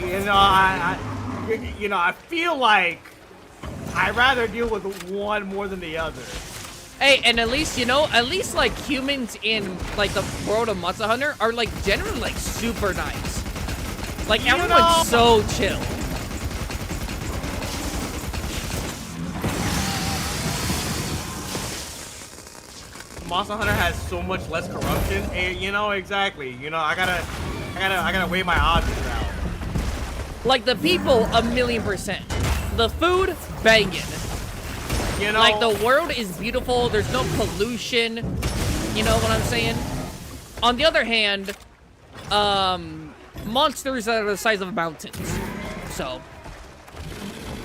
feel like I'd rather deal with one more than the other. Hey, and at least, you know, like humans in like the world of Monster Hunter are like generally like super nice. Like everyone's so chill. Monster Hunter has so much less corruption. You know, exactly. You know, I gotta weigh my odds out. Like, the people, 1,000,000%. The food, banging. You know, Like, the world is beautiful. There's no pollution. You know what I'm saying? On the other hand, monsters that are the size of mountains. So,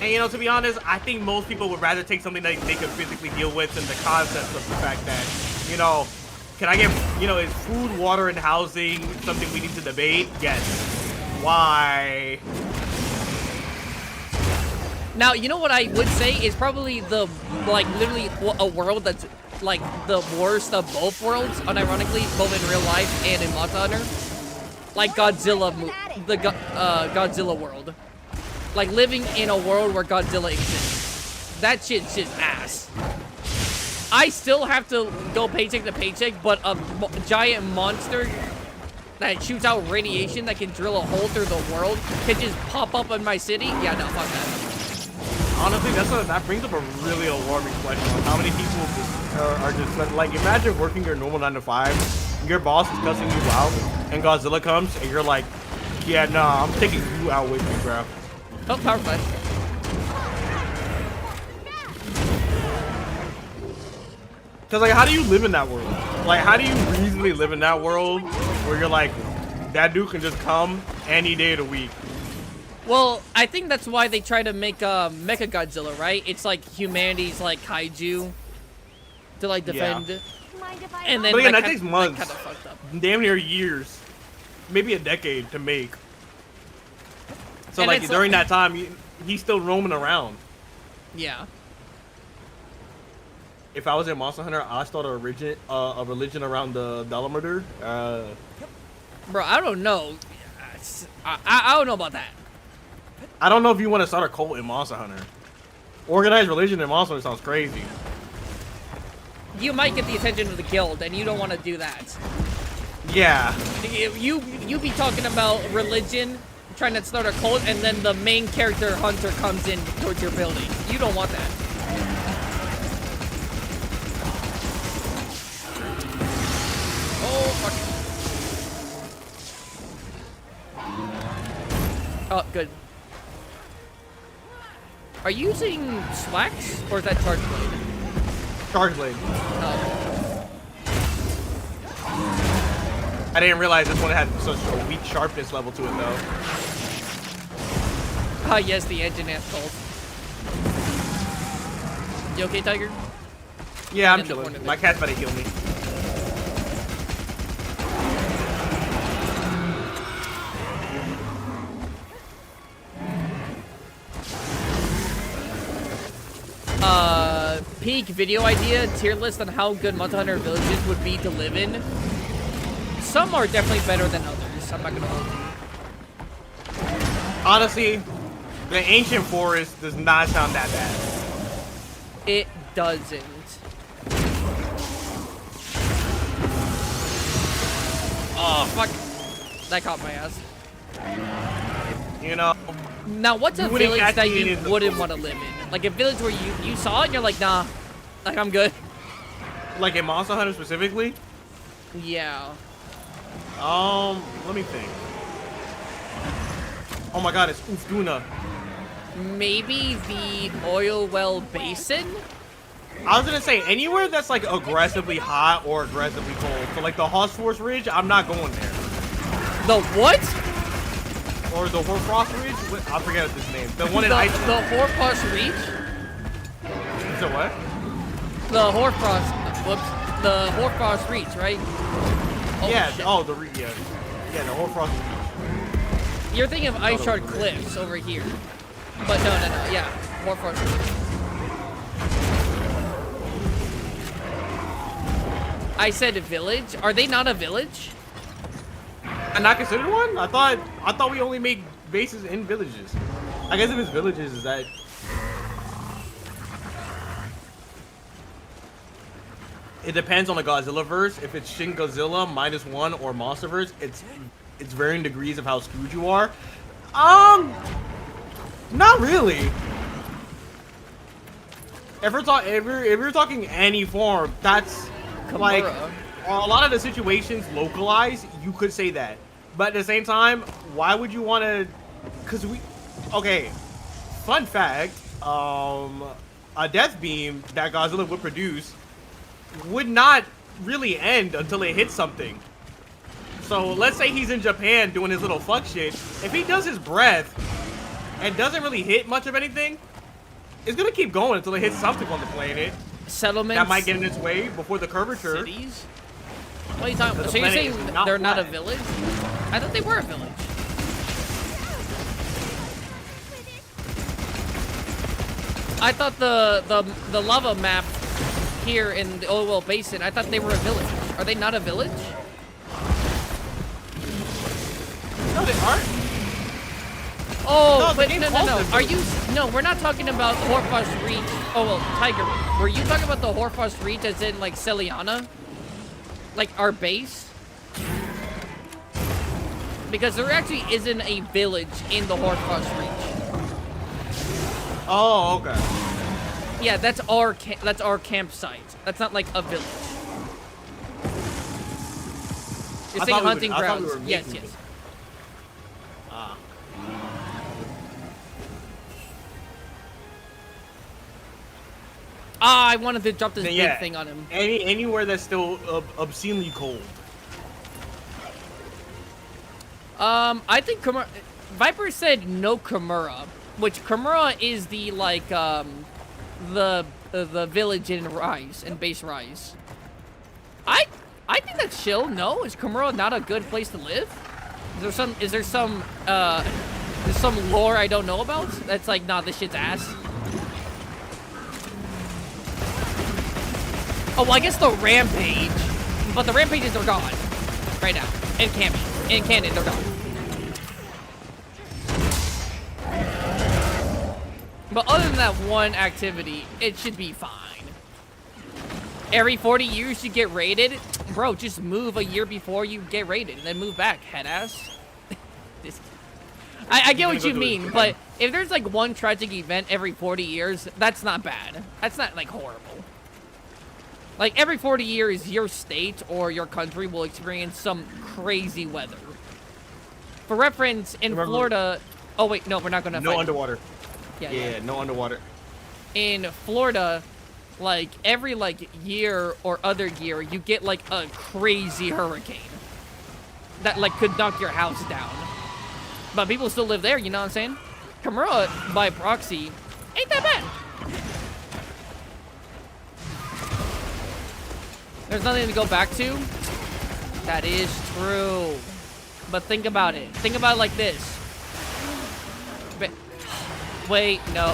and you know, to be honest, I think most people would rather take something that they can physically deal with than the concept of the fact that, you know, can I get, you know, is food, water, and housing something we need to debate? Yes. Why? now, you know what I would say is probably the, like, literally a world that's, like, the worst of both worlds, unironically, both in real life and in Monster Hunter. Like Godzilla, Godzilla world. Like, living in a world where Godzilla exists. That shit's just ass. I still have to go paycheck to paycheck, but a giant monster that shoots out radiation that can drill a hole through the world can just pop up in my city? Yeah, no, fuck that. Honestly, that brings up a really alarming question on how many people are just like, imagine working your normal 9 to 5, your boss is cussing you out, and Godzilla comes, and you're like, yeah, nah, I'm taking you out with me, bro. Oh, power flash. Cause like, how do you live in that world? Like, how do you reasonably live in that world where you're like, that dude can just come any day of the week? Well, I think that's why they try to make Mecha Godzilla, right? It's like humanity's like kaiju to like defend. Yeah. Mind if I And then But again, like, that takes kind months. of fucked up. Damn near years, maybe a decade to make. So And like it's during that time, he's still roaming around. Yeah. If I was in Monster Hunter, I'd start a religion around the Dalamadur. Bro, I don't know. I don't know about that. I don't know if you want to start a cult in Monster Hunter. Organized religion in Monster Hunter sounds crazy. You might get the attention of the guild, and you don't want to do that. Yeah. You be talking about religion, trying to start a cult, and then the main character Hunter comes in towards your building. You don't want that. Oh, fuck. Oh, good. Are you using slacks, or is that charge blade? Charge blade. Oh. I didn't realize this one had such a weak sharpness level to it though. Ah, yes, the engine has cold. You okay, Tiger? Yeah, I'm In the corner chilling. there. My cat's about to heal me. Peak video idea, tier list on how good Monster Hunter villages would be to live in. Some are definitely better than others, I'm not gonna hold you. Honestly, the ancient forest does not sound that bad. It doesn't. Oh, fuck. That caught my ass. You know, Now, what's a You wouldn't village catch that me you in the wouldn't forest. want to live in? Like a village where you saw it and you're like, nah, like I'm good. like in Monster Hunter specifically. Yeah. Let me think. Oh my God, it's Ufduna. Maybe the oil well basin? I was gonna say anywhere that's like aggressively hot or aggressively cold. So like the Hosforce Ridge, I'm not going there. The what? Or the Hoarfrost Ridge? I forget his name. The one in the Iceland. Hoarfrost Reach? So what? The Hoarfrost, whoops, the Hoarfrost Reach, right? Oh, yeah. shit. Oh, the the Hoarfrost Ridge. You're thinking of Ice Shard over there. Cliffs over here. But no, yeah, Hoarfrost Reach. I said a village. Are they not a village? And not considered one? I thought we only make bases in villages. I guess if it's villages, is that? It depends on the Godzilla verse. If it's Shin Godzilla -1 or Monsterverse, it's varying degrees of how screwed you are. Not really. If we're talking any form, that's like, Kimura. a lot of the situations localized, you could say that. But at the same time, why would you want to? Because okay, fun fact, a death beam that Godzilla would produce would not really end until it hits something. So let's say he's in Japan doing his little fuck shit. If he does his breath and doesn't really hit much of anything, it's gonna keep going until it hits something on the planet Settlements. that might get in its way before the curvature. Cities. What are you talking about? The So you're planet saying is not they're not a flat. village? I thought they were a village. I thought the lava map here in the Oil Well Basin, I thought they were a village. Are they not a village? No, they aren't. Oh, No, the but game no. calls them Are you? No, we're not talking about Horfos Reach. Oh well, Tiger. Were you talking about the Horfos Reach as in like Celiana? Like our base? Because there actually isn't a village in the Horfos Reach. Oh, okay. Yeah, that's our campsite. That's not like a village. You're I saying thought we hunting were- I thought we grounds. were Yes, making yes. it. Ah. Ah, I wanted to drop this Then big yeah, thing on him. Anywhere that's still obscenely cold. I think Viper said no Kimura, which Kimura is the like the village in Rise and base Rise. I think that's chill. No, is Kimura not a good place to live? Is there some lore I don't know about that's like, nah, this shit's ass? Oh, well, I guess the Rampage, but the Rampages are gone right now. In canon, they're gone. But other than that one activity, it should be fine. Every 40 years you get raided? Bro, just move a year before you get raided and then move back, headass. I get what you mean, but if there's like one tragic event every 40 years, that's not bad. That's not like horrible. Like every 40 years, your state or your country will experience some crazy weather. For reference, in Florida... Oh wait, no, we're not gonna No fight. underwater. Yeah. No underwater. In Florida, like every like year or other year, you get like a crazy hurricane that like could knock your house down. But people still live there, you know what I'm saying? Kimura, by proxy, ain't that bad. There's nothing to go back to. That is true. But think about it. Think about it like this. Wait, no.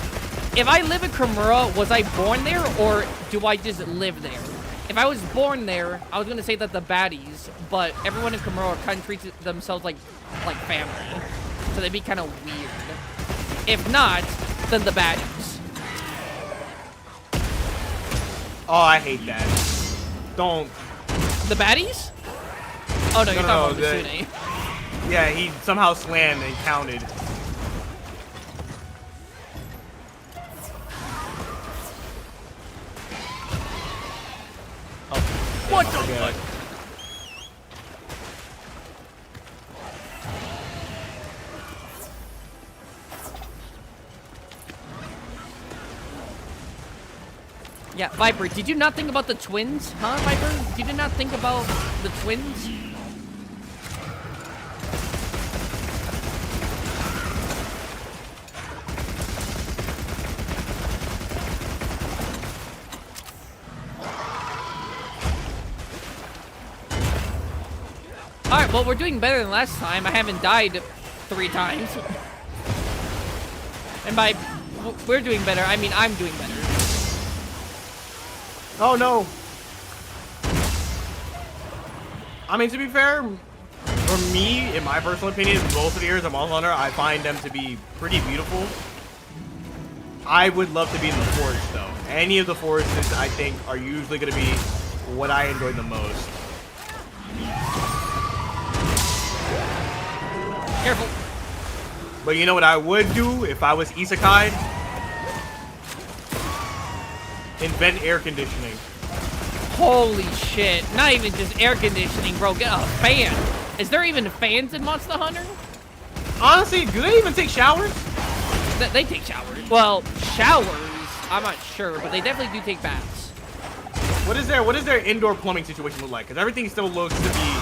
If I live in Kimura, was I born there or do I just live there? If I was born there, I was gonna say that the baddies, but everyone in Kimura kind of treats themselves like family. So they'd be kind of weird. If not, then the baddies. Oh, I hate that. Don't. The baddies? Oh no, you're talking about the- Mitsune. Yeah, he somehow slammed and counted. What the Yeah. fuck? Yeah, Viper, did you not think about the twins? Huh, Viper? Did you not think about the twins? Alright, well, we're doing better than last time. I haven't died 3 times. And by we're doing better, I mean I'm doing better. Oh no. I mean, to be fair, for me, in my personal opinion, most of the years of Monster Hunter, I find them to be pretty beautiful. I would love to be in the forest, though. Any of the forests, I think, are usually going to be what I enjoy the most. Careful. But you know what I would do if I was Isekai? Invent air conditioning. Holy shit. Not even just air conditioning, bro. Get a fan. Is there even fans in Monster Hunter? Honestly, do they even take showers? They take showers. Well, showers, I'm not sure, but they definitely do take baths. What is their indoor plumbing situation look like? Because everything still looks to be...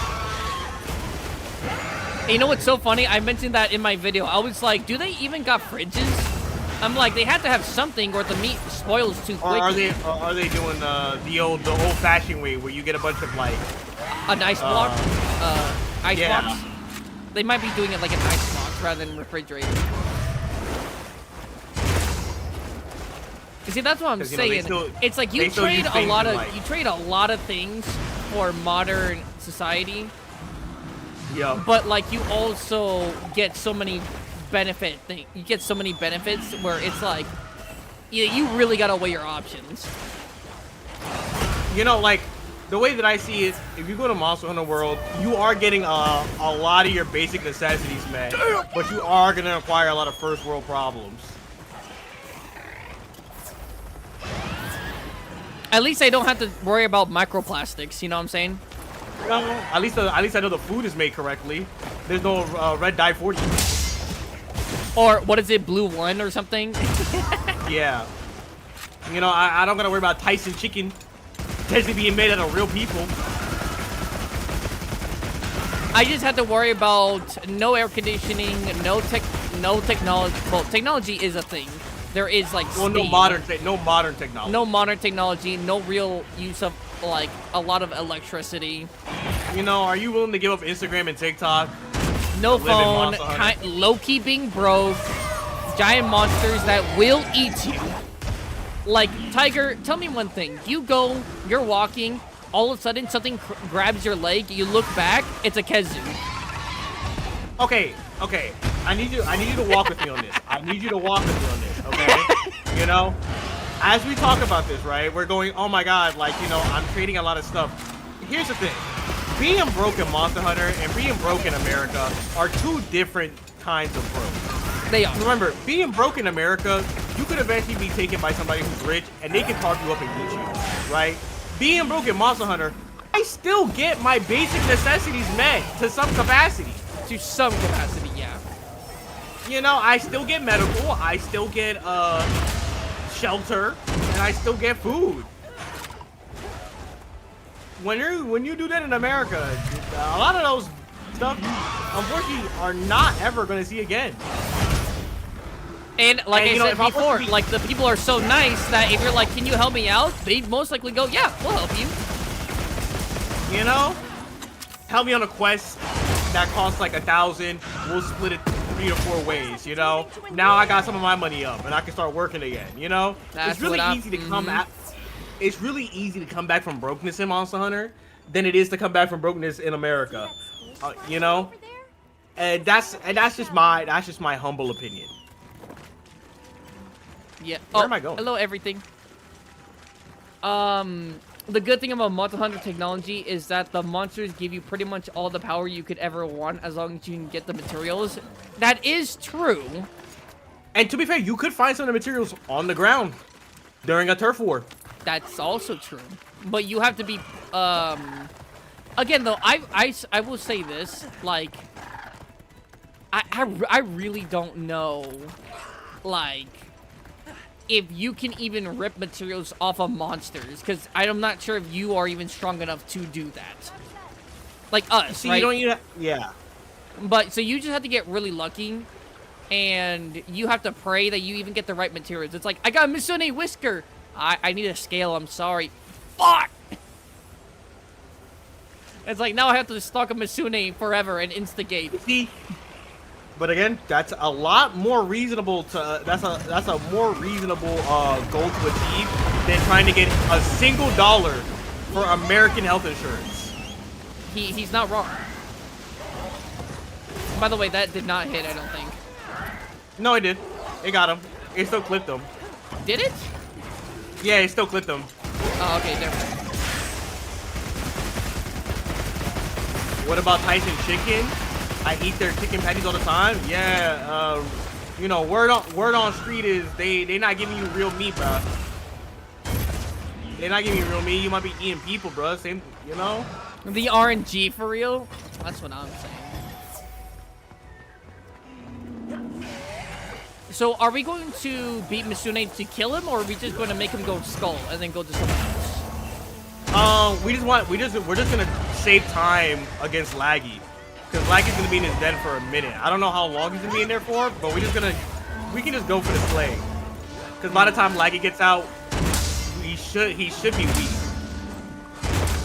And you know what's so funny? I mentioned that in my video. I was like, do they even got fridges? I'm like, they have to have something or the meat spoils too Or quickly. are they doing the old-fashioned way where you get a bunch of like... An ice block? Ice yeah. blocks? They might be doing it like an ice block rather than refrigerator. You see, that's what I'm 'Cause, you know, they saying. still- It's like they you still trade use a things lot in of life. you trade a lot of things for modern society, Yeah. but like you also get so many you get so many benefits where it's like you really gotta weigh your options. You know, like, the way that I see it, if you go to Monster Hunter World, you are getting a lot of your basic necessities met, but you are going to acquire a lot of first world problems. At least I don't have to worry about microplastics. You know what I'm saying? You know, at least I know the food is made correctly. There's no red dye 40. Or what is it, Blue One or something? Yeah. You know, I don't got to worry about Tyson chicken potentially being made out of real people. I just had to worry about no air conditioning, no technology. Well, technology is a thing. There is like Well, no steam. modern technology. No modern technology, no real use of like a lot of electricity. You know, are you willing to give up Instagram and TikTok? No Live in phone, Monster Hunter. low-key being broke, giant monsters that will eat you. Like, Tiger, tell me one thing. You're walking, all of a sudden something grabs your leg, you look back, it's a Kezu. Okay. I need you to walk with me on this. I need you to walk with me on this, okay? You know, as we talk about this, right? We're going, oh my god, like, you know, I'm trading a lot of stuff. Here's the thing. Being broke in Monster Hunter and being broke in America are two different kinds of broke. They are. Remember, being broke in America, you could eventually be taken by somebody who's rich and they can talk you up and get you, right? Being broke in Monster Hunter, I still get my basic necessities met to some capacity. To some capacity, yeah. You know, I still get medical, I still get shelter, and I still get food. When you do that in America, a lot of those stuff, unfortunately, are not ever going to see again. And like And, I you know, said if I'm before, supposed to be- like the people are so nice that if you're like, can you help me out? They'd most likely go, yeah, we'll help you. You know, help me on a quest that costs like 1,000. We'll split it 3 or 4 ways. You know, now I got some of my money up and I can start working again. You know, That's it's really what I'm- easy to come at. It's really easy to come back from brokenness in Monster Hunter than it is to come back from brokenness in America. You know, Over there? and that's just my humble opinion. Yeah. Where am I going? Hello, everything. The good thing about Monster Hunter technology is that the monsters give you pretty much all the power you could ever want as long as you can get the materials. That is true. And to be fair, you could find some of the materials on the ground during a turf war. That's also true. But you have to be, again though, I will say this, like, I really don't know, like, if you can even rip materials off of monsters, because I'm not sure if you are even strong enough to do that. Like us, See, right? you don't need yeah. But, so you just have to get really lucky, and you have to pray that you even get the right materials. It's like, I got a Misune whisker! I need a scale, I'm sorry. Fuck! It's like, now I have to stalk a Misune forever and instigate. See, but again, that's a lot more reasonable to that's a more reasonable goal to achieve than trying to get a single dollar for American health insurance. He's not wrong. By the way, that did not hit, I don't think. No, it did. It got him. It still clipped him. Did it? Yeah, it still clipped him. Oh, okay, never mind. What about Tyson Chicken? I eat their chicken patties all the time. Yeah, you know, word on street is they not giving you real meat, bro. They're not giving you real meat. You might be eating people, bro. Same, you know. The RNG for real? That's what I'm saying. So, are we going to beat Mitsune to kill him, or are we just going to make him go skull and then go to someone else? We're just gonna save time against Laggy, because Laggy's gonna be in his den for a minute. I don't know how long he's gonna be in there for, but we can just go for the slay. Because by the time Laggy gets out, he should be weak.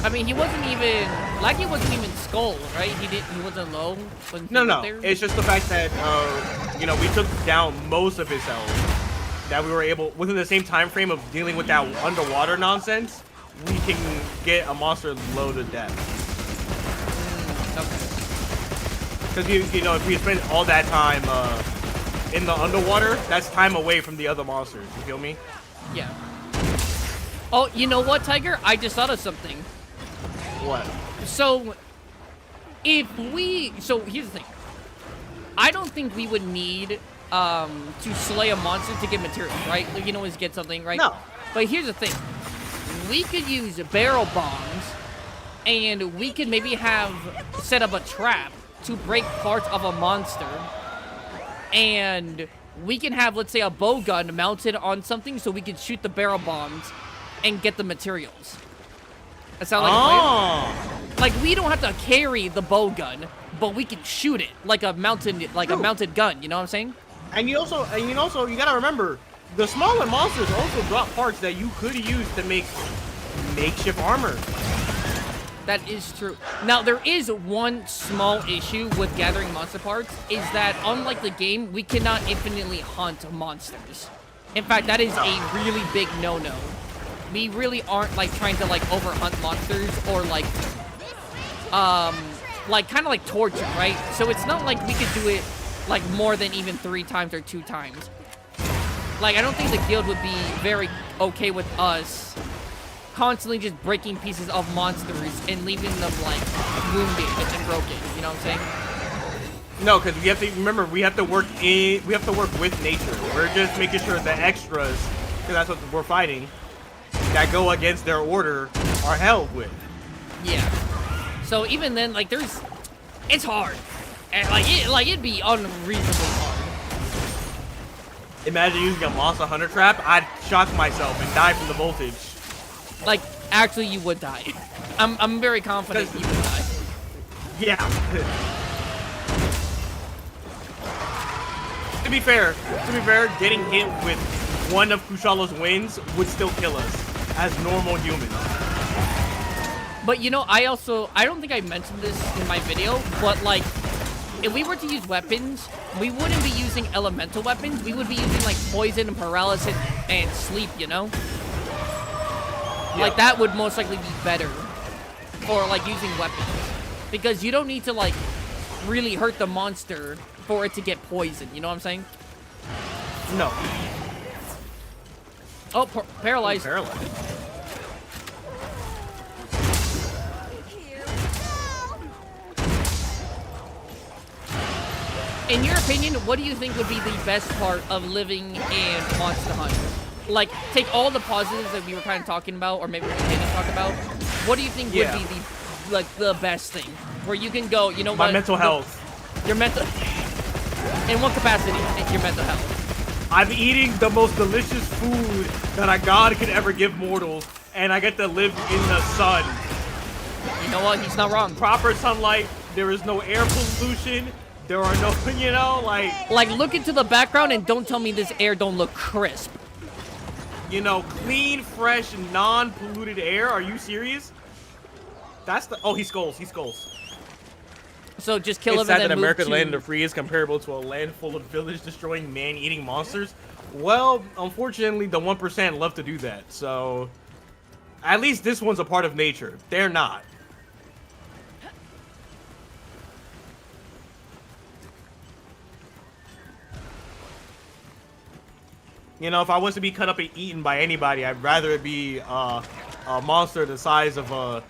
I mean, Laggy wasn't even skull, right? He wasn't low when he No, got there? it's just the fact that you know, we took down most of his health. That we were able, within the same time frame of dealing with that underwater nonsense, we can get a monster low to death. Okay. Because you know, if we spend all that time in the underwater, that's time away from the other monsters. You feel me? Yeah. Oh, you know what, Tiger? I just thought of something. What? So, here's the thing. I don't think we would need to slay a monster to get materials, right? Like, you can always get something, right? No. But here's the thing. We could use barrel bombs, and we could maybe set up a trap to break parts of a monster, and we can have, let's say, a bow gun mounted on something so we can shoot the barrel bombs and get the materials. That sound like a plan? Like, we don't have to carry the bow gun, but we can shoot it like a mounted gun. You know what I'm saying? And you gotta remember, the smaller monsters also drop parts that you could use to make makeshift armor. That is true. Now, there is one small issue with gathering monster parts, is that unlike the game, we cannot infinitely hunt monsters. In fact, that is a really big no-no. We really aren't, like, trying to, like, overhunt monsters or, like, kind of like torture, right? So it's not like we could do it, like, more than even 3 times or 2 times. Like, I don't think the guild would be very okay with us constantly just breaking pieces of monsters and leaving them, like, wounded and broken. You know what I'm saying? No, because we have to remember, we have to work with nature. We're just making sure the extras, because that's what we're fighting, that go against their order are held with. Yeah. So even then, like, it's hard. And it'd be unreasonably hard. Imagine using a monster hunter trap. I'd shock myself and die from the voltage. Like, actually, you would die. I'm very confident you would die. Yeah. To be fair, getting hit with one of Kushala's winds would still kill us as normal humans. But, you know, I don't think I mentioned this in my video, but, like, if we were to use weapons, we wouldn't be using elemental weapons. We would be using, like, poison and paralysis and sleep, you know? Like, that would most likely be better for, like, using weapons. Because you don't need to, like, really hurt the monster for it to get poisoned. You know what I'm saying? No. Oh, paralyzed. Paralyzed. In your opinion, what do you think would be the best part of living in Monster Hunt? Like, take all the positives that we were kind of talking about, or maybe we didn't talk about. What do you think would be the best thing? Where you can go, you know what? My mental health. Your mental... In what capacity? Your mental health. I'm eating the most delicious food that a god could ever give mortals, and I get to live in the sun. You know what? He's not wrong. Proper sunlight. There is no air pollution. There are no, you know, like look into the background and don't tell me this air don't look crisp. You know, clean, fresh, non-polluted air. Are you serious? That's the... Oh, he skulls. He skulls. So just kill him and sad then that move America's to... land of the free is comparable to a land full of village-destroying, man-eating monsters. Well, unfortunately, the 1% love to do that. So, at least this one's a part of nature. They're not. You know, if I was to be cut up and eaten by anybody, I'd rather it be a monster the size of a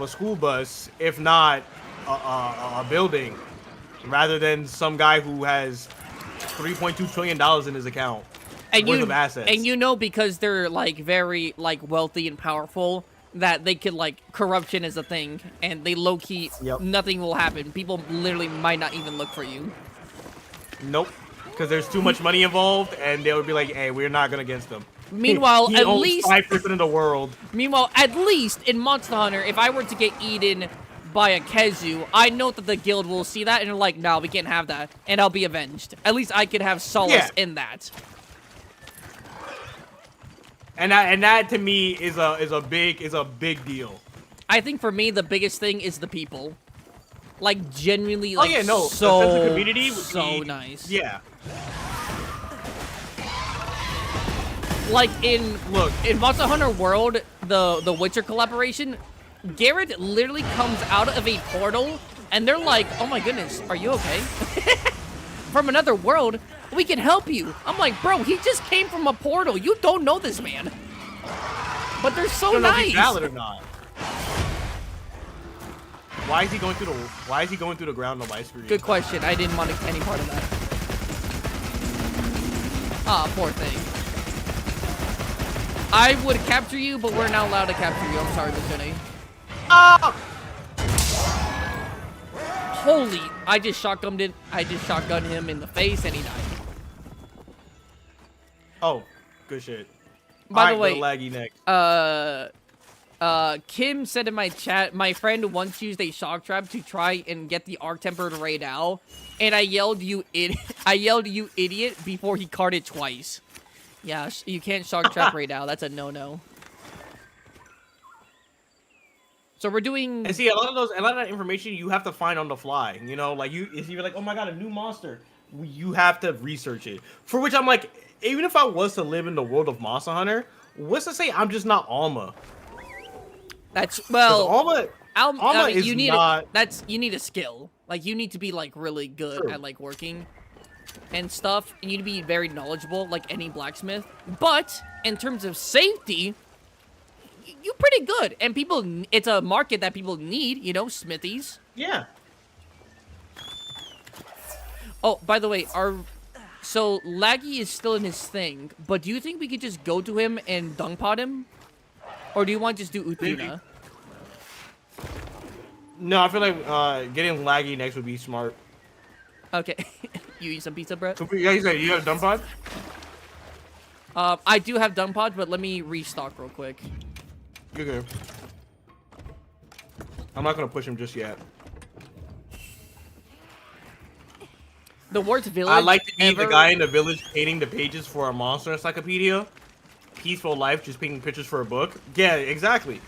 school bus, if not a building, rather than some guy who has $3.2 trillion in his account. worth of assets. And you know, because they're like very like wealthy and powerful, that they could like corruption is a thing, and they low key nothing will happen. People literally might not even look for you. Nope, because there's too much money involved, and they would be like, "Hey, we're not going against them." Meanwhile, he at owns least 5% of the world. Meanwhile, at least in Monster Hunter, if I were to get eaten by a Kezu, I know that the guild will see that and they're like, "No, we can't have that," and I'll be avenged. At least I could have solace in that. And that to me is a big deal. I think for me the biggest thing is the people. Like genuinely, like the sense so of community would so be, nice. Yeah. Like in Monster Hunter World, the Witcher collaboration, Garrett literally comes out of a portal and they're like, "Oh my goodness, are you okay?" From another world, "We can help you." I'm like, bro, he just came from a portal. You don't know this man. But they're so I don't know if nice. he's valid or not. Why is he going through the ground on my screen? Good question. I didn't want any part of that. Ah, poor thing. I would capture you, but we're not allowed to capture you. I'm sorry, Mizune. Oh! Holy, I just shotgunned him in the face and he died. Oh, good shit. By the way, laggy next. Kim said in my chat, my friend once used a shock trap to try and get the Arc Tempered Raid Owl, and I yelled, "You idiot," before he carded twice. Yeah, you can't shock trap Raid Owl. That's a no-no. So we're doing. And see, a lot of that information you have to find on the fly. You know, like if you're like, "Oh my god, a new monster," you have to research it. For which I'm like, even if I was to live in the world of Monster Hunter, what's to say I'm just not Alma? That's Alma is you need not. you need a skill. Like you need to be like really good at like working and stuff. And you need to be very knowledgeable, like any blacksmith. But in terms of safety, you're pretty good. And it's a market that people need. You know, smithies. Yeah. Oh, by the way, so Laggy is still in his thing, but do you think we could just go to him and dung pot him? Or do you want to just do Utuna? No, I feel like getting Laggy next would be smart. Okay. You eat some pizza, bro? Yeah, you said you have a dump pod? I do have dung pod, but let me restock real quick. You're good. I'm not gonna push him just yet. The worst village I like to be ever. the guy in the village painting the pages for a monster encyclopedia. Peaceful life, just painting pictures for a book. Yeah, exactly.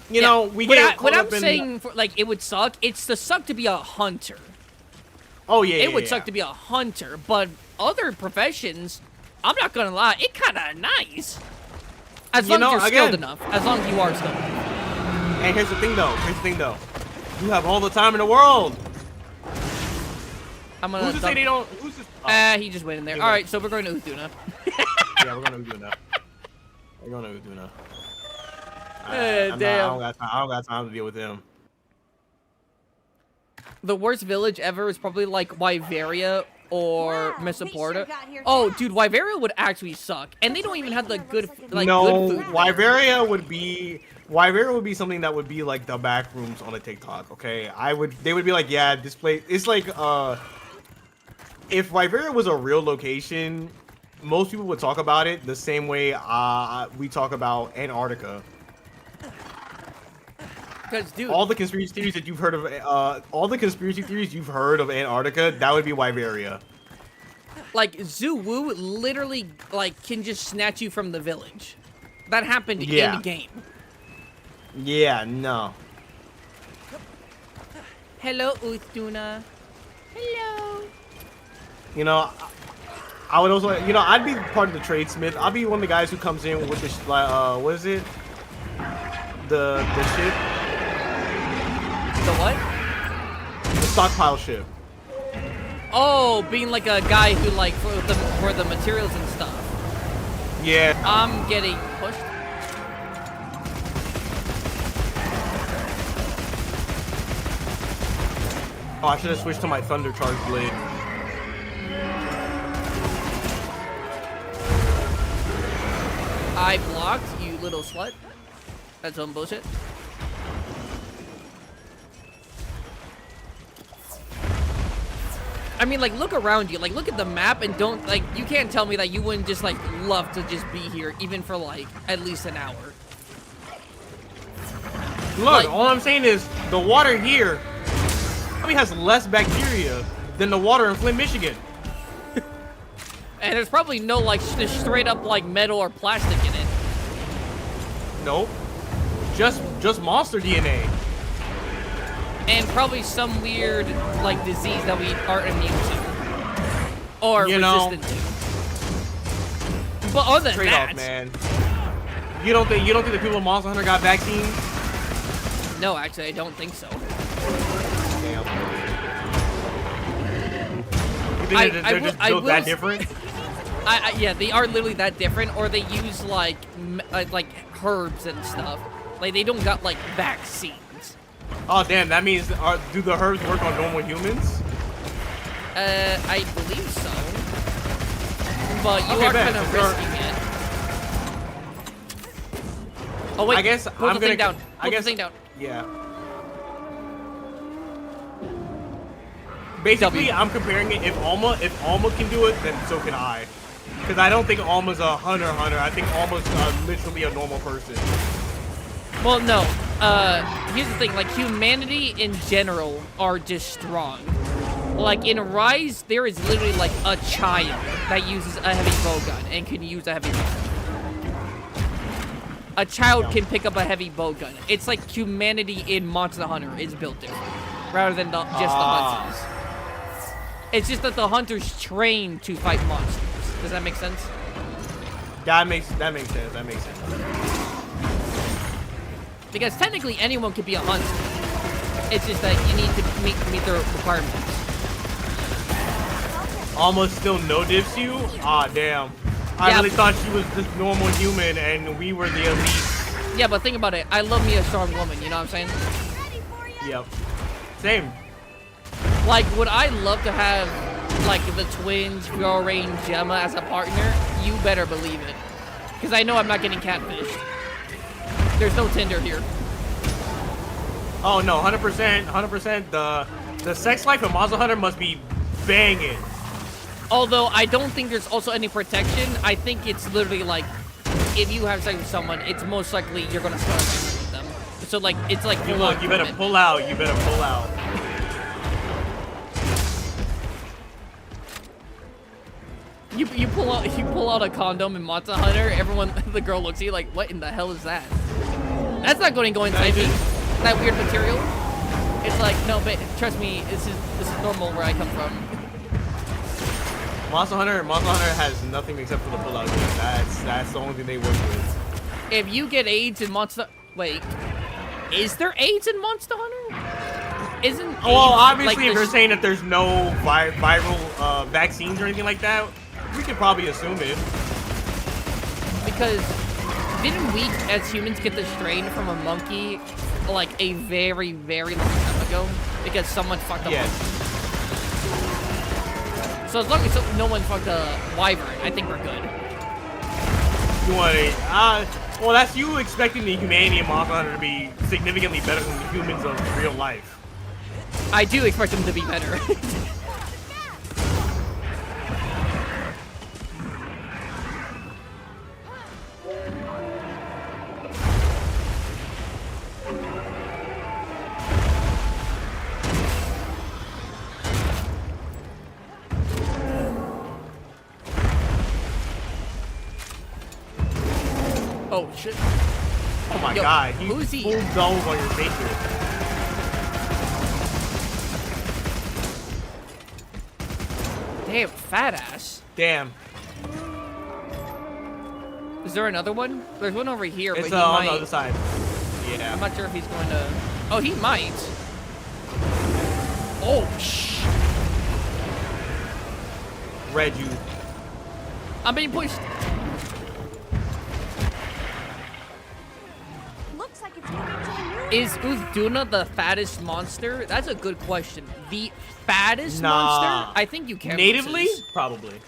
You know, we get caught What I'm up in... saying, like, it would suck. It's to suck to be a hunter. Oh yeah, it would suck to be a hunter, but other professions, I'm not gonna lie, it kind of nice. As long as you're skilled enough. As long as you are skilled enough. And here's the thing, though. You have all the time in the world. I'm gonna. Who's to say they don't? Who's to... he just went in there. All right, so we're going to Uthuna. Yeah, we're going to Uthuna. We're going to Uthuna. Damn. I don't got time to deal with him. The worst village ever is probably like Wyveria or Mesoporta. Oh, dude, Wyveria would actually suck, and they don't even have the good good food. Wyveria would be something that would be like the back rooms on a TikTok. Okay, they would be like, yeah, this place. It's like if Wyveria was a real location, most people would talk about it the same way we talk about Antarctica. Because, dude, all the conspiracy theories that you've heard of, Antarctica, that would be Wyveria. Like, Zuwu literally, like, can just snatch you from the village. That happened in the game. Yeah, no. Hello, Uthuna. Hello. You know, I would also, you know, I'd be part of the tradesmith. I'd be one of the guys who comes in with the, what is it? The ship? The what? The stockpile ship. Oh, being like a guy who, like, for the materials and stuff. Yeah. I'm getting pushed. Oh, I should have switched to my Thunder Charge blade. I blocked, you little slut. That's some bullshit. I mean, like, look around you. Like, look at the map and don't, like, you can't tell me that you wouldn't just, like, love to just be here, even for, like, at least an hour. Look, Like- all I'm saying is the water here probably has less bacteria than the water in Flint, Michigan. And there's probably no, like, just straight up, like, metal or plastic in it. Nope. Just monster DNA. And probably some weird, like, disease that we aren't immune to. Or You know, resistant to. But other than Trade that, off, man. You don't think the people in Monster Hunter got vaccines? no, actually, I don't think so. Damn. You think they're just built that different? Yeah, they are literally that different, or they use like herbs and stuff. Like they don't got like vaccines. Oh damn, that means do the herbs work on normal humans? I believe so. But you Okay, are bet, kind of so you're- risking it. Oh wait, I guess pull I'm the gonna thing down. I Pull guess the thing down. Yeah. Basically, W. I'm comparing it. If Alma can do it, then so can I. Because I don't think Alma's a hunter. I think Alma's literally a normal person. Well, no. Here's the thing. Like humanity in general are just strong. Like in Rise, there is literally like a child that uses a heavy bow gun and can use a heavy bow gun. A child can pick up a heavy bow gun. It's like humanity in Monster Hunter is built different, rather than just the hunters. It's just that the hunters train to fight monsters. Does that make sense? That makes sense. Because technically anyone could be a hunter. It's just that you need to meet the requirements. Alma still no dips you? Ah, damn. I Yeah. really thought she was just normal human and we were the elite. Yeah, but think about it. I love me a strong woman. You know what I'm saying? Yep. Same. Like, would I love to have, like, the twins, Fiore and Gemma as a partner? You better believe it. Because I know I'm not getting catfished. There's no Tinder here. Oh no, 100%. The sex life of Monster Hunter must be banging. Although, I don't think there's also any protection. I think it's literally, like, if you have sex with someone, it's most likely you're going to start with them. So, like, it's like... You look, you better pull out. You better pull out. You pull out a condom in Monster Hunter, everyone, the girl looks at you like, what in the hell is that? That's not going to go inside me. That weird material. It's like, no, but trust me, this is normal where I come from. Monster Hunter has nothing except for the pull-out gun. That's the only thing they work with. If you get AIDS in Monster... Wait. Is there AIDS in Monster Hunter? Isn't AIDS, Well, obviously, like, if you're saying that there's no viral vaccines or anything like that, we could probably assume it. Because didn't we, as humans, get the strain from a monkey, like, a very, very long time ago? Because someone fucked up. Yes. So as long as no one fucked a wyvern, I think we're good. You want to? Well, that's you expecting the humanity of Monster Hunter to be significantly better than the humans of real life. I do expect them to be better. Oh shit. Oh my Yo, god, he who's he? pulled those on your face. Damn, fat ass. Damn. Is there another one? There's one over here, It's but he on might. the other side. Yeah. I'm not sure if he's going to. Oh, he might. Oh, shh. Read you. I'm being pushed. Looks like it's moving to the new Is Uzduna the fattest monster? That's a good question. The fattest Nah. monster? I think you can. Natively? Probably.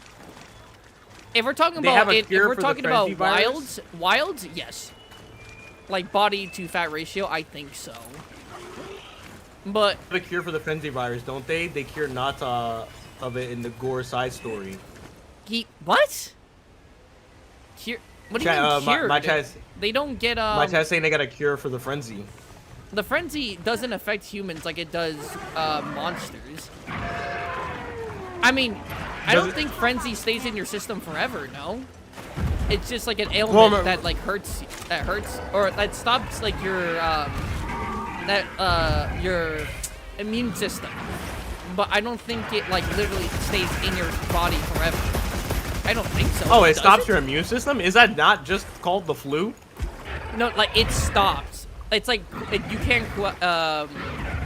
If we're talking They have about a if cure we're for the talking about frenzy virus? wilds, yes. Like body to fat ratio, I think so. But They have a cure for the frenzy virus, don't they? They cure Nata of it in the Gore side story. what? Cure? What do you Chat, mean my cured? chat's They don't get my chat's saying they got a cure for the frenzy. the frenzy doesn't affect humans like it does monsters. I mean, I Does don't it- think frenzy stays in your system forever. No, it's just like an ailment Well, that like hurts, or that stops like your immune system. But I don't think it like literally stays in your body forever. I don't think so. Oh, it Does stops your immune system? Is that not just called the flu? No, like it stops. It's like you can't.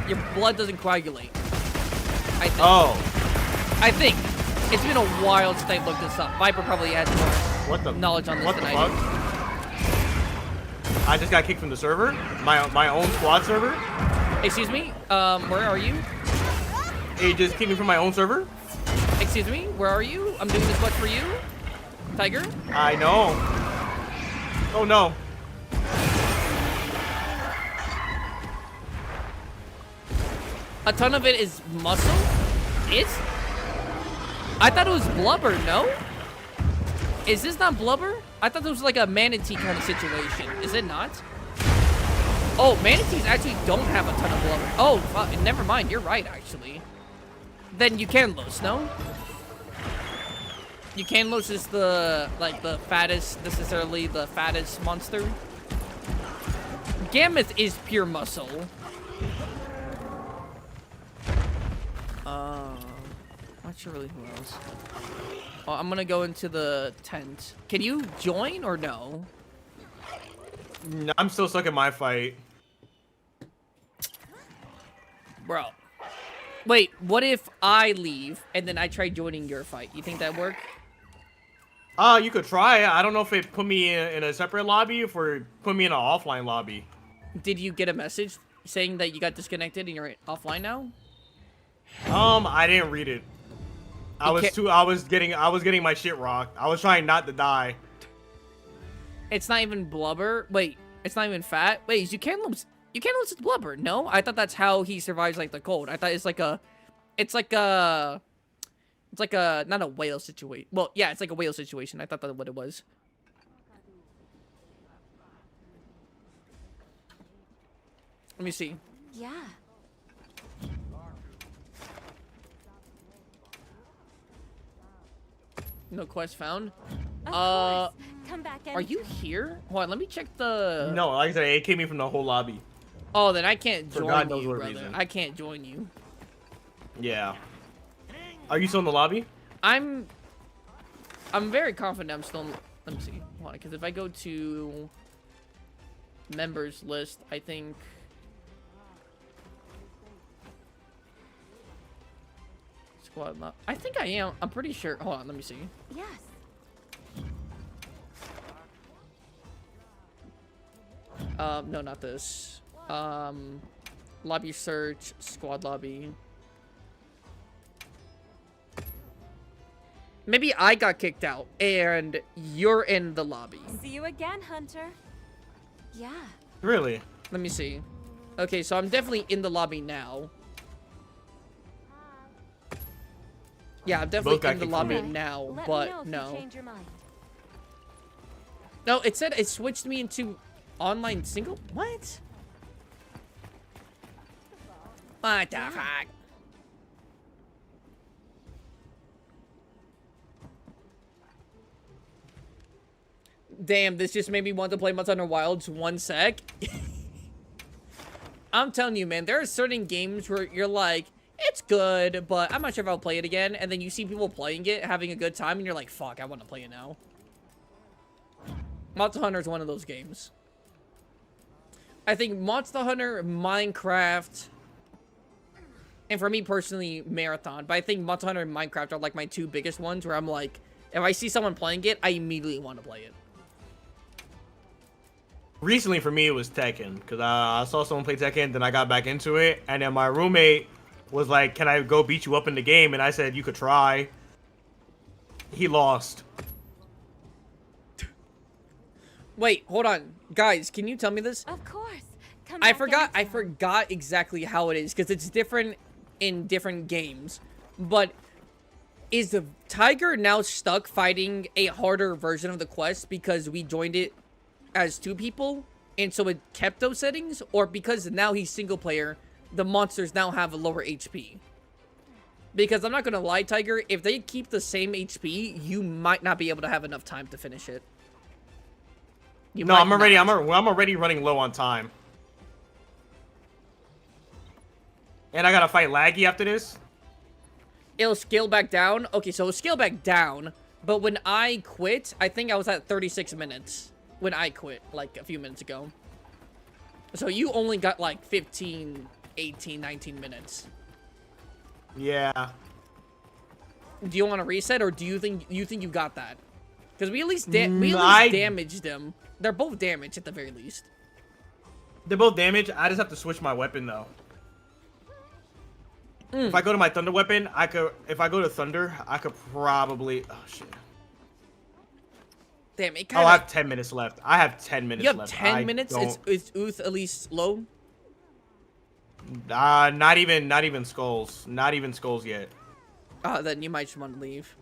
Your blood doesn't coagulate. I think. Oh, I think. It's been a while since I looked this up. Viper probably has more what the knowledge on this what than the I fuck? do. I just got kicked from the server, my own squad server. Excuse me. Where are you? It just kicked me from my own server. Excuse me. Where are you? I'm doing this much for you, Tiger. I know. Oh no. A ton of it is muscle. I thought it was blubber. No. Is this not blubber? I thought this was like a manatee kind of situation. Is it not? Oh, manatees actually don't have a ton of blubber. Oh, never mind. You're right, actually. Then Eucanlos, no? Eucanlos is the fattest, necessarily the fattest monster. Gammoth is pure muscle. Not sure really who else. Well, I'm gonna go into the tent. Can you join or no? No, I'm still stuck in my fight. Bro. Wait, what if I leave and then I try joining your fight? You think that work? You could try. I don't know if it put me in a separate lobby or if it put me in an offline lobby. Did you get a message saying that you got disconnected and you're offline now? I didn't read it. I was getting my shit rocked. I was trying not to die. It's not even blubber. Wait, it's not even fat. Wait, you can't lose blubber. No, I thought that's how he survives like the cold. I thought it's like a not a whale situation. Well, yeah, it's like a whale situation. I thought that's what it was. Let me see. Yeah. No quest found. Of course. Come back Are you here? Hold on, let me check the. No, like I said, it kicked me from the whole lobby. Oh, then I can't For join God knows you, what brother. reason. I can't join you. Yeah. Are you still in the lobby? I'm very confident I'm still. Let me see. Hold on, because if I go to members list, I think. Squad log. I think I am. I'm pretty sure. Hold on, let me see. Yes. No, not this. Lobby search, squad lobby. Maybe I got kicked out and you're in the lobby. See you again, Hunter. Yeah. Really? Let me see. Okay, so I'm definitely in the lobby now. Yeah, I'm Both definitely got in the kicked from lobby me. now, Let me know but if you no. change your mind. No, it said it switched me into online single. What? What the fuck? Damn, this just made me want to play Monster Hunter Wilds 1 sec. I'm telling you, man, there are certain games where you're like, it's good, but I'm not sure if I'll play it again. And then you see people playing it, having a good time, and you're like, fuck, I want to play it now. Monster Hunter is one of those games. I think Monster Hunter, Minecraft, and for me personally, Marathon. But I think Monster Hunter and Minecraft are like my two biggest ones where I'm like, if I see someone playing it, I immediately want to play it. Recently for me it was Tekken, because I saw someone play Tekken, then I got back into it, and then my roommate was like, can I go beat you up in the game? And I said, you could try. He lost. Wait, hold on. Guys, can you tell me this? Of course. Come I back forgot anytime. exactly how it is because it's different in different games. But is the Tiger now stuck fighting a harder version of the quest because we joined it as 2 people and so it kept those settings, or because now he's single player, the monsters now have a lower HP? Because I'm not gonna lie, Tiger, if they keep the same HP, you might not be able to have enough time to finish it. You No, might I'm already not. I'm already running low on time. And I gotta fight Laggy after this. It'll scale back down. Okay, so it'll scale back down. But when I quit, I think I was at 36 minutes. When I quit, like, a few minutes ago. So you only got, like, 15, 18, 19 minutes. Yeah. Do you want to reset, or do you think you got that? Because we at least, I- damaged them. They're both damaged, at the very least. They're both damaged. I just have to switch my weapon, though. If I go to my thunder weapon, I could... If I go to thunder, I could probably... Oh, shit. Damn, it Oh, kind I of... have 10 minutes left. I have 10 minutes You have left. 10 minutes? don't- Is Uth at least low? Not even skulls. Not even skulls yet. Then you might just want to leave.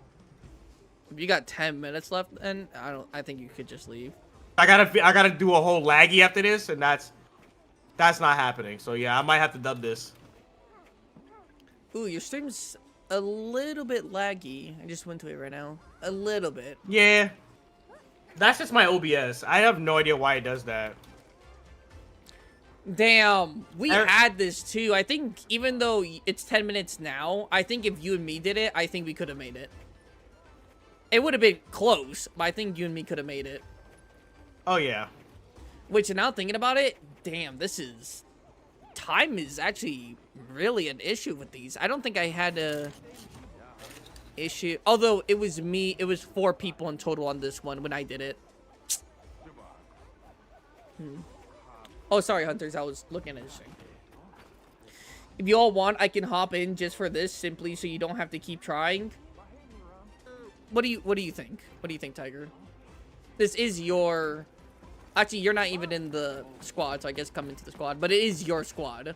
If you got 10 minutes left, then I think you could just leave. I gotta do a whole Laggy after this, and that's not happening. So yeah, I might have to dub this. Ooh, your stream's a little bit laggy. I just went to it right now. A little bit. Yeah. That's just my OBS. I have no idea why it does that. Damn, we Er- had this too. I think even though it's 10 minutes now, I think if you and me did it, I think we could have made it. It would have been close, but I think you and me could have made it. Oh yeah. Which, now thinking about it, damn, time is actually really an issue with these. I don't think I had a issue. Although it was 4 people in total on this one when I did it. Oh, sorry, Hunters. I was looking at this thing. If you all want, I can hop in just for this, simply so you don't have to keep trying. What do you think? What do you think, Tiger? This is your... Actually, you're not even in the squad, so I guess come into the squad. But it is your squad.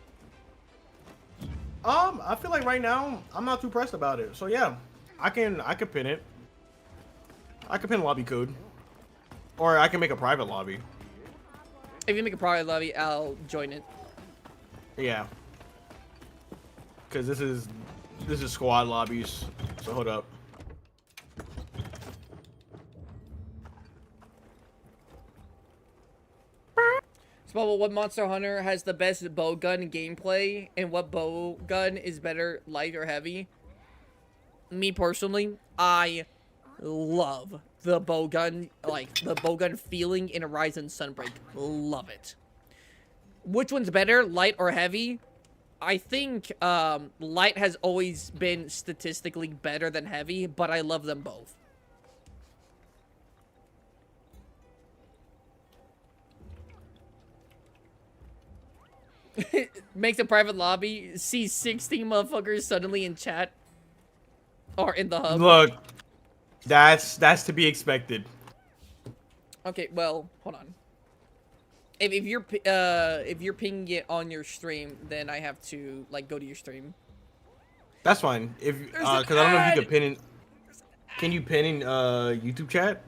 I feel like right now I'm not too pressed about it. So yeah, I can pin it. I can pin lobby code, or I can make a private lobby. If you make a private lobby, I'll join it. Yeah. Cause this is squad lobbies. So hold up. So, what Monster Hunter has the best bow gun gameplay, and what bow gun is better, light or heavy? Me personally, I love the bow gun, like the bow gun feeling in Horizon Sunbreak. Love it. Which one's better, light or heavy? I think light has always been statistically better than heavy, but I love them both. Makes a private lobby, sees 60 motherfuckers suddenly in chat or in the hub. Look, that's to be expected. Okay, well, hold on. If you're pinging it on your stream, then I have to like go to your stream. That's fine. If There's an because I don't know if you ad! can pin in. Can you pin in YouTube chat?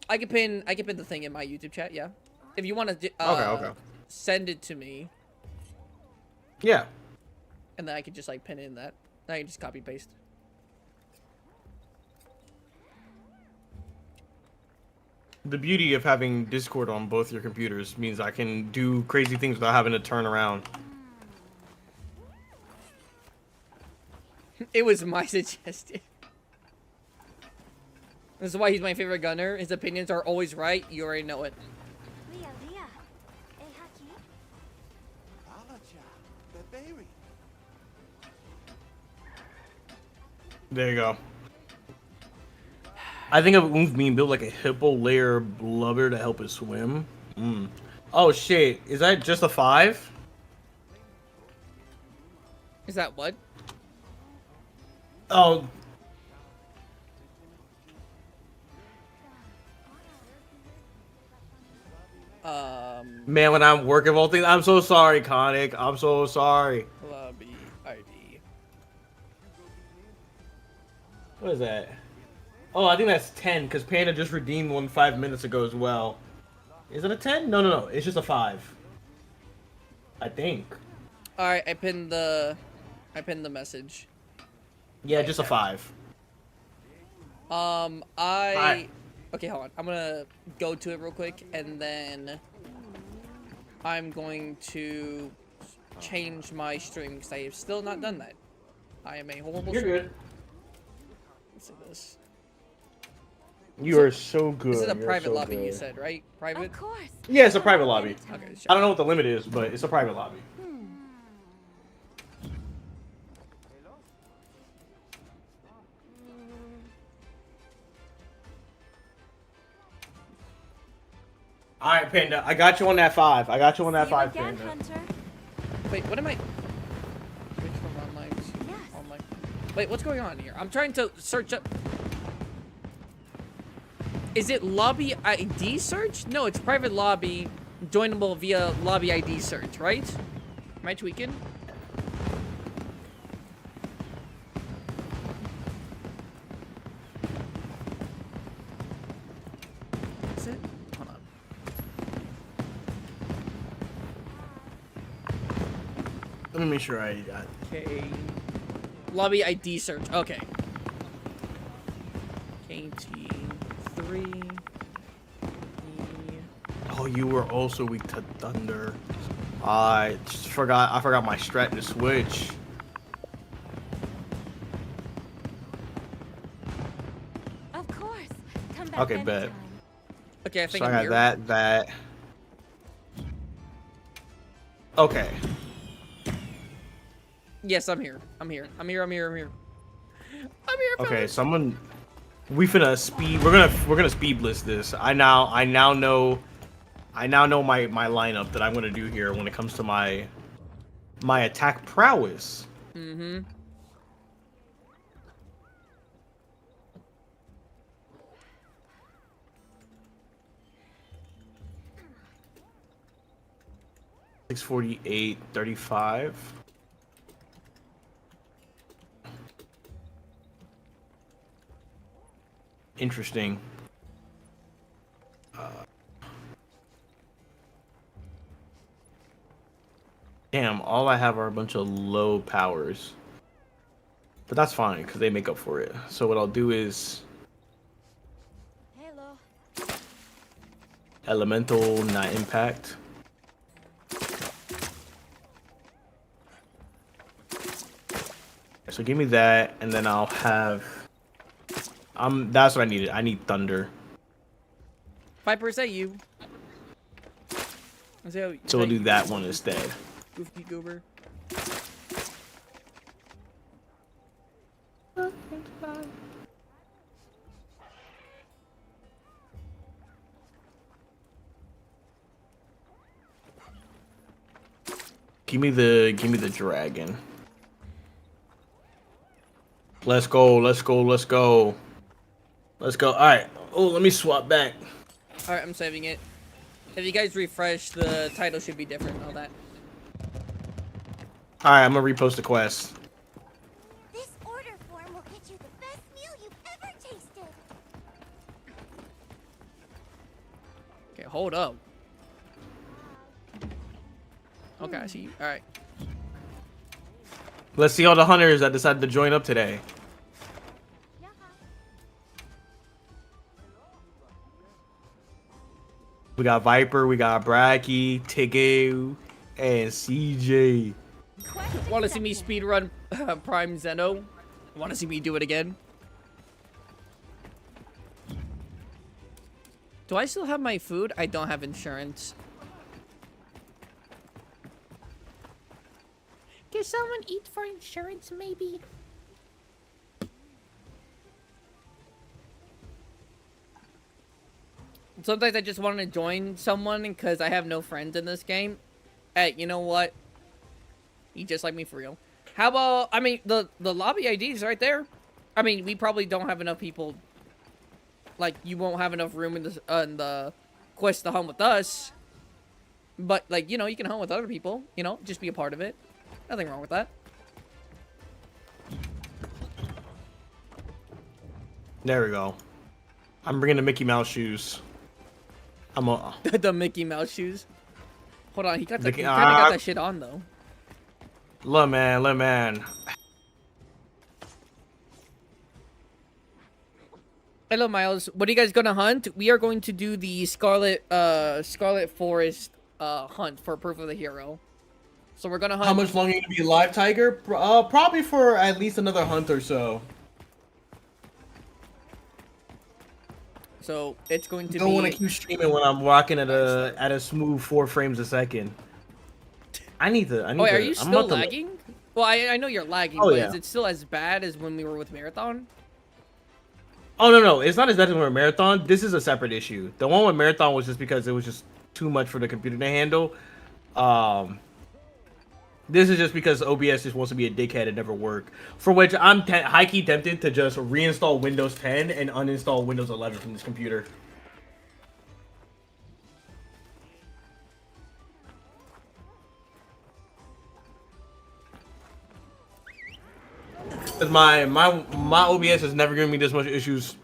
I can pin the thing in my YouTube chat. Yeah, if you want to. Okay. Send it to me, Yeah. and then I can just like pin it in that. Now I can just copy paste. The beauty of having Discord on both your computers means I can do crazy things without having to turn around. It was my suggestion. This is why he's my favorite gunner. His opinions are always right. You already know it. Leah, Leah. Eh, Haki? There you go. I think of Oomph being built like a hippo layer blubber to help it swim. Oh shit, is that just a 5? Is that what? Oh. Man, when I'm working of all things, I'm so sorry, Conic. I'm so sorry. Lobby ID. What is that? Oh, I think that's 10, because Panda just redeemed one 5 minutes ago as well. Is it a 10? No. It's just a 5. I think. All right, I pinned the message. Yeah, just a 5. Okay, hold on. I'm gonna go to it real quick, and then I'm going to change my stream because I have still not done that. I am a horrible You're streamer. good. Let's do this. You are so good. This is a You're private so lobby, good. you said, right? Private? Of course. Yeah, it's a private lobby. Okay, I don't sure. know what the limit is, but it's a private lobby. All right, Panda. I got you on that 5. I got you on that See you 5, again, Panda. Hunter. Wait, what am I? Which one online? Yes. Online. Wait, what's going on here? I'm trying to search up. Is it lobby ID search? No, it's private lobby, joinable via lobby ID search, right? Am I tweaking? Is it? Hold on. Let me make sure I got. Okay. Lobby ID search. Okay. KT3. Oh, you were also weak to thunder. I just forgot. I forgot my strat to switch. Of course. Come back Okay, bet. anytime. Okay, I think So I I'm got here. that. Okay. Yes, I'm here. I'm here. I'm here. Okay, someone. We finna speed. We're gonna speed list this. I now know my lineup that I'm gonna do here when it comes to my attack prowess. Mm-hmm. Six 48, 35. Interesting. Damn, all I have are a bunch of low powers. But that's fine, because they make up for it. So what I'll do is Hello. elemental, not impact. So give me that, and then I'll have. That's what I needed. I need thunder. Viper, is that you? So we'll do that one instead. Goofy goober. Give me the dragon. Let's go. Let's go. Alright. Oh, let me swap back. Alright, I'm saving it. If you guys refresh, the title should be different. All that. Alright, I'm gonna repost the quest. This order form will get you the best meal you've ever tasted. Okay, hold up. Okay, I see you. Alright. Let's see all the hunters that decided to join up today. We got Viper, we got Bracky, Tiggy, and CJ. Want to see me speedrun Prime Zeno? Want to see me do it again? Do I still have my food? I don't have insurance. Can someone eat for insurance, maybe? Sometimes I just want to join someone because I have no friends in this game. Hey, you know what? You just like me for real. How about, I mean, the lobby ID is right there. I mean, we probably don't have enough people. Like, you won't have enough room in the quest to hunt with us. But, like, you know, you can hunt with other people. You know, just be a part of it. Nothing wrong with that. There we go. I'm bringing the Mickey Mouse shoes. I'm a... The Mickey Mouse shoes. Hold on, he got Mickey- he kind of got that shit on, though. Look, man. Hello, Miles. What are you guys gonna hunt? We are going to do the Scarlet Forest hunt for Proof of the Hero. So we're gonna hunt. How much longer are you gonna be alive, Tiger? Probably for at least another hunt or so. So it's going to Don't be. want to keep streaming when I'm walking at a smooth 4 frames a second. I need to. Oh, wait, are you I'm still about to- lagging? Well, I know you're lagging, Oh, but yeah. is it still as bad as when we were with Marathon? Oh no, it's not as bad as with Marathon. This is a separate issue. The one with Marathon was just because it was just too much for the computer to handle. This is just because OBS just wants to be a dickhead and never work. For which I'm high-key tempted to just reinstall Windows 10 and uninstall Windows 11 from this computer. Cause my OBS has never given me this much issues,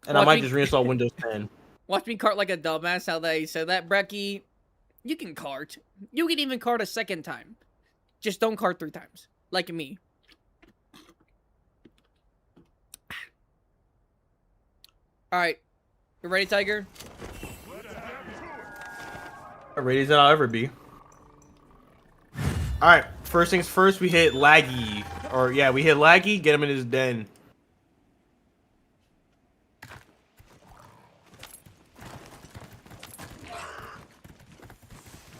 and I might just reinstall Windows 10. Watch me cart like a dumbass. How they said that, Brecky. You can cart. You can even cart a second time. Just don't cart 3 times, like me. All right, you ready, Tiger? Ready as I'll ever be. All right, first things first. We hit Laggy, or yeah, we hit Laggy. Get him in his den.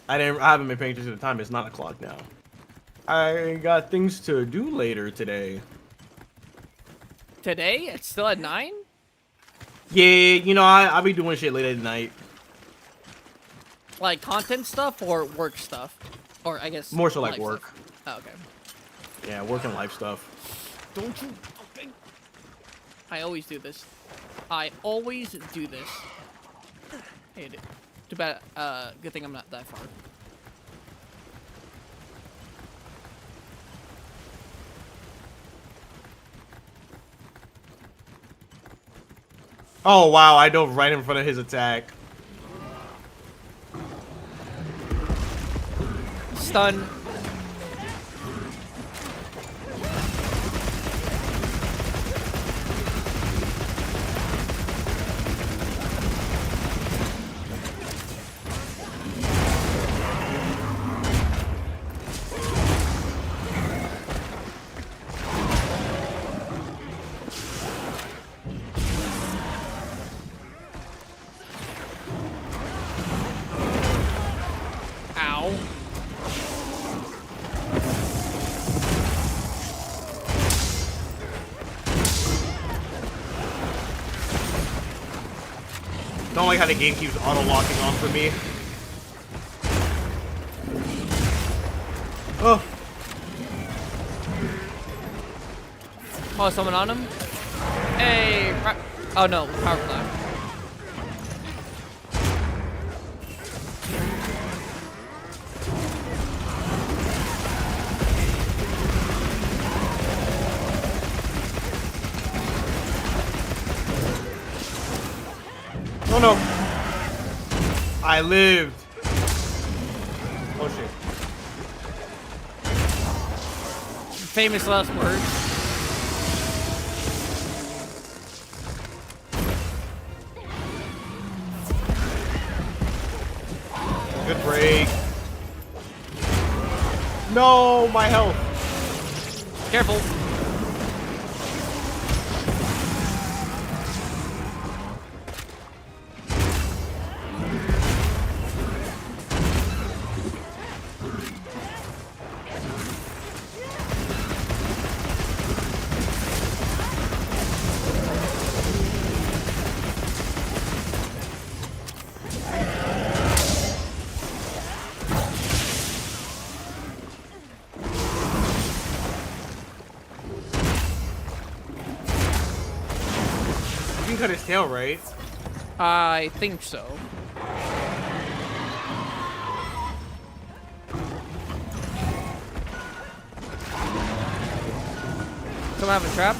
I haven't been paying attention to the time. It's 9 o'clock now. I got things to do later today. Today? It's still at 9? Yeah, you know, I'll be doing shit late at night. Like content stuff or work stuff? Or I guess More so like life work. stuff. Oh, okay. Yeah, work and life stuff. Don't you? Okay. I always do this. I always do this. Hate it. Too bad. Good thing I'm not that far. Oh wow, I dove right in front of his attack. Stun. Ow. Don't like how the game keeps auto-locking on for me. Oh. Oh, someone on him? Hey! Oh no, power cloud. Oh no. I lived. Oh shit. Famous last words. Good break. No, my health. Careful. You can cut his tail, right? I think so. someone have a trap?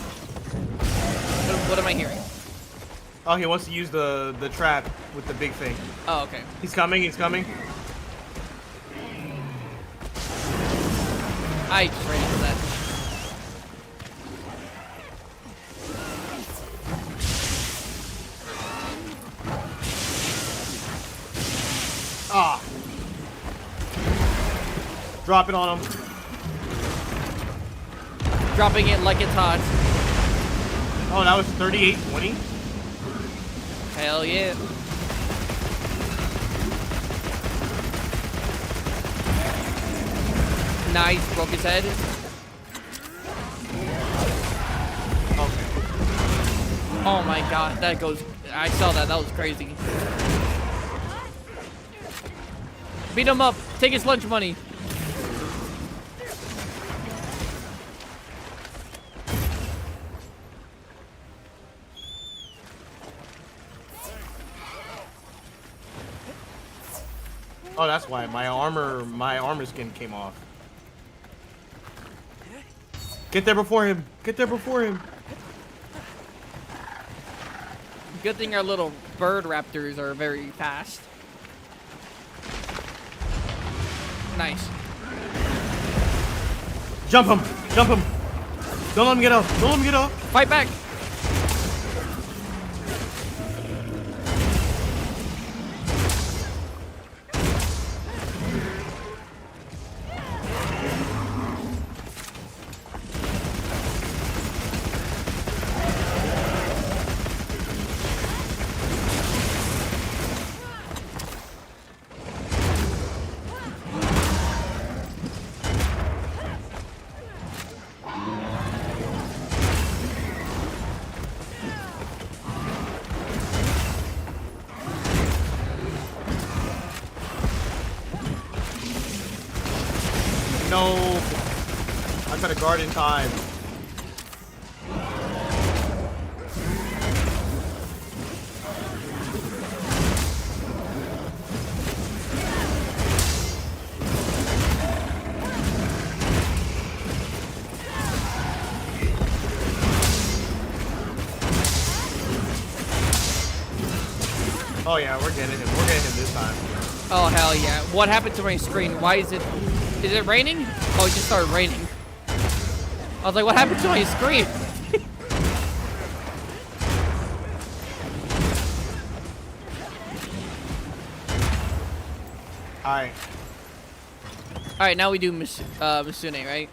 What am I hearing? Oh, he wants to use the trap with the big thing. Oh, okay. He's coming. He's coming. I just ran into that. Ah. Drop it on him. Dropping it like it's hot. Oh, that was 38-20. Hell yeah. Nice, broke his head. Okay. Oh my god, that goes. I saw that. That was crazy. Beat him up. Take his lunch money. Oh, that's why my armor skin came off. Get there before him. Get there before him. Good thing our little bird raptors are very fast. Nice. Jump him. Jump him. Don't let him get up. Don't let him get up. Fight back. No. I got a guard in time. Oh yeah, we're getting him. We're getting him this time. Oh hell yeah. What happened to my screen? Why is it raining? Oh, it just started raining. I was like, what happened to my screen? Alright. Alright, now we do Misune, right?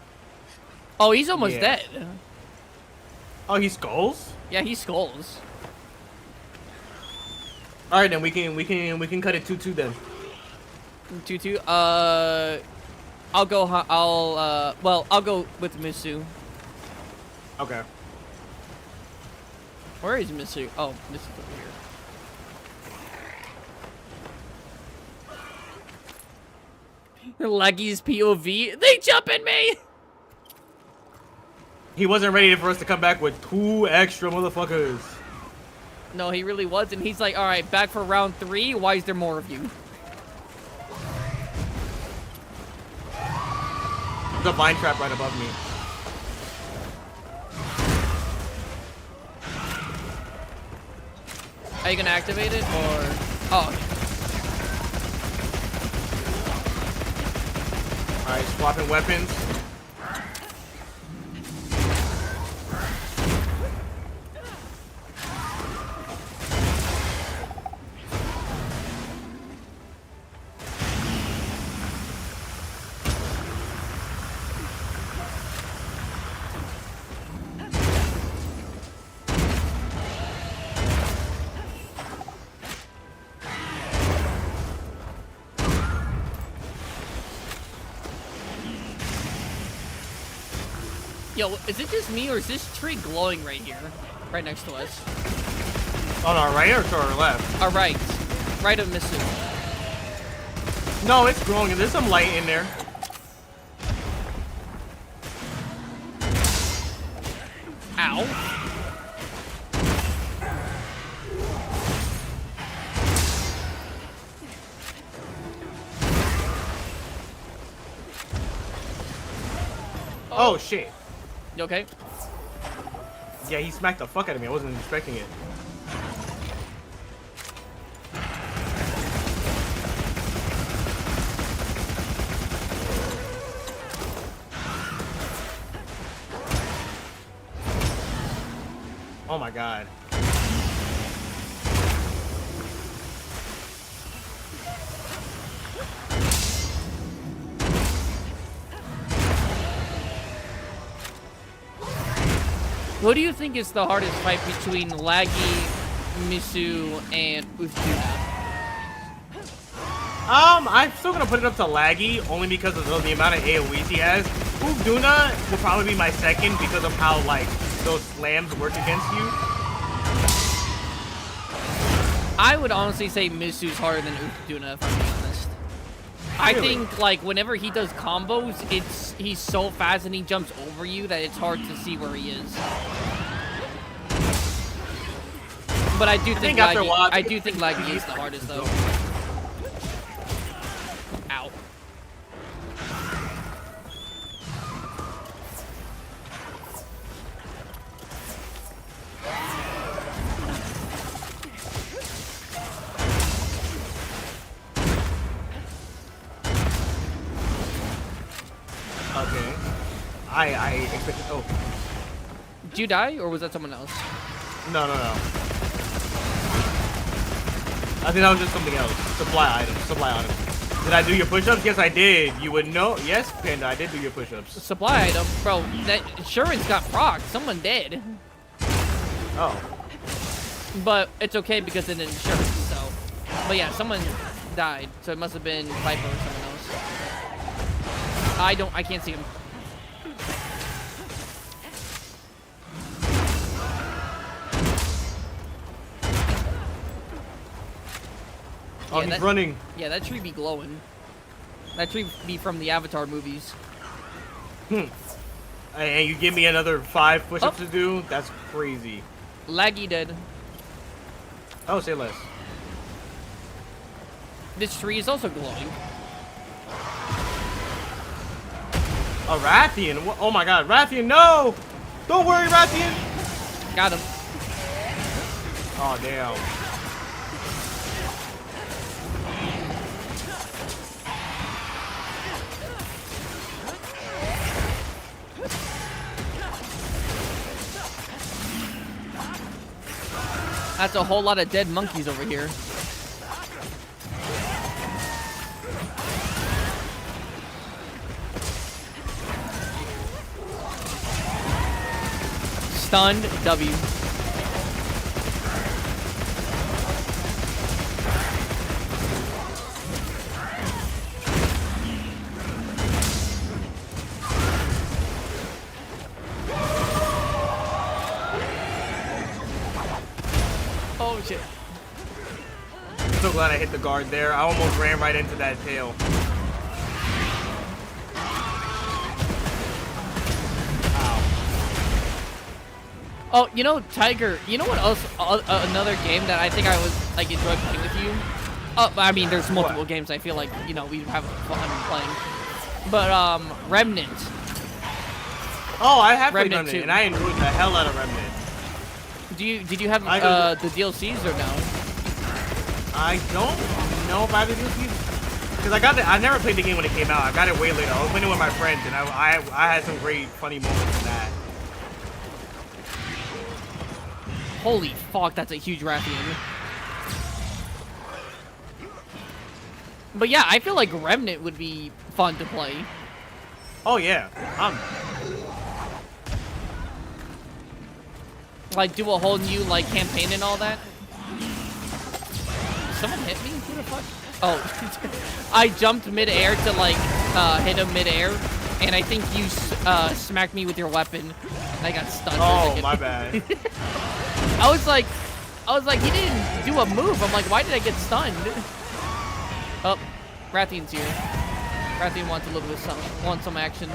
Oh, he's almost Yeah. dead. Oh, he skulls? Yeah, he skulls. Alright, then we can cut it 2-2 then. 2-2. I'll go with Misu. Okay. Where is Misu? Oh, Misu's over here. Leggy's POV. They jump at me! He wasn't ready for us to come back with 2 extra motherfuckers. No, he really wasn't. He's like, alright, back for round 3. Why is there more of you? The vine trap right above me. Are you gonna activate it or? Oh. Alright, swapping weapons. Yo, is it just me or is this tree glowing right here? Right next to us. On our right or to our left? Alright. Right of Misu. No, it's glowing. There's some light in there. Ow. Oh shit. You okay? Yeah, he smacked the fuck out of me. I wasn't expecting it. Oh my god. What do you think is the hardest fight between Laggy, Misu, and Uthduna? I'm still gonna put it up to Laggy only because of the amount of AoEs he has. Uthduna will probably be my second because of how like those slams work against you. I would honestly say Misu's harder than Uthduna, if I'm being honest. I Really? think like whenever he does combos, he's so fast and he jumps over you that it's hard to see where he is. But I do think after a Laggy, while- I do think Laggy is the hardest though. Ow. Okay. I expected. Oh Did you die or was that someone else? no. I think that was just something else. Supply item. Did I do your push-ups? Yes, I did. You would know. Yes, Panda, I did do your push-ups. Supply item, bro. That insurance got procced. Someone did, Oh. but it's okay because it's insurance. So, but yeah, someone died. So it must have been Viper or someone else. I can't see him. Oh, Yeah, he's that- running. Yeah, that tree be glowing. That tree be from the Avatar movies. And you give me another 5 push-ups Oh. to do? That's crazy. Laggy dead. Oh, say less. This tree is also glowing. A Rathian? Oh my god, Rathian, no! Don't worry, Rathian! Got him. Oh, damn. That's a whole lot of dead monkeys over here. Stunned W. Oh shit. I'm so glad I hit the guard there. I almost ran right into that tail. Oh, you know, Tiger, you know what else, another game that I think I was, like, enjoyed playing with you? Oh, I mean, there's multiple What? games I feel like, you know, we have fun playing. But, Remnant. Oh, I have played Remnant Remnant, 2. and I enjoyed the hell out of Remnant. Did you have, I go- the DLCs or no? I don't know if I have the DLCs. Because I never played the game when it came out. I got it way later. I was playing it with my friends, and I had some great, funny moments in that. Holy fuck, that's a huge Rathian. But yeah, I feel like Remnant would be fun to play. Oh, yeah. Like, do a whole new, like, campaign and all that. Someone hit me? Who the fuck? Oh, I jumped mid-air to, like, hit him mid-air, and I think you smacked me with your weapon, and I got stunned. Oh, my bad. I was like, he didn't do a move. I'm like, why did I get stunned? Oh, Rathian's here. Rathian wants a little bit of wants some action.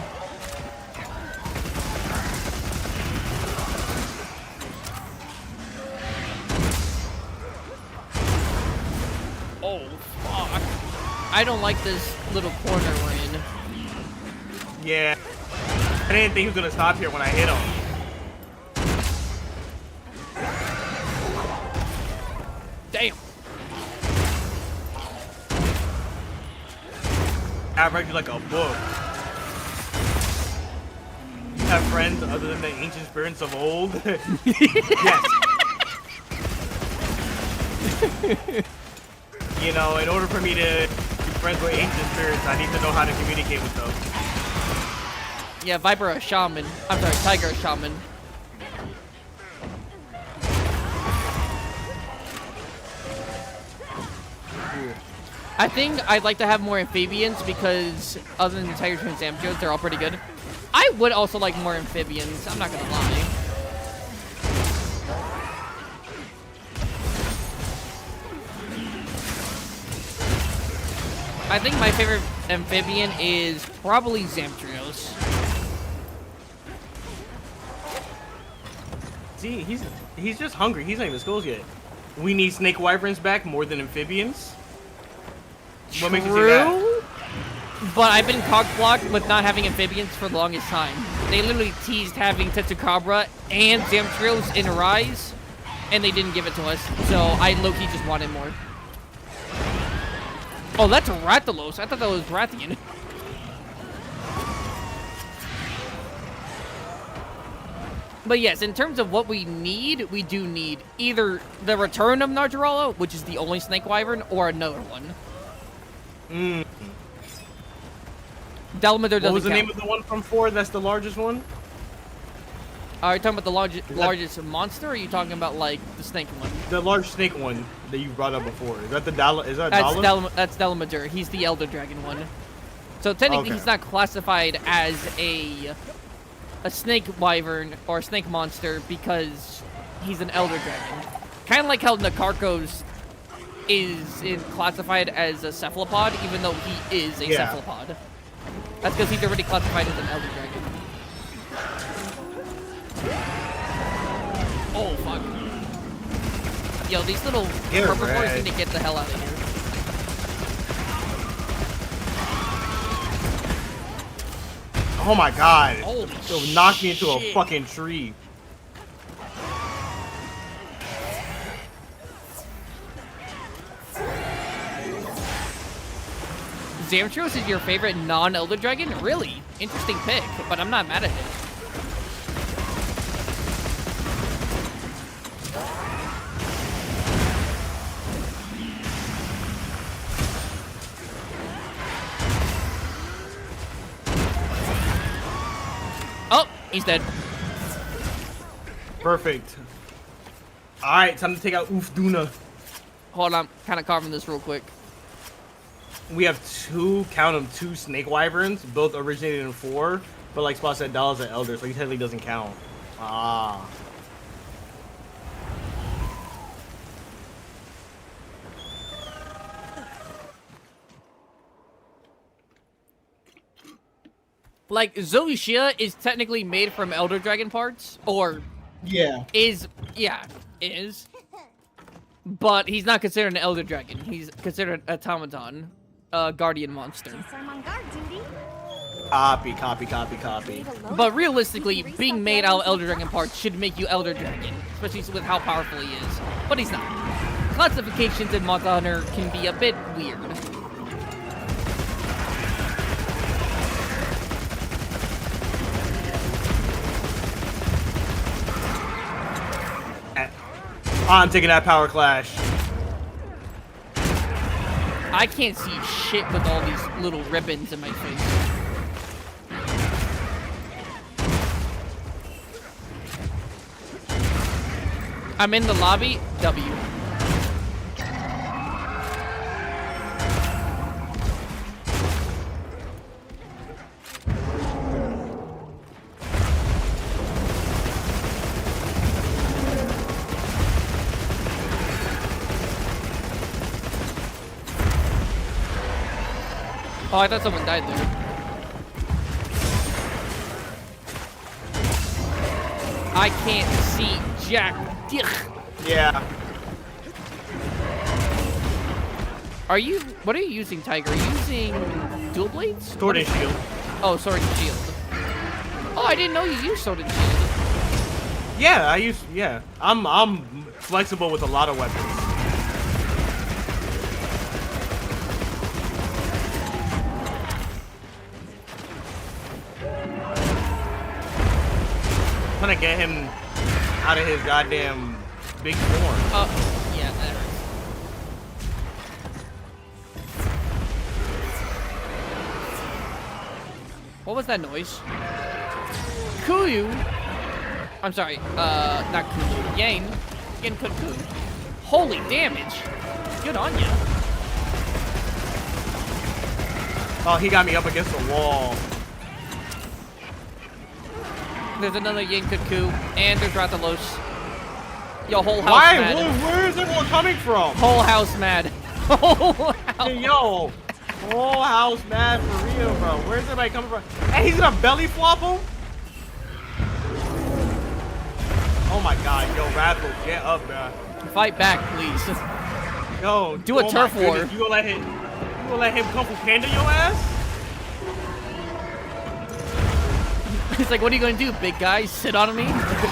Oh, fuck. I don't like this little corner we're in. Yeah. I didn't think he was going to stop here when I hit him. Damn. I've read you like a book. You have friends other than the ancient spirits of old? Yes. You know, in order for me to be friends with ancient spirits, I need to know how to communicate with them. Yeah, Viper a shaman. I'm sorry, Tiger a shaman. I think I'd like to have more amphibians because other than Tigers and Zamtrios, they're all pretty good. I would also like more amphibians, I'm not gonna lie. I think my favorite amphibian is probably Zamtrios. See, he's just hungry. He's not even schools yet. We need snake wyverns back more than amphibians. What makes you say that? But I've been cock-blocked with not having amphibians for the longest time. They literally teased having Tetsukabra and Zamtrios in Rise, and they didn't give it to us, so I low-key just wanted more. Oh, that's Rathalos. I thought that was Rathian. But yes, in terms of what we need, we do need either the return of Najarala, which is the only Snake Wyvern, or another one. Dalmador doesn't What was the count. name of the one from 4 that's the largest one? Are you talking about the largest monster, or are you talking about, like, the snake one? The large snake one that you brought up before. Is that the is that Dala? That's Dalmador. He's the Elder Dragon one. So technically, Okay. he's not classified as a snake wyvern or a snake monster because he's an Elder Dragon. Kind of like how Nakarkos is classified as a cephalopod, even though he is a cephalopod. That's because he's already classified as an Elder Dragon. Oh, fuck. Yo, these little herbivores need to get the hell out of here. Oh my god. Holy It'll knock me into a shit. fucking tree. Zamtrios is your favorite non-Elder Dragon? Really? Interesting pick, but I'm not mad at it. Oh, he's dead. Perfect. Alright, time to take out Ufduna. Hold on, kind of carving this real quick. We have count them, two snake wyverns, both originated in 4, but like Spot said, Dala's an elder, so he technically doesn't count. Ah. Like, Zoishia is technically made from Elder Dragon parts, or Yeah. is. But he's not considered an Elder Dragon. He's considered an automaton, a guardian monster. Guess I'm on guard duty. Copy. But realistically, being made out of Elder Dragon parts should make you Elder Dragon, especially with how powerful he is. But he's not. Classifications in Monster Hunter can be a bit weird. I'm taking that power clash. I can't see shit with all these little ribbons in my face. I'm in the lobby. W. Oh, I thought someone died there. I can't see jack. Yeah. What are you using, Tiger? Are you using dual blades? Sword and shield. Oh, sword and shield. Oh, I didn't know you used sword and shield. Yeah, I'm flexible with a lot of weapons. trying to get him out of his goddamn big form. Yeah, that hurts. What was that noise? Kuyu? I'm sorry, not Kulu. Yang. Yang Kuku. Holy damage. Good on ya. Oh, he got me up against the wall. There's another Yang Kuku, and there's Rathalos. Yo, whole house Why? mad. Where is everyone coming from? Whole house mad. Whole house. Hey, yo, whole house mad for real, bro. Where's everybody coming from? Hey, he's gonna belly flop him? Oh my god, yo, Razzle, get up, bro. Fight back, please. Yo, Do a oh turf my war. goodness, You gonna let him Kung Fu Panda your ass? It's like, what are you gonna do, big guy? Sit on me?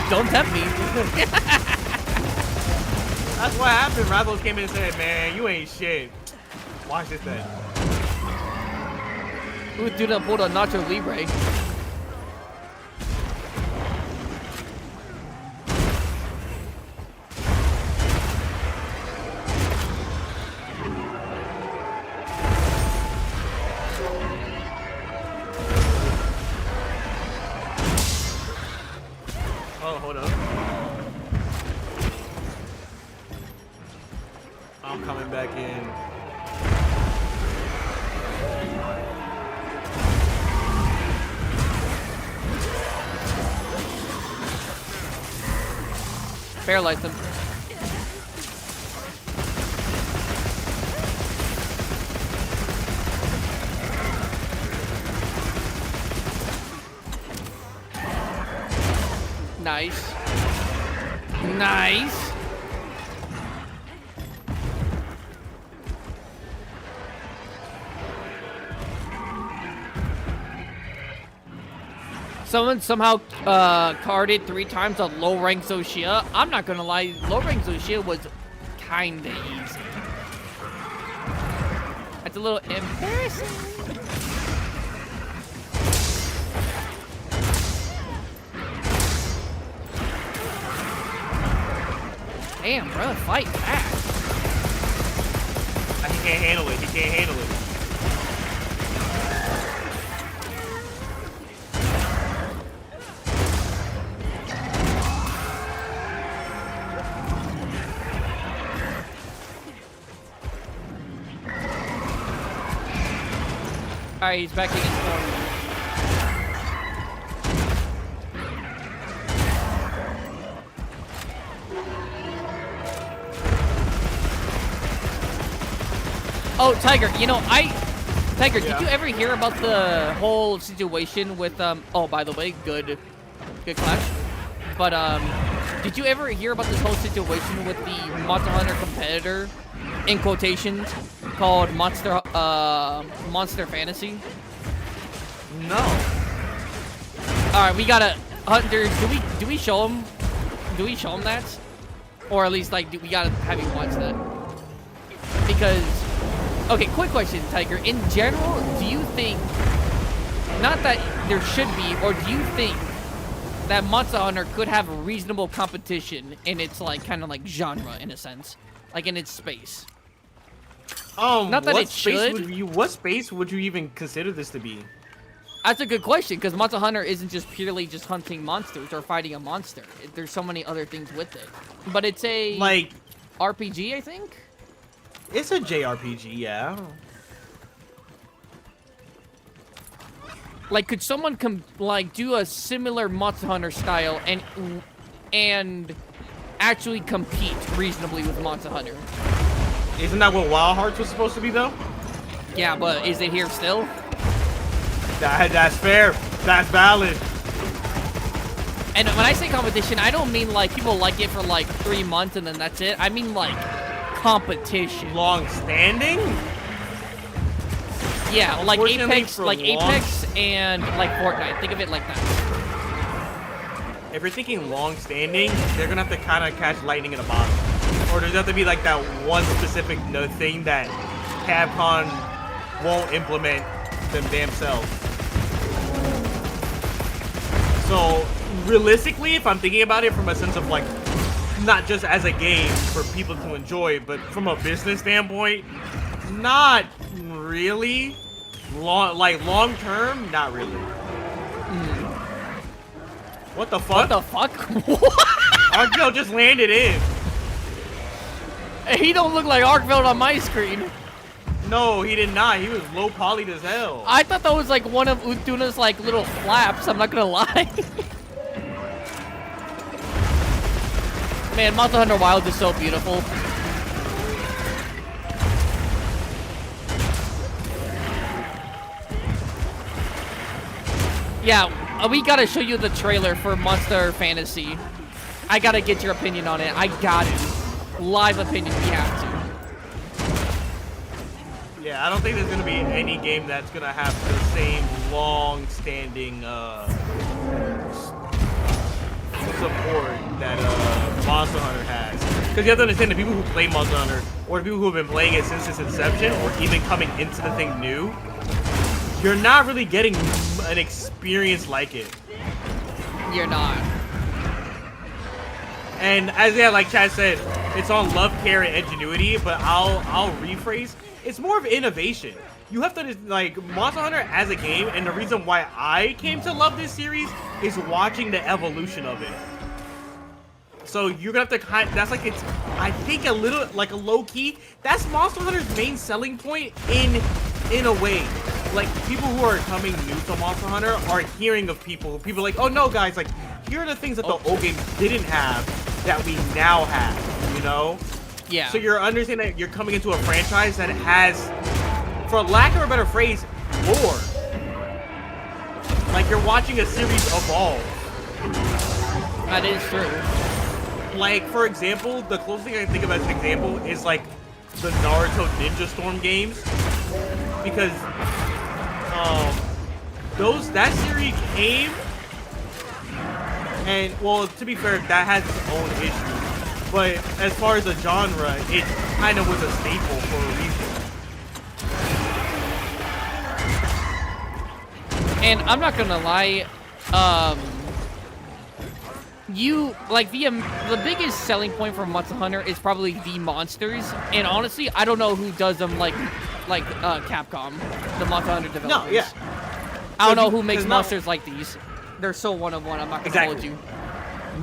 Don't tempt me. That's what happened. Razzle came in and said, man, you ain't shit. Watch this then. Ooh, dude, I pulled a Nacho Libre. Oh, hold up. I'm coming back in. Paralyze them. Nice. Nice. Someone somehow carded 3 times on low rank Zoshia. I'm not gonna lie, low rank Zoshia was kinda easy. That's a little embarrassing. Damn, bro, fight back. He can't handle it. He can't handle it. Alright, he's back against Norman. Oh, Tiger, you know, Tiger, Yeah. did you ever hear about the whole situation with, oh, by the way, good clash. But, did you ever hear about this whole situation with the Monster Hunter competitor, in quotations, called Monster Fantasy? No. Alright, we gotta, Hunters, do we show him? Do we show him that? Or at least, like, we gotta have you watch that? Because, okay, quick question, Tiger. In general, do you think, not that there should be, or do you think that Monster Hunter could have a reasonable competition in its, like, kind of like genre, in a sense? Like, in its space? Not that what it space should. what space would you even consider this to be? That's a good question, because Monster Hunter isn't just purely just hunting monsters or fighting a monster. There's so many other things with it. But it's a Like, RPG, I think? it's a JRPG, yeah. Like, could someone do a similar Monster Hunter style and actually compete reasonably with Monster Hunter? Isn't that what Wild Hearts was supposed to be, though? Yeah, but is it here still? That's fair. That's valid. And when I say competition, I don't mean like people like it for like 3 months and then that's it. I mean like competition. Long standing? Yeah, like Unfortunately, Apex, for like long- Apex and like Fortnite. Think of it like that. If you're thinking long standing, they're gonna have to kind of catch lightning in a bottle. Or there's have to be like that one specific thing that Capcom won't implement them damn self. So realistically, if I'm thinking about it from a sense of like, not just as a game for people to enjoy, but from a business standpoint, not really. Long term, not really. What the fuck? What the fuck? Arkveld just landed in. He don't look like Arkveld on my screen. No, he did not. He was low polyed as hell. I thought that was like one of Uthuna's like little flaps. I'm not gonna lie. Man, Monster Hunter Wilds is so beautiful. Yeah, we gotta show you the trailer for Monster Fantasy. I gotta get your opinion on it. I got it. Live opinion, we have to. Yeah, I don't think there's gonna be any game that's gonna have the same long-standing support that Monster Hunter has. Because you have to understand, the people who play Monster Hunter, or the people who have been playing it since its inception, or even coming into the thing new, you're not really getting an experience like it. You're not. And as like Chad said, it's on love, care, and ingenuity, but I'll rephrase. It's more of innovation. You have to, like, Monster Hunter as a game, and the reason why I came to love this series is watching the evolution of it. So you're gonna have to that's like, it's, I think a little, like a low key, that's Monster Hunter's main selling point in a way. Like, people who are coming new to Monster Hunter are hearing of people like, oh no guys, like, here are the things that the old game didn't have that we now have, you know? Yeah. So you're understanding that you're coming into a franchise that has, for lack of a better phrase, lore. Like, you're watching a series evolve. That is true. Like, for example, the closest thing I can think of as an example is like the Naruto Ninja Storm games, because that series came, and well, to be fair, that has its own issues, but as far as a genre, it kind of was a staple for a reason. And I'm not gonna lie, you like the biggest selling point for Monster Hunter is probably the monsters, and honestly, I don't know who does them like Capcom, the Monster Hunter developers. No, yeah. I don't know who makes monsters like these. They're so one of one. I'm not gonna hold Exactly. you.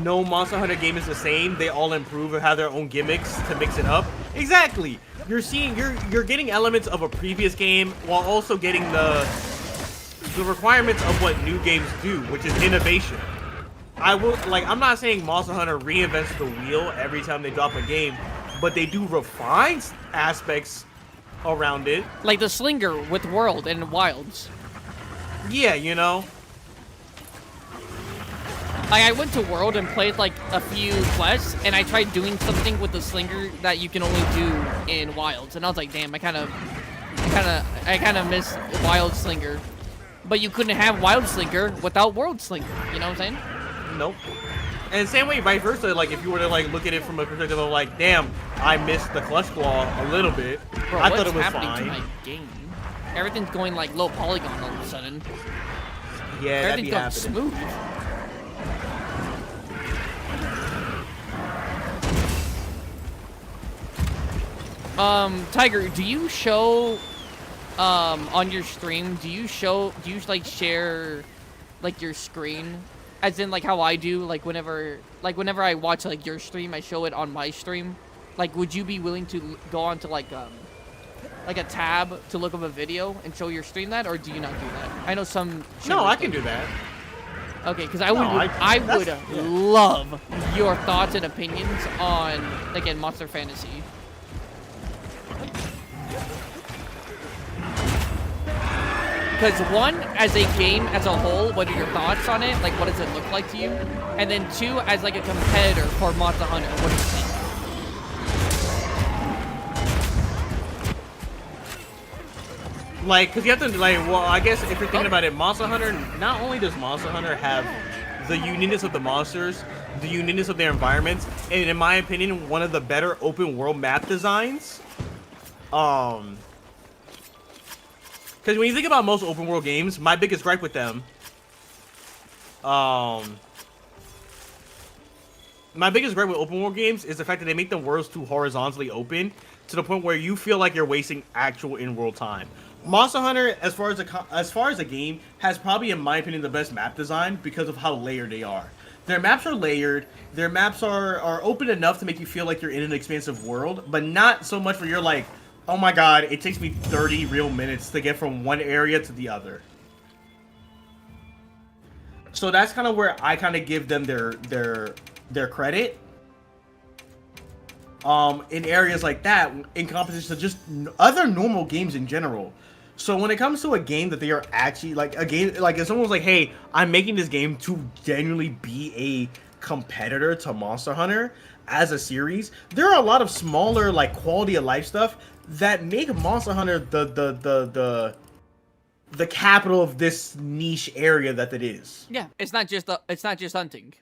No Monster Hunter game is the same. They all improve or have their own gimmicks to mix it up. Exactly. You're getting elements of a previous game while also getting the requirements of what new games do, which is innovation. I'm not saying Monster Hunter reinvents the wheel every time they drop a game, but they do refine aspects around it. Like the Slinger with World and Wilds. Yeah, you know. Like, I went to World and played like a few quests, and I tried doing something with the Slinger that you can only do in Wilds, and I was like, damn, I kind of miss Wild Slinger. But you couldn't have Wild Slinger without World Slinger. You know what I'm saying? Nope. And same way, vice versa. Like, if you were to like look at it from a perspective of like, damn, I missed the clutch claw a little bit. Bro, I what's thought it was happening fine. to my game? Everything's going like low polygon all of a sudden. Yeah, that'd be Everything's going happening. smooth. Tiger, do you show on your stream, do you like share like your screen, as in like how I do, like whenever I watch like your stream, I show it on my stream? Like, would you be willing to go on to like a tab to look up a video and show your stream that, or do you not do that? I know some No, I can do that. Okay, because I would love your thoughts and opinions on, again, Monster Fantasy. Because one, as a game as a whole, what are your thoughts on it? Like, what does it look like to you? And then two, as like a competitor for Monster Hunter, what do you think? Like, because you have to, like, well, I guess if you're thinking about it, Monster Hunter, not only does Monster Hunter have the uniqueness of the monsters, the uniqueness of their environments, and in my opinion, one of the better open world map designs. Because when you think about most open world games, my biggest gripe with them My biggest gripe with open world games is the fact that they make the worlds too horizontally open to the point where you feel like you're wasting actual in-world time. Monster Hunter, as far as a game, has probably, in my opinion, the best map design because of how layered they are. Their maps are layered. Their maps are open enough to make you feel like you're in an expansive world, but not so much where you're like, oh my god, it takes me 30 real minutes to get from one area to the other. So that's kind of where I kind of give them their credit. In areas like that, in competition to just other normal games in general. So when it comes to a game that they are actually like a game, like if someone's like, hey, I'm making this game to genuinely be a competitor to Monster Hunter as a series, there are a lot of smaller like quality of life stuff that make Monster Hunter the capital of this niche area that it is. Yeah, it's not just hunting.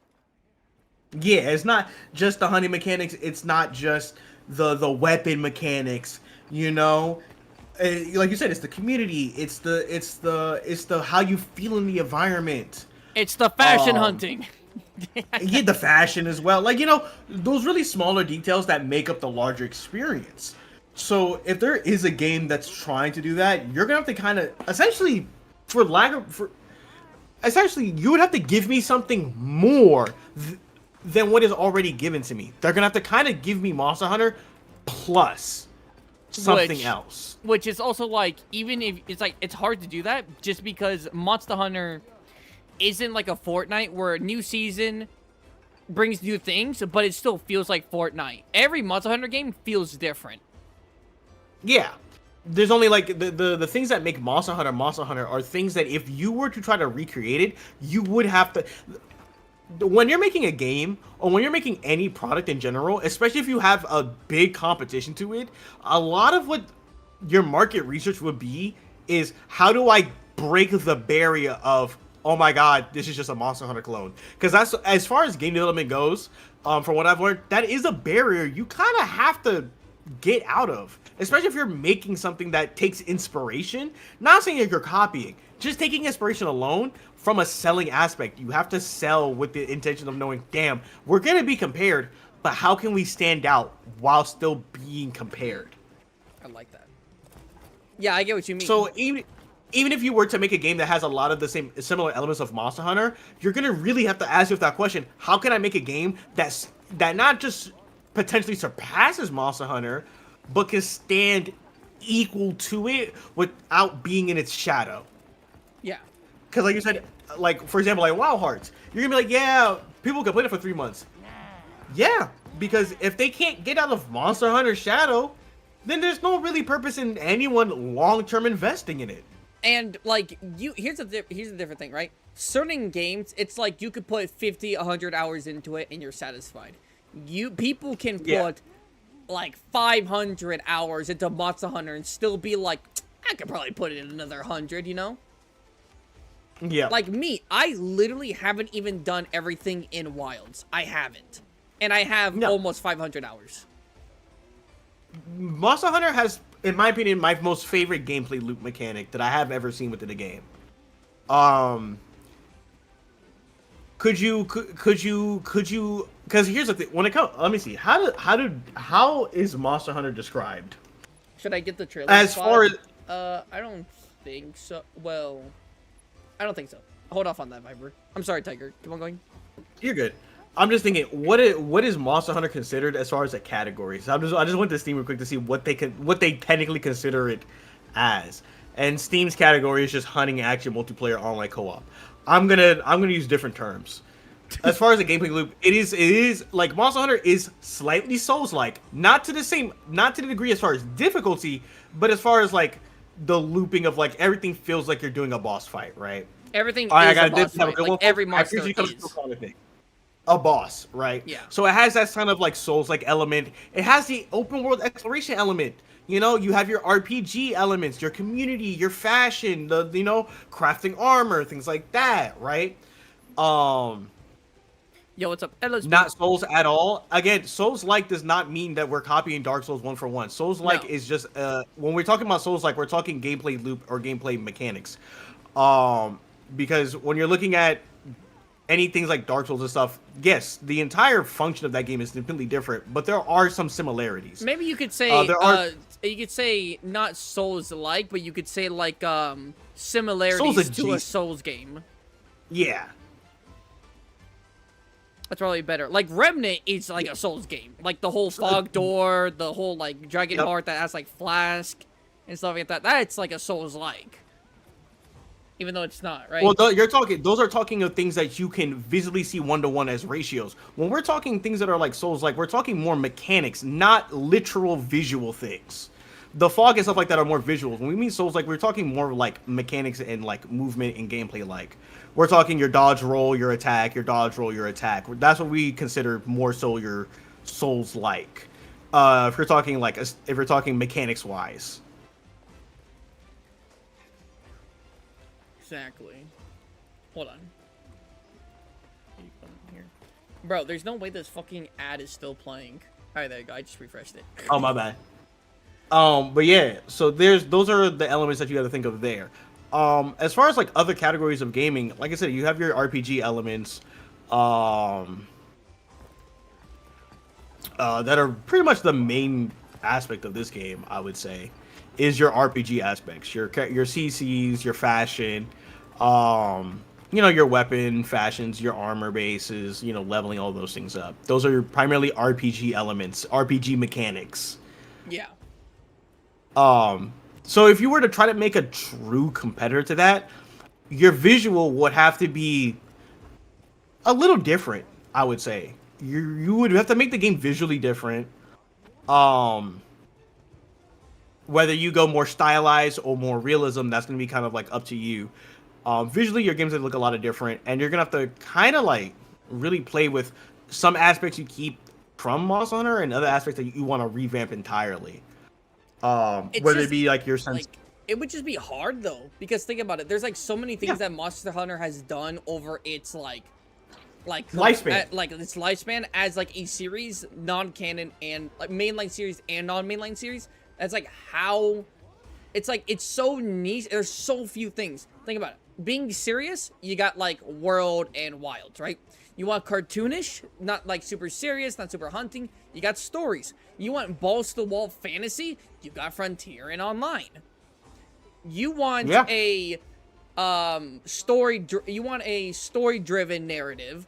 Yeah, it's not just the hunting mechanics. It's not just the weapon mechanics. You know, like you said, it's the community. It's the how you feel in the environment. It's the fashion hunting. Yeah, the fashion as well. Like, you know, those really smaller details that make up the larger experience. So if there is a game that's trying to do that, you're gonna have to kind of essentially, essentially, you would have to give me something more than what is already given to me. They're gonna have to kind of give me Monster Hunter plus something else. Which is also like, even if it's like, it's hard to do that just because Monster Hunter isn't like a Fortnite where a new season brings new things, but it still feels like Fortnite. Every Monster Hunter game feels different. Yeah. There's only like the things that make Monster Hunter are things that if you were to try to recreate it, you would have to. When you're making a game or when you're making any product in general, especially if you have a big competition to it, a lot of what your market research would be is how do I break the barrier of, oh my god, this is just a Monster Hunter clone. Because that's, as far as game development goes, from what I've learned, that is a barrier you kind of have to get out of. Especially if you're making something that takes inspiration. Not saying that you're copying, just taking inspiration alone from a selling aspect. You have to sell with the intention of knowing, damn, we're going to be compared, but how can we stand out while still being compared? I like that. Yeah, I get what you mean. So even if you were to make a game that has a lot of the similar elements of Monster Hunter, you're going to really have to ask yourself that question. How can I make a game that not just potentially surpasses Monster Hunter, but can stand equal to it without being in its shadow? Yeah. Because like you said, like, for example, like Wild Hearts, you're going to be like, yeah, people can play it for 3 months. Yeah, because if they can't get out of Monster Hunter's shadow, then there's no really purpose in anyone long-term investing in it. And like here's the different thing, right? Certain games, it's like you could put 50, 100 hours into it and you're satisfied. People can put like 500 hours into Monster Hunter and still be like, I could probably put it in another 100, you know? Yeah. Like me, I literally haven't even done everything in Wilds. I haven't. And I have almost 500 hours. Monster Hunter has, in my opinion, my most favorite gameplay loop mechanic that I have ever seen within a game. Could you? Because here's the thing. When it comes, let me see. How is Monster Hunter described? Should I get the trailer? As far as I don't think so. Well, I don't think so. Hold off on that, Viper. I'm sorry, Tiger. Keep on going. You're good. I'm just thinking, what is Monster Hunter considered as far as a category? So I just went to Steam real quick to see what they technically consider it as. And Steam's category is just hunting, action, multiplayer, online co-op. I'm gonna use different terms. As far as the gameplay loop, it is like Monster Hunter is slightly Souls-like, not to the degree as far as difficulty, but as far as like the looping of like everything feels like you're doing a boss fight, right? Everything is a boss fight. Like every monster is a boss, right? Yeah. So it has that kind of like Souls-like element. It has the open world exploration element. You know, you have your RPG elements, your community, your fashion, crafting armor, things like that, right? Yo, what's up? Hello, not Souls at all. Again, Souls-like does not mean that we're copying Dark Souls 1 for 1. Souls-like is just when we're talking about Souls-like, we're talking gameplay loop or gameplay mechanics. Because when you're looking at any things like Dark Souls and stuff, yes, the entire function of that game is completely different, but there are some similarities. Maybe you could say you could say not Souls-like, but you could say like similarities to a Souls game. Yeah. That's probably better. Like Remnant is like a Souls game. Like the whole fog door, the whole like dragon heart that has like flask and stuff like that. That's like a Souls-like. Even though it's not, right? Well, those are talking of things that you can visibly see one-to-one as ratios. When we're talking things that are like Souls-like, we're talking more mechanics, not literal visual things. The fog and stuff like that are more visuals. When we mean Souls-like, we're talking more like mechanics and like movement and gameplay-like. We're talking your dodge roll, your attack, your dodge roll, your attack. That's what we consider more so your Souls-like. If you're talking mechanics-wise. Exactly. Hold on. Here. Bro, there's no way this fucking ad is still playing. Alright, there you go. I just refreshed it. Oh, my bad. But yeah, so those are the elements that you have to think of there. As far as like other categories of gaming, like I said, you have your RPG elements, that are pretty much the main aspect of this game, I would say, is your RPG aspects, your CCs, your fashion, your weapon fashions, your armor bases, leveling all those things up. Those are primarily RPG elements, RPG mechanics. Yeah. So if you were to try to make a true competitor to that, your visual would have to be a little different, I would say. You would have to make the game visually different. Whether you go more stylized or more realism, that's going to be kind of like up to you. Visually, your game's going to look a lot of different, and you're going to have to kind of like really play with some aspects you keep from Monster Hunter and other aspects that you want to revamp entirely. Whether it be like your sense. Like, it would just be hard though, because think about it. There's like so many things that Monster Hunter has done over its like lifespan, its lifespan as like a series, non-canon and like mainline series and non-mainline series. That's like how it's like it's so niche. There's so few things. Think about it. Being serious, you got like World and Wilds, right? You want cartoonish, not like super serious, not super hunting. You got stories. You want balls to the wall fantasy. You got Frontier and Online. You want a story-driven narrative.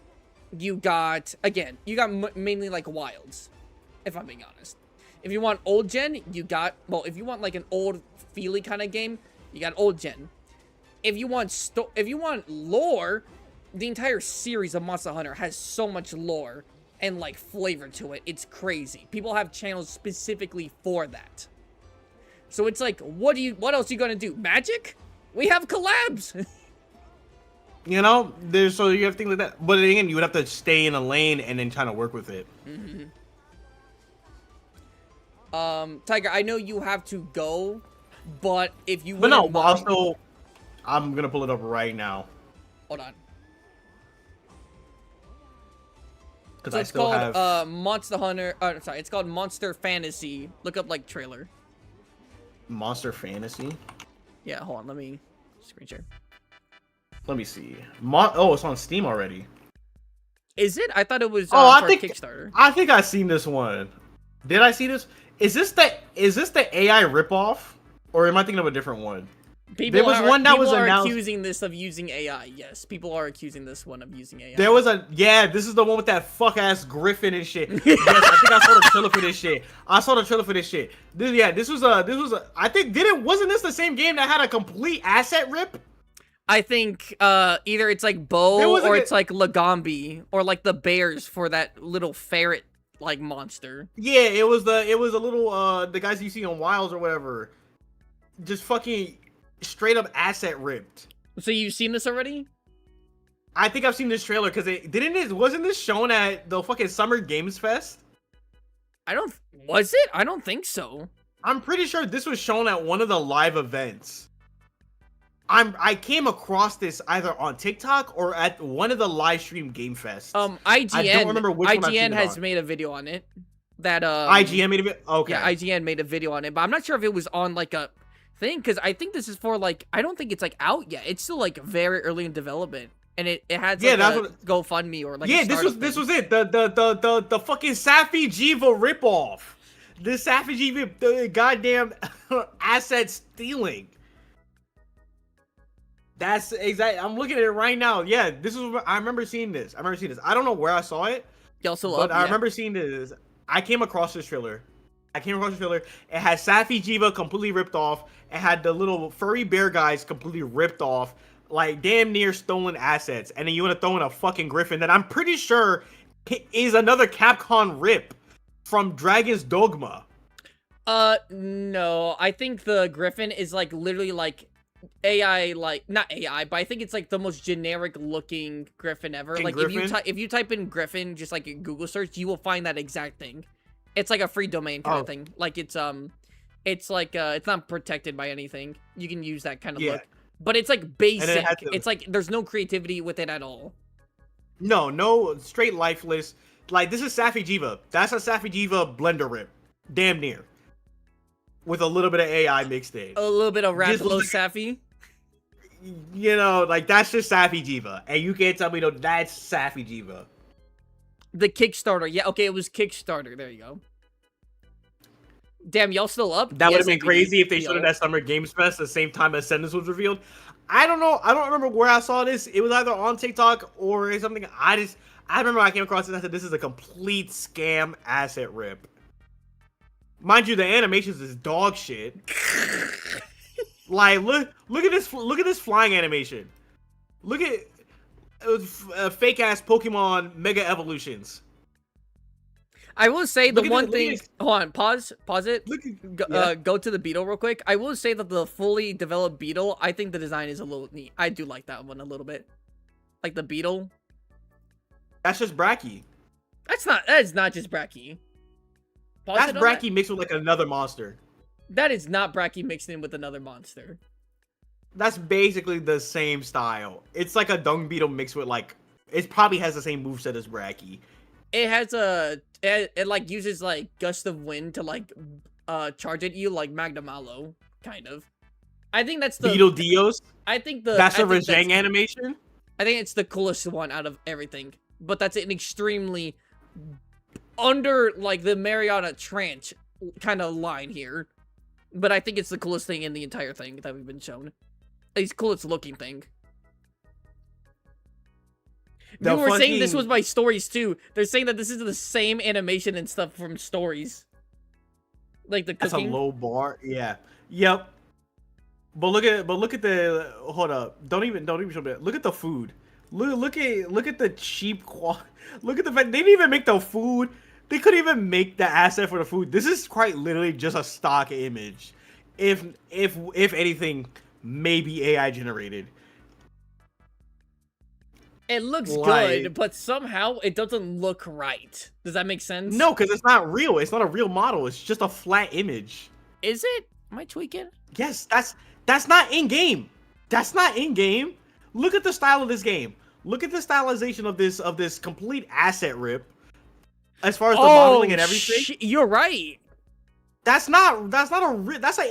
You got mainly like Wilds, if I'm being honest. If you want old gen, if you want like an old feely kind of game, you got old gen. If you want lore, the entire series of Monster Hunter has so much lore and like flavor to it. It's crazy. People have channels specifically for that. So it's like, what else are you gonna do? Magic? We have collabs. So you have things like that. But again, you would have to stay in a lane and then kind of work with it. Mm-hmm. Tiger, I know you have to go, but if you I'm gonna pull it up right now. Hold on. So it's called Monster Hunter. It's called Monster Fantasy. Look up like trailer. Monster Fantasy. Yeah, hold on. Let me screen share. Let me see. It's on Steam already. Is it? I thought it was I think Kickstarter. I think I've seen this one. Did I see this? Is this the AI ripoff, or am I thinking of a different one? People are accusing this of using AI. Yes, people are accusing this one of using AI. This is the one with that fuck ass griffin and shit. Yes, I think I saw the trailer for this shit. Wasn't this the same game that had a complete asset rip? I think either it's like Bo or it's like Lagambi or like the bears for that little ferret like monster. Yeah, it was a little the guys you see on Wilds or whatever. Just fucking straight up asset ripped. So you've seen this already? I think I've seen this trailer because wasn't this shown at the fucking Summer Games Fest? Was it? I don't think so. I'm pretty sure this was shown at one of the live events. I came across this either on TikTok or at one of the live stream Game Fests. IGN. I don't remember which one IGN has made a video on it. That IGN made a video. Okay. Yeah, IGN made a video on it, but I'm not sure if it was on like a thing because I think this is for like I don't think it's like out yet. It's still like very early in development. and it had Yeah, like that's a what- GoFundMe or like Yeah, a this startup was thing. it. The fucking Safi Jiva ripoff. The Safi Jiva, the goddamn asset stealing. That's exactly. I'm looking at it right now. Yeah, this is. I remember seeing this. I don't know where I saw it, Y'all still but up? I Yeah. remember seeing this. I came across this trailer. It had Safi Jiva completely ripped off. It had the little furry bear guys completely ripped off. Like damn near stolen assets. And then you want to throw in a fucking Griffin that I'm pretty sure is another Capcom rip from Dragon's Dogma. No. I think the Griffin is like literally like AI, like not AI, but I think it's like the most generic looking Griffin ever. In Like Griffin? if you type in Griffin just like in Google search, you will find that exact thing. It's like a free domain kind Oh. of thing. Like it's like it's not protected by anything. You can use that kind of Yeah. look. But it's like basic. had the- It's like there's no creativity with it at all. No, straight lifeless. Like this is Safi Jiva. That's a Safi Jiva blender rip. Damn near. With a little bit of AI mixed in. A little bit of Just Radlow look- Safi. You know, like that's just Safi Jiva. And you can't tell me no that's Safi Jiva. The Kickstarter. Yeah, okay, it was Kickstarter. There you go. Damn, y'all still up? That would have Yes, been crazy if they yo. showed it at Summer Games Fest the same time as Sentence was revealed. I don't know. I don't remember where I saw this. It was either on TikTok or something. I remember I came across it and I said, this is a complete scam asset rip. Mind you, the animations is dog shit. Like, look at this flying animation. Look at fake ass Pokemon Mega Evolutions. I will say the Look at one it, look at thing. it. Hold on, pause it. Look at Go to the Beetle real quick. I will say that the fully developed Beetle, I think the design is a little neat. I do like that one a little bit. Like the Beetle. that's just Bracky. That is not just Bracky. Pause That's it on Bracky mixed with like another monster. That is not Bracky mixed in with another monster. That's basically the same style. It's like a dung beetle mixed with like it probably has the same moveset as Bracky. It has it like uses like gust of wind to like charge at you like Magnamalo, kind of. I think that's the Beetle Dios. I think the That's I a think Rajang animation. I think it's the coolest one out of everything. But that's an extremely under like the Mariana Trench kind of line here. But I think it's the coolest thing in the entire thing that we've been shown. At least coolest looking thing. The People were saying this fucking- was by Stories too. They're saying that this is the same animation and stuff from Stories. Like the That's a cooking. low bar. Yeah. Yep. But look at the hold up. Don't even show me that. Look at the food. Look at the cheap look at the fact they didn't even make the food. They couldn't even make the asset for the food. This is quite literally just a stock image. If anything, maybe AI generated. It looks Like- good, but somehow it doesn't look right. Does that make sense? No, because it's not real. It's not a real model. It's just a flat image. Is it? Am I tweaking? Yes, that's not in game. That's not in game. Look at the style of this game. Look at the stylization of this complete asset rip. As far as the modeling and everything, You're right. that's an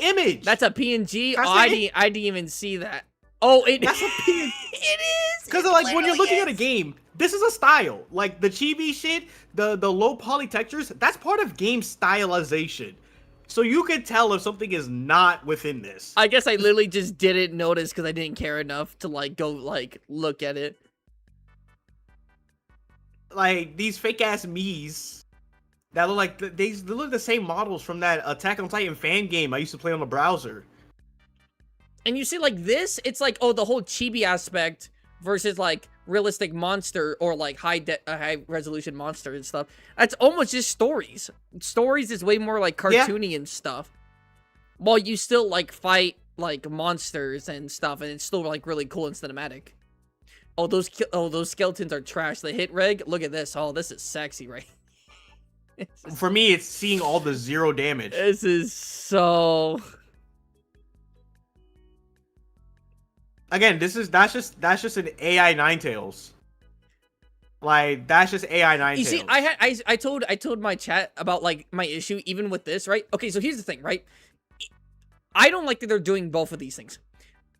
image. That's a PNG. That's Oh, the I didn't even see that. Oh, That's a PNG. it is. Because It like when you're literally looking at a is. game, this is a style. Like the chibi shit, the low poly textures, that's part of game stylization. So you can tell if something is not within this. I guess I literally just didn't notice because I didn't care enough to like go like look at it. Like these fake ass Miis that look like they look the same models from that Attack on Titan fan game I used to play on the browser. And you see like this, it's like, oh, the whole chibi aspect versus like realistic monster or like high resolution monster and stuff. That's almost just Stories. Stories is way more like Yeah. cartoony and stuff. While you still like fight like monsters and stuff, and it's still like really cool and cinematic. Oh, those skeletons are trash. The hit reg. Look at this. Oh, this is sexy, right? For me, it's seeing all the zero damage. This is so. Again, that's just an AI Ninetales. Like that's just AI Ninetales. You see, I told my chat about like my issue even with this, right? Okay, so here's the thing, right? I don't like that they're doing both of these things.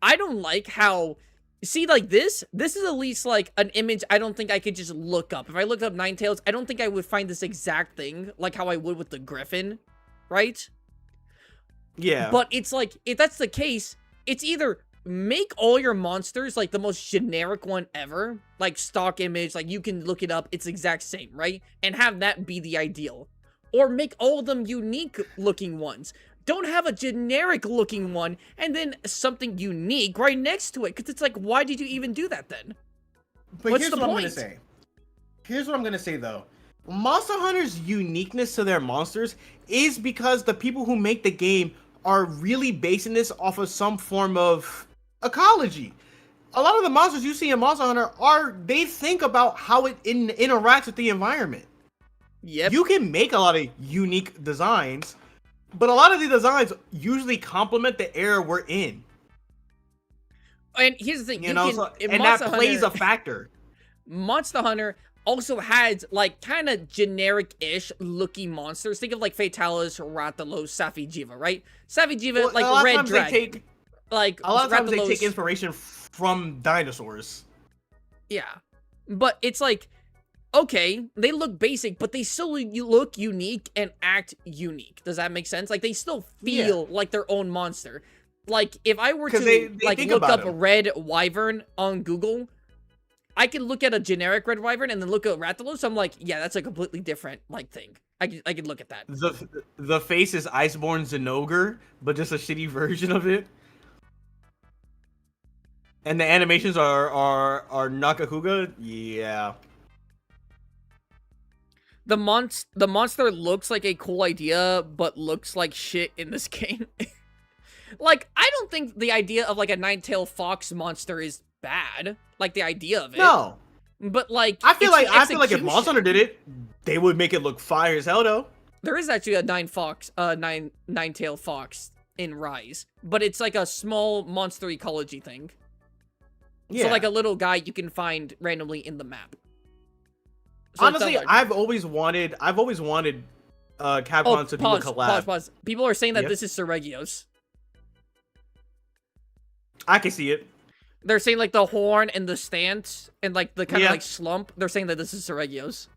I don't like how See, like this is at least like an image I don't think I could just look up. If I looked up Ninetales, I don't think I would find this exact thing like how I would with the Griffin, right? Yeah. But it's like, if that's the case, it's either make all your monsters like the most generic one ever, like stock image, like you can look it up, it's the exact same, right? And have that be the ideal. Or make all of them unique looking ones. Don't have a generic looking one and then something unique right next to it. Because it's like, why did you even do that then? But What's here's the what I'm point? gonna say. Here's what I'm gonna say though. Monster Hunter's uniqueness to their monsters is because the people who make the game are really basing this off of some form of ecology. A lot of the monsters you see in Monster Hunter they think about how it interacts with the environment. Yep. You can make a lot of unique designs, but a lot of the designs usually complement the era we're in. And here's the thing, You know, can, so, in and Monster that plays Hunter, a factor. Monster Hunter also has like kind of generic-ish looking monsters. Think of like Fatalis, Rathalos, Safi'jiiva, right? Safi'jiiva, Well, like a lot of Red times Dragon. Like A lot of times they Rathalos- take inspiration from dinosaurs. Yeah. But it's like, okay, they look basic, but they still look unique and act unique. Does that make sense? Like, they still feel like their own monster. Like, if I were to, 'Cause they like, think look about up it. Red Wyvern on Google, I can look at a generic Red Wyvern and then look at Rathalos, so I'm like, yeah, that's a completely different, like, thing. I could look at that. The face is Iceborne Zinogre, but just a shitty version of it. And the animations are Nakahuga. Yeah. The monster looks like a cool idea, but looks like shit in this game. Like, I don't think the idea of, like, a nine-tailed fox monster is bad. Like, the idea of it. No. But, like, I feel it's like the if execution. Monster Hunter did it, they would make it look fire as hell though. There is actually a nine-tailed fox in Rise. But it's like a small monster ecology thing. Yeah. So, like, a little guy you can find randomly in the map. So it's not Honestly, like- I've always wanted Capcom to do a collab. Pause. People are saying that Yep. this is Seregios. I can see it. They're saying, like, the horn and the stance and, like, the kind of, Yeah. like, slump. They're saying that this is Seregios.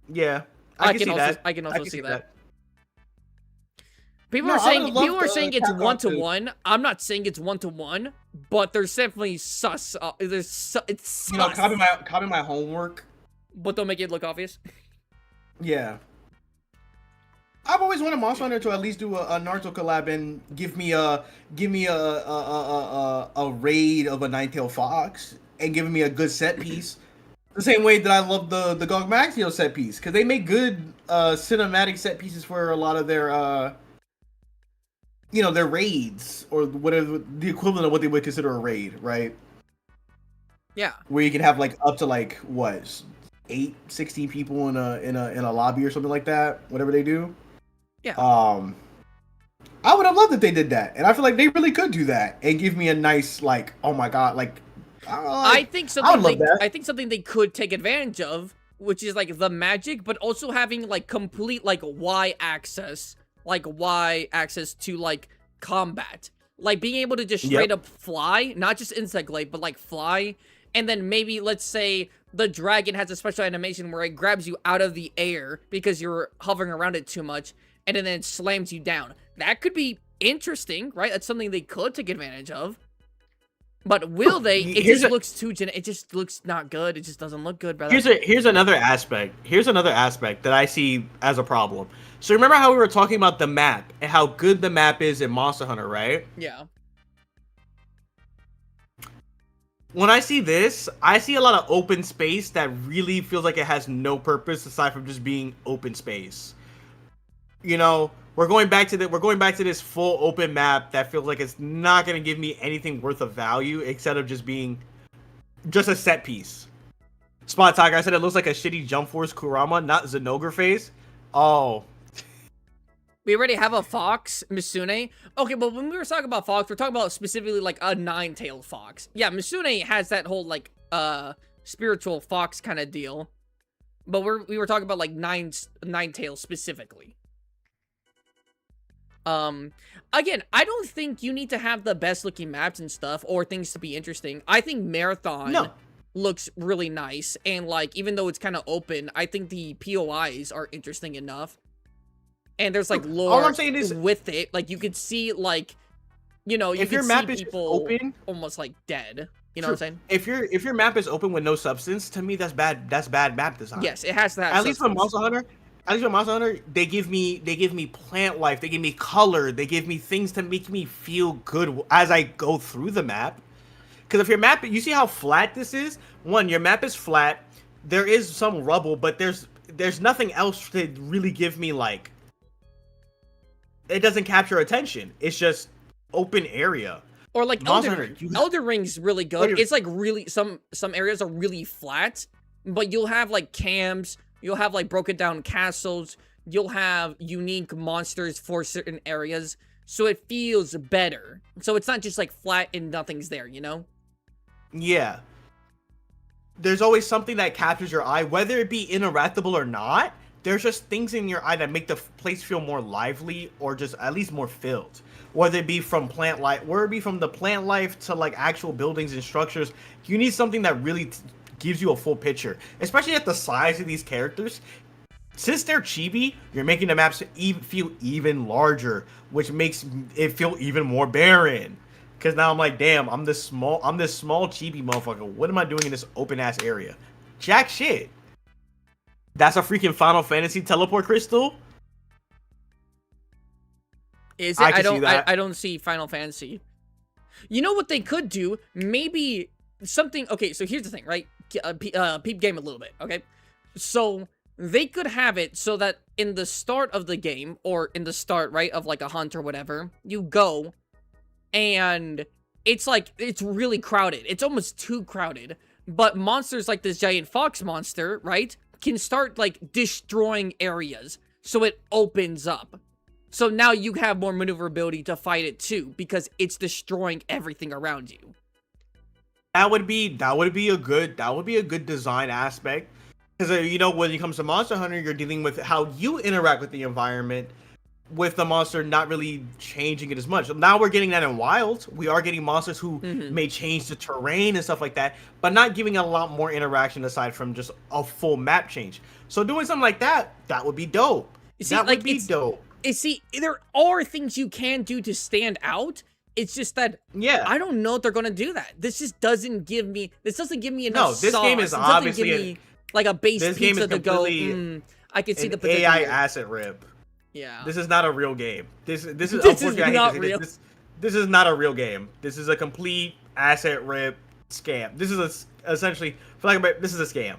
Yeah. I can see also, that. I can also can see that. No, People I are saying would've loved, people are saying it's Capcom 1-to-1. I'm not saying it's 1-to-1, but there's definitely sus. It's sus. You know, copy my homework. But don't make it look obvious. Yeah. I've always wanted Monster Hunter to at least do a Naruto collab and give me a raid of a nine-tailed fox and giving me a good set piece. The same way that I love the Gog Maxio set piece, because they make good cinematic set pieces for a lot of their their raids, or whatever the equivalent of what they would consider a raid, right? Yeah. Where you can have like up to like what 16 people in a lobby or something like that, whatever they do. Yeah. I would have loved if they did that, and I feel like they really could do that and give me a nice like, oh my god, like. I think I would love something. that. I think something they could take advantage of, which is like the magic, but also having like complete like Y access to like combat, like being able to just straight up fly, not just insect glide, but like fly, and then maybe let's say the dragon has a special animation where it grabs you out of the air because you're hovering around it too much, and then it slams you down. That could be interesting, right? That's something they could take advantage of. But will they? It just looks too it just looks not good. It just doesn't look good, brother. Here's another aspect. Here's another aspect that I see as a problem. So remember how we were talking about the map and how good the map is in Monster Hunter, right? Yeah. When I see this, I see a lot of open space that really feels like it has no purpose aside from just being open space. You know, we're going back to this full open map that feels like it's not going to give me anything worth of value except of just being just a set piece. Spot Tiger, I said it looks like a shitty Jump Force Kurama, not Zenogre face. Oh. We already have a fox, Misune. Okay, but when we were talking about fox, we're talking about specifically like a nine-tailed fox. Yeah, Misune has that whole like spiritual fox kind of deal. But we were talking about like nine tails specifically. Again, I don't think you need to have the best looking maps and stuff or things to be interesting. I think Marathon looks really nice, and like even though it's kind of open, I think the POIs are interesting enough. And there's like lore All I'm saying is, with it. Like you could see like, you know, you if your could map see is people open, almost like dead. You know what I'm saying? if your map is open with no substance, to me that's bad. That's bad map design. Yes, it has to have. At least with Monster Hunter, they give me plant life, they give me color, they give me things to make me feel good as I go through the map. Because if your map, you see how flat this is. One, your map is flat. There is some rubble, but there's nothing else to really give me like. It doesn't capture attention. It's just open area. Or like Monster Elden Hunter, Ring. Elden Ring's really good. Elden- It's like really some areas are really flat, but you'll have like camps, you'll have like broken down castles, you'll have unique monsters for certain areas, so it feels better. So it's not just like flat and nothing's there, you know? Yeah. There's always something that captures your eye, whether it be interactable or not. There's just things in your eye that make the place feel more lively or just at least more filled. Whether it be from plant life, whether it be from the plant life to like actual buildings and structures, you need something that really gives you a full picture. Especially at the size of these characters. Since they're chibi, you're making the maps feel even larger, which makes it feel even more barren. Because now I'm like, damn, I'm this small chibi motherfucker. What am I doing in this open ass area? Jack shit. That's a freaking Final Fantasy teleport crystal. Is it? I don't see Final Fantasy. You know what they could do? Maybe something. Okay, so here's the thing, right? Peep game a little bit, okay? So they could have it so that in the start of the game, or in the start, right, of like a hunt or whatever, you go, and it's like, it's really crowded. It's almost too crowded. But monsters like this giant fox monster, right, can start like destroying areas. So it opens up. So now you have more maneuverability to fight it too, because it's destroying everything around you. That would be a good design aspect. Because you know, when it comes to Monster Hunter, you're dealing with how you interact with the environment, with the monster not really changing it as much. Now we're getting that in Wilds. We are getting monsters who may change the terrain and stuff like that, but not giving a lot more interaction aside from just a full map change. So doing something like that would be dope. See, that like, would be dope. See, there are things you can do to stand out. It's just that I don't know if they're gonna do that. This just doesn't give me. This doesn't give me enough. No, this sauce. game is It doesn't obviously give me, like a base pizza to go. I can see the potential. AI asset rip. Yeah. This is not a real game. This is This unfortunately, is not real. This is not a real game. This is a complete asset rip scam. This is essentially, this is a scam.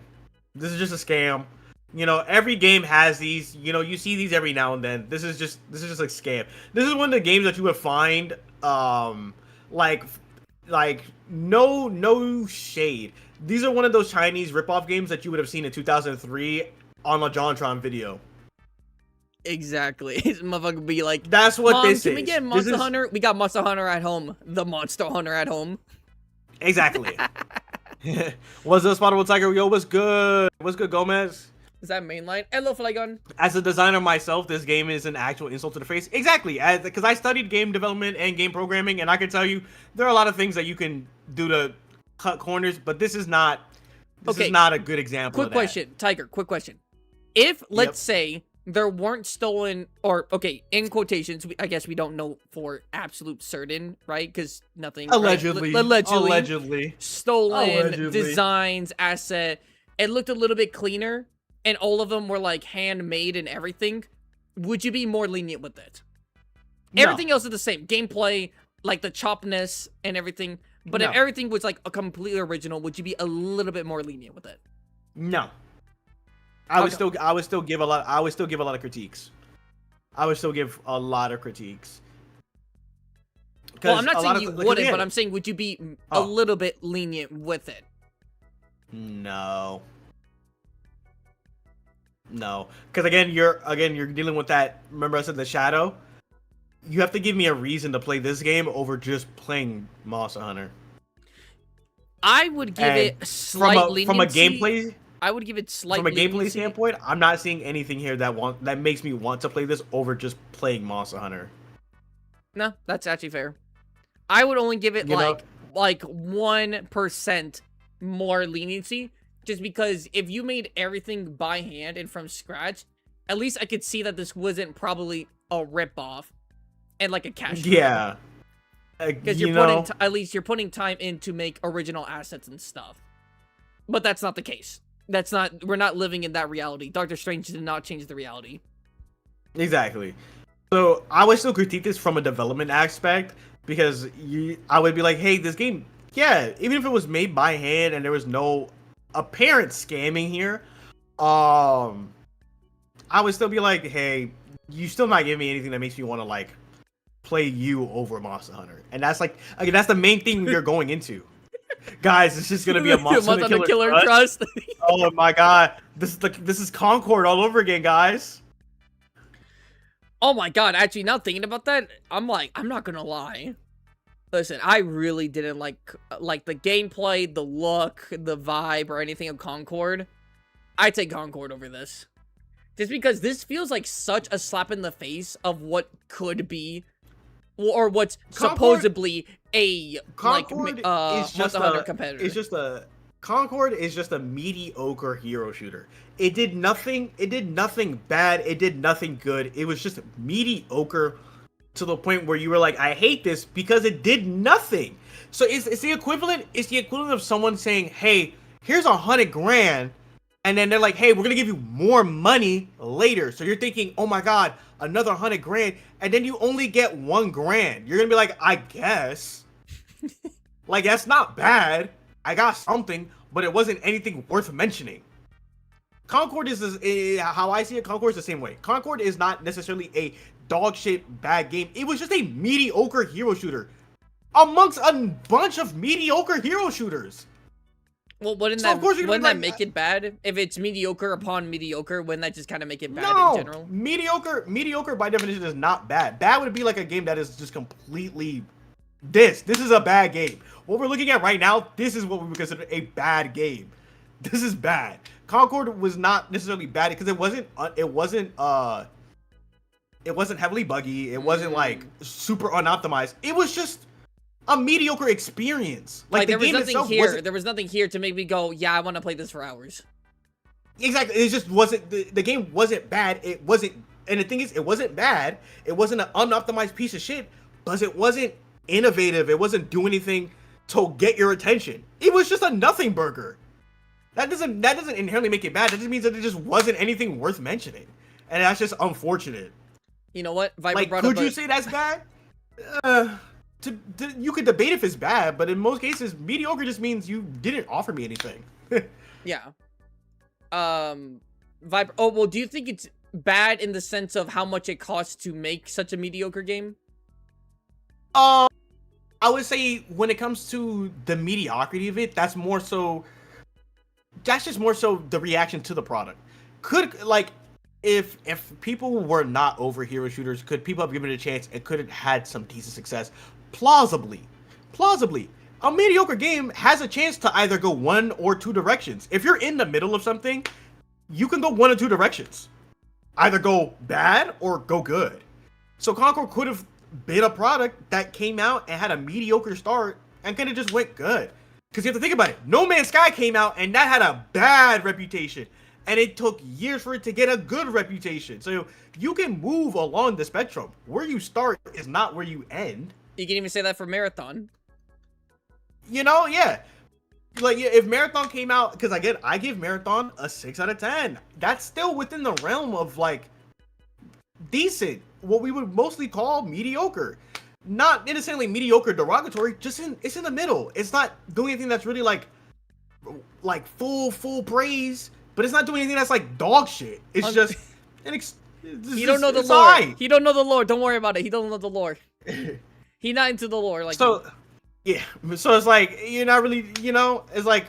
This is just a scam. You know, every game has these. You know, you see these every now and then. This is just a scam. This is one of the games that you would find, like no shade. These are one of those Chinese ripoff games that you would have seen in 2003 on a JonTron video. Exactly. This motherfucker would be like, that's what Mom, this can is. we get Monster Hunter? We got Monster Hunter at home. The Monster Hunter at home. Exactly. What's up, Spottable Tiger? Yo, what's good? What's good, Gomez? Is that mainline? Hello, Flygon. As a designer myself, this game is an actual insult to the face. Exactly, because I studied game development and game programming, and I can tell you there are a lot of things that you can do to cut corners, but this is not. This is not a good example. Quick of that. question, Tiger. Quick question. If let's say there weren't stolen, or okay, in quotations, I guess we don't know for absolute certain, right? Because nothing. Allegedly, right? allegedly stolen designs, asset. It looked a little bit cleaner, and all of them were like handmade and everything. Would you be more lenient with it? No. Everything else is the same. Gameplay, like the chopness and everything. But if everything was like a completely original, would you be a little bit more lenient with it? No. I would still give a lot of critiques. I would still give a lot of critiques. Well, I'm not saying you wouldn't, but I'm saying would you be a little bit lenient with it? No. No. Because again, you're dealing with that. Remember I said the shadow? You have to give me a reason to play this game over just playing Monster Hunter. I would give it slightly from a gameplay. I would give it slightly from a gameplay standpoint. I'm not seeing anything here that makes me want to play this over just playing Monster Hunter. No, that's actually fair. I would only give it You know- like 1% more leniency, just because if you made everything by hand and from scratch, at least I could see that this wasn't probably a ripoff and like a cash grab. Yeah. Because You you're know, putting at least you're putting time in to make original assets and stuff. But that's not the case. We're not living in that reality. Doctor Strange did not change the reality. exactly. So I would still critique this from a development aspect because I would be like, hey, this game, yeah, even if it was made by hand and there was no apparent scamming here, I would still be like, hey, you still not giving me anything that makes me want to like play you over Monster Hunter. And that's like, again, that's the main thing you're going into. Guys, it's just gonna be a Monster Hunter Killer Trust. Oh my god, this is Concord all over again, guys. Oh my god, actually, now thinking about that, I'm not gonna lie. Listen, I really didn't like the gameplay, the look, the vibe, or anything of Concord. I'd take Concord over this. Just because this feels like such a slap in the face of what could be, or what's supposedly a Concord is just Monster Hunter competitor. Concord is just a mediocre hero shooter. It did nothing bad, it did nothing good. It was just mediocre to the point where you were like, I hate this because it did nothing. So it's the equivalent of someone saying, hey, here's $100,000, and then they're like, hey, we're gonna give you more money later. So you're thinking, oh my god, another $100,000, and then you only get $1,000. You're gonna be like, I guess. Like, that's not bad. I got something, but it wasn't anything worth mentioning. Concord how I see it, Concord is the same way. Concord is not necessarily a dog shit bad game. It was just a mediocre hero shooter amongst a bunch of mediocre hero shooters. Well, wouldn't that make it bad? If it's mediocre upon mediocre, wouldn't that just kind of make it bad in general? Mediocre by definition is not bad. Bad would be like a game that is just completely this is a bad game. What we're looking at right now, this is what we would consider a bad game. This is bad. Concord was not necessarily bad because it wasn't heavily buggy. It wasn't like super unoptimized. It was just a mediocre experience. Like the game itself there was nothing here to make me go, yeah, I want to play this for hours. Exactly. It just wasn't the game wasn't bad. It wasn't, and the thing is, it wasn't bad. It wasn't an unoptimized piece of shit, but it wasn't innovative. It wasn't doing anything to get your attention. It was just a nothing burger. That doesn't inherently make it bad. That just means that it just wasn't anything worth mentioning, and that's just unfortunate. You know what? Viper like, brought could up you say that's bad? You could debate if it's bad, but in most cases, mediocre just means you didn't offer me anything. Yeah. Viper. Oh well, do you think it's bad in the sense of how much it costs to make such a mediocre game? I would say when it comes to the mediocrity of it, that's just more so the reaction to the product. Could, like, if people were not over hero shooters, could people have given it a chance and could have had some decent success? Plausibly, a mediocre game has a chance to either go one or two directions. If you're in the middle of something, you can go one or two directions. Either go bad or go good. So Concord could have been a product that came out and had a mediocre start and kind of just went good. Because you have to think about it. No Man's Sky came out and that had a bad reputation. And it took years for it to get a good reputation. So you can move along the spectrum. Where you start is not where you end. You can even say that for Marathon. You know, yeah. Like, if Marathon came out, because I give Marathon a 6 out of 10. That's still within the realm of, like, decent. What we would mostly call mediocre. Not innocently mediocre derogatory, it's in the middle. It's not doing anything that's really like full praise, but it's not doing anything that's like dog shit. It's just he don't know the lore. Right. He don't know the lore. Don't worry about it. He don't know the lore. He not into the lore. Like, so yeah. So it's like you're not really, it's like,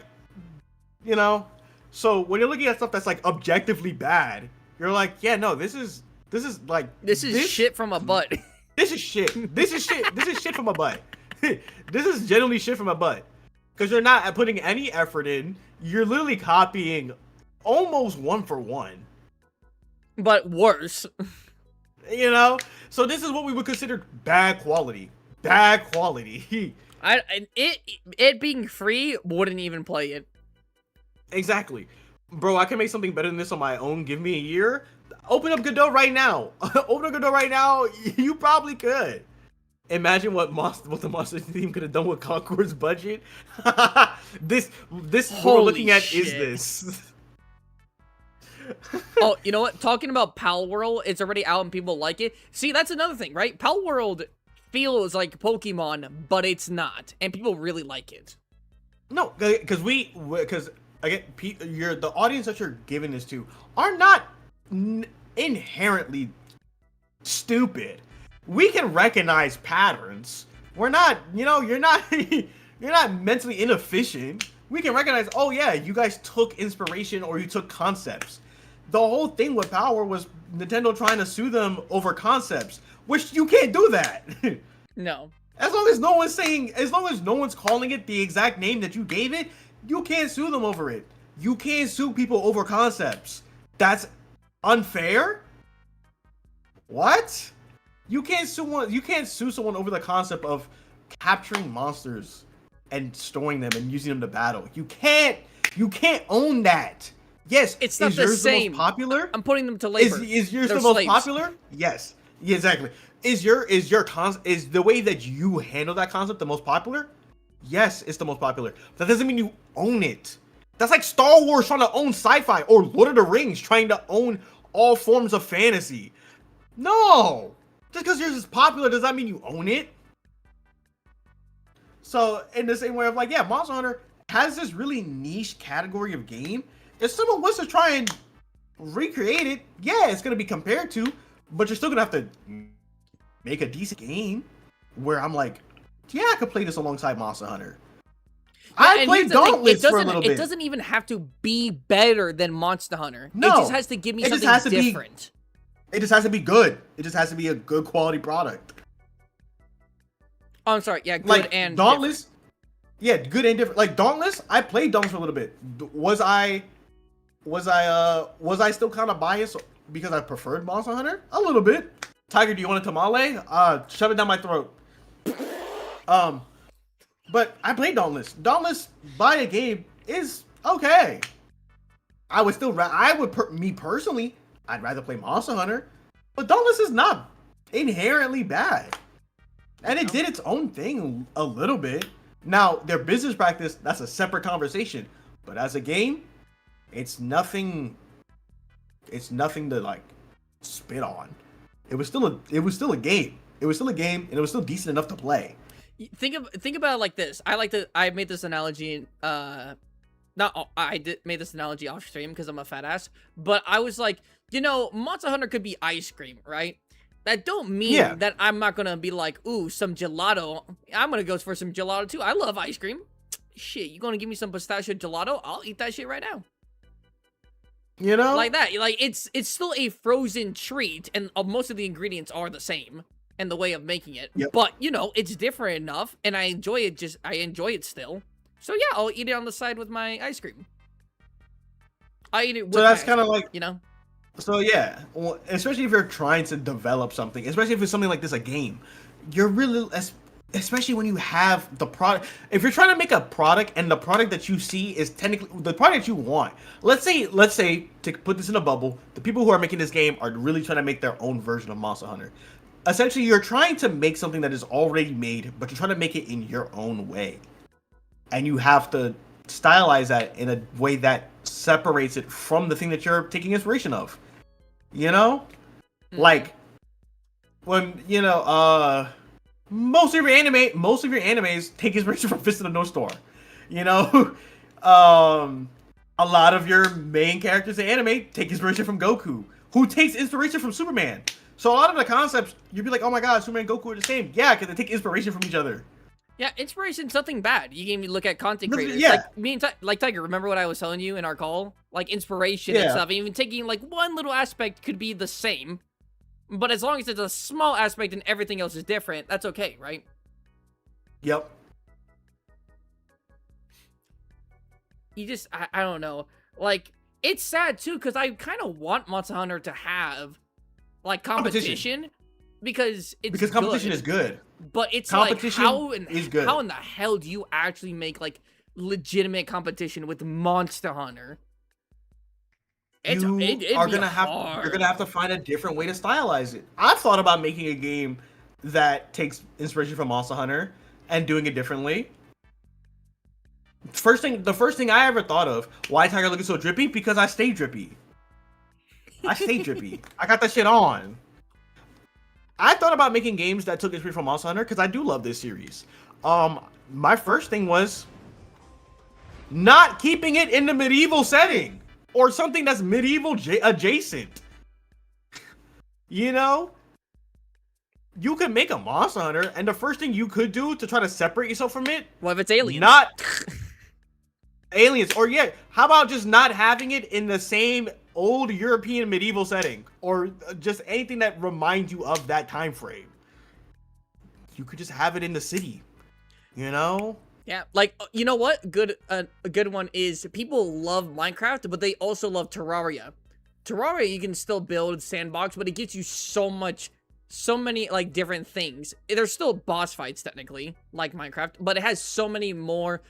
so when you're looking at stuff that's like objectively bad, you're like, yeah, no, this is shit from a butt. This is shit. This is shit. This is shit from a butt. This is generally shit from a butt. Because you're not putting any effort in. You're literally copying almost one for one. But worse. You know? So this is what we would consider bad quality. Bad quality. It being free wouldn't even play it. Exactly. Bro, I can make something better than this on my own. Give me a year. Open up Godot right now. Open up Godot right now. You probably could. Imagine what the Monster team could have done with Concord's budget. this what we're looking at shit. is this. Oh, you know what? Talking about Pal World, it's already out and people like it. See, that's another thing, right? Pal World feels like Pokemon, but it's not, and people really like it. No, because again, the audience that you're giving this to are not inherently stupid. We can recognize patterns. We're not, you're not mentally inefficient. We can recognize, oh yeah, you guys took inspiration or you took concepts. The whole thing with Power was Nintendo trying to sue them over concepts, which you can't do that. No. As long as no one's calling it the exact name that you gave it, you can't sue them over it. You can't sue people over concepts. That's unfair? What? You can't sue someone over the concept of capturing monsters and storing them and using them to battle. You can't own that. Yes, It's not is the yours same. The most popular? I'm putting them to labor. Is yours They're the most slaves. popular? Yes. Yeah, exactly. Is the way that you handle that concept the most popular? Yes, it's the most popular. That doesn't mean you own it. That's like Star Wars trying to own sci-fi or Lord of the Rings trying to own all forms of fantasy. No. Just because yours is popular does not mean you own it. So, in the same way of like, yeah, Monster Hunter has this really niche category of game. If someone wants to try and recreate it, yeah, it's going to be compared to, but you're still going to have to make a decent game where I'm like, yeah, I could play this alongside Monster Hunter. I And played here's the thing, Dauntless for a little bit. It doesn't even have to be better than Monster Hunter. No, It just has to give me it just something has to be- different. It just has to be good. It just has to be a good quality product. Oh, I'm sorry. Yeah, good Like and Dauntless, yeah, good and different. Like Dauntless, I played Dauntless for a little bit. Was I still kind of biased because I preferred Monster Hunter? A little bit. Tiger, do you want a tamale? Shove it down my throat. But I played Dauntless. Dauntless, by a game, is okay. I would still, me personally, I'd rather play Monster Hunter. But Dauntless is not inherently bad. And it did its own thing a little bit. Now, their business practice, that's a separate conversation. But as a game, it's nothing to like spit on. It was still a game. It was still a game, and it was still decent enough to play. Think about it like this. I made this analogy made this analogy off stream because I'm a fat ass, but I was like, Monster Hunter could be ice cream, right? That don't mean that I'm not gonna be like, ooh, some gelato. I'm gonna go for some gelato too. I love ice cream. Shit, you gonna give me some pistachio gelato? I'll eat that shit right now. Like that. Like it's still a frozen treat, and most of the ingredients are the same and the way of making it. Yep. But it's different enough, and I enjoy it. I enjoy it still. So yeah, I'll eat it on the side with my ice cream. I eat it with. So that's kind of like So yeah, well, especially if you're trying to develop something, especially if it's something like this, a game, you're really, especially when you have the product. If you're trying to make a product and the product that you see is technically the product you want. Let's say to put this in a bubble, the people who are making this game are really trying to make their own version of Monster Hunter. Essentially, you're trying to make something that is already made, but you're trying to make it in your own way. And you have to stylize that in a way that separates it from the thing that you're taking inspiration of. Like when most of your animes take inspiration from Fist of the North Star. A lot of your main characters in anime take inspiration from Goku, who takes inspiration from Superman. So a lot of the concepts, you'd be like, oh my god, Superman and Goku are the same. Yeah, because they take inspiration from each other. Yeah, inspiration's nothing bad. You can look at content creators. Yeah. Like me and like Tiger, remember what I was telling you in our call? Like inspiration and stuff. Even taking like one little aspect could be the same. But as long as it's a small aspect and everything else is different, that's okay, right? Yep. You just, I don't know. Like, it's sad too, because I kind of want Monster Hunter to have like competition, because it's Because competition good, is good. but it's competition like is good. how in the hell do you actually make like legitimate competition with Monster Hunter? It'd You're be gonna hard. have to find a different way to stylize it. I've thought about making a game that takes inspiration from Monster Hunter and doing it differently. The first thing I ever thought of, why Tiger looking so drippy? Because I stay drippy. I stay drippy. I got that shit on. I thought about making games that took inspiration from Monster Hunter because I do love this series. My first thing was not keeping it in the medieval setting or something that's medieval adjacent. You know, you could make a Monster Hunter, and the first thing you could do to try to separate yourself from it, What if it's aliens? not aliens, or yeah, how about just not having it in the same old European medieval setting, or just anything that reminds you of that time frame. You could just have it in the city, you know? Yeah, like you know what? A good one is people love Minecraft, but they also love Terraria. Terraria, you can still build sandbox, but it gives you so many like different things. There's still boss fights technically, like Minecraft, but it has so many more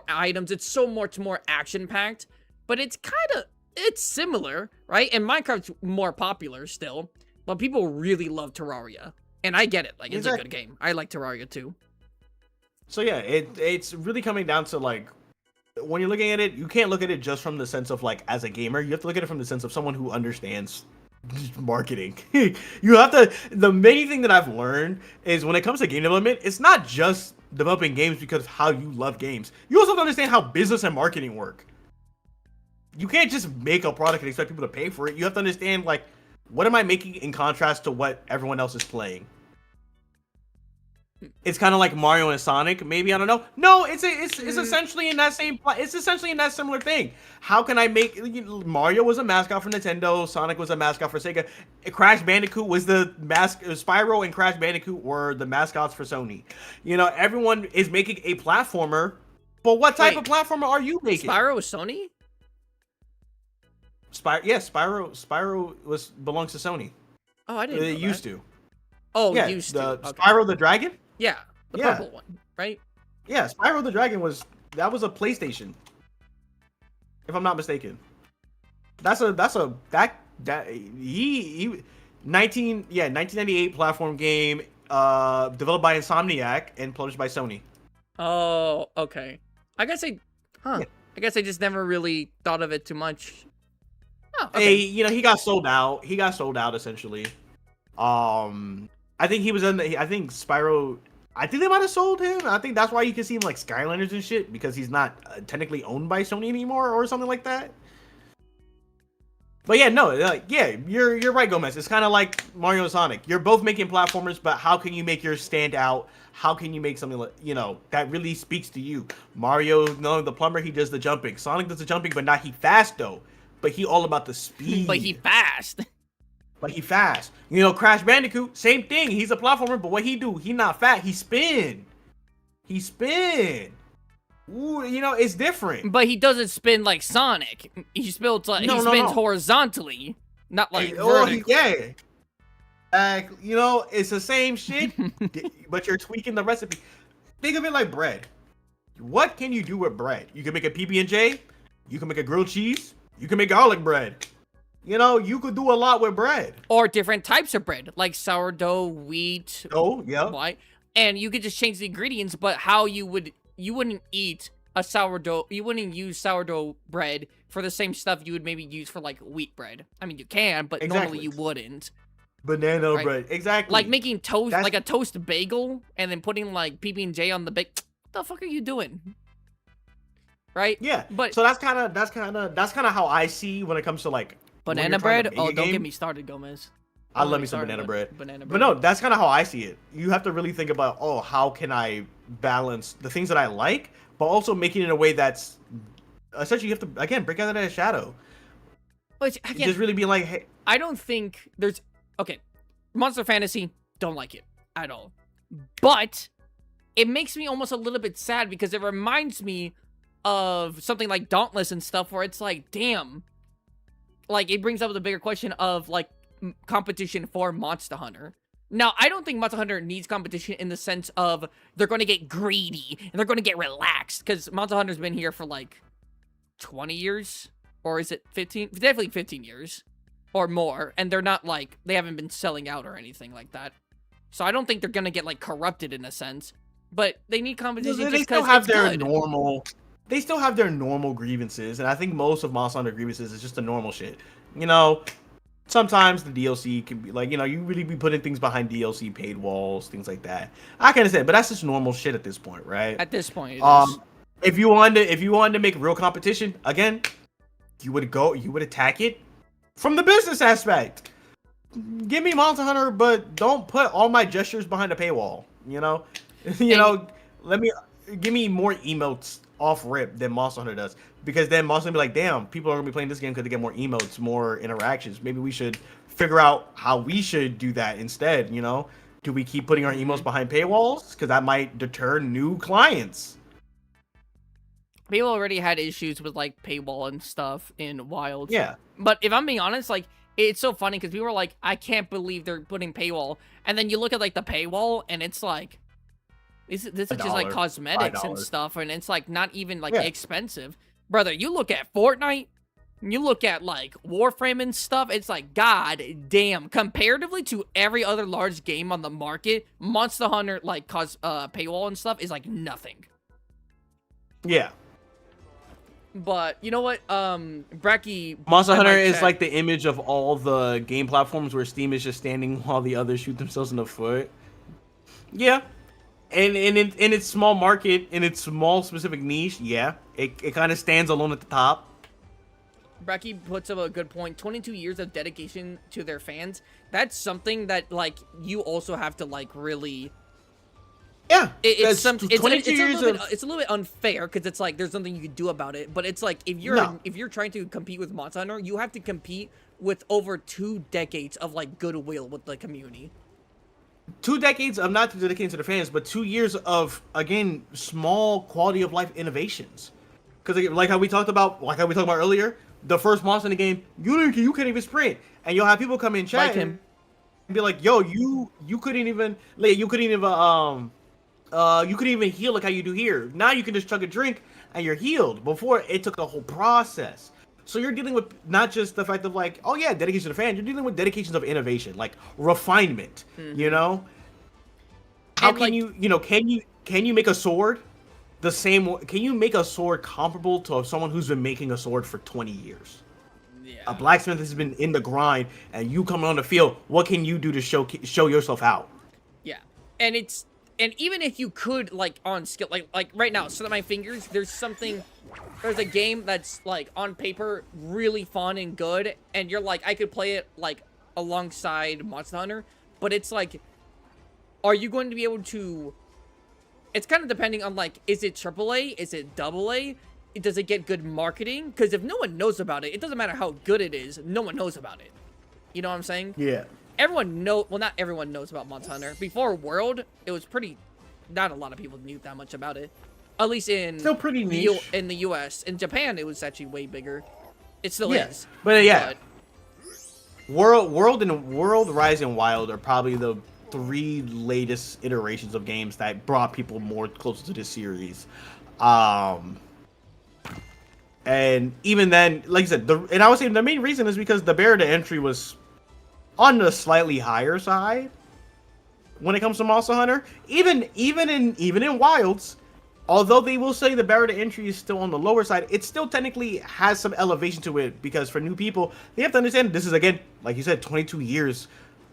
items. It's so much more action packed, but it's similar, right? And Minecraft's more popular still, but people really love Terraria, and I get it. Like it's a good game. I like Terraria too. So yeah, it's really coming down to like, when you're looking at it, you can't look at it just from the sense of like as a gamer. You have to look at it from the sense of someone who understands marketing. You have to. The main thing that I've learned is when it comes to game development, it's not just developing games because of how you love games. You also have to understand how business and marketing work. You can't just make a product and expect people to pay for it. You have to understand, like, what am I making in contrast to what everyone else is playing? It's kind of like Mario and Sonic, maybe. I don't know. No, it's essentially in that it's essentially in that similar thing. How can I make Mario was a mascot for Nintendo, Sonic was a mascot for Sega, Crash Bandicoot was the Spyro and Crash Bandicoot were the mascots for Sony. You know, everyone is making a platformer, but what type of platformer are you making? Spyro is Sony? Spyro belongs to Sony. Oh, I didn't know It that. used to. Oh, Yeah, used the to. Okay. Spyro the Dragon? Yeah, the Yeah. purple one, right? Yeah, Spyro the Dragon was a PlayStation, if I'm not mistaken. He 1998 platform game, developed by Insomniac and published by Sony. Oh, okay. I guess I just never really thought of it too much. Oh, okay. He got sold out. He got sold out essentially. I think he was I think Spyro. I think they might have sold him. I think that's why you can see him like Skylanders and shit, because he's not technically owned by Sony anymore or something like that. But yeah, no, you're right, Gomez. It's kind of like Mario and Sonic. You're both making platformers, but how can you make yours stand out? How can you make something like, that really speaks to you? Mario, no, the plumber, he does the jumping. Sonic does the jumping, but not he fast though. But he all about the speed. But he fast. But he fast. Crash Bandicoot, same thing. He's a platformer, but what he do? He not fat. He spin. Ooh, it's different. But he doesn't spin like Sonic. He spins horizontally, not like vertically. Yeah. It's the same shit, but you're tweaking the recipe. Think of it like bread. What can you do with bread? You can make a PB&J. You can make a grilled cheese. You can make garlic bread. You could do a lot with bread. Or different types of bread, like sourdough, wheat. Oh, yeah. White. And you could just change the ingredients, but how you wouldn't eat a sourdough, you wouldn't use sourdough bread for the same stuff you would maybe use for like wheat bread. I mean, you can, but normally you wouldn't. Banana bread, exactly. Like making toast, like a toast bagel, and then putting like PB&J on the bake. What the fuck are you doing? Right? Yeah. But so that's kind of how I see when it comes to like banana bread. Oh, don't get me started, Gomez. I love me some banana bread. Banana bread. But no, that's kind of how I see it. You have to really think about, how can I balance the things that I like, but also making it in a way that's essentially you have to again break out of that shadow. Which again, just really be like, hey, I don't think there's Monster Fantasy, don't like it at all. But it makes me almost a little bit sad because it reminds me of something like Dauntless and stuff where it's like, damn. Like, it brings up the bigger question of, like, competition for Monster Hunter. Now, I don't think Monster Hunter needs competition in the sense of they're going to get greedy and they're going to get relaxed, because Monster Hunter's been here for like 20 years, or is it 15? Definitely 15 years or more, and they're not like, they haven't been selling out or anything like that. So I don't think they're going to get like corrupted in a sense, but they need competition just They because still have it's their good. normal. They still have their normal grievances, and I think most of Monster Hunter grievances is just the normal shit. You know, sometimes the DLC can be like, you know, you really be putting things behind DLC paid walls, things like that. I can understand, but that's just normal shit at this point, right? At this point, it is. If you wanted to make real competition, again, you would attack it from the business aspect. Give me Monster Hunter, but don't put all my gestures behind a paywall. You know, give me more emotes off rip than Monster Hunter does, because then Monster Hunter be like, damn, people are gonna be playing this game because they get more emotes, more interactions. Maybe we should figure out how we should do that instead. You know, do we keep putting our emotes behind paywalls, because that might deter new clients? People already had issues with like paywall and stuff in Wild. Yeah. But if I'm being honest, like, it's so funny because people are like, I can't believe they're putting paywall, and then you look at like the paywall and it's like, this is just like $1, cosmetics and $5. stuff, and it's like not even like Yeah. expensive. Brother, you look at Fortnite, you look at like Warframe and stuff, it's like, god damn, comparatively to every other large game on the market, Monster Hunter like paywall and stuff is like nothing. Yeah. But you know what, Bracky, Monster I Hunter might is check. like the image of all the game platforms where Steam is just standing while the others shoot themselves in the foot. Yeah. And in its small market, in its small specific niche, yeah, it kind of stands alone at the top. Bracky puts up a good point. 22 years of dedication to their fans. That's something that, like, you also have to, like, really... Yeah. It's that's a 22 years little of... bit, it's a little bit unfair, because it's like, there's nothing you can do about it. But it's like, if you're trying to compete with Monster Hunter, you have to compete with over 2 decades of, like, goodwill with the community. 2 decades of not dedicating to the fans, but 2 years of, again, small quality of life innovations. Because like how we talked about earlier, the first monster in the game, you can't even sprint, and you'll have people come in chat Like him. and be like, "Yo, you couldn't even heal like how you do here. Now you can just chug a drink and you're healed." Before, it took a whole process. So you're dealing with not just the fact of like, oh yeah, dedication to the fan. You're dealing with dedications of innovation, like refinement. You know, how And, can like- can you make a sword the same? Can you make a sword comparable to someone who's been making a sword for 20 years? Yeah. A blacksmith has been in the grind, and you come on the field. What can you do to show yourself out? Yeah. And even if you could, like, on skill, like right now, Snap My Fingers, there's a game that's, like, on paper, really fun and good, and you're like, I could play it, like, alongside Monster Hunter, but it's like, are you going to be able to, it's kind of depending on, like, is it AAA, is it AA, does it get good marketing? Because if no one knows about it, it doesn't matter how good it is, no one knows about it. You know what I'm saying? Yeah. Well, not everyone knows about Monster Hunter. Before World, it was not a lot of people knew that much about it. At least Still pretty niche. in the US. In Japan, it was actually way bigger. It still Yeah. is. But yeah. World, Rise, and Wild are probably the 3 latest iterations of games that brought people more closer to this series. And even then, like I said, and I would say the main reason is because the barrier to entry was on the slightly higher side when it comes to Monster Hunter. Even in Wilds, although they will say the barrier to entry is still on the lower side, it still technically has some elevation to it, because for new people, they have to understand this is, again, like you said, 22 years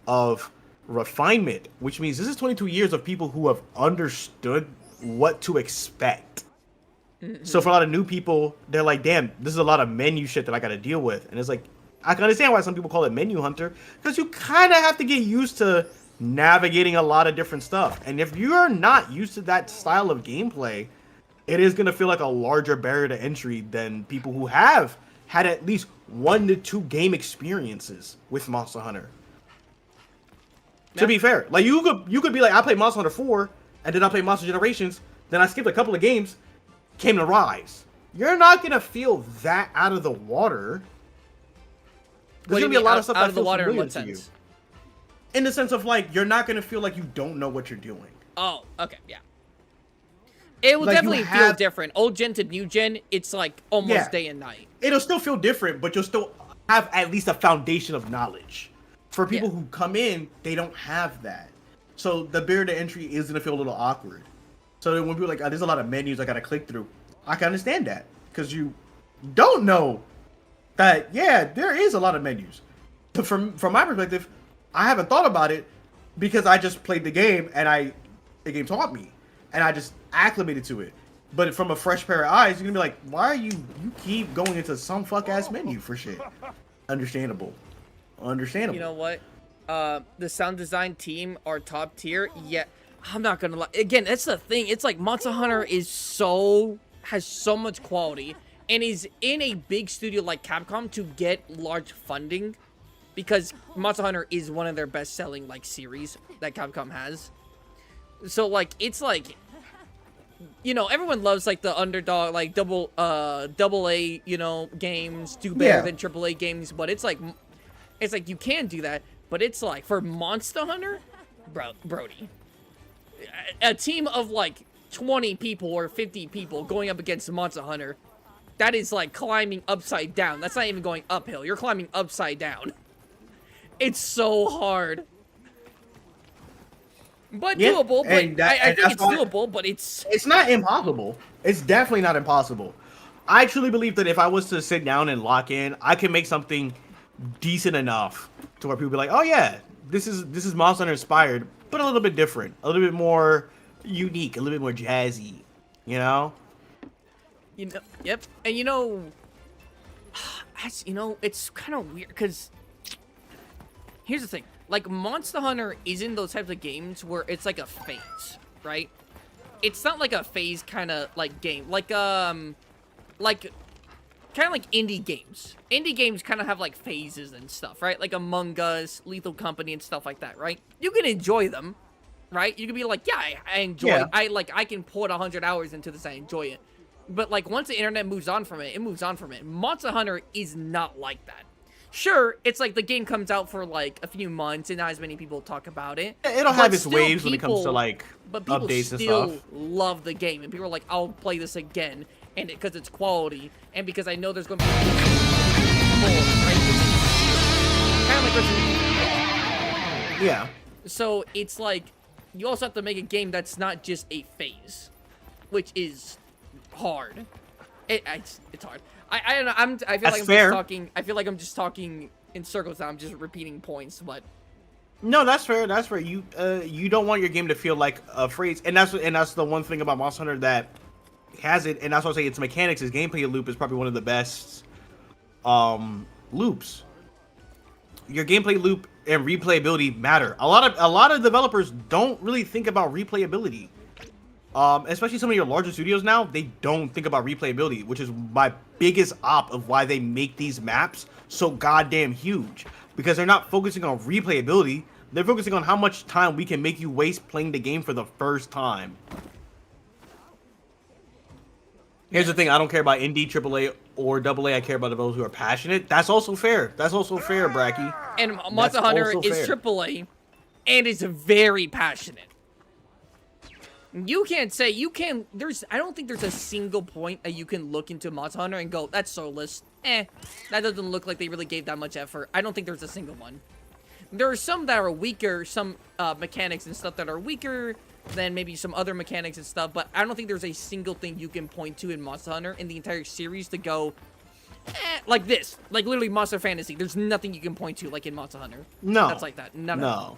of refinement, which means this is 22 years of people who have understood what to expect. So for a lot of new people, they're like, damn, this is a lot of menu shit that I gotta deal with. And it's like, I can understand why some people call it menu hunter, because you kind of have to get used to navigating a lot of different stuff. And if you're not used to that style of gameplay, it is going to feel like a larger barrier to entry than people who have had at least 1 to 2 game experiences with Monster Hunter. Yeah. To be fair, like you could be like, I played Monster Hunter 4 and then I played Monster Generations, then I skipped a couple of games, came to Rise. You're not going to feel that out of the water. What do you gonna be a mean, lot out- of stuff out that of the feels water in familiar what to you. sense? In the sense of like, you're not gonna feel like you don't know what you're doing. Oh, okay, yeah. It will Like, you definitely feel have- different. Old gen to new gen, it's like almost Yeah. day and night. It'll still feel different, but you'll still have at least a foundation of knowledge. For people Yeah. who come in, they don't have that. So the barrier to entry is gonna feel a little awkward. So then when people are like, oh, there's a lot of menus I gotta click through, I can understand that. Because you don't know that, yeah, there is a lot of menus. But from my perspective, I haven't thought about it because I just played the game and the game taught me. And I just acclimated to it. But from a fresh pair of eyes, you're gonna be like, why are you keep going into some fuck ass menu for shit? Understandable. Understandable. You know what? The sound design team are top tier. Yeah, I'm not gonna lie. Again, that's the thing. It's like Monster Hunter has so much quality and is in a big studio like Capcom to get large funding because Monster Hunter is one of their best selling like series that Capcom has. So like it's like, you know, everyone loves like the underdog, like double A, you know, games do better Yeah. than AAA games, but it's like you can do that, but it's like for Monster Hunter, Brody, a team of like 20 people or 50 people going up against Monster Hunter, that is like climbing upside down. That's not even going uphill. You're climbing upside down. It's so hard. But Yeah, doable, but and that- I and think that's it's why- doable, but it's... It's not impossible. It's definitely not impossible. I truly believe that if I was to sit down and lock in, I can make something decent enough to where people be like, oh yeah, this is Monster Hunter inspired, but a little bit different, a little bit more unique, a little bit more jazzy, you know? You know, yep. And you know, it's kind of weird because here's the thing: like Monster Hunter is in those types of games where it's like a phase, right? It's not like a phase kind of like game, like kind of like indie games. Indie games kind of have like phases and stuff, right? Like Among Us, Lethal Company, and stuff like that, right? You can enjoy them, right? You can be like, yeah, I enjoy. Yeah. I can put 100 hours into this. I enjoy it. But like once the internet moves on from it, it moves on from it. Monster Hunter is not like that. Sure, it's like the game comes out for like a few months and not as many people talk about it. It'll but have its still waves when it comes to people- like But people updates and still stuff. love the game, and people are like, "I'll play this again," and because it's quality, and because I know there's going to be more, right? Kind of like Resident Evil. Yeah. So it's like you also have to make a game that's not just a phase, which is hard. It's hard. I don't know. I feel That's like I'm fair. just talking. I feel like I'm just talking in circles now. I'm just repeating points, but No, that's fair. That's fair. You don't want your game to feel like a phrase, and that's the one thing about Monster Hunter that has it, and that's why I say its mechanics. Its gameplay loop is probably one of the best loops. Your gameplay loop and replayability matter. A lot of developers don't really think about replayability. Especially some of your larger studios now, they don't think about replayability, which is my biggest op of why they make these maps so goddamn huge. Because they're not focusing on replayability, they're focusing on how much time we can make you waste playing the game for the first time. Here's the thing, I don't care about indie, AAA, or AA, I care about those who are passionate. That's also fair. That's also fair, Bracky. and Monster Hunter also is fair. AAA, and is very passionate. You can't say I don't think there's a single point that you can look into Monster Hunter and go, that's soulless. That doesn't look like they really gave that much effort. I don't think there's a single one. There are some that are weaker, some mechanics and stuff that are weaker than maybe some other mechanics and stuff, but I don't think there's a single thing you can point to in Monster Hunter in the entire series to go, like this. Like literally Monster Fantasy. There's nothing you can point to like in Monster Hunter. No. That's like that. None of it. No.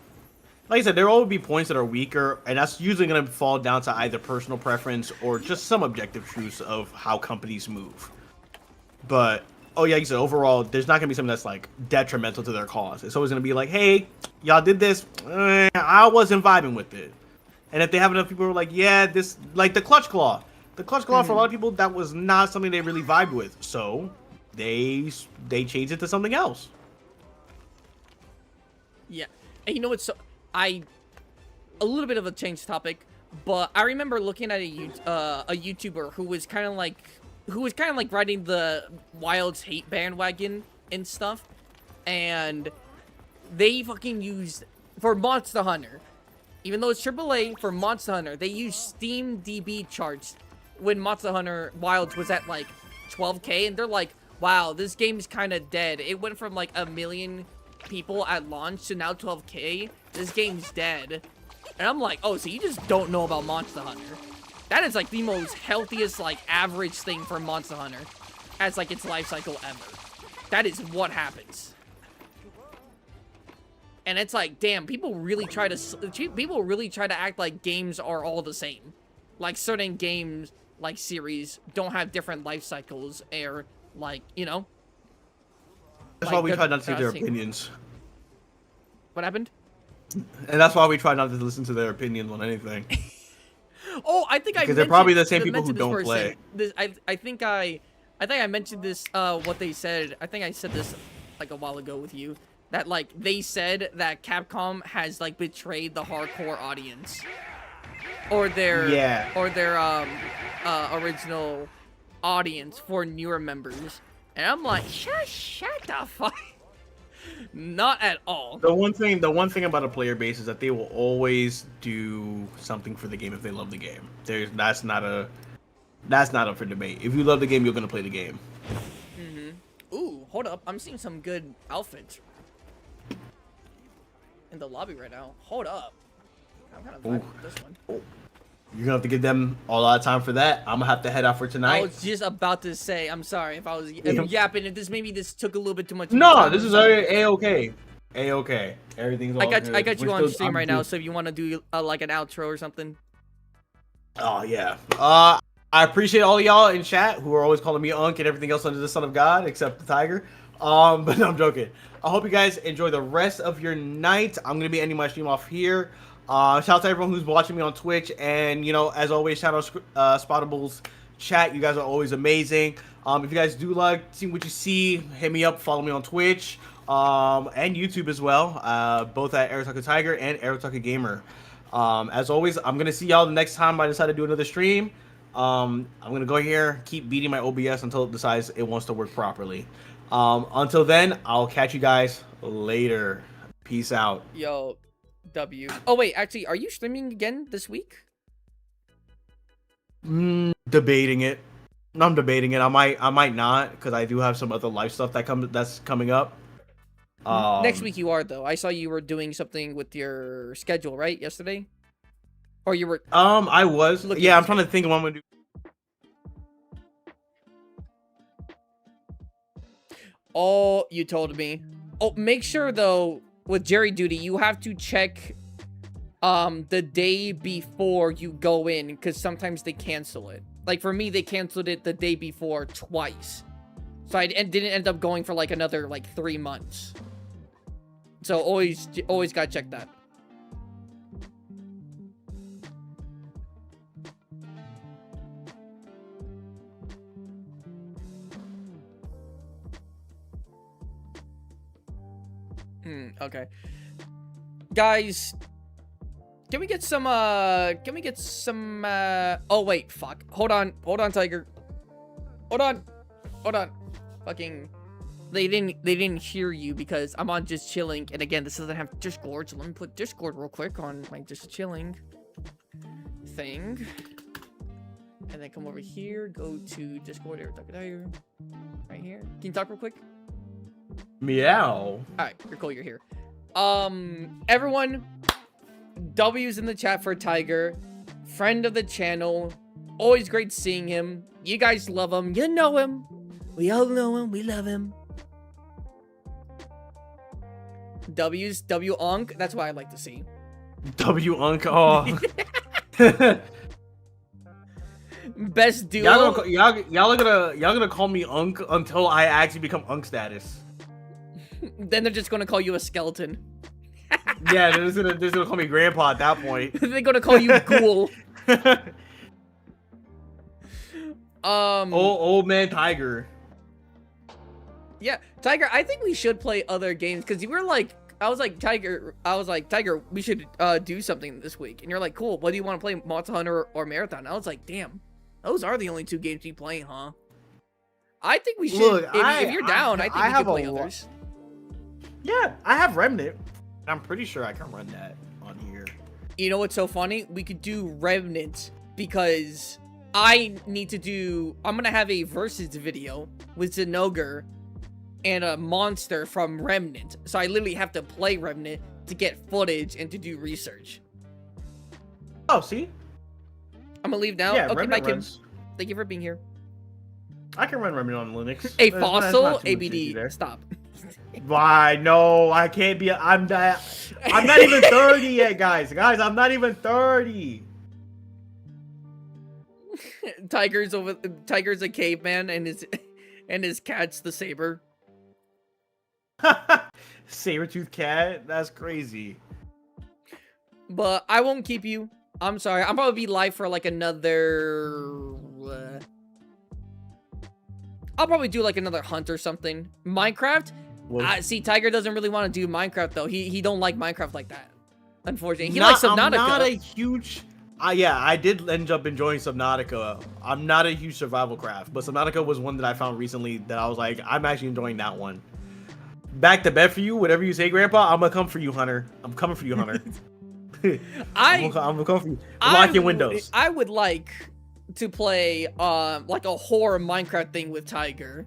Like I said, there will always be points that are weaker, and that's usually going to fall down to either personal preference or just some objective truths of how companies move. But, oh yeah, like you said, overall, there's not going to be something that's, like, detrimental to their cause. It's always going to be like, hey, y'all did this, I wasn't vibing with it. And if they have enough people who are like, yeah, this, like the Clutch Claw. The Clutch Claw, for a lot of people, that was not something they really vibed with. So, they changed it to something else. Yeah. And you know what's so... a little bit of a change topic, but I remember looking at a YouTuber who was kind of like riding the Wilds hate bandwagon and stuff, and they fucking used for Monster Hunter. Even though it's AAA, for Monster Hunter, they use Steam DB charts when Monster Hunter Wilds was at like 12K, and they're like, wow, this game is kind of dead. It went from like 1 million people at launch to now 12K. This game's dead. And I'm like, oh, so you just don't know about Monster Hunter. That is like the most healthiest, like, average thing for Monster Hunter as like its life cycle ever. That is what happens. And it's like, damn, people really try to act like games are all the same. Like certain games, like series, don't have different life cycles, or like, you know. That's like, why we try not to they're take their not saying- opinions. What happened? And that's why we try not to listen to their opinions on anything. Oh, I think I Because they're probably the same people who mentioned don't play. This, I think I mentioned this, what they said. I think I said this like a while ago with you. That like they said that Capcom has like betrayed the hardcore audience. Or their original audience for newer members. And I'm like, shut the fuck. Not at all. The one thing about a player base is that they will always do something for the game if they love the game. That's not up for debate. If you love the game, you're gonna play the game. Ooh, hold up. I'm seeing some good outfits in the lobby right now. Hold up. I'm kind of vibing with this one. You're gonna have to give them a lot of time for that. I'm gonna have to head out for I tonight. was just about to say, I'm sorry if I was yapping. If this took a little bit too much. No, time, this I'm is sorry. A-okay. A-okay. Everything's all good. I got you We're on still- stream I'm right now, good. so if you want to do like an outro or something. Oh yeah. I appreciate all y'all in chat who are always calling me Unk and everything else under the Son of God except the Tiger. But no, I'm joking. I hope you guys enjoy the rest of your night. I'm gonna be ending my stream off here. Shout out to everyone who's watching me on Twitch, and you know, as always, shout out Spottables chat. You guys are always amazing. If you guys do like seeing what you see, hit me up. Follow me on Twitch and YouTube as well, both at Aerotucker Tiger and Aerotucker Gamer. As always, I'm gonna see y'all the next time I decide to do another stream. I'm gonna go here, keep beating my OBS until it decides it wants to work properly. Until then, I'll catch you guys later. Peace out. Yo, W. Oh wait, actually, are you streaming again this week? Debating it. I'm debating it. I might not, because I do have some other life stuff that's coming up. Next week you are though. I saw you were doing something with your schedule, right? Yesterday, or you were. I was. Looking Yeah, at I'm trying to think of what I'm gonna do. Oh, you told me. Oh, make sure though with Jerry Duty, you have to check the day before you go in, because sometimes they cancel it. Like for me, they canceled it the day before twice, so I didn't end up going for like another like 3 months. So always gotta check that. Okay. Guys, can we get some, oh wait, fuck. Hold on, Tiger. Hold on. Fucking, they didn't hear you because I'm on Just Chilling, and again, this doesn't have Discord, so let me put Discord real quick on my Just Chilling thing. And then come over here, go to Discord, right here. Can you talk real quick? Meow. Alright, you're cool, you're here. Everyone, W's in the chat for Tiger. Friend of the channel. Always great seeing him. You guys love him. You know him. We all know him. We love him. W's, W-Unk. That's what I like to see. W-Unk. Oh. Best duo. Y'all are gonna call me Unk until I actually become Unk status. Then they're just gonna call you a skeleton. Yeah, they're just gonna call me Grandpa at that point. They're gonna call you Ghoul. Old man Tiger. Yeah, Tiger, I think we should play other games, because you were like, I was like, Tiger, we should do something this week. And you're like, cool, what do you want to play, Monster Hunter or Marathon? I was like, damn, those are the only 2 games we play, huh? I think we should, Look, if you're down, I think we have can play a others. Yeah, I have Remnant. I'm pretty sure I can run that on here. You know what's so funny? We could do Remnant because I'm gonna have a versus video with Zenogre and a monster from Remnant. So I literally have to play Remnant to get footage and to do research. Oh, see? I'm gonna leave now. Yeah, Okay, Remnant Mike, runs. thank you for being here. I can run Remnant on Linux. A There's not fossil, too much issue ABD, there. stop. Why? No, I can't be. I'm not even 30 yet, guys. Guys, I'm not even 30. Tiger's a caveman and his cat's the saber. Saber-tooth cat. That's crazy. But I won't keep you. I'm sorry. I'll probably be live for like another. I'll probably do like another hunt or something. Minecraft. See, Tiger doesn't really want to do Minecraft though. He don't like Minecraft like that. Unfortunately, he likes Subnautica. I'm not a huge. Yeah, I did end up enjoying Subnautica. I'm not a huge survival craft, but Subnautica was one that I found recently that I was like, I'm actually enjoying that one. Back to bed for you, whatever you say, Grandpa. I'm gonna come for you, Hunter. I'm coming for you, Hunter. I'm gonna come for you. Lock your windows. I would like to play like a horror Minecraft thing with Tiger,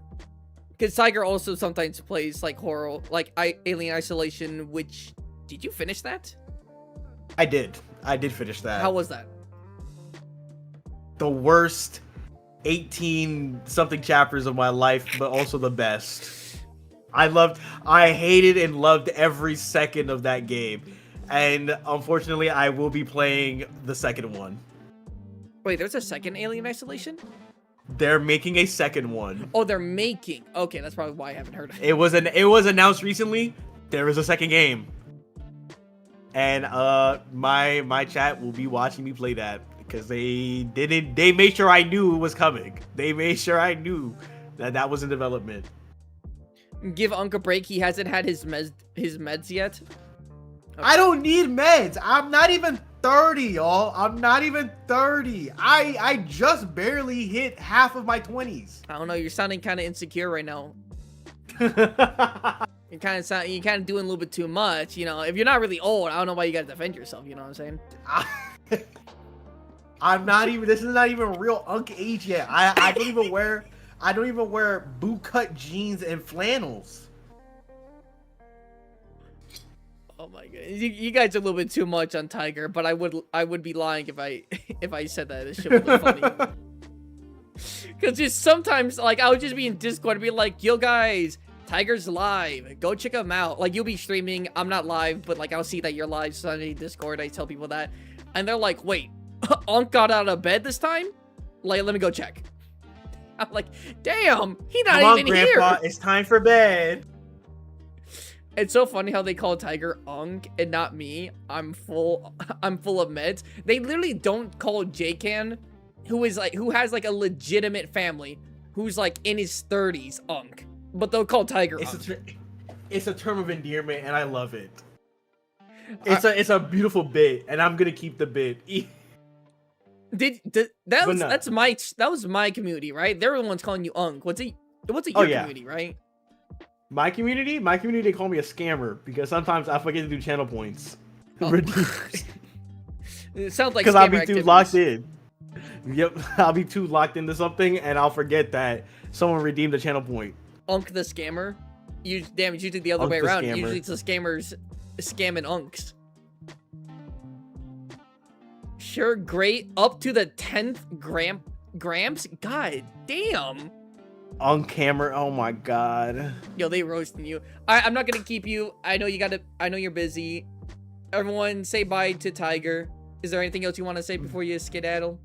because Tiger also sometimes plays like horror, like Alien Isolation. Which, did you finish that? I did finish that. How was that? The worst 18 something chapters of my life, but also the best. I hated and loved every second of that game. And unfortunately, I will be playing the second one. Wait, there's a second Alien Isolation? They're making a second one. Oh, they're making. Okay, that's probably why I haven't heard of it. It was announced recently. There is a second game. And my chat will be watching me play that because they made sure I knew it was coming. They made sure I knew that was in development. Give Unc a break. He hasn't had his meds yet. Okay. I don't need meds. I'm not even 30, y'all. I'm not even 30. I just barely hit half of my 20s. I don't know. You're sounding kind of insecure right now. You're kind of doing a little bit too much. You know, if you're not really old, I don't know why you gotta defend yourself. You know what I'm saying? I'm not even. This is not even real Unc age yet. I don't even wear. I don't even wear boot cut jeans and flannels. Oh my god, you guys are a little bit too much on Tiger, but I would be lying if I said that. It should be funny. Because just sometimes, like, I would just be in Discord and be like, yo guys, Tiger's live, go check him out. Like, you'll be streaming, I'm not live, but like I'll see that you're live, so on Discord I tell people that, and they're like, wait, Unc got out of bed this time? Like, let me go check. I'm like, damn, he not Come even on, Grandpa, here. it's time for bed. It's so funny how they call Tiger Unc and not me. I'm full of meds. They literally don't call J-Can, who has like a legitimate family, who's like in his 30s, Unc. But they'll call Tiger Unc. It's a term of endearment, and I love it. It's a beautiful bit, and I'm gonna keep the bit. That was my community, right? They're the ones calling you Unc. What's your community, right? My community, they call me a scammer because sometimes I forget to do channel points. It sounds like because I'll be scammer too locked in. Yep, I'll be too locked into something, and I'll forget that someone redeemed a channel point. Unc the scammer. It's usually the other way around. Usually it's the scammers scamming Uncs. Sure, great. Up to the 10th Gramps? God damn. On camera, oh my god. Yo, they roasting you. I'm not gonna keep you. I know you're busy. Everyone say bye to Tiger. Is there anything else you want to say before you skedaddle?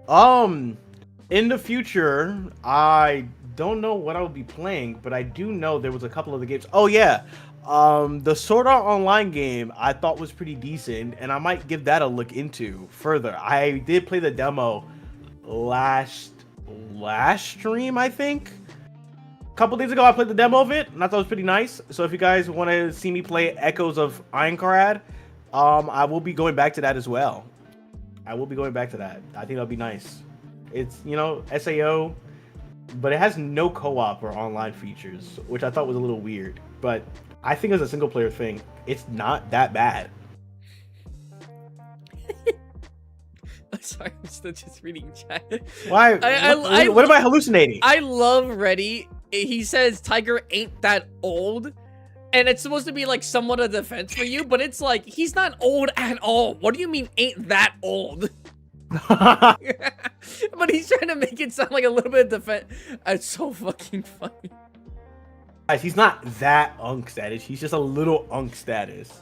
In the future, I don't know what I'll be playing, but I do know there was a couple of the games. Oh yeah. The Sword Art Online game I thought was pretty decent, and I might give that a look into further. I did play the demo last stream, I think. A couple days ago, I played the demo of it, and I thought it was pretty nice. So if you guys want to see me play Echoes of Ironclad, I will be going back to that as well. I think that'll be nice. It's, you know, SAO, but it has no co-op or online features, which I thought was a little weird. But I think as a single player thing, it's not that bad. I'm sorry, I'm still just reading chat. Why? What am I hallucinating? I love Reddy. He says Tiger ain't that old. And it's supposed to be like somewhat a defense for you, but it's like, he's not old at all. What do you mean ain't that old? But he's trying to make it sound like a little bit of defense. It's so fucking funny. Guys, he's not that unk status. He's just a little unk status.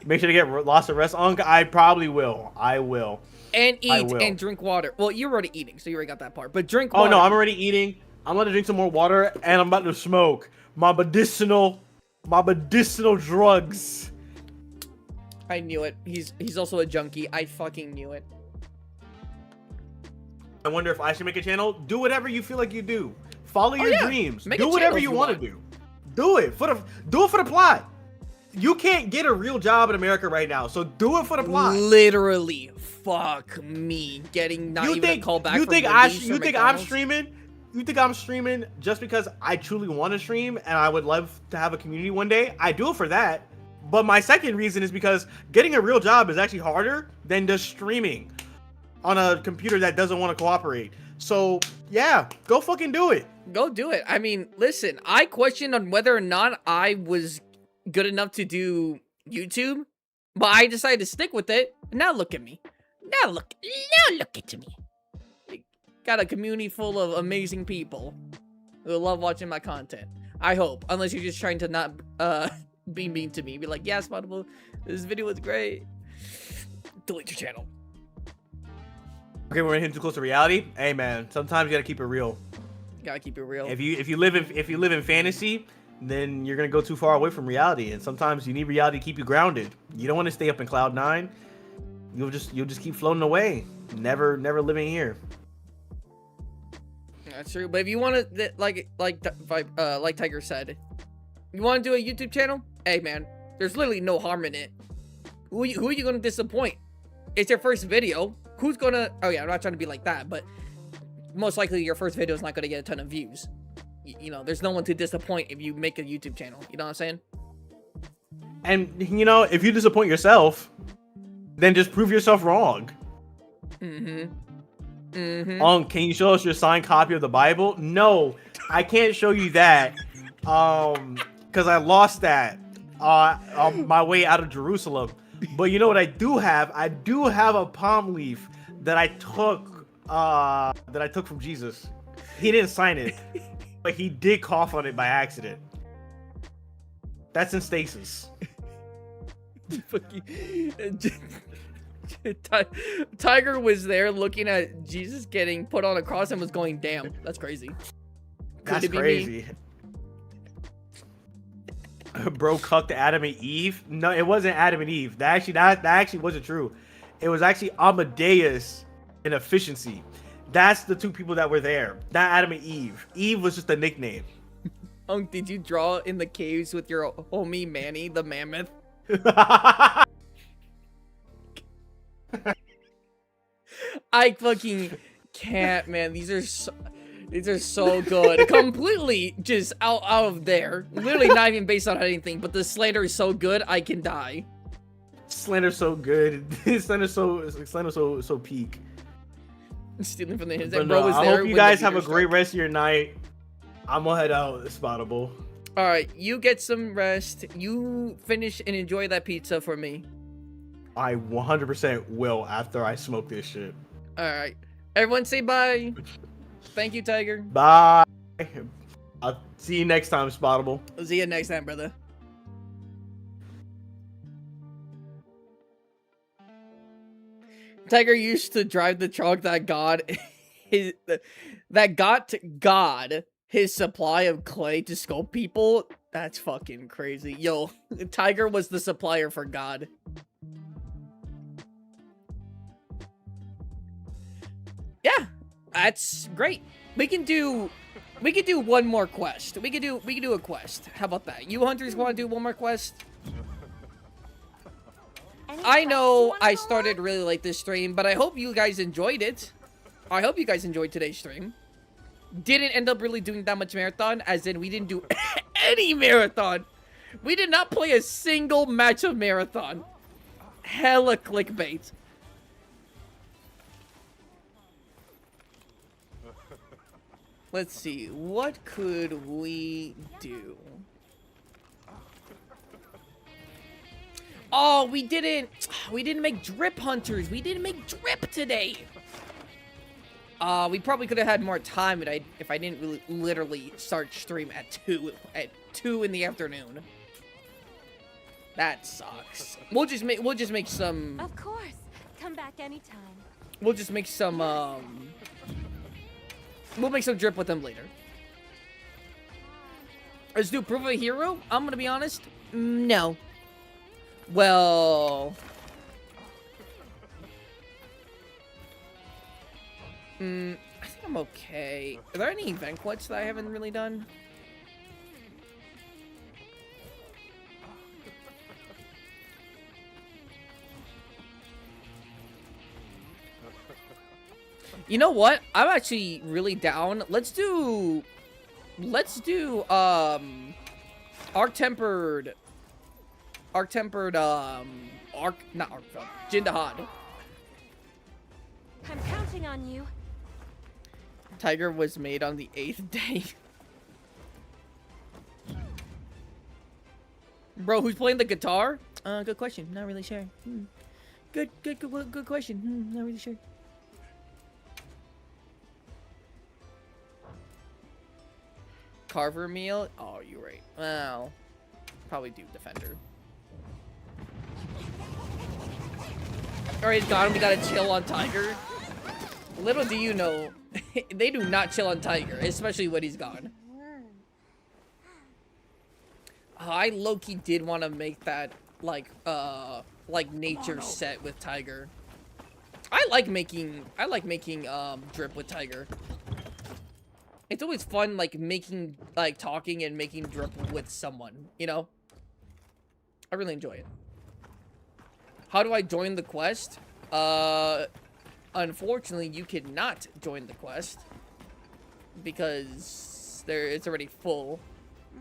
Make sure to get lost of rest unk. I probably will. I will. And eat will. and drink water. Well, you're already eating, so you already got that part. But drink water. Oh no, I'm already eating. I'm about to drink some more water, and I'm about to smoke my medicinal drugs. I knew it. He's also a junkie. I fucking knew it. I wonder if I should make a channel. Do whatever you feel like you do. Follow your dreams. Make Do a whatever channel if you you want to do. Do it for the plot. You can't get a real job in America right now, so do it for the plot. Literally, fuck me, getting not even a call back. You from think Wendy's or I'm McDonald's? streaming? You think I'm streaming just because I truly want to stream and I would love to have a community one day? I do it for that. But my second reason is because getting a real job is actually harder than just streaming on a computer that doesn't want to cooperate. So yeah, go fucking do it. Go do it. I mean, listen, I questioned on whether or not I was good enough to do YouTube, but I decided to stick with it. Now look at me. Now look at me. Got a community full of amazing people who love watching my content. I hope, unless you're just trying to not be mean to me. Be like, yeah, Spottable, this video was great. Delete your channel. Okay, we're getting too close to reality. Hey man, sometimes you gotta keep it real. Gotta keep it real. If you live in fantasy, then you're gonna go too far away from reality, and sometimes you need reality to keep you grounded. You don't want to stay up in cloud 9. You'll just keep floating away, never living here. That's true. But if you want to, like Tiger said, you want to do a YouTube channel? Hey man, there's literally no harm in it. Who are you gonna disappoint? It's your first video. Who's gonna? Oh yeah, I'm not trying to be like that, but most likely your first video is not gonna get a ton of views. You know, there's no one to disappoint if you make a YouTube channel. You know what I'm saying? And you know, if you disappoint yourself, then just prove yourself wrong. Can you show us your signed copy of the Bible? No, I can't show you that. Because I lost that on my way out of Jerusalem. But you know what I do have? I do have a palm leaf that I took from Jesus. He didn't sign it, but he did cough on it by accident. That's in stasis. Tiger was there looking at Jesus getting put on a cross and was going, damn, that's crazy. That's crazy. Bro cucked Adam and Eve. No, it wasn't Adam and Eve. That actually wasn't true. It was actually Amadeus and Efficiency. That's the two people that were there. Not Adam and Eve. Eve was just a nickname. Did you draw in the caves with your homie Manny the mammoth? I fucking can't, man. These are so good. Completely just out of there. Literally not even based on anything, but the slander is so good I can die. Slender's so good. Slender's so peak. Stealing from the his But bro no, was I there. hope you when guys the have a meteor great struck. rest of your night. I'm gonna head out. Spottable. All right, you get some rest. You finish and enjoy that pizza for me. I 100% will after I smoke this shit. All right, everyone say bye. Thank you, Tiger. Bye. I'll see you next time, Spottable. I'll see you next time, brother. Tiger used to drive the truck that got God his supply of clay to sculpt people. That's fucking crazy. Yo, Tiger was the supplier for God. Yeah, that's great. We can do one more quest. We can do a quest. How about that? You hunters want to do one more quest? I know I started really late this stream, but I hope you guys enjoyed it. I hope you guys enjoyed today's stream. Didn't end up really doing that much marathon, as in we didn't do any marathon. We did not play a single match of Marathon. Hella clickbait. Let's see, what could we do? Oh, we didn't make drip hunters. We didn't make drip today. We probably could have had more time if I didn't really literally start stream at 2 in the afternoon. That sucks. We'll just make some. Of course. Come back anytime. We'll just make some we'll make some drip with them later. Let's do proof of a hero. I'm gonna be honest. No. Well. I think I'm okay. Are there any event quests that I haven't really done? You know what? I'm actually really down. Let's do Arc-Tempered, Jindahad. I'm counting on you. Tiger was made on the 8th day. Bro, who's playing the guitar? Good question. Not really sure. Good question. Not really sure. Carver meal? Oh, you're right. Well, probably do Defender. Alright, got him. We gotta chill on Tiger. Little do you know, they do not chill on Tiger, especially when he's gone. I low-key did want to make that, like nature set with Tiger. I like making drip with Tiger. It's always fun, like, talking and making drip with someone, you know? I really enjoy it. How do I join the quest? Unfortunately, you cannot join the quest. Because it's already full.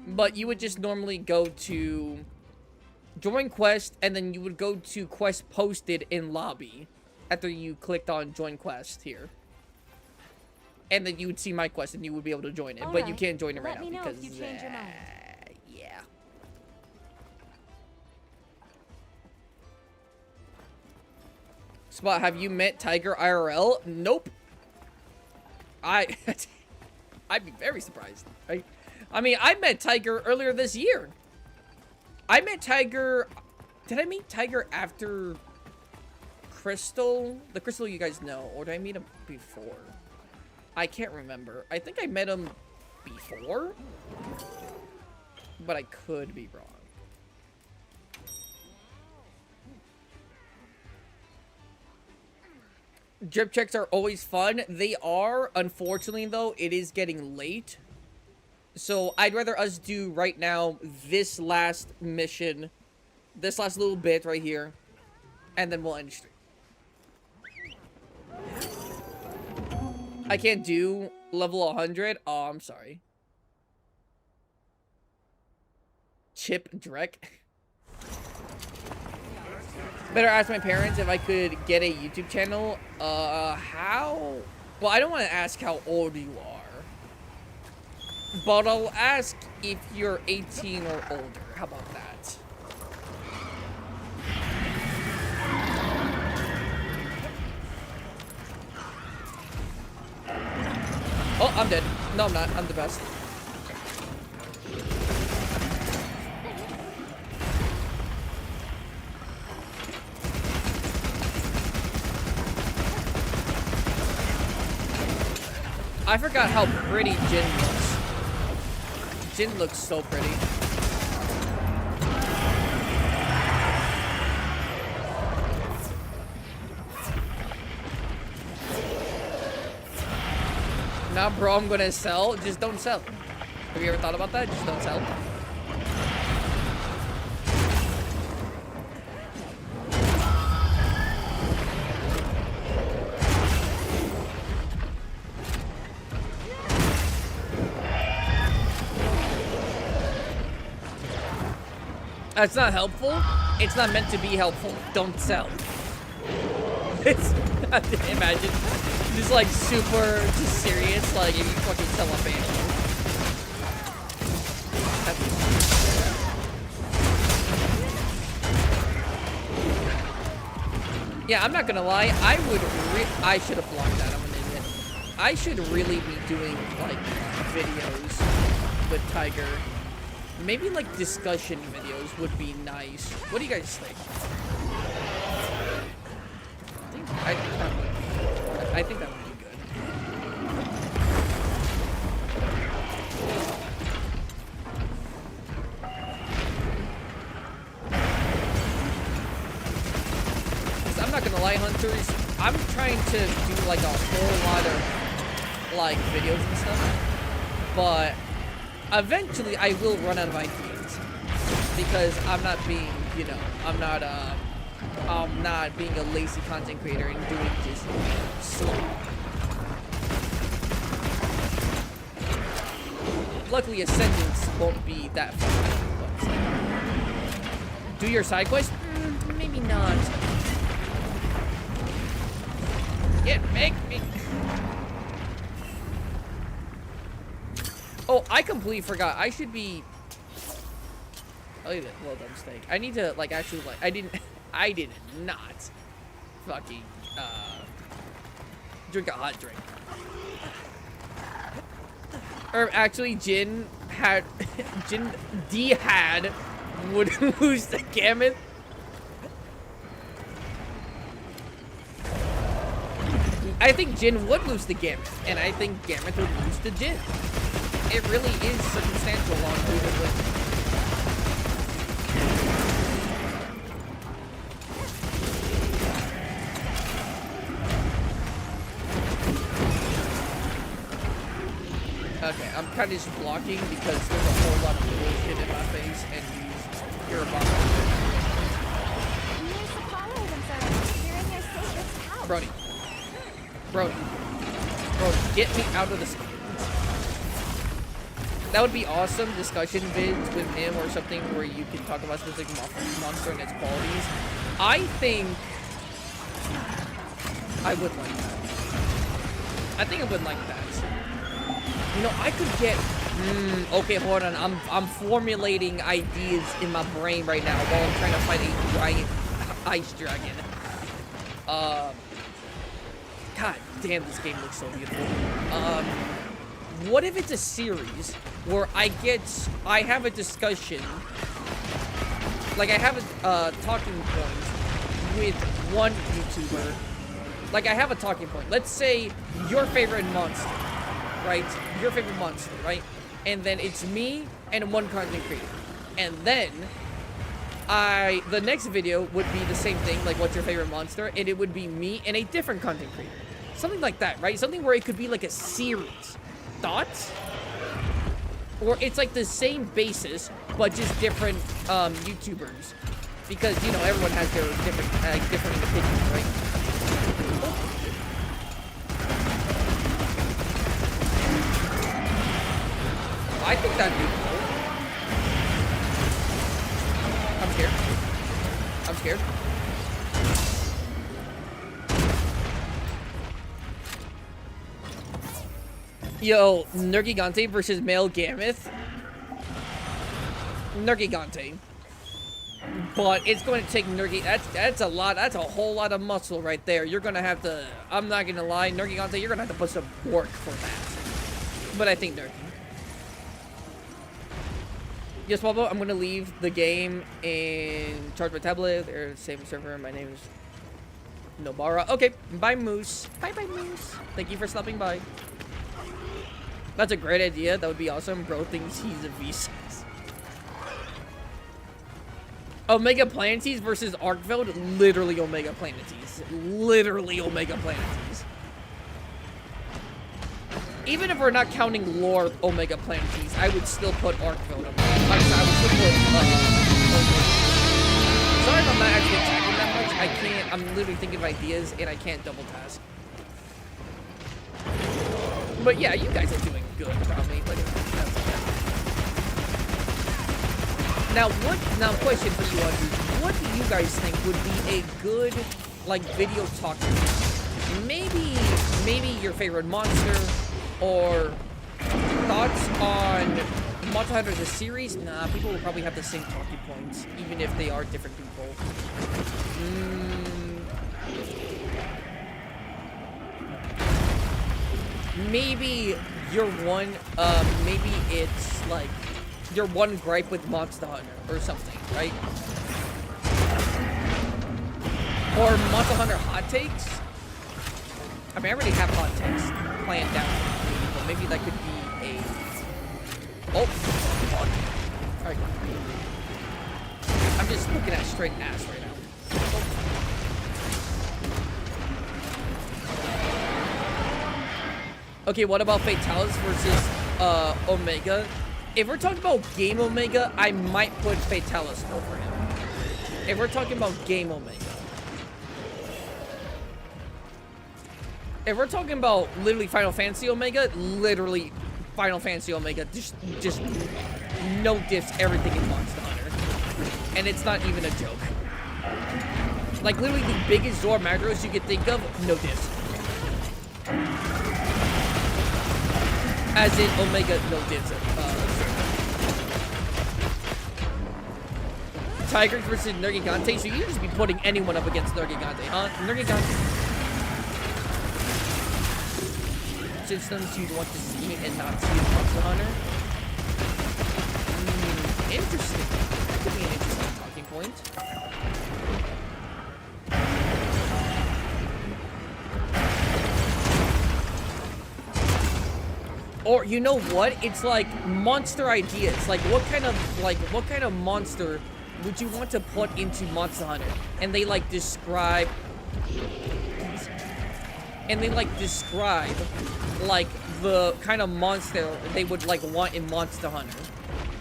But you would just normally go to join quest, and then you would go to quest posted in lobby after you clicked on join quest here. And then you would see my quest and you would be able to join it. But you can't join it right now because if you change your mind. yeah. Spot, have you met Tiger IRL? Nope. I'd be very surprised. I mean, I met Tiger earlier this year. I met Tiger. Did I meet Tiger after Crystal? The Crystal you guys know, or did I meet him before? I can't remember. I think I met him before, but I could be wrong. Drip checks are always fun. They are. Unfortunately, though, it is getting late. So I'd rather us do right now this last mission, this last little bit right here, and then we'll end the stream. I can't do level 100. Oh, I'm sorry. Chip Drek. Better ask my parents if I could get a YouTube channel. How? Well, I don't want to ask how old you are. But I'll ask if you're 18 or older. How about that? Oh, I'm dead. No, I'm not. I'm the best. I forgot how pretty Jin looks. Jin looks so pretty. Nah, bro, I'm gonna sell. Just don't sell. Have you ever thought about that? Just don't sell. That's not helpful. It's not meant to be helpful. Don't sell. It's imagine just like super just serious. Like if you fucking sell a banjo. Yeah, I'm not gonna lie. I should have blocked that. I'm an idiot. I should really be doing like videos with Tiger. Maybe like discussion videos would be nice. What do you guys think? I think that would be good. Because I'm not gonna lie, Hunters, I'm trying to do like a whole lot of like videos and stuff, but eventually I will run out of ideas because I'm not being, you know, I'm not being a lazy content creator and doing just slow. Luckily, Ascendance won't be that far. Do your side quest? Maybe not. Make me. Oh, I completely forgot. I should be. Oh, well done, steak. I need to like actually like I did not fucking drink a hot drink. Or actually, Jin D would lose the Gamut. I think Jin would lose the Gamut, and I think Gamut would lose to Jin. It really is circumstantial on who would win. Okay, I'm kind of just blocking because there's a whole lot of bullshit in my face and you're a bomb. Brody, get me out of this. That would be awesome. Discussion vids with him or something where you can talk about specific monster and its qualities. I think I would like that. I think I would like that. You know, I could get. Okay, hold on. I'm formulating ideas in my brain right now while I'm trying to fight a giant ice dragon. God damn, this game looks so beautiful. What if it's a series where I have a discussion, like I have a talking point with one YouTuber. Like I have a talking point. Let's say your favorite monster, right? Your favorite monster, right? And then it's me and one content creator. And then the next video would be the same thing, like what's your favorite monster? And it would be me and a different content creator. Something like that, right? Something where it could be like a series. Thoughts? Or it's like the same basis, but just different YouTubers. Because, you know, everyone has their different opinions, right? I think that'd be cool. I'm scared. I'm scared. Yo, Nergigante versus male Gameth. Nergigante. But it's going to take that's a lot. That's a whole lot of muscle right there. You're going to have to, I'm not going to lie, Nergigante, you're going to have to put some work for that. But I think Nergi. Yes, Pablo, I'm going to leave the game and charge my tablet. They're the same server. My name is Nobara. Okay, bye, Moose. Bye, Moose. Thank you for stopping by. That's a great idea. That would be awesome. Bro thinks he's a V6. Omega Planetes versus Arkveld. Literally Omega Planetes. Literally Omega Planetes. Even if we're not counting lore Omega Planetes, I would still put Arkveld on. I would still put sorry if I'm not actually attacking that much. I can't. I'm literally thinking of ideas and I can't double task. But yeah, you guys are doing good, probably. But Now, question for you, Andrew. What do you guys think would be a good, like, video talk? Maybe your favorite monster, or thoughts on Monster Hunter the series? Nah, people will probably have the same talking points, even if they are different people. Maybe your one, maybe it's like your one gripe with Monster Hunter or something, right? Or Monster Hunter hot takes. I mean, I already have hot takes planned out, but maybe that could be a. Oh, fuck. All right. I'm just looking at straight ass right now. Okay, what about Fatalis versus Omega? If we're talking about Game Omega, I might put Fatalis over him. If we're talking about Game Omega. If we're talking about literally Final Fantasy Omega, literally Final Fantasy Omega, just no diffs everything in Monster Hunter. And it's not even a joke. Like literally the biggest Zora Magdaros you could think of, no diffs. As in Omega, no diffs. Tigers versus Nergigante, so you just be putting anyone up against Nergigante, huh? Nergigante. Systems you'd want to see and not see in Monster Hunter. Interesting. That could be an interesting talking point. Or you know what? It's like monster ideas. Like what kind of monster would you want to put into Monster Hunter? And they like describe like the kind of monster they would like want in Monster Hunter,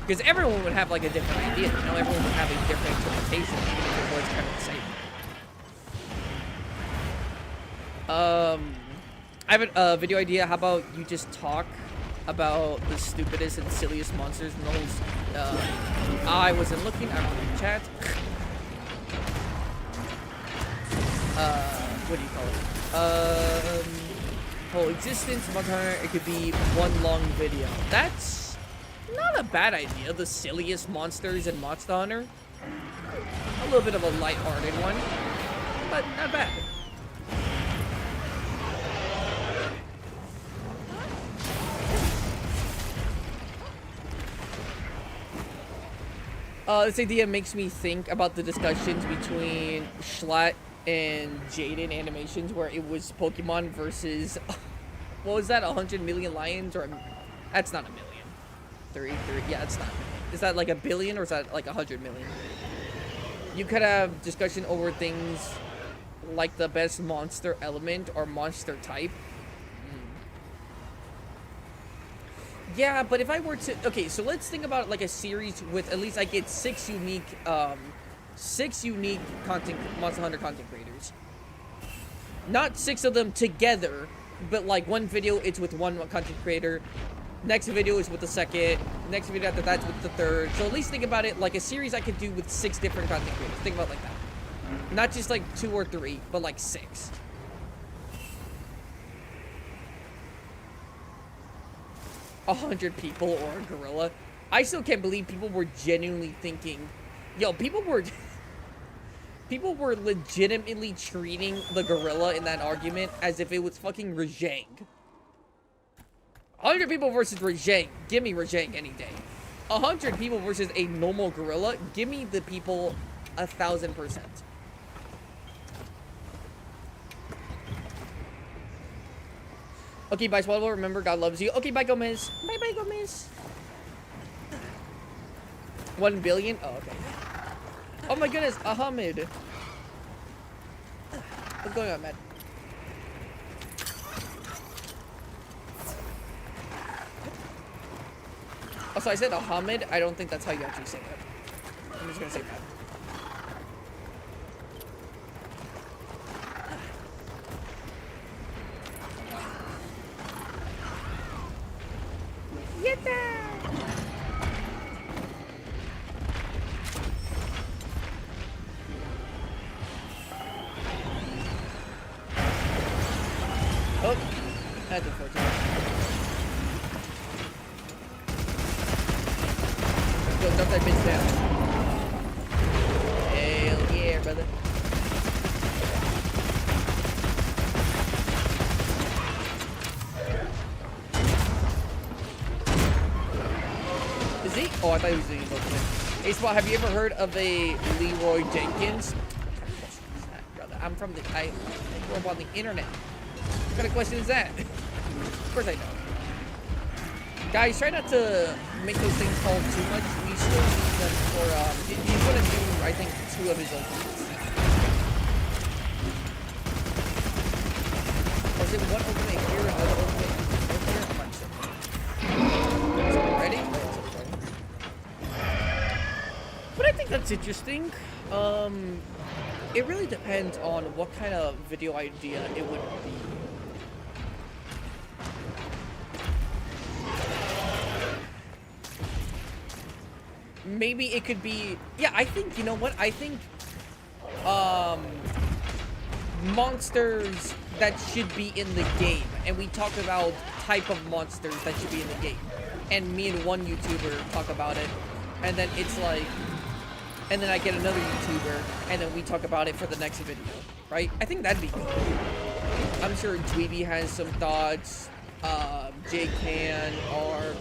because everyone would have like a different idea, you know, everyone would have a different interpretation, even if it was kind of the same. I have a video idea. How about you just talk about the stupidest and silliest monsters in the whole I wasn't looking, I'm in chat. What do you call it? Whole existence of Monster Hunter, it could be one long video. That's not a bad idea. The silliest monsters in Monster Hunter. A little bit of a lighthearted one, but not bad. This idea makes me think about the discussions between Schlatt and Jaden Animations, where it was Pokemon versus, what was that, 100 million lions, or, that's not a million. Yeah, it's not a million. Is that like a billion, or is that like 100 million? You could have discussion over things like the best monster element or monster type. Yeah, but if I were to, okay, so let's think about like a series with at least I get six unique content Monster Hunter content creators. Not 6 of them together, but like one video it's with one content creator, next video is with the second, next video after that's with the third. So at least think about it like a series I could do with 6 different content creators. Think about it like that. Not just like 2 or 3, but like 6. A 100 people or a gorilla. I still can't believe people were genuinely thinking, yo, people were legitimately treating the gorilla in that argument as if it was fucking Rajang. 100 people versus Rajang. Give me Rajang any day. 100 people versus a normal gorilla. Give me the people 1,000%. Okay, bye, Swallow. Remember, God loves you. Okay, bye, Gomez. Bye, Gomez. 1 billion? Oh, okay. Oh my goodness, Ahmed. What's going on, man? Also, I said Ahmed. I don't think that's how you actually say that. I'm just gonna say that. Shut that bitch down. Hell yeah, brother. Is he? Oh, I thought he was doing both. Hey, Spot, have you ever heard of a Leroy Jenkins? Brother, I'm from the. I grew up on the internet. What kind of question is that? Of course I know. Guys, try not to make those things fall too much. We still need them for. He's gonna do, I think, 2 of his ultimates. Or is it one ultimate here, another ultimate here? I'm not sure. Is it ready? But I think that's interesting. It really depends on what kind of video idea it would be. Maybe it could be, yeah, I think, you know what? I think, monsters that should be in the game. And we talk about type of monsters that should be in the game. And me and one YouTuber talk about it. And then it's like, and then I get another YouTuber, and then we talk about it for the next video, right? I think that'd be good. I'm sure Dweeby has some thoughts. J-Can, Ark,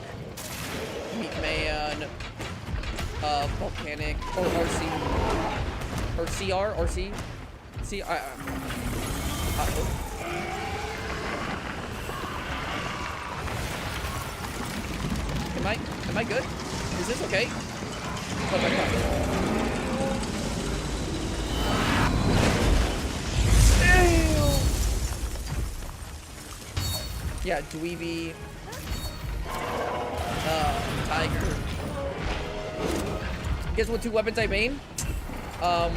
Meatman, Volcanic, or RC, or CR, or C, am I good? Is this okay? What the fuck? Yeah, Dweeby, Tiger. Guess what 2 weapons I main? Bow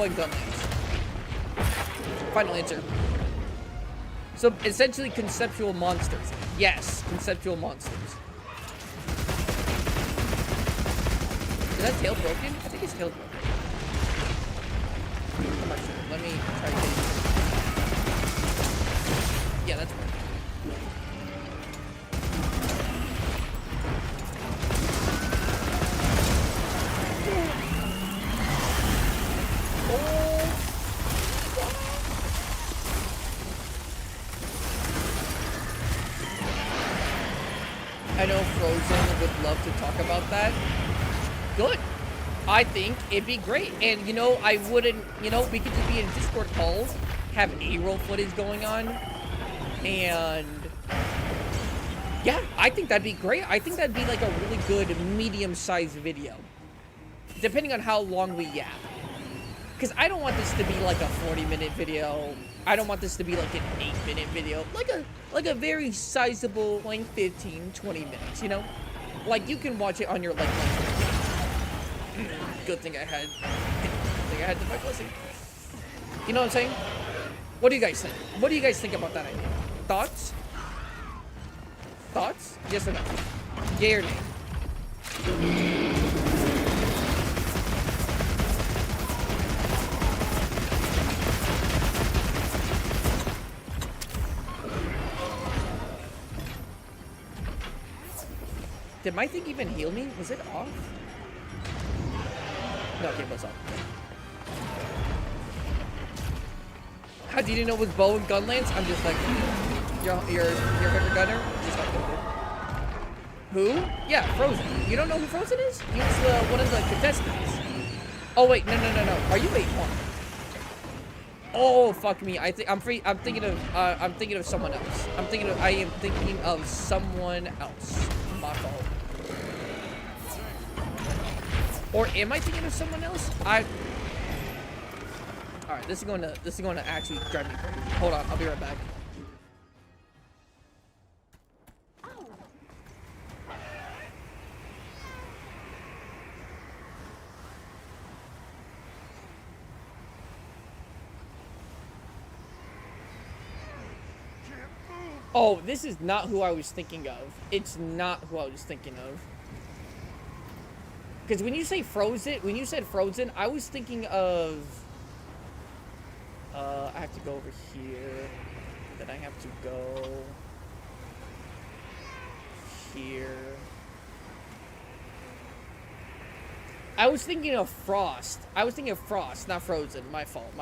and gun lance. Final answer. So essentially conceptual monsters. Yes, conceptual monsters. Is that tail broken? I think his tail's broken. I'm not sure. Let me try to get it. Yeah, that's broken. I know Frozen would love to talk about that. Good. I think it'd be great. And, you know, I wouldn't, you know, we could just be in Discord calls, have A-roll footage going on, and yeah, I think that'd be great. I think that'd be like a really good medium-sized video, depending on how long we yap. Because I don't want this to be like a 40-minute video. I don't want this to be like an 8-minute video. Like a very sizable, like 15, 20 minutes, you know? Like, you can watch it on your, like, good thing I had the my blessing. You know what I'm saying? What do you guys think? What do you guys think about that idea? Thoughts? Thoughts? Yes or no? Yay or nay? Did my thing even heal me? Was it off? No, okay, it was off. How did you know it was bow and gun lance? I'm just like, your favorite gunner? Just like, who? Yeah, Frozen. You don't know who Frozen is? He was one of the contestants. Oh wait, no. Are you 8-1? Oh fuck me. I'm thinking of someone else. I am thinking of someone else. My fault. Or am I thinking of someone else? Alright, this is going to actually drive me crazy. Hold on, I'll be right back. Oh, this is not who I was thinking of. It's not who I was thinking of. Because when you said Frozen, I was thinking of... I have to go over here. Then I have to go... here. I was thinking of Frost. I was thinking of Frost, not Frozen. My fault.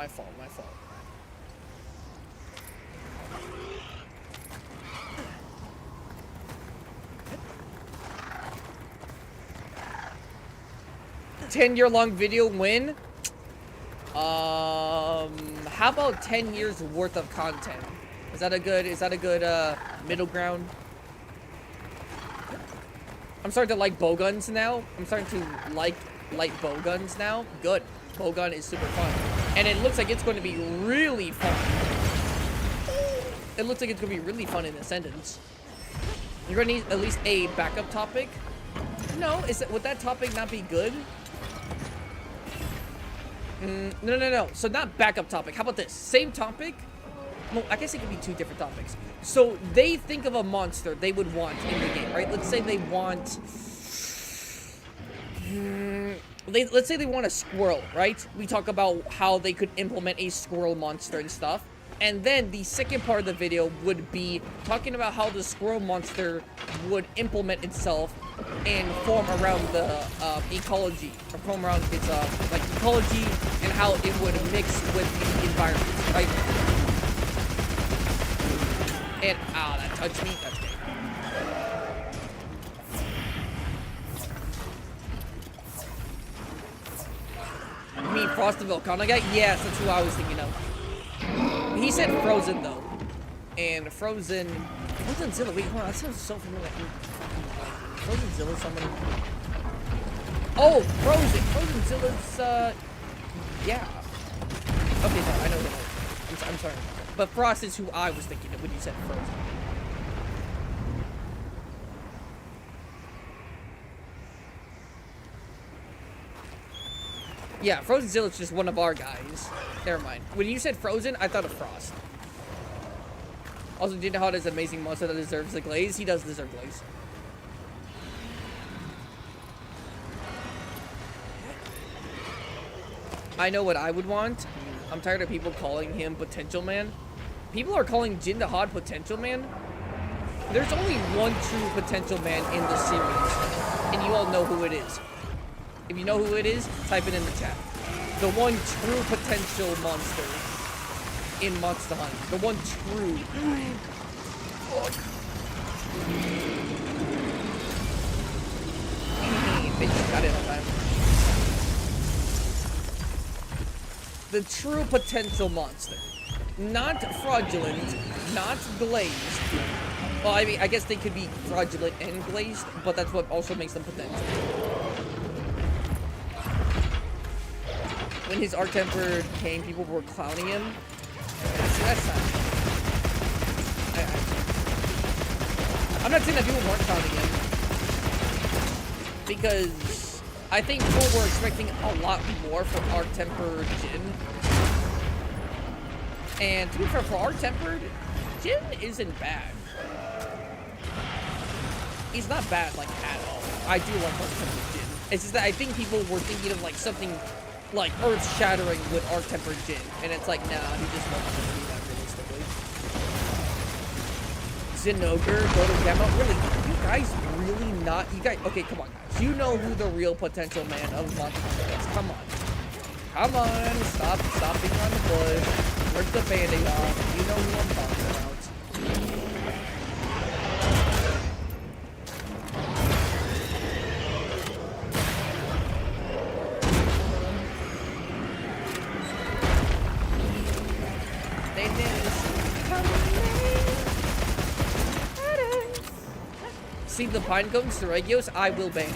10-year-long video win? How about 10 years worth of content? Is that a good middle ground? I'm starting to like bowguns now. I'm starting to like bowguns now. Good. Bowgun is super fun. And it looks like it's going to be really fun. It looks like it's going to be really fun in Ascendance. You're going to need at least a backup topic. No, would that topic not be good? No. So not backup topic. How about this? Same topic? Well, I guess it could be two different topics. So they think of a monster they would want in the game, right? Let's say they want... let's say they want a squirrel, right? We talk about how they could implement a squirrel monster and stuff. And then the second part of the video would be talking about how the squirrel monster would implement itself and form around the ecology, or form around its like ecology and how it would mix with the environment, right? And that touched me. That's great. You mean Frost the Volcano guy? Yes, that's who I was thinking of. He said Frozen though, and Frozen Zilla. Wait, hold on, that sounds so familiar. Frozen Zilla, somebody. Oh, Frozen Zilla's. Yeah. Okay, no, I know that. I'm sorry, but Frost is who I was thinking of when you said Frozen. Yeah, Frozen Zilla's just one of our guys. Never mind. When you said Frozen, I thought of Frost. Also, Jinder Hot is an amazing monster that deserves the glaze. He does deserve glaze. I know what I would want. I'm tired of people calling him Potential Man. People are calling Jinder Hot Potential Man. There's only one true Potential Man in the series, and you all know who it is. If you know who it is, type it in the chat. The one true potential monster in Monster Hunt. The one true. Bitch, got it on time. The true potential monster. Not fraudulent, not glazed. Well, I mean, I guess they could be fraudulent and glazed, but that's what also makes them potential. When his Arc Tempered came, people were clowning him. See, that's not... I'm not saying that people weren't clowning him. Because I think people were expecting a lot more for Arc Tempered Jin. And to be fair, for Arc Tempered, Jin isn't bad. He's not bad, like, at all. I do like Arc Tempered Jin. It's just that I think people were thinking of, like, something... like earth-shattering with Arc Tempered Jin, and it's like, nah, he just wasn't gonna do that realistically. Zinogre, go to Gamma. Really, you guys really not? You guys, okay, come on, guys. You know who the real potential man of Monster Hunter is. Come on, stop being around the bush. Rip the Band-Aid off. You know who I'm talking about. See the pine cones, the Regios, I will ban.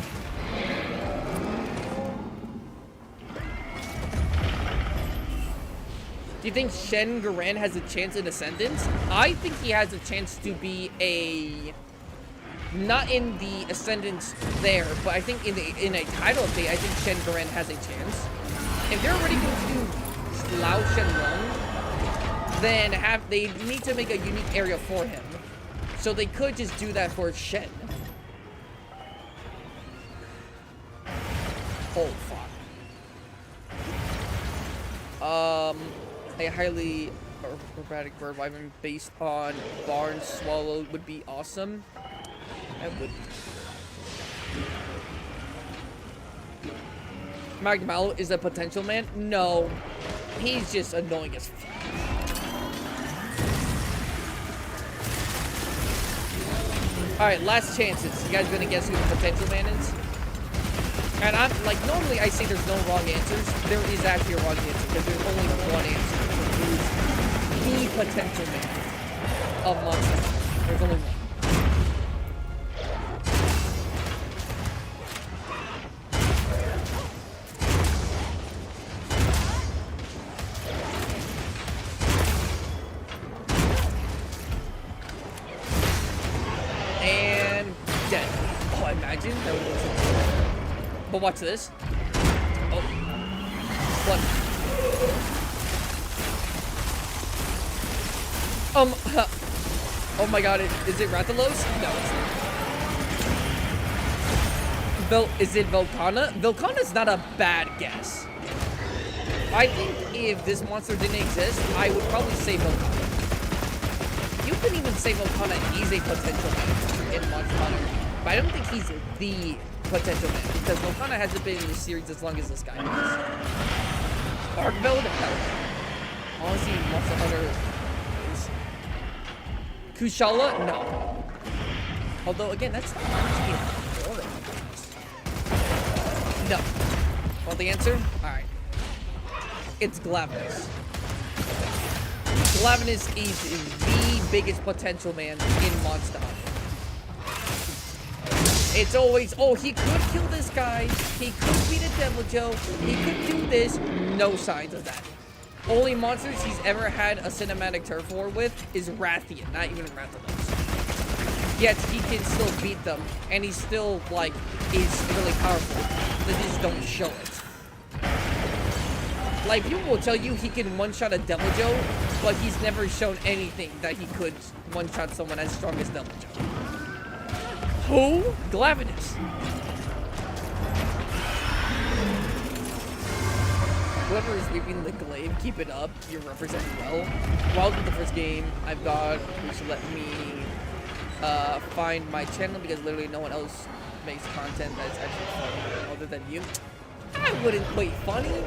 Do you think Shen Garan has a chance in Ascendance? I think he has a chance to be a... not in the Ascendance there, but I think in a title update, I think Shen Garan has a chance. If they're already going to do Lao Shenlong, then they need to make a unique area for him. So they could just do that for Shen. Oh, fuck. A highly acrobatic bird wyvern based on barn swallow would be awesome. That would be. Magmallow is a potential man? No. He's just annoying as fuck. Alright, last chances. You guys gonna guess who the potential man is? And I'm like, normally I say there's no wrong answers. There is actually a wrong answer because there's only one answer for who's the potential man of Monster Hunter. There's only one. And dead. Oh, imagine that would be so cool. But watch this. Oh. What? Oh my god, is it Rathalos? No, it's not. Is it Velkhana? Velkhana's not a bad guess. I think if this monster didn't exist, I would probably say Velkhana. You can even say Velkhana is a potential man in Monster Hunter, but I don't think he's the potential man because Velkhana hasn't been in the series as long as this guy has. Archveld? Hell. Honestly, Monster Hunter is... Kushala? No. Although, again, that's not actually a horror. No. Want the answer? Alright. It's Glavenus. Glavenus is the biggest potential man in Monster Hunter. It's always, oh, he could kill this guy. He could beat a Devil Joe. He could do this. No signs of that. Only monsters he's ever had a cinematic turf war with is Rathian, not even Rathalos. Yet he can still beat them, and he still, like, is really powerful. They just don't show it. Like, people will tell you he can one-shot a Devil Joe, but he's never shown anything that he could one-shot someone as strong as Devil Joe. Who? Glavenus. Whoever is leaving the glaive, keep it up. You're representing well. Welcome to the first game I've got. You should let me find my channel because literally no one else makes content that's actually funny other than you. I wouldn't wait funny.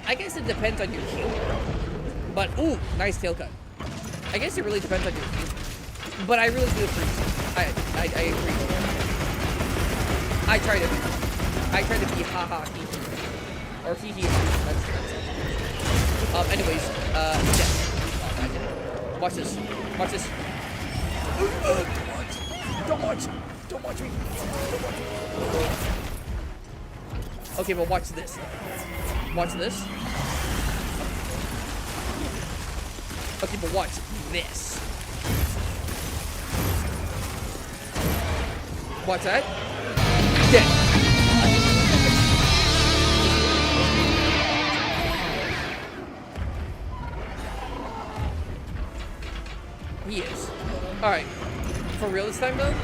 I guess it depends on your humor. But ooh, nice tail cut. I guess it really depends on your humor. But I really do appreciate. I agree. I try to be ha ha he he or he he. That's anyways, yeah. Watch this. Watch this. Don't watch me. Don't watch me. Okay, but watch this. Watch this. Okay, but watch this. Watch that. Dead. He is. Alright. For real this time, though?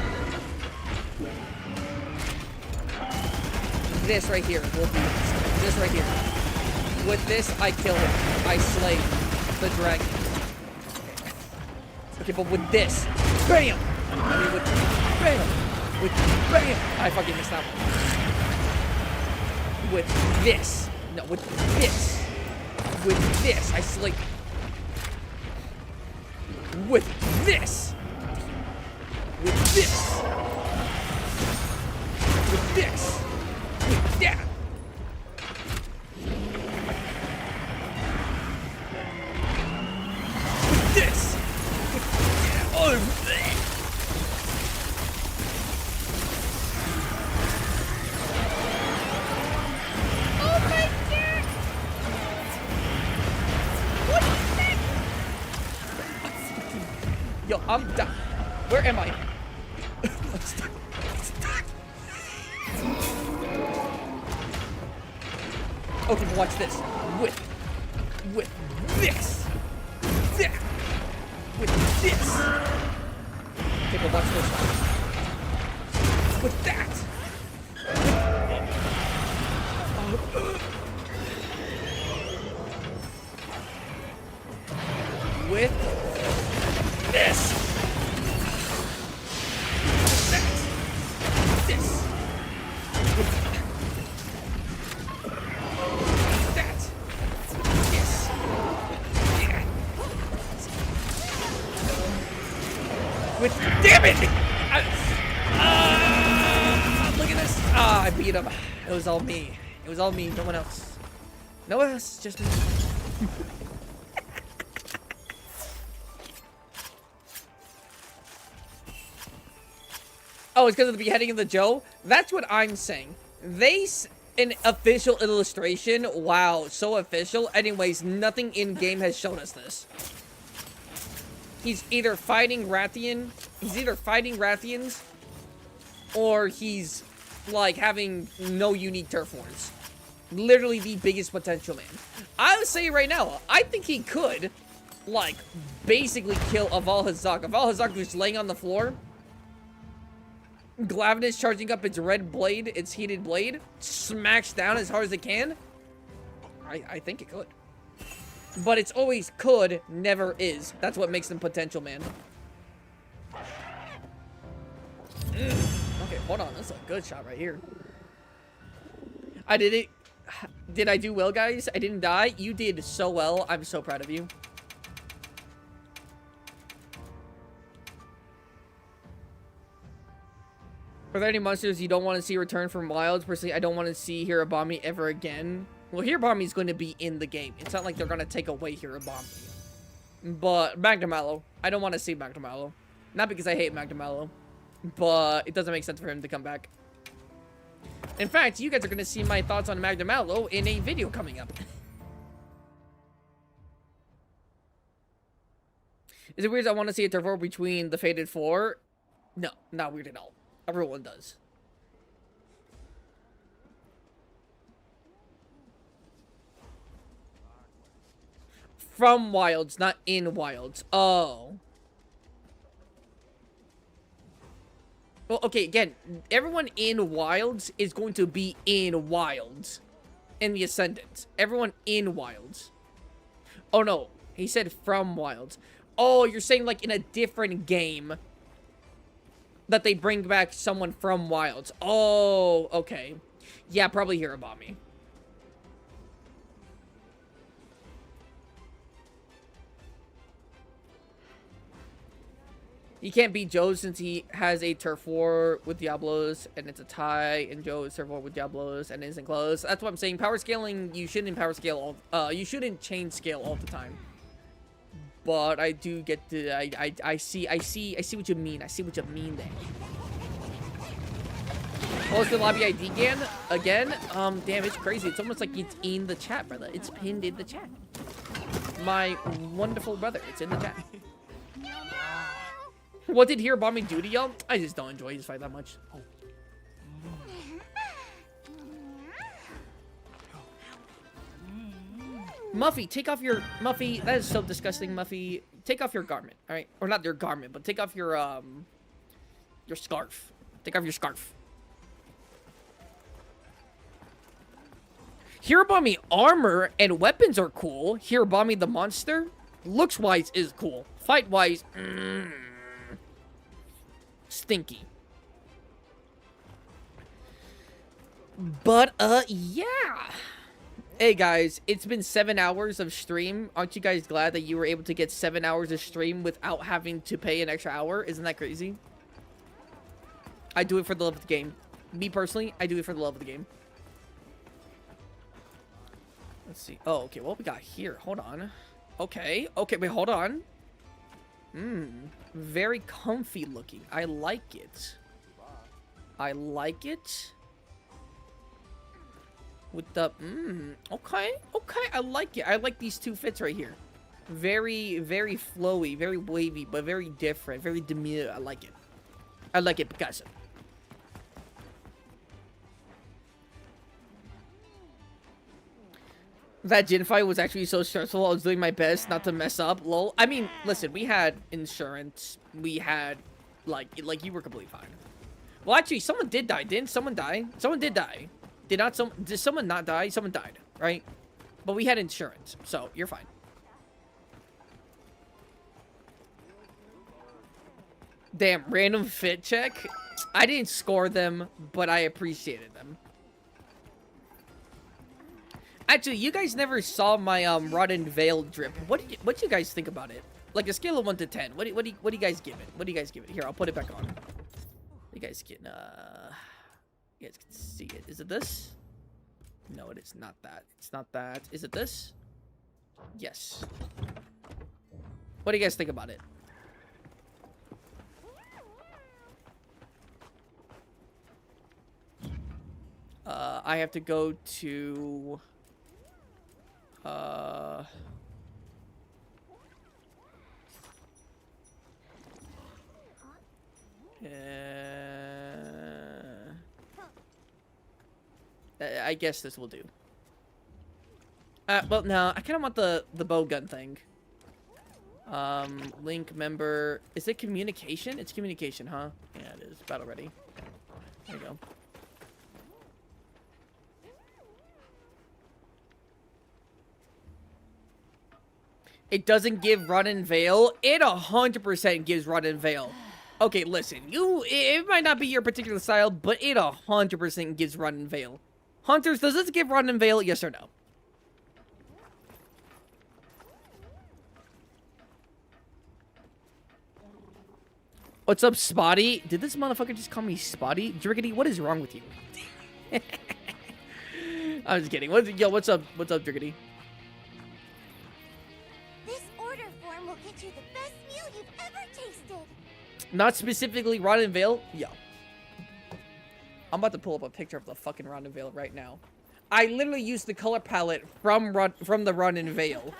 This right here will be this right here. With this, I kill him. I slay the dragon. Okay, but with this, BAM! I mean, with BAM! With BAM! I fucking missed that one. With this. No, with this. With this, I slay. With this. With this. With this. With that. With this. With that. Oh, oh my god. What is that? Yo, I'm done. Where am I? I'm stuck. I'm stuck. Okay, but watch this. With this. That. With this. Okay, but watch this. With that. With this. This. I beat him. It was all me. It was all me, no one else. No one else, just me. Oh, it's because of the beheading of the Joe? That's what I'm saying. An official illustration. Wow, so official. Anyways, nothing in-game has shown us this. He's either fighting Rathians, or he's, like, having no unique turf wars. Literally the biggest potential, man. I would say right now, I think he could, like, basically kill Aval Hazak. Aval Hazak was laying on the floor. Glavenus charging up its red blade, its heated blade, smacks down as hard as it can. I think it could. But it's always could, never is. That's what makes them potential, man. Okay, hold on. That's a good shot right here. I did it. Did I do well, guys? I didn't die. You did so well. I'm so proud of you. Are there any monsters you don't want to see return from Wilds? Personally, I don't want to see Hirabami ever again. Well, Hirabami is going to be in the game. It's not like they're going to take away Hirabami. But Magdamallow, I don't want to see Magdamallow. Not because I hate Magdamallow, but it doesn't make sense for him to come back. In fact, you guys are going to see my thoughts on Magdamallow in a video coming up. Is it weird I want to see a turf war between the Fated Four? No, not weird at all. Everyone does. From Wilds, not in Wilds. Oh. Well, okay, again, everyone in Wilds is going to be in Wilds. In the Ascendant. Everyone in Wilds. Oh, no. He said from Wilds. Oh, you're saying, like, in a different game that they bring back someone from Wilds. Oh, okay. Yeah, probably Hirabami. He can't beat Joe since he has a turf war with Diablos, and it's a tie, and Joe is turf war with Diablos, and isn't close. That's what I'm saying. Power scaling, you shouldn't power scale all, you shouldn't chain scale all the time. But I do get the, I see what you mean. I see what you mean there. What's the lobby ID again? Damn, it's crazy. It's almost like it's in the chat, brother. It's pinned in the chat. My wonderful brother, it's in the chat. What did Hirabami do to y'all? I just don't enjoy his fight that much. Oh. Muffy, take off your... Muffy, that is so disgusting, Muffy. Take off your garment, alright? Or not your garment, but take off your scarf. Take off your scarf. Hirabami armor and weapons are cool. Hirabami the monster, looks-wise, is cool. Fight-wise, stinky. But, yeah. Hey guys, it's been 7 hours of stream. Aren't you guys glad that you were able to get 7 hours of stream without having to pay an extra hour? Isn't that crazy? I do it for the love of the game. Me personally, I do it for the love of the game. Let's see. Oh, okay, what we got here? Hold on. Okay, wait, hold on. Very comfy looking. I like it. I like it. With the, okay, I like it. I like these two fits right here. Very, very flowy, very wavy, but very different, very demure. I like it. I like it, Picasso. That gin fight was actually so stressful. I was doing my best not to mess up, lol. I mean, listen, we had insurance. We had, like you were completely fine. Well, actually, someone did die. Didn't someone die? Someone did die. Did someone not die? Someone died, right? But we had insurance, so you're fine. Damn, random fit check. I didn't score them, but I appreciated them. Actually, you guys never saw my Rotten Veil drip. What do you guys think about it? Like a scale of 1 to 10. What do you guys give it? What do you guys give it? Here, I'll put it back on. You guys getting You guys can see it. Is it this? No, it is not that. It's not that. Is it this? Yes. What do you guys think about it? I have to go to... I guess this will do. Well, no, I kind of want the bow gun thing. Link member. Is it communication? It's communication, huh? Yeah, it is. Battle ready. There you go. It doesn't give Run and Veil. It 100% gives Run and Veil. Okay, listen. It might not be your particular style, but it 100% gives Run and Veil. Hunters, does this give Run and Veil? Yes or no? What's up, Spotty? Did this motherfucker just call me Spotty? Driggity, what is wrong with you? I'm just kidding. Yo, what's up? What's up, Driggity? This order form will get you the best meal you've ever tasted. Not specifically Rod and Veil? Yo. I'm about to pull up a picture of the fucking Rod and Veil right now. I literally used the color palette from the Run and Veil.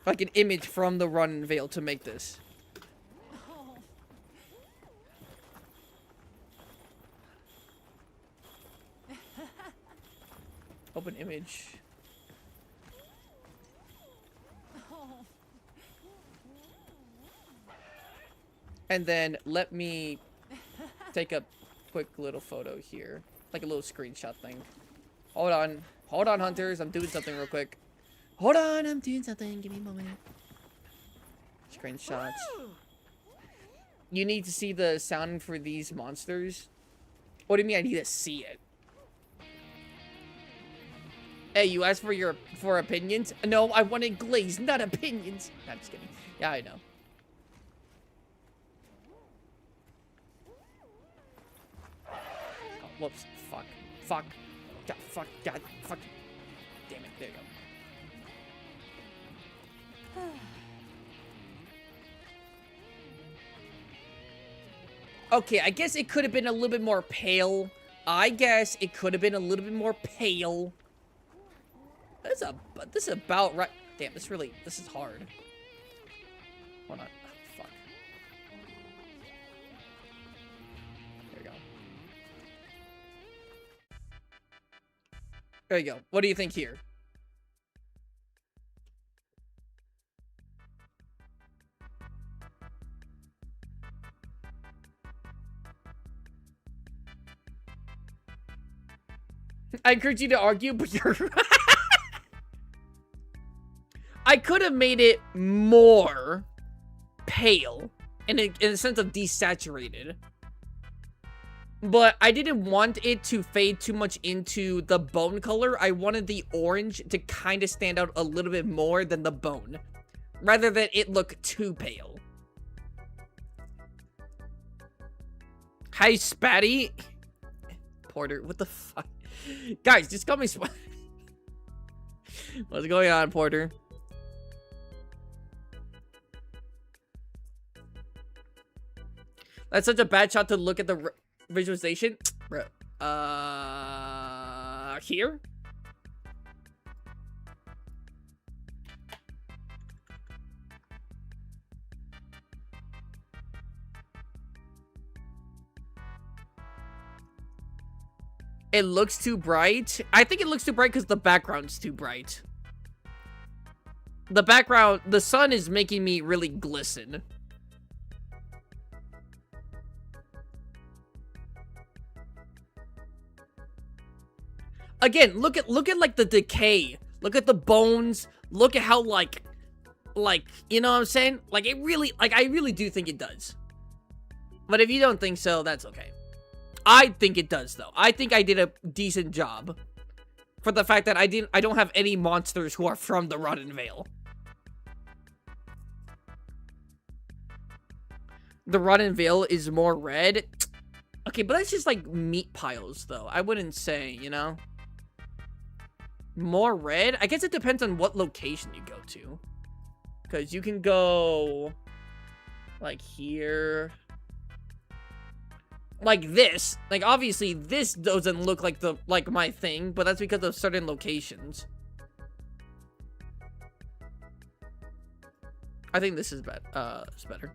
Like an image from the Run and Veil to make this. Open image. And then let me take a quick little photo here. Like a little screenshot thing. Hold on. Hold on, hunters. I'm doing something real quick. Hold on. I'm doing something. Give me a moment. Screenshots. You need to see the sound for these monsters? What do you mean I need to see it? Hey, you asked for opinions? No, I wanted glaze, not opinions. No, I'm just kidding. Yeah, I know. Oh, whoops. Fuck. Fuck. God, fuck. God, fuck. Damn it. There you go. Okay, I guess it could have been a little bit more pale. This is about right. Damn, this is hard. Hold on. Oh, fuck. There we go. There you go. What do you think here? I encourage you to argue, but you're I could have made it more pale in a sense of desaturated. But I didn't want it to fade too much into the bone color. I wanted the orange to kind of stand out a little bit more than the bone, rather than it look too pale. Hi, Spatty. Porter, what the fuck? Guys, just call me Spatty. What's going on, Porter? That's such a bad shot to look at the visualization. Here? It looks too bright. I think it looks too bright because the background's too bright. The background, the sun is making me really glisten. Again, look at like the decay. Look at the bones. Look at how like, you know what I'm saying? Like it really, I really do think it does. But if you don't think so, that's okay. I think it does though. I think I did a decent job. For the fact that I don't have any monsters who are from the Rod and Veil. The Rod and Veil is more red. Okay, but that's just like meat piles, though. I wouldn't say, you know? More red? I guess it depends on what location you go to. Because you can go... like here... like this. Like, obviously, this doesn't look like my thing, but that's because of certain locations. I think this is better.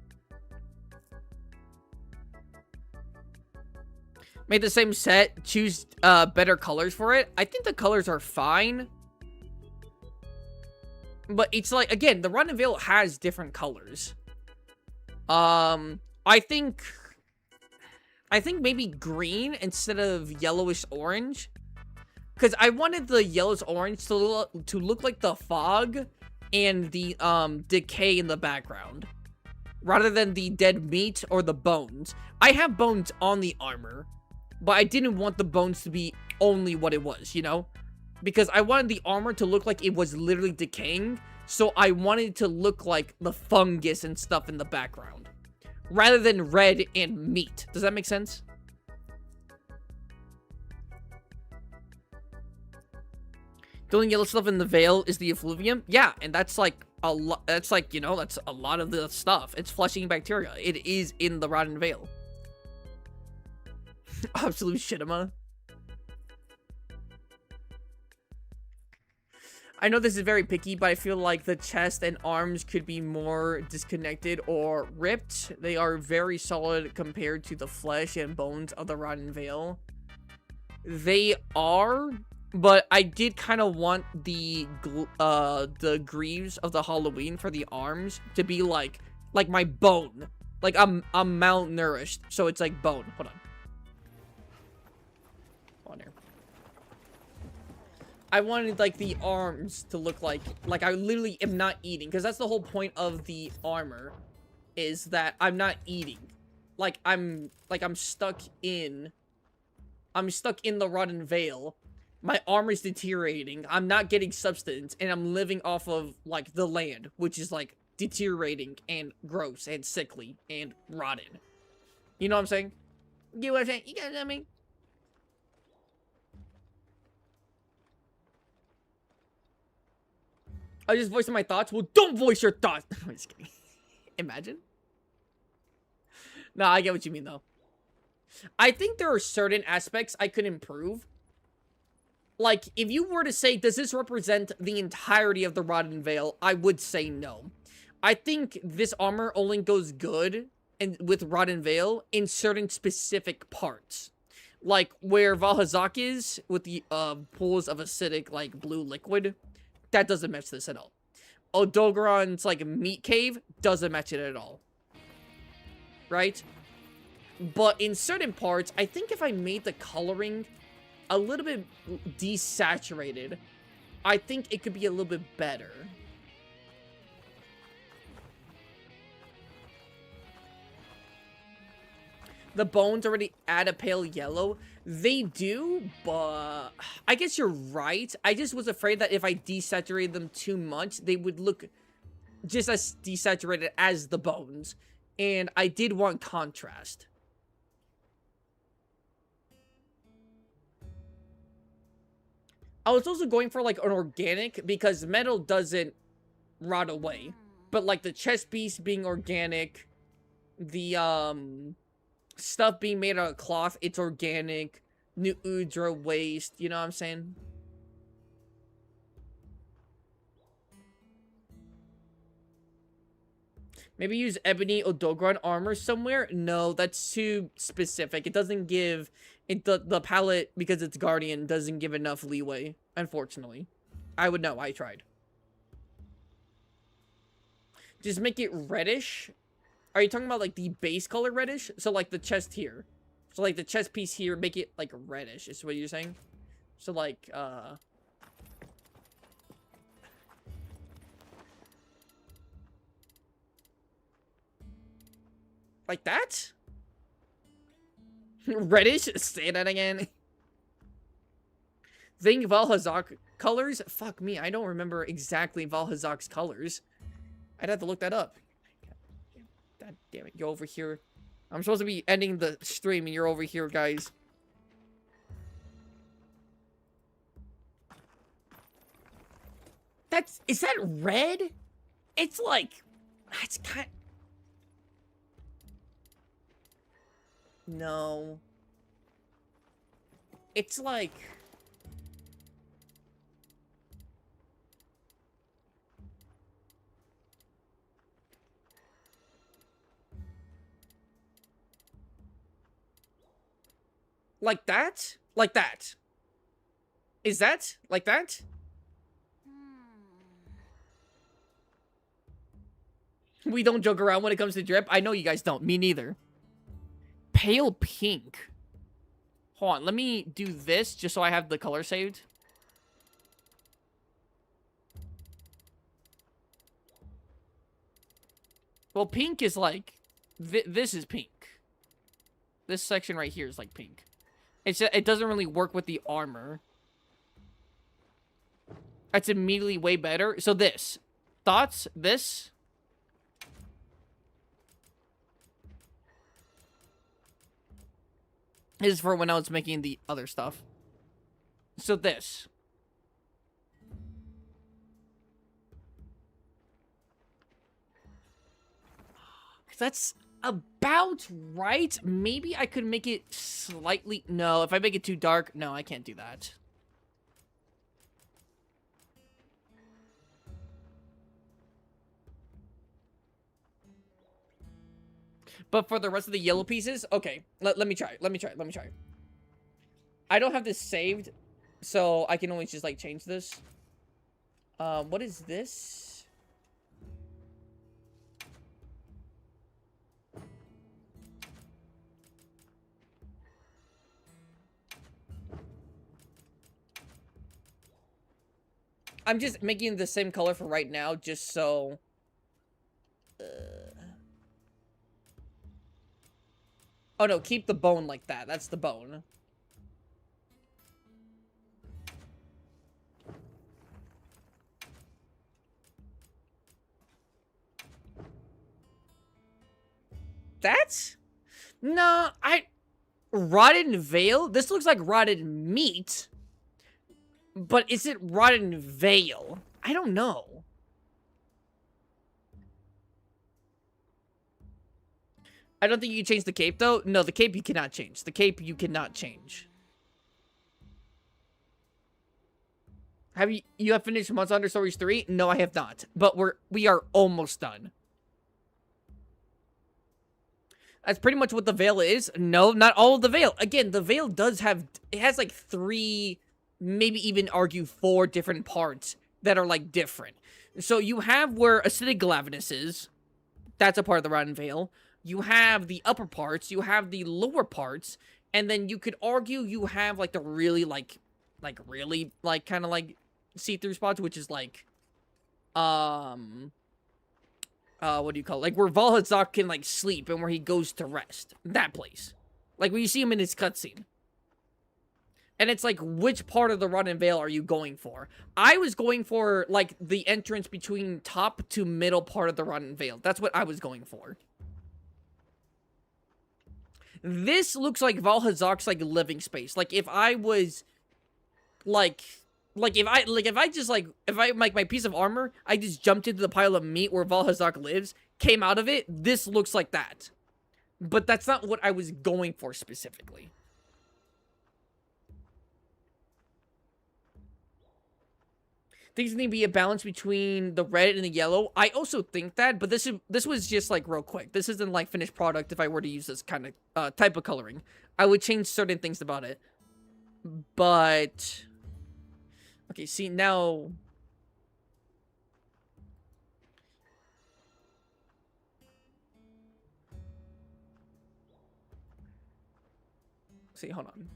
Made the same set, choose better colors for it. I think the colors are fine. But it's like, again, the Rotten Veil has different colors. I think maybe green instead of yellowish orange. Because I wanted the yellowish orange to look like the fog and the decay in the background, rather than the dead meat or the bones. I have bones on the armor, but I didn't want the bones to be only what it was, you know? Because I wanted the armor to look like it was literally decaying, so I wanted it to look like the fungus and stuff in the background, rather than red and meat. Does that make sense? The only yellow stuff in the Veil is the effluvium. Yeah, and that's like a lot. That's like, you know, that's a lot of the stuff. It's flushing bacteria. It is in the Rotten Veil. Absolute shitima. I know this is very picky, but I feel like the chest and arms could be more disconnected or ripped. They are very solid compared to the flesh and bones of the Rotten Veil. They are, but I did kind of want the greaves of the Halloween for the arms to be like my bone. Like I'm malnourished, so it's like bone. Hold on. Here. I wanted like the arms to look like I literally am not eating, because that's the whole point of the armor, is that I'm not eating. I'm stuck in the Rotten Veil. My armor is deteriorating. I'm not getting substance, and I'm living off of like the land, which is like deteriorating and gross and sickly and rotten. You know what I'm saying? You know what I'm saying? You guys know what I mean? I just voiced my thoughts. Well, don't voice your thoughts. I'm just kidding. Imagine. No, I get what you mean, though. I think there are certain aspects I could improve. Like, if you were to say, does this represent the entirety of the Rotten Veil? I would say no. I think this armor only goes good with Rotten Veil in certain specific parts. Like, where Valhazak is, with the pools of acidic, like, blue liquid. That doesn't match this at all. Odogaron's, like, meat cave doesn't match it at all. Right? But in certain parts, I think if I made the coloring a little bit desaturated, I think it could be a little bit better. The bones already add a pale yellow. They do, but I guess you're right. I just was afraid that if I desaturated them too much, they would look just as desaturated as the bones. And I did want contrast. I was also going for like an organic, because metal doesn't rot away. But like the chest piece being organic, the stuff being made out of cloth, it's organic. New Udra waste, you know what I'm saying? Maybe use ebony Odogaron armor somewhere? No, that's too specific. It doesn't give... the palette, because it's Guardian, doesn't give enough leeway, unfortunately. I would know, I tried. Just make it reddish. Are you talking about, like, the base color reddish? So, like, the chest here. So, like, the chest piece here, make it, like, reddish, is what you're saying? So, like, like that? Reddish? Say that again. Think Valhazak colors? Fuck me, I don't remember exactly Valhazak's colors. I'd have to look that up. God damn it, go over here. I'm supposed to be ending the stream and you're over here, guys. Is that red? It's like, it's kind. No. It's like. Like that? Like that. Is that? Like that? We don't joke around when it comes to drip. I know you guys don't. Me neither. Pale pink. Hold on. Let me do this just so I have the color saved. Well, pink is like... this is pink. This section right here is like pink. It doesn't really work with the armor. That's immediately way better. So this. Thoughts? This. This is for when I was making the other stuff. So this. That's about right. Maybe I could make it slightly... No, if I make it too dark... No, I can't do that. But for the rest of the yellow pieces... Okay, let me try. Let me try. I don't have this saved, so I can always just, like, change this. What is this? I'm just making the same color for right now, just so... Oh no, keep the bone like that. That's the bone. That's... No, Rotten veal? This looks like rotten meat. But is it rotten veal? I don't know. I don't think you can change the cape, though. No, the cape you cannot change. The cape you cannot change. Have you have finished Monster Hunter Stories 3? No, I have not. But we are almost done. That's pretty much what the veil is. No, not all of the veil. Again, the veil does have... It has like 3... maybe even argue 4 different parts that are, like, different. So you have where acidic glavinus is. That's a part of the rotten veil. You have the upper parts. You have the lower parts. And then you could argue you have, like, the really, really, kind of, like, see-through spots, which is, like, what do you call it? Like, where Valhazak can, like, sleep and where he goes to rest. That place. Like, when you see him in his cutscene. And it's like, which part of the rotten veil are you going for? I was going for, like, the entrance between top to middle part of the rotten veil. That's what I was going for. This looks like Valhazak's, like, living space. Like, if I was, if I, like, my piece of armor, I just jumped into the pile of meat where Valhazak lives, came out of it, this looks like that. But that's not what I was going for specifically. Things need to be a balance between the red and the yellow. I also think that, but this was just, like, real quick. This isn't, like, finished product if I were to use this kind of type of coloring. I would change certain things about it. But... Okay, see, now... See, hold on.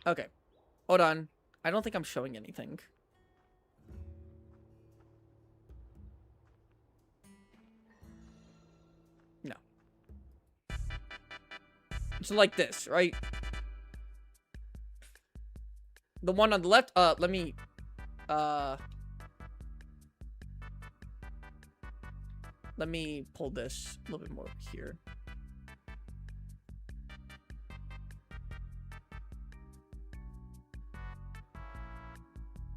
Okay. Hold on. I don't think I'm showing anything. No. So like this, right? The one on the left, let me Let me pull this a little bit more here.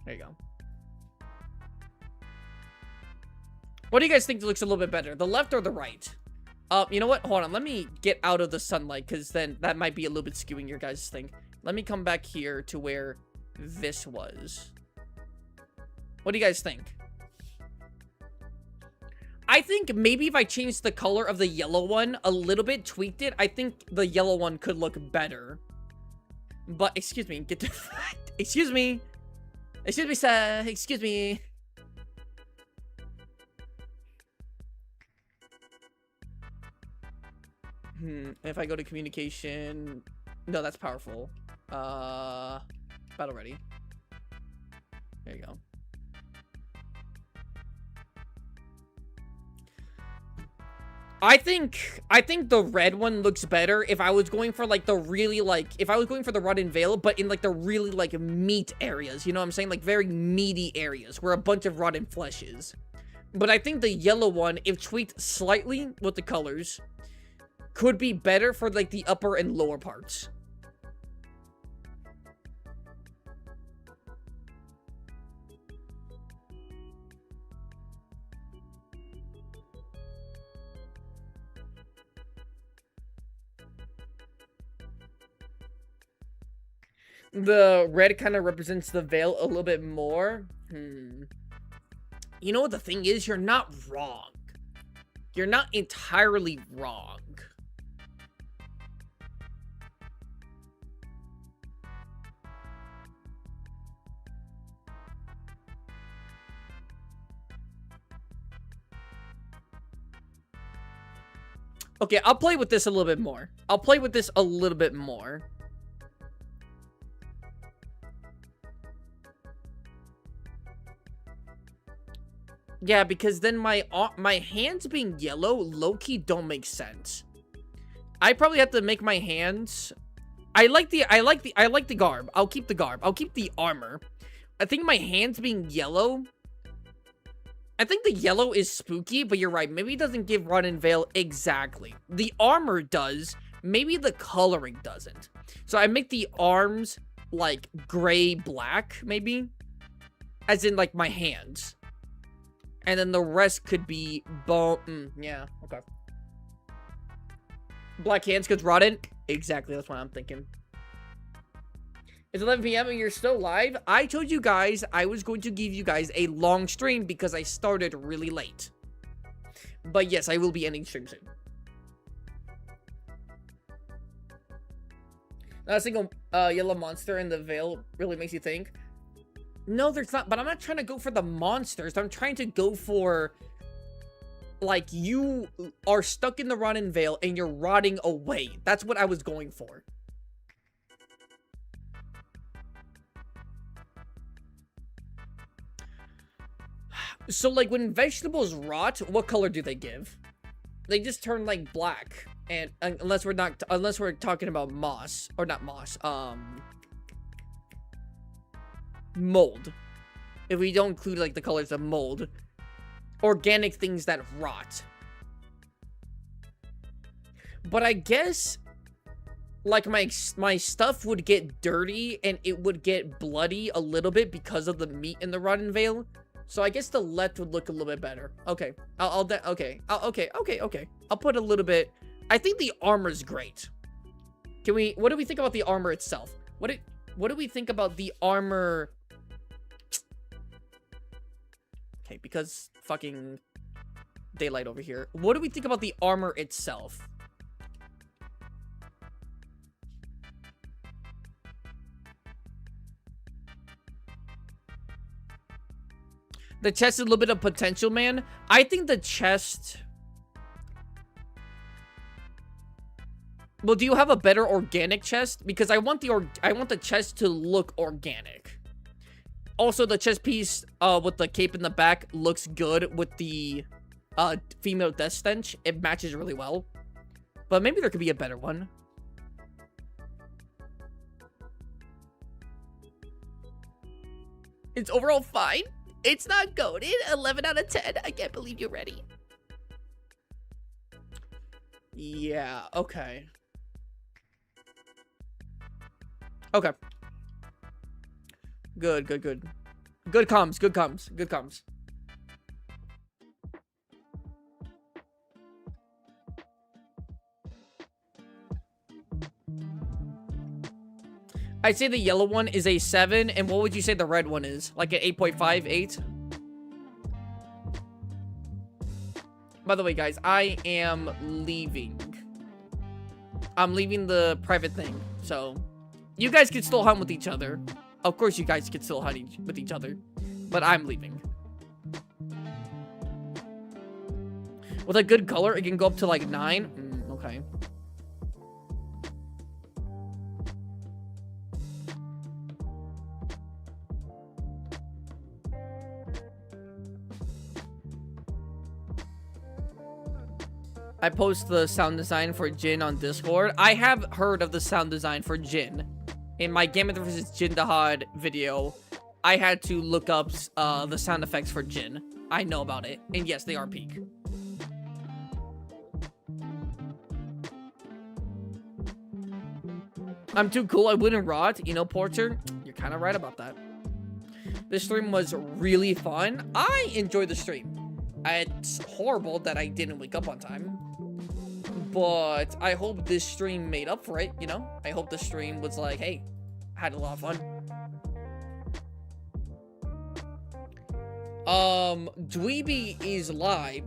There you go. What do you guys think looks a little bit better? The left or the right? You know what? Hold on. Let me get out of the sunlight, because then that might be a little bit skewing your guys' thing. Let me come back here to where this was. What do you guys think? I think maybe if I changed the color of the yellow one a little bit, tweaked it, I think the yellow one could look better. But, excuse me, get the... Excuse me. Excuse me, sir. Excuse me. If I go to communication... No, that's powerful. Battle ready. There you go. I think the red one looks better if I was going for, like, the really, like, if I was going for the Rotten Vale, but in, like, the really, like, meat areas, you know what I'm saying? Like, very meaty areas where a bunch of rotten flesh is. But I think the yellow one, if tweaked slightly with the colors, could be better for, like, the upper and lower parts. The red kind of represents the veil a little bit more. You know what the thing is? You're not wrong. You're not entirely wrong. Okay, I'll play with this a little bit more. I'll play with this a little bit more. Yeah, because then my hands being yellow low-key don't make sense. I probably have to make my hands... I like the garb. I'll keep the garb. I'll keep the armor. I think my hands being yellow... I think the yellow is spooky, but you're right. Maybe it doesn't give Rotten Vale exactly. The armor does. Maybe the coloring doesn't. So I make the arms, like, gray-black, maybe? As in, like, my hands. And then the rest could be bone. Yeah, okay. Black hands because Rotten? Exactly, that's what I'm thinking. It's 11 p.m. and you're still live? I told you guys I was going to give you guys a long stream because I started really late. But yes, I will be ending stream soon. Not a single yellow monster in the veil really makes you think. No, there's not, but I'm not trying to go for the monsters. I'm trying to go for, like, you are stuck in the Rotten Vale and you're rotting away. That's what I was going for. So, like, when vegetables rot, what color do they give? They just turn, like, black. And unless we're talking about moss, or not moss, mold. If we don't include, like, the colors of mold. Organic things that rot. But I guess, like, my stuff would get dirty and it would get bloody a little bit because of the meat in the Rotten Vale. So I guess the left would look a little bit better. Okay. Okay. I'll put a little bit. I think the armor's great. What do we think about the armor itself? What do we think about the armor? Okay, because fucking daylight over here. What do we think about the armor itself? The chest is a little bit of potential, man. I think the chest... Well, do you have a better organic chest? Because I want the chest to look organic. Also, the chest piece with the cape in the back looks good with the female death stench. It matches really well. But maybe there could be a better one. It's overall fine. It's not goated. 11 out of 10. I can't believe you're ready. Yeah, okay. Okay. Good. Good comms. I'd say the yellow one is a 7, and what would you say the red one is? Like an 8.5, 8? By the way, guys, I am leaving. I'm leaving the private thing, so you guys can still hunt with each other. Of course, you guys can still hunt with each other, but I'm leaving. With a good color, it can go up to like 9. Okay. I post the sound design for Jin on Discord. I have heard of the sound design for Jin. In my Game of Thrones Jin Dahad video, I had to look up the sound effects for Jin. I know about it. And yes, they are peak. I'm too cool. I wouldn't rot. You know, Porter? You're kind of right about that. This stream was really fun. I enjoyed the stream. It's horrible that I didn't wake up on time. But I hope this stream made up for it, you know? I hope the stream was like, hey, I had a lot of fun. Dweeby is live.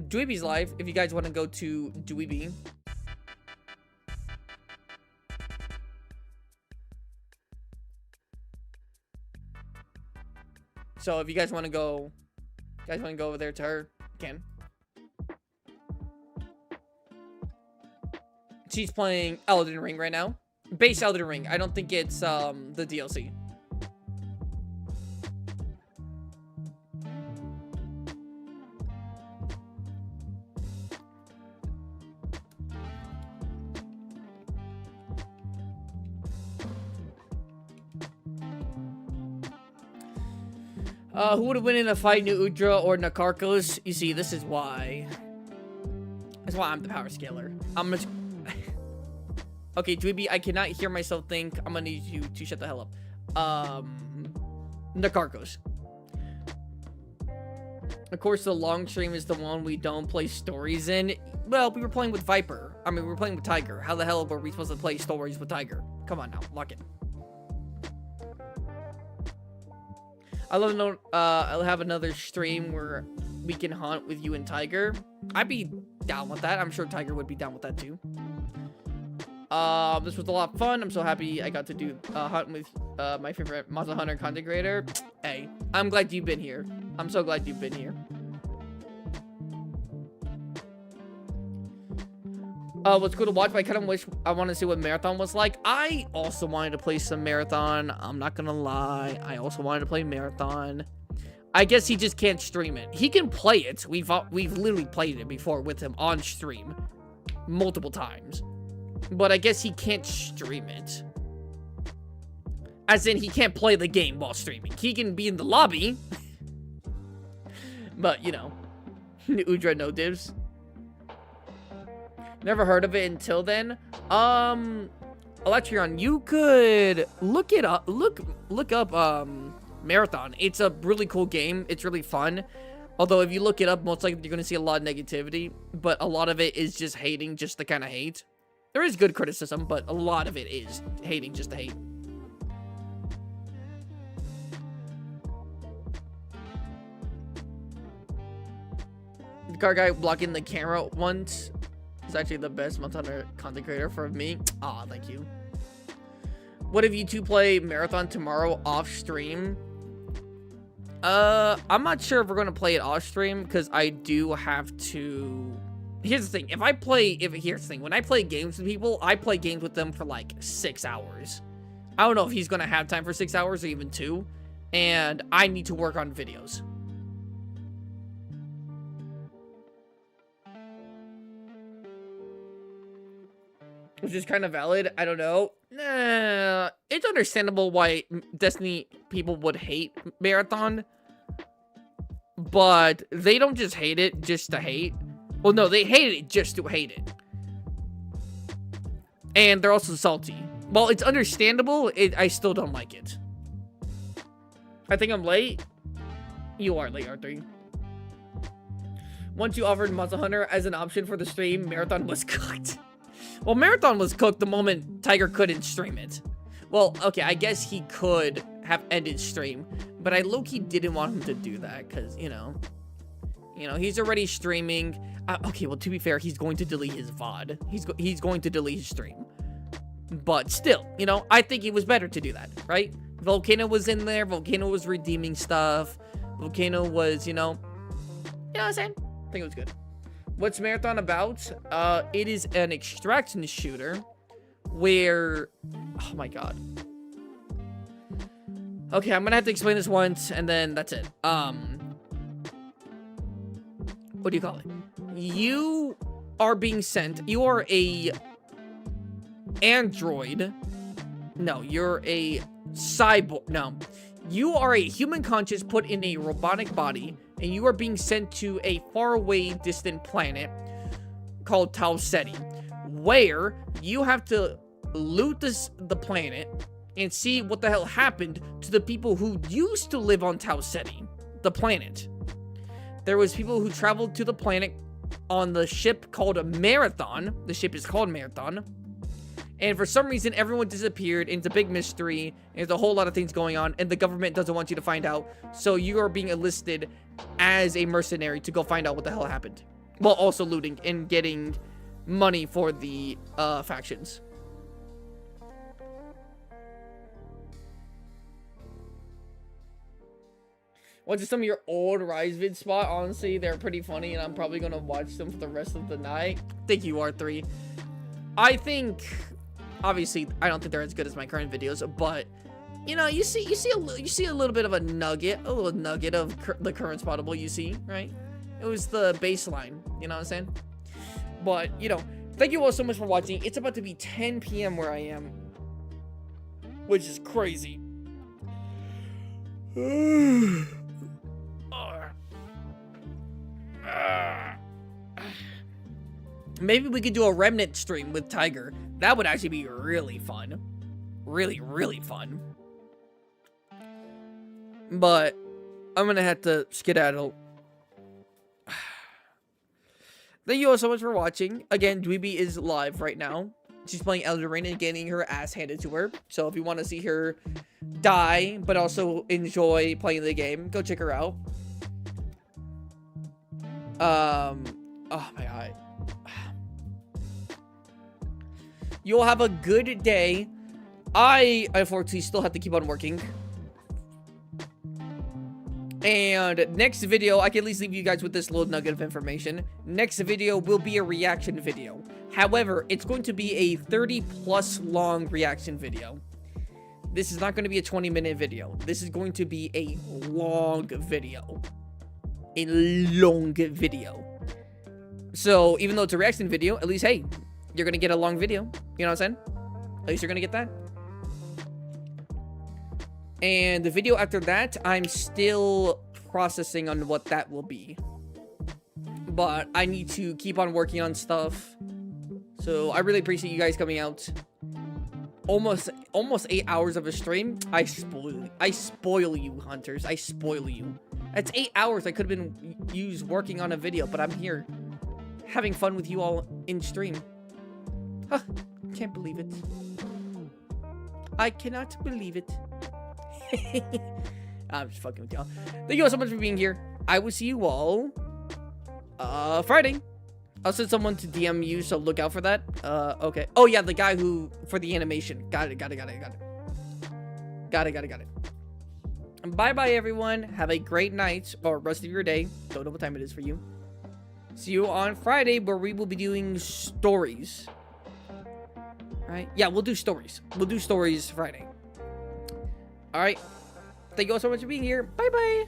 Dweeby's live, if you guys want to go to Dweeby. So if you guys want to go, over there to her, you can. She's playing Elden Ring right now. Base Elden Ring. I don't think it's the DLC. Who would win in a fight, New Udra or Nakarkos? You see, this is why. That's why I'm the power scaler. I'm gonna... Okay, Dweeby, I cannot hear myself think. I'm gonna need you to shut the hell up. Nakarkos. Of course, the long stream is the one we don't play stories in. Well, we were playing with Viper. I mean, we were playing with Tiger. How the hell were we supposed to play stories with Tiger? Come on now, lock in. I'll have another stream where we can hunt with you and Tiger. I'd be down with that. I'm sure Tiger would be down with that too. This was a lot of fun. I'm so happy I got to do hunt with my favorite Monster Hunter content creator. Hey, I'm glad you've been here. I'm so glad you've been here. What's cool to watch, but I kind of wish I want to see what Marathon was like. I also wanted to play some Marathon. I'm not gonna lie. I also wanted to play Marathon. I guess he just can't stream it. He can play it. We've literally played it before with him on stream multiple times. But I guess he can't stream it. As in, he can't play the game while streaming. He can be in the lobby. But, you know. Udra, no divs. Never heard of it until then. Electron, you could look it up. Look up Marathon. It's a really cool game. It's really fun. Although if you look it up, most likely you're gonna see a lot of negativity. But a lot of it is just hating, just to kind of hate. There is good criticism, but a lot of it is hating just to hate. The car guy blocking the camera once is actually the best Monster Hunter content creator for me. Aw, thank you. What if you two play Marathon tomorrow off stream? I'm not sure if we're gonna play it off stream because I do have to. Here's the thing. Here's the thing. When I play games with people, I play games with them for like 6 hours. I don't know if he's gonna have time for 6 hours or even 2, and I need to work on videos. which is kind of valid. I don't know. Nah, it's understandable why Destiny people would hate Marathon, but they don't just hate it just to hate. Well, no, they hate it just to hate it. And they're also salty. Well, it's understandable. I still don't like it. I think I'm late. You are late, R3. Once you offered Monster Hunter as an option for the stream, Marathon was cooked. Well, Marathon was cooked the moment Tiger couldn't stream it. Well, okay, I guess he could have ended stream, but I low-key didn't want him to do that because, you know, he's already streaming. Okay, well, to be fair, he's going to delete his VOD. He's going to delete his stream. But still, you know, I think it was better to do that, right? Volcano was in there. Volcano was redeeming stuff. Volcano was, you know what I'm saying? I think it was good. What's Marathon about? It is an extraction shooter where, oh my god. Okay, I'm gonna have to explain this once and then that's it. What do you call it? You are being sent. You are a android. No, you're a cyborg. No, you are a human conscious put in a robotic body, and you are being sent to a faraway, distant planet called Tau Ceti, where you have to loot the planet and see what the hell happened to the people who used to live on Tau Ceti, the planet. There was people who traveled to the planet on the ship called Marathon. The ship is called Marathon. And for some reason, everyone disappeared. And it's a big mystery. And there's a whole lot of things going on. And the government doesn't want you to find out. So you are being enlisted as a mercenary to go find out what the hell happened. While also looting and getting money for the factions. What's some of your old Rise vid spot? Honestly, they're pretty funny, and I'm probably gonna watch them for the rest of the night. Thank you, R3. I think, obviously, I don't think they're as good as my current videos, but you know, you see a little bit of a nugget of the current spottable. You see, right? It was the baseline. You know what I'm saying? But you know, thank you all so much for watching. It's about to be 10 p.m. where I am, which is crazy. Maybe we could do a Remnant stream with Tiger. That would actually be really fun. Really, really fun. But I'm gonna have to skedaddle. Thank you all so much for watching. Again, Dweeby is live right now. She's playing Elden Ring and getting her ass handed to her. So if you want to see her die, but also enjoy playing the game, go check her out. Oh my god. You'll have a good day. I, unfortunately, still have to keep on working. And next video, I can at least leave you guys with this little nugget of information. Next video will be a reaction video. However, it's going to be a 30+ long reaction video. This is not going to be a 20-minute video. This is going to be a long video. A long video. So, even though it's a reaction video, at least, hey, you're going to get a long video. You know what I'm saying? At least you're going to get that. And the video after that, I'm still processing on what that will be. But I need to keep on working on stuff. So I really appreciate you guys coming out. Almost 8 hours of a stream. I spoil you, hunters. I spoil you. That's 8 hours I could have been used working on a video, but I'm here having fun with you all in stream. Huh, can't believe it. I cannot believe it. I'm just fucking with y'all. Thank you all so much for being here. I will see you all Friday. I'll send someone to DM you, so look out for that. Okay. Oh yeah, the guy who for the animation. Got it. Bye bye everyone. Have a great night or rest of your day. Don't know what time it is for you. See you on Friday where we will be doing stories. Right? Yeah, we'll do stories. We'll do stories Friday. Alright. Thank you all so much for being here. Bye bye.